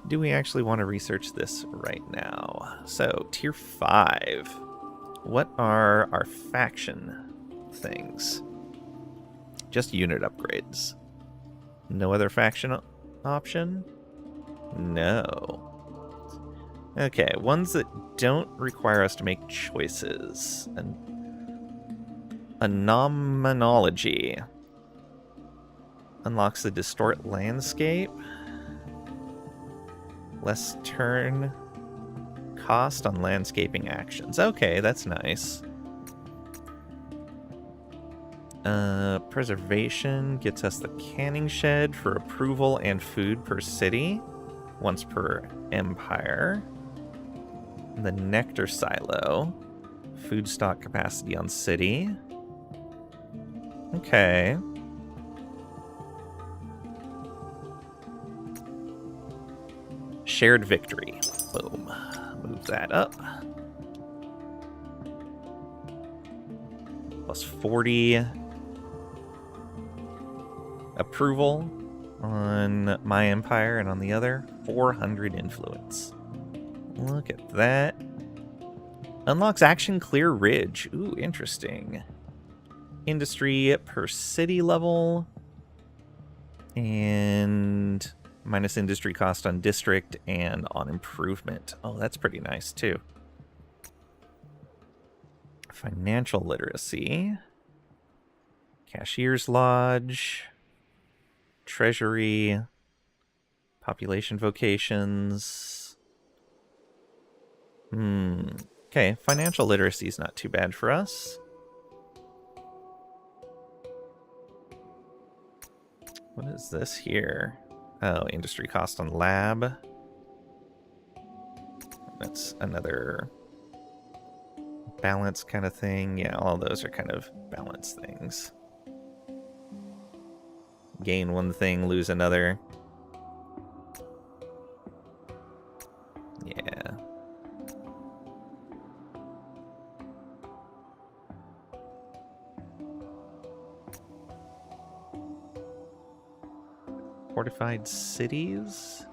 Do we actually want to research this right now? So, tier 5. What are our faction things? Just unit upgrades. No other faction option? No. Okay, ones that don't require us to make choices. Anomenology. Unlocks the Distort Landscape. Less turn cost on landscaping actions. Okay, that's nice. Preservation gets us the canning shed for approval and food per city, once per empire. The nectar silo, food stock capacity on city. Okay. Shared victory. Boom. Move that up. +40 approval on my empire, and on the other, 400 influence. Look at that. Unlocks Action Clear Ridge. Ooh, interesting. Industry per city level. And minus industry cost on district and on improvement. Oh, that's pretty nice too. Financial literacy. Cashier's Lodge. Treasury. Population vocations. Okay, financial literacy is not too bad for us. What is this here? Oh, industry cost on lab. That's another balance kind of thing. Yeah, all those are kind of balance things. Gain one thing, lose another. Yeah. Fortified cities.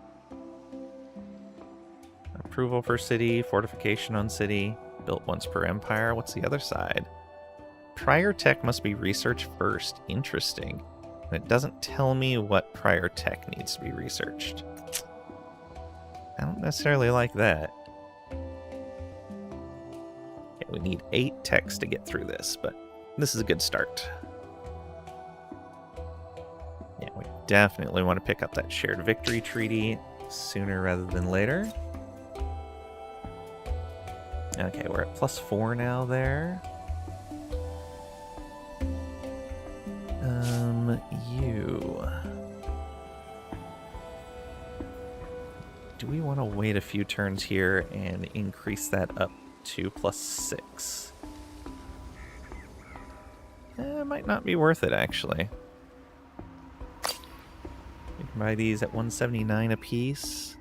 Approval for city, fortification on city, built once per empire. What's the other side? Prior tech must be researched first. Interesting. And it doesn't tell me what prior tech needs to be researched. I don't necessarily like that. Okay, we need 8 techs to get through this, but this is a good start. Yeah, we definitely want to pick up that shared victory treaty sooner rather than later. Okay, we're at +4 now there. You. Do we want to wait a few turns here and increase that up to +6? It might not be worth it, actually. You can buy these at 179 a piece.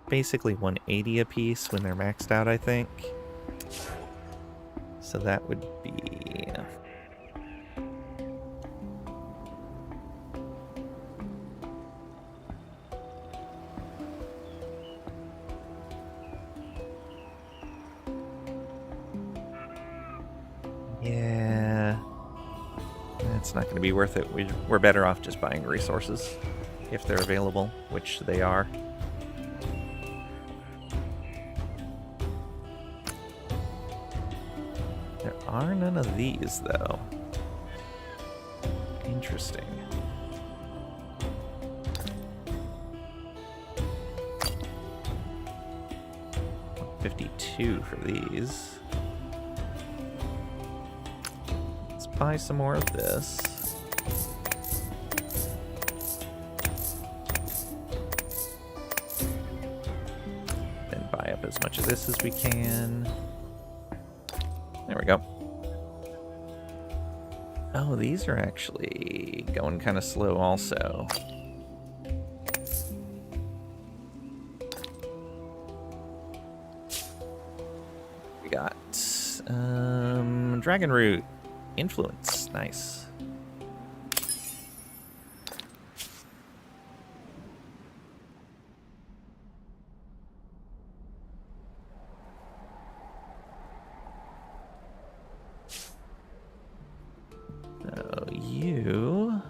Basically 180 a piece when they're maxed out, I think. So that would be... Yeah, it's not going to be worth it. We're better off just buying resources. if they're available, which they are. There are none of these, though. Interesting. $52 for these. Let's buy some more of this. Then buy up as much of this as we can. There we go. Oh, these are actually going kind of slow also. We got Dragon Root Influence. Nice. So you...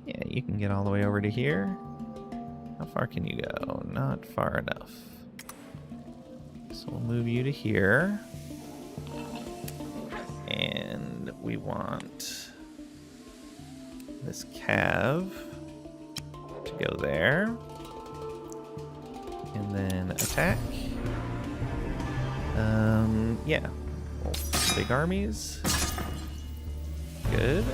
Yeah, you can get all the way over to here. How far can you go? Not far enough. So we'll move you to here. And we want this cav to go there. And then attack. Yeah. Well, big armies. Good.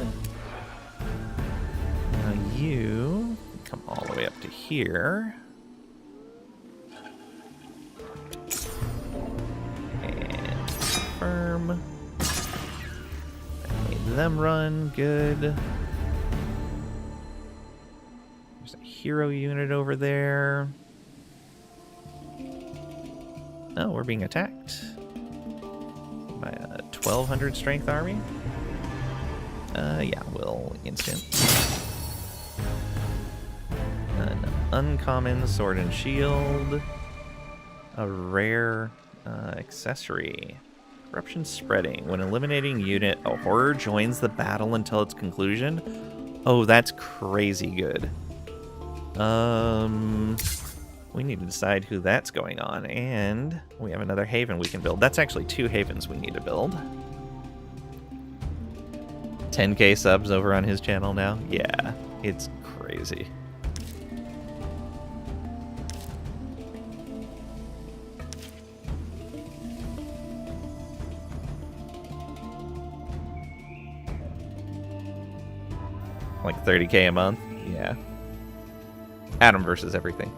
Now you come all the way up to here. And confirm. I made them run. Good. There's a hero unit over there. Oh, we're being attacked by a 1200 strength army. Yeah, we'll instant. An uncommon sword and shield. A rare accessory. Corruption spreading. When eliminating unit, a horror joins the battle until its conclusion. Oh, that's crazy good. We need to decide who that's going on, and we have another haven we can build. That's actually 2 havens we need to build. 10k subs over on his channel now. Yeah, it's crazy. Like 30k a month? Yeah. Adam versus everything.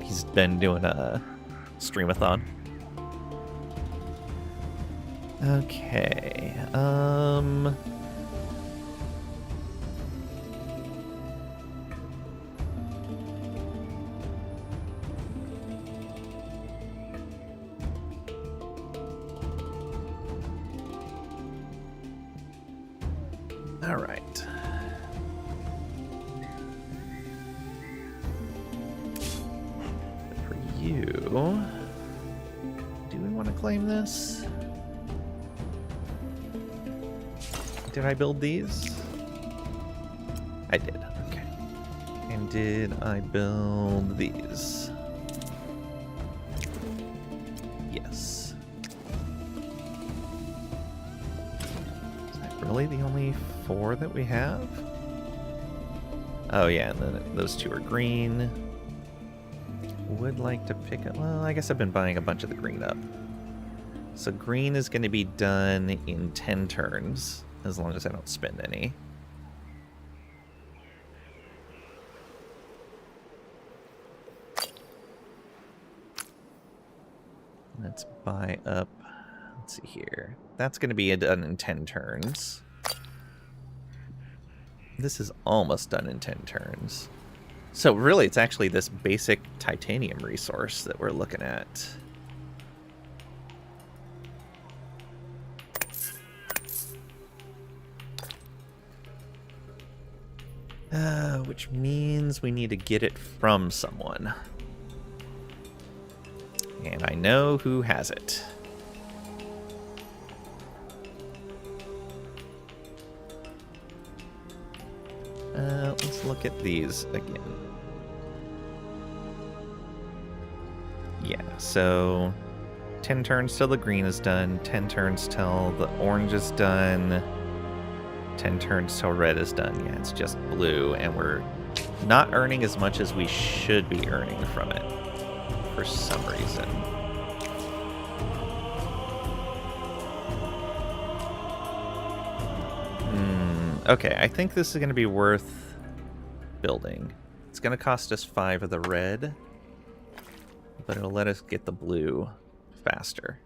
He's been doing a streamathon. Okay. All right. For you, do we want to claim this? Did I build these? I did, okay. And did I build these? Yes. Is that really the only 4 that we have? Oh yeah, and then those 2 are green. Would like to pick up... Well, I guess I've been buying a bunch of the green up. So green is going to be done in 10 turns. As long as I don't spend any. Let's buy up. Let's see here. That's going to be done in 10 turns. This is almost done in 10 turns. So really, it's actually this basic titanium resource that we're looking at. Which means we need to get it from someone. And I know who has it. Let's look at these again. Yeah, so 10 turns till the green is done, 10 turns till the orange is done, 10 turns till red is done. Yeah, it's just blue, and we're not earning as much as we should be earning from it for some reason. Okay, I think this is going to be worth building. It's going to cost us 5 of the red, but it'll let us get the blue faster.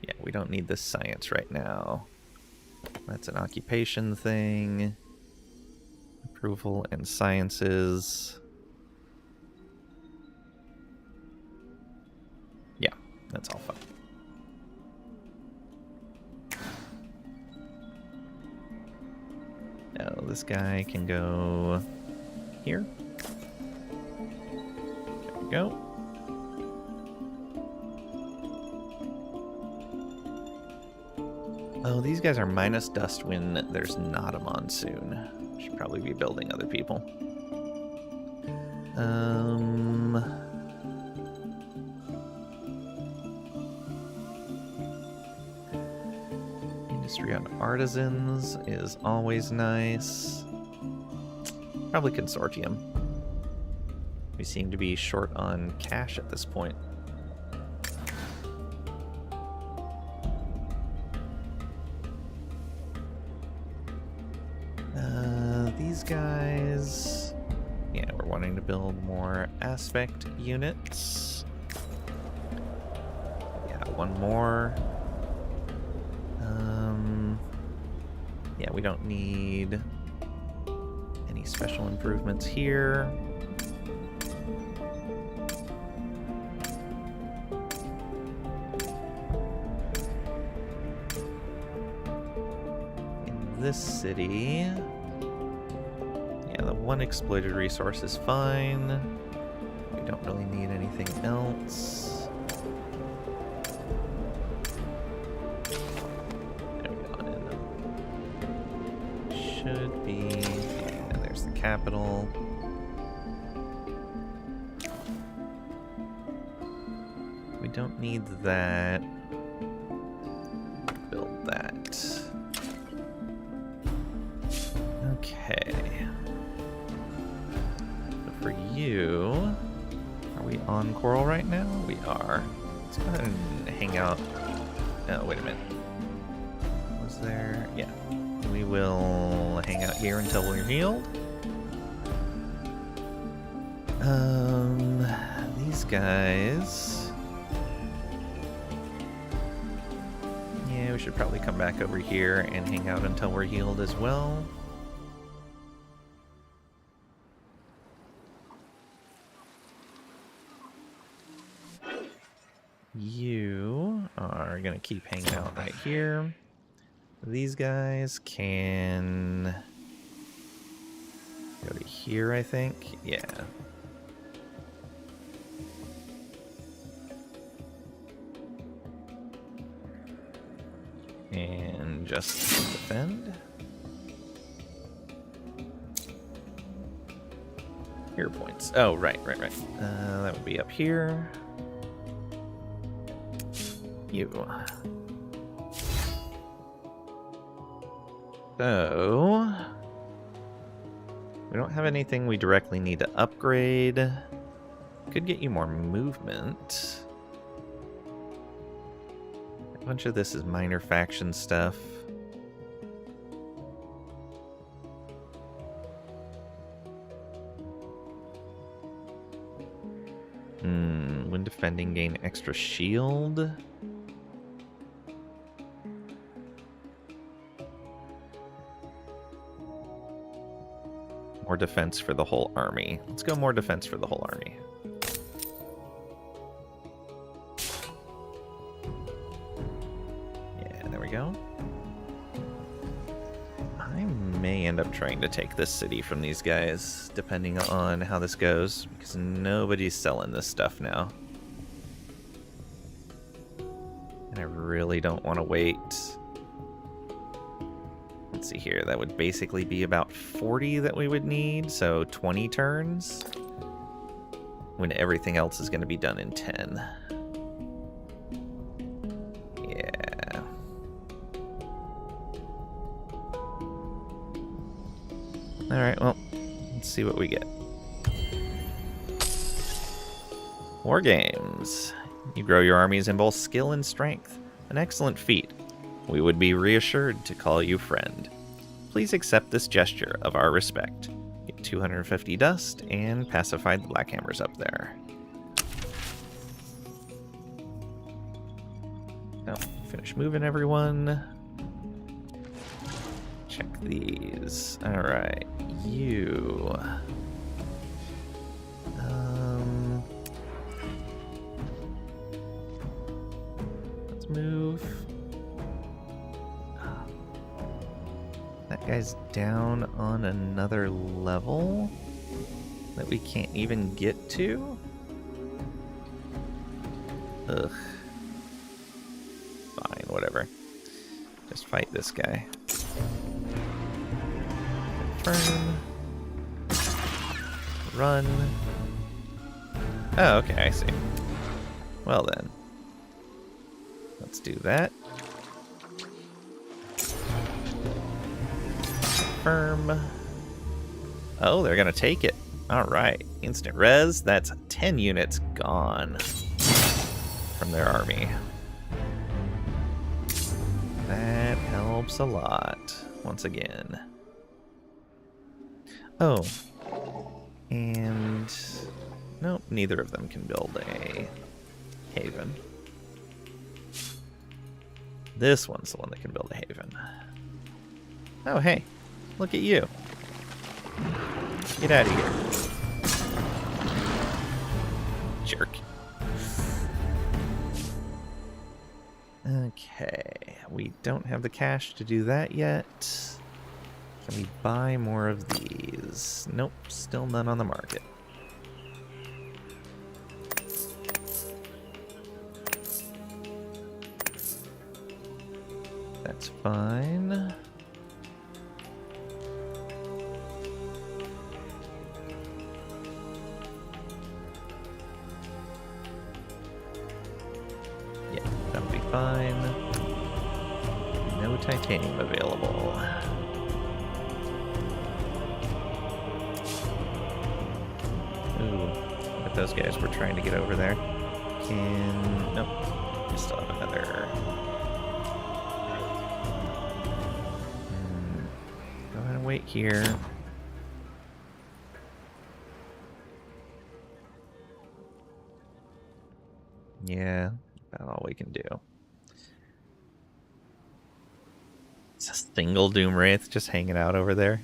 Yeah, we don't need this science right now. That's an occupation thing. Approval and sciences. Yeah, that's all fine. No, this guy can go here. There we go. Oh, these guys are minus dust when there's not a monsoon. Should probably be building other people. Industry on artisans is always nice. Probably consortium. We seem to be short on cash at this point. These guys... Yeah, we're wanting to build more aspect units. Yeah, one more. Yeah, we don't need any special improvements here. In this city... Yeah, the one exploited resource is fine. We don't really need anything else. There we go. And should be... And there's the capital. We don't need that. Build that. Okay. For you, are we on Coral right now? We are. Let's go ahead and hang out. Oh, wait a minute. Was there? Yeah. We will hang out here until we're healed. These guys. Yeah, we should probably come back over here and hang out until we're healed as well. You are going to keep hanging out right here. These guys can go to here, I think. Yeah. And just defend. Here points. Oh, right. That would be up here. You. So, we don't have anything we directly need to upgrade. Could get you more movement. A bunch of this is minor faction stuff. When defending, gain extra shield. More defense for the whole army. Let's go more defense for the whole army. Yeah, there we go. I may end up trying to take this city from these guys, depending on how this goes, because nobody's selling this stuff now. And I really don't want to wait. Let's see here, that would basically be about 40 that we would need, so 20 turns, when everything else is going to be done in 10. Yeah. Alright, well, let's see what we get. War games. You grow your armies in both skill and strength. An excellent feat. We would be reassured to call you friend. Please accept this gesture of our respect. Get 250 dust and pacify the Black Hammers up there. Now, finish moving everyone. Check these. Alright, you. Let's move. That guy's down on another level that we can't even get to. Ugh. Fine, whatever. Just fight this guy. Confirm. Run. Oh, okay, I see. Well then. Let's do that. Confirm. Oh, they're gonna take it. Alright. Instant res. That's 10 units gone from their army. That helps a lot. Once again. Oh. And... nope, neither of them can build a haven. This one's the one that can build a haven. Oh, hey. Look at you. Get out of here. Jerk. Okay. We don't have the cash to do that yet. Can we buy more of these? Nope. Still none on the market. That's fine. Yeah, that'll be fine. No titanium available. Ooh, look at those guys. We're trying to get over there. Nope. We still have another... Go ahead and wait here. Yeah, about all we can do. It's a single Doom Wraith just hanging out over there.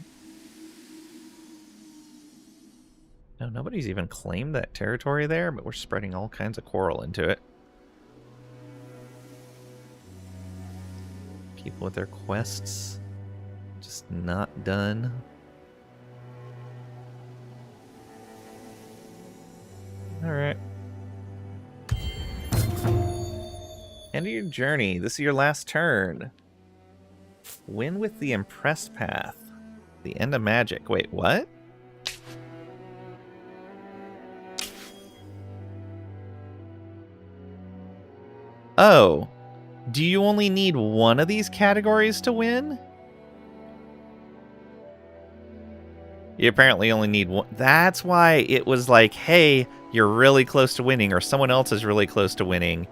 No, nobody's even claimed that territory there, but we're spreading all kinds of coral into it. People with their quests just not done. Alright. End of your journey. This is your last turn. Win with the Impress Path. The end of magic. Wait, what? Oh. Do you only need one of these categories to win? You apparently only need one. That's why it was like, hey, you're really close to winning, or someone else is really close to winning.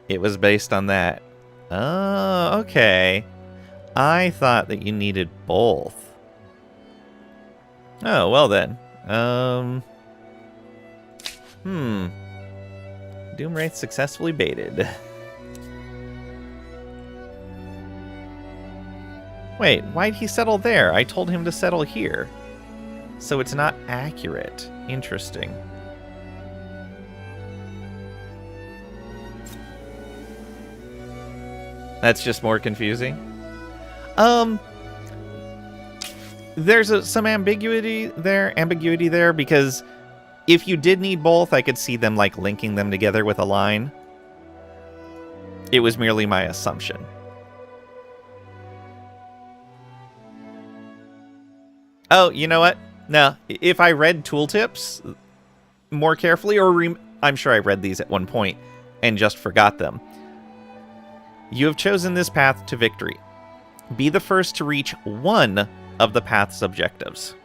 It was based on that. Oh, okay. I thought that you needed both. Oh, well then. Doomwraith successfully baited. Wait, why'd he settle there? I told him to settle here. So it's not accurate. Interesting. That's just more confusing. there's some ambiguity there because if you did need both, I could see them like linking them together with a line. It was merely my assumption. Oh, you know what? No, if I read tooltips more carefully, or I'm sure I read these at one point and just forgot them. You have chosen this path to victory. Be the first to reach one of the path's objectives.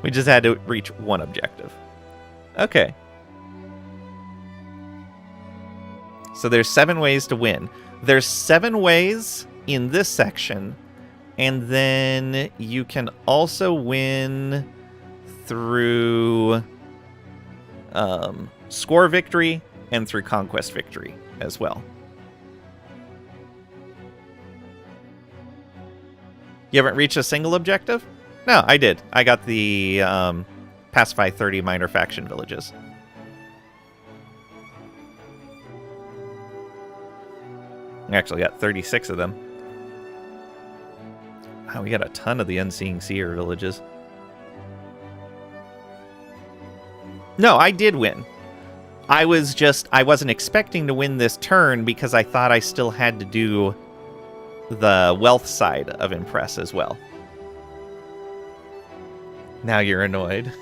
We just had to reach one objective. Okay. So there's 7 ways to win. There's 7 ways in this section, and then you can also win through score victory and through conquest victory as well. You haven't reached a single objective? No, I did. I got the pacify 30 minor faction villages. I actually got 36 of them. Wow, we got a ton of the Unseeing Seer villages. No, I did win. I wasn't expecting to win this turn because I thought I still had to do the wealth side of Impress as well. Now you're annoyed.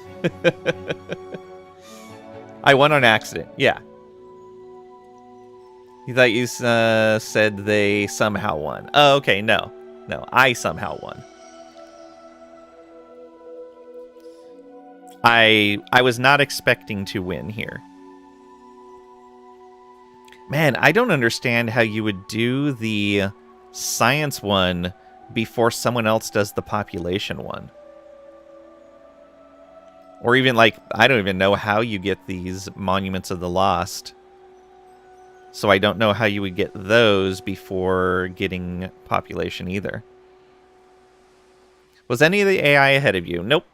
I won on accident, yeah. You thought you said they somehow won. Oh, okay, no. No, I somehow won. I was not expecting to win here. Man, I don't understand how you would do the science one before someone else does the population one. Or even, like, I don't even know how you get these Monuments of the Lost. So I don't know how you would get those before getting population either. Was any of the AI ahead of you? Nope.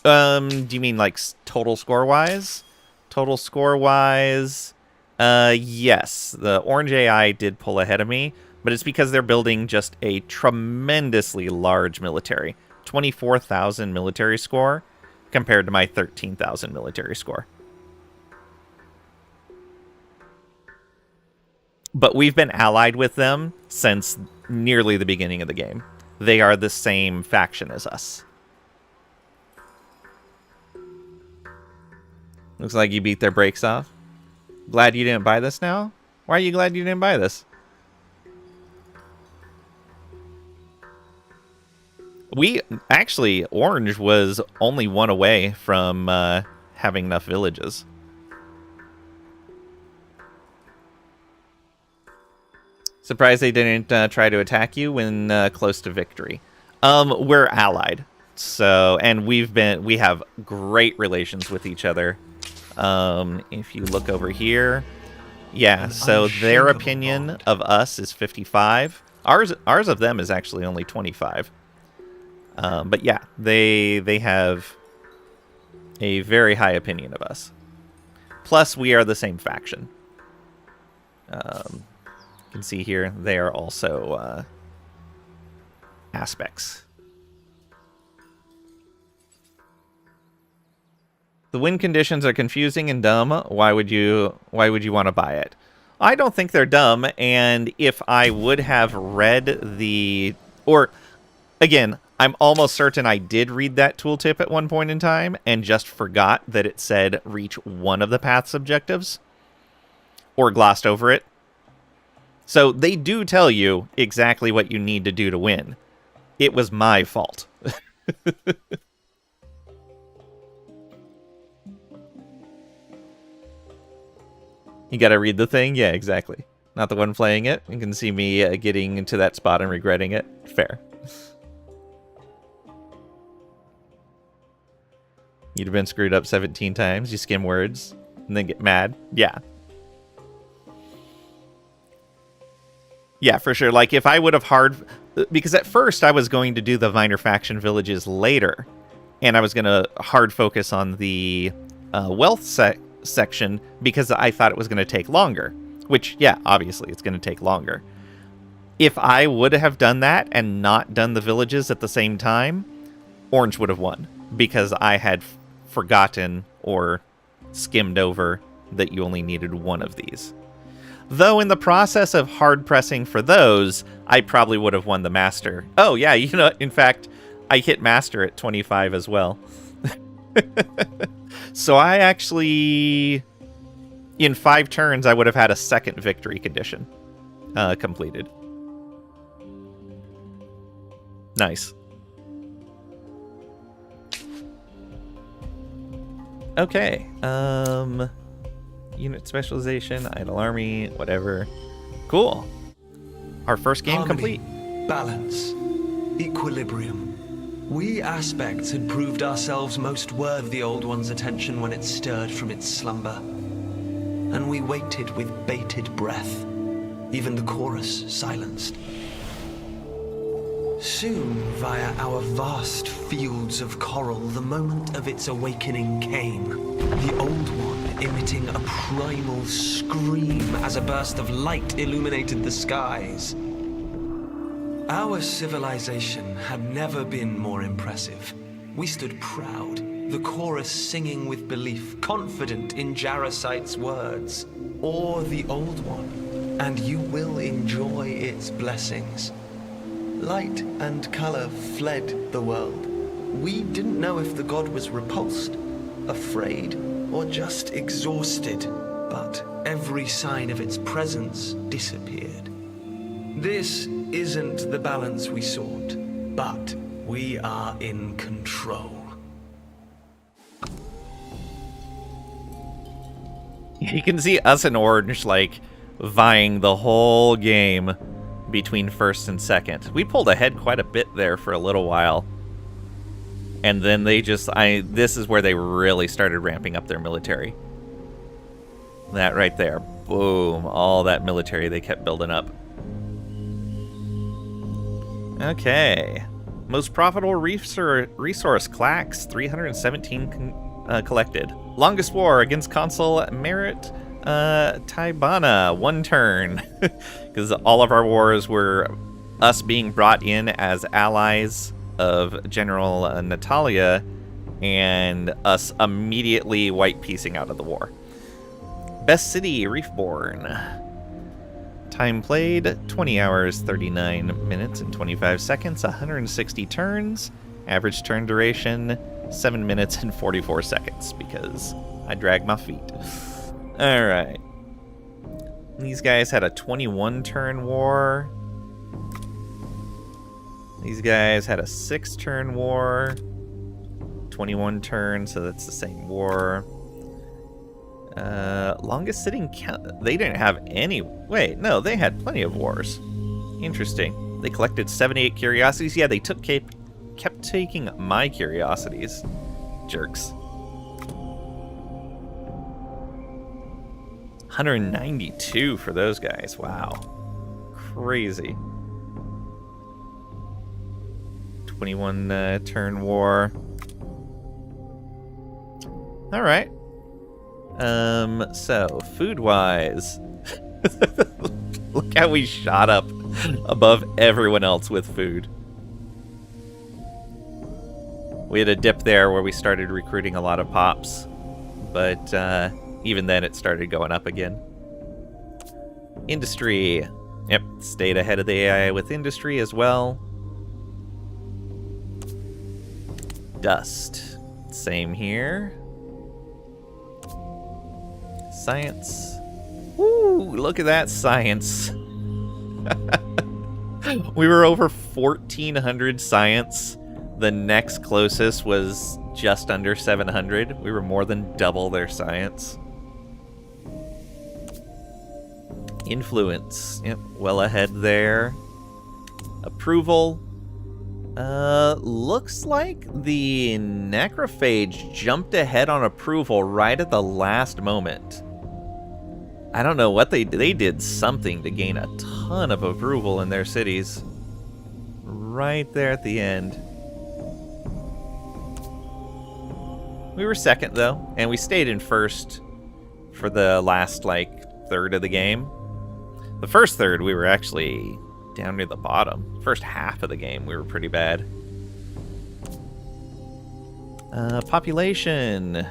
Do you mean like total score-wise? Total score-wise, yes. The orange AI did pull ahead of me, but it's because they're building just a tremendously large military. 24,000 military score compared to my 13,000 military score. But we've been allied with them since nearly the beginning of the game. They are the same faction as us. Looks like you beat their brakes off. Glad you didn't buy this now? Why are you glad you didn't buy this? Actually, Orange was only 1 away from having enough villages. Surprised they didn't try to attack you when close to victory. We're allied, so and we have great relations with each other. If you look over here, yeah. So their opinion of us is 55. Ours of them is actually only 25. But yeah, they have a very high opinion of us. Plus, we are the same faction. You can see here, they are also aspects. The win conditions are confusing and dumb. Why would you want to buy it? I don't think they're dumb, and if I would have read again, I'm almost certain I did read that tooltip at one point in time and just forgot that it said reach one of the path's objectives or glossed over it. So they do tell you exactly what you need to do to win. It was my fault. You gotta read the thing? Yeah, exactly. Not the one playing it. You can see me getting into that spot and regretting it. Fair. You'd have been screwed up 17 times. You skim words and then get mad. Yeah. Yeah, for sure. Like, if I would have because at first I was going to do the minor faction villages later, and I was going to hard focus on the wealth section because I thought it was going to take longer. Which, yeah, obviously it's going to take longer. If I would have done that and not done the villages at the same time, Orange would have won, because I had forgotten or skimmed over that you only needed one of these. Though in the process of hard pressing for those, I probably would have won the Master. Oh yeah, you know, in fact, I hit Master at 25 as well. So I actually, in 5 turns, I would have had a second victory condition completed. Nice. Okay. Unit specialization, idle army, whatever. Cool. Our first game Harmony, complete. balance, equilibrium. We aspects had proved ourselves most worth the Old One's attention when it stirred from its slumber. And we waited with bated breath, even the chorus silenced. Soon, via our vast fields of coral, the moment of its awakening came. The Old One emitting a primal scream as a burst of light illuminated the skies. Our civilization had never been more impressive. We stood proud, the chorus singing with belief, confident in Jarosite's words. Or the Old One, and you will enjoy its blessings. Light and color fled the world. We didn't know if the god was repulsed, afraid, or just exhausted, but every sign of its presence disappeared. This isn't the balance we sought, but we are in control. You can see us and Orange, like, vying the whole game between first and second. We pulled ahead quite a bit there for a little while. And then they just, this is where they really started ramping up their military. That right there. Boom. All that military they kept building up. Okay. Most profitable resource, Clax, 317 collected. Longest war against Consul Merit Taibana, 1 turn. Because all of our wars were us being brought in as allies of General Natalia and us immediately white-piecing out of the war. Best city, Reefborn. Time played, 20 hours, 39 minutes and 25 seconds, 160 turns. Average turn duration, 7 minutes and 44 seconds, because I dragged my feet. Alright. These guys had a 21-turn war. These guys had a 6-turn war. 21 turns, so that's the same war. Longest sitting count. They didn't have any. Wait, no, they had plenty of wars. Interesting. They collected 78 curiosities. Yeah, they kept taking my curiosities. Jerks. 192 for those guys. Wow. Crazy. 21 turn war. All right. So food-wise, look how we shot up above everyone else with food. We had a dip there where we started recruiting a lot of pops, but even then it started going up again. Industry. Yep, stayed ahead of the AI with industry as well. Dust. Same here. Science. Woo, look at that science. We were over 1,400 science. The next closest was just under 700. We were more than double their science. Influence. Yep, well ahead there. Approval. Looks like the Necrophage jumped ahead on approval right at the last moment. I don't know what they did something to gain a ton of approval in their cities. Right there at the end. We were second though, and we stayed in first for the last like third of the game. The first third we were actually down near the bottom. First half of the game, we were pretty bad. Population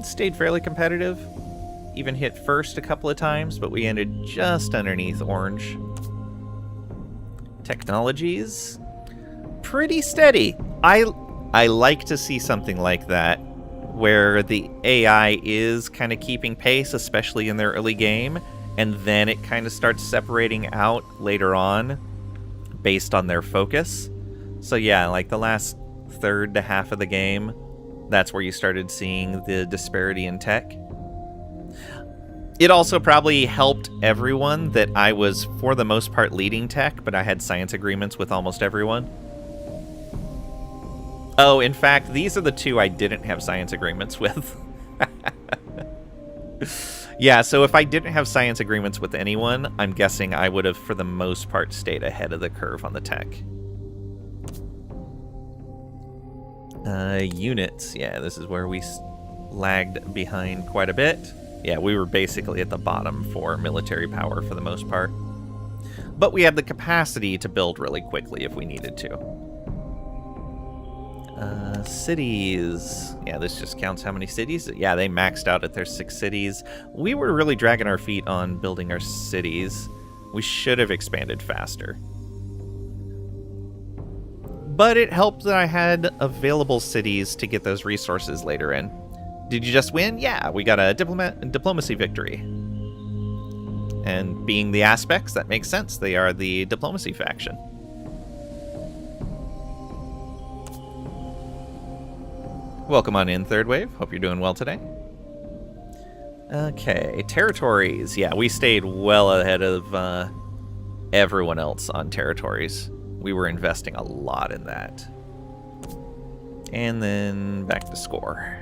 stayed fairly competitive. Even hit first a couple of times, but we ended just underneath orange. Technologies, pretty steady. I like to see something like that, where the AI is kind of keeping pace, especially in their early game, and then it kind of starts separating out later on based on their focus. So yeah, like the last third to half of the game, that's where you started seeing the disparity in tech. It also probably helped everyone that I was, for the most part, leading tech, but I had science agreements with almost everyone. Oh, in fact, these are the two I didn't have science agreements with. Yeah, so if I didn't have science agreements with anyone, I'm guessing I would have, for the most part, stayed ahead of the curve on the tech. Units. Yeah, this is where we lagged behind quite a bit. Yeah, we were basically at the bottom for military power for the most part. But we had the capacity to build really quickly if we needed to. Cities. Yeah, this just counts how many cities. Yeah, they maxed out at their 6 cities. We were really dragging our feet on building our cities. We should have expanded faster. But it helped that I had available cities to get those resources later in. Did you just win? Yeah, we got a diplomacy victory. And being the aspects, that makes sense. They are the diplomacy faction. Welcome on in, Third Wave. Hope you're doing well today. Okay, territories. Yeah, we stayed well ahead of everyone else on territories. We were investing a lot in that. And then back to score.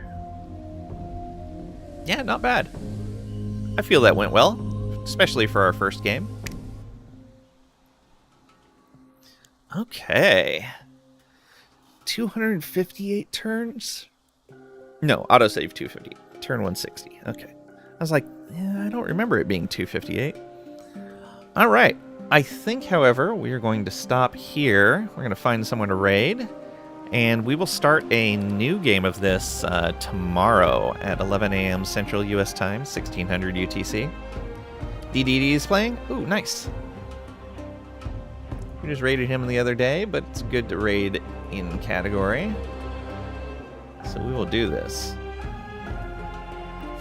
Yeah, not bad. I feel that went well, especially for our first game. Okay. 258 turns? No, autosave 258. Turn 160. Okay. I was like, yeah, I don't remember it being 258. All right. I think, however, we are going to stop here. We're going to find someone to raid. And we will start a new game of this tomorrow at 11 a.m. Central U.S. Time, 1600 UTC. DDD is playing. Ooh, nice. We just raided him the other day, but it's good to raid in category. So we will do this.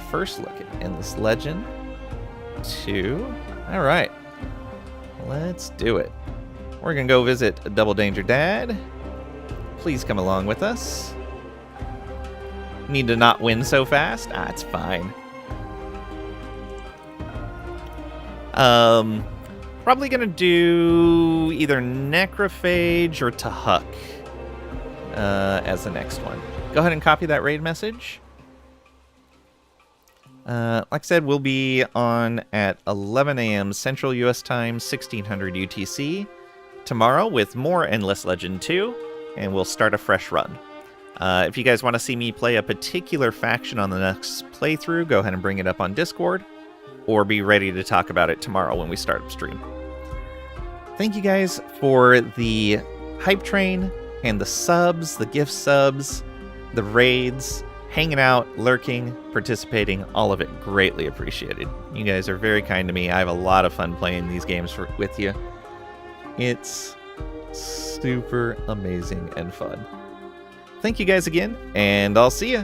First look at Endless Legend. 2. All right. Let's do it. We're going to go visit Double Danger Dad. Please come along with us. Need to not win so fast? Ah, it's fine. Probably gonna do either Necrophage or Tahuk as the next one. Go ahead and copy that raid message. Like I said, we'll be on at 11 a.m. Central U.S. Time, 1600 UTC tomorrow with more Endless Legend 2. And we'll start a fresh run. If you guys want to see me play a particular faction on the next playthrough, go ahead and bring it up on Discord, or be ready to talk about it tomorrow when we start up stream. Thank you guys for the hype train and the subs, the gift subs, the raids, hanging out, lurking, participating, all of it greatly appreciated. You guys are very kind to me. I have a lot of fun playing these games with you. It's super amazing and fun. Thank you guys again, and I'll see ya.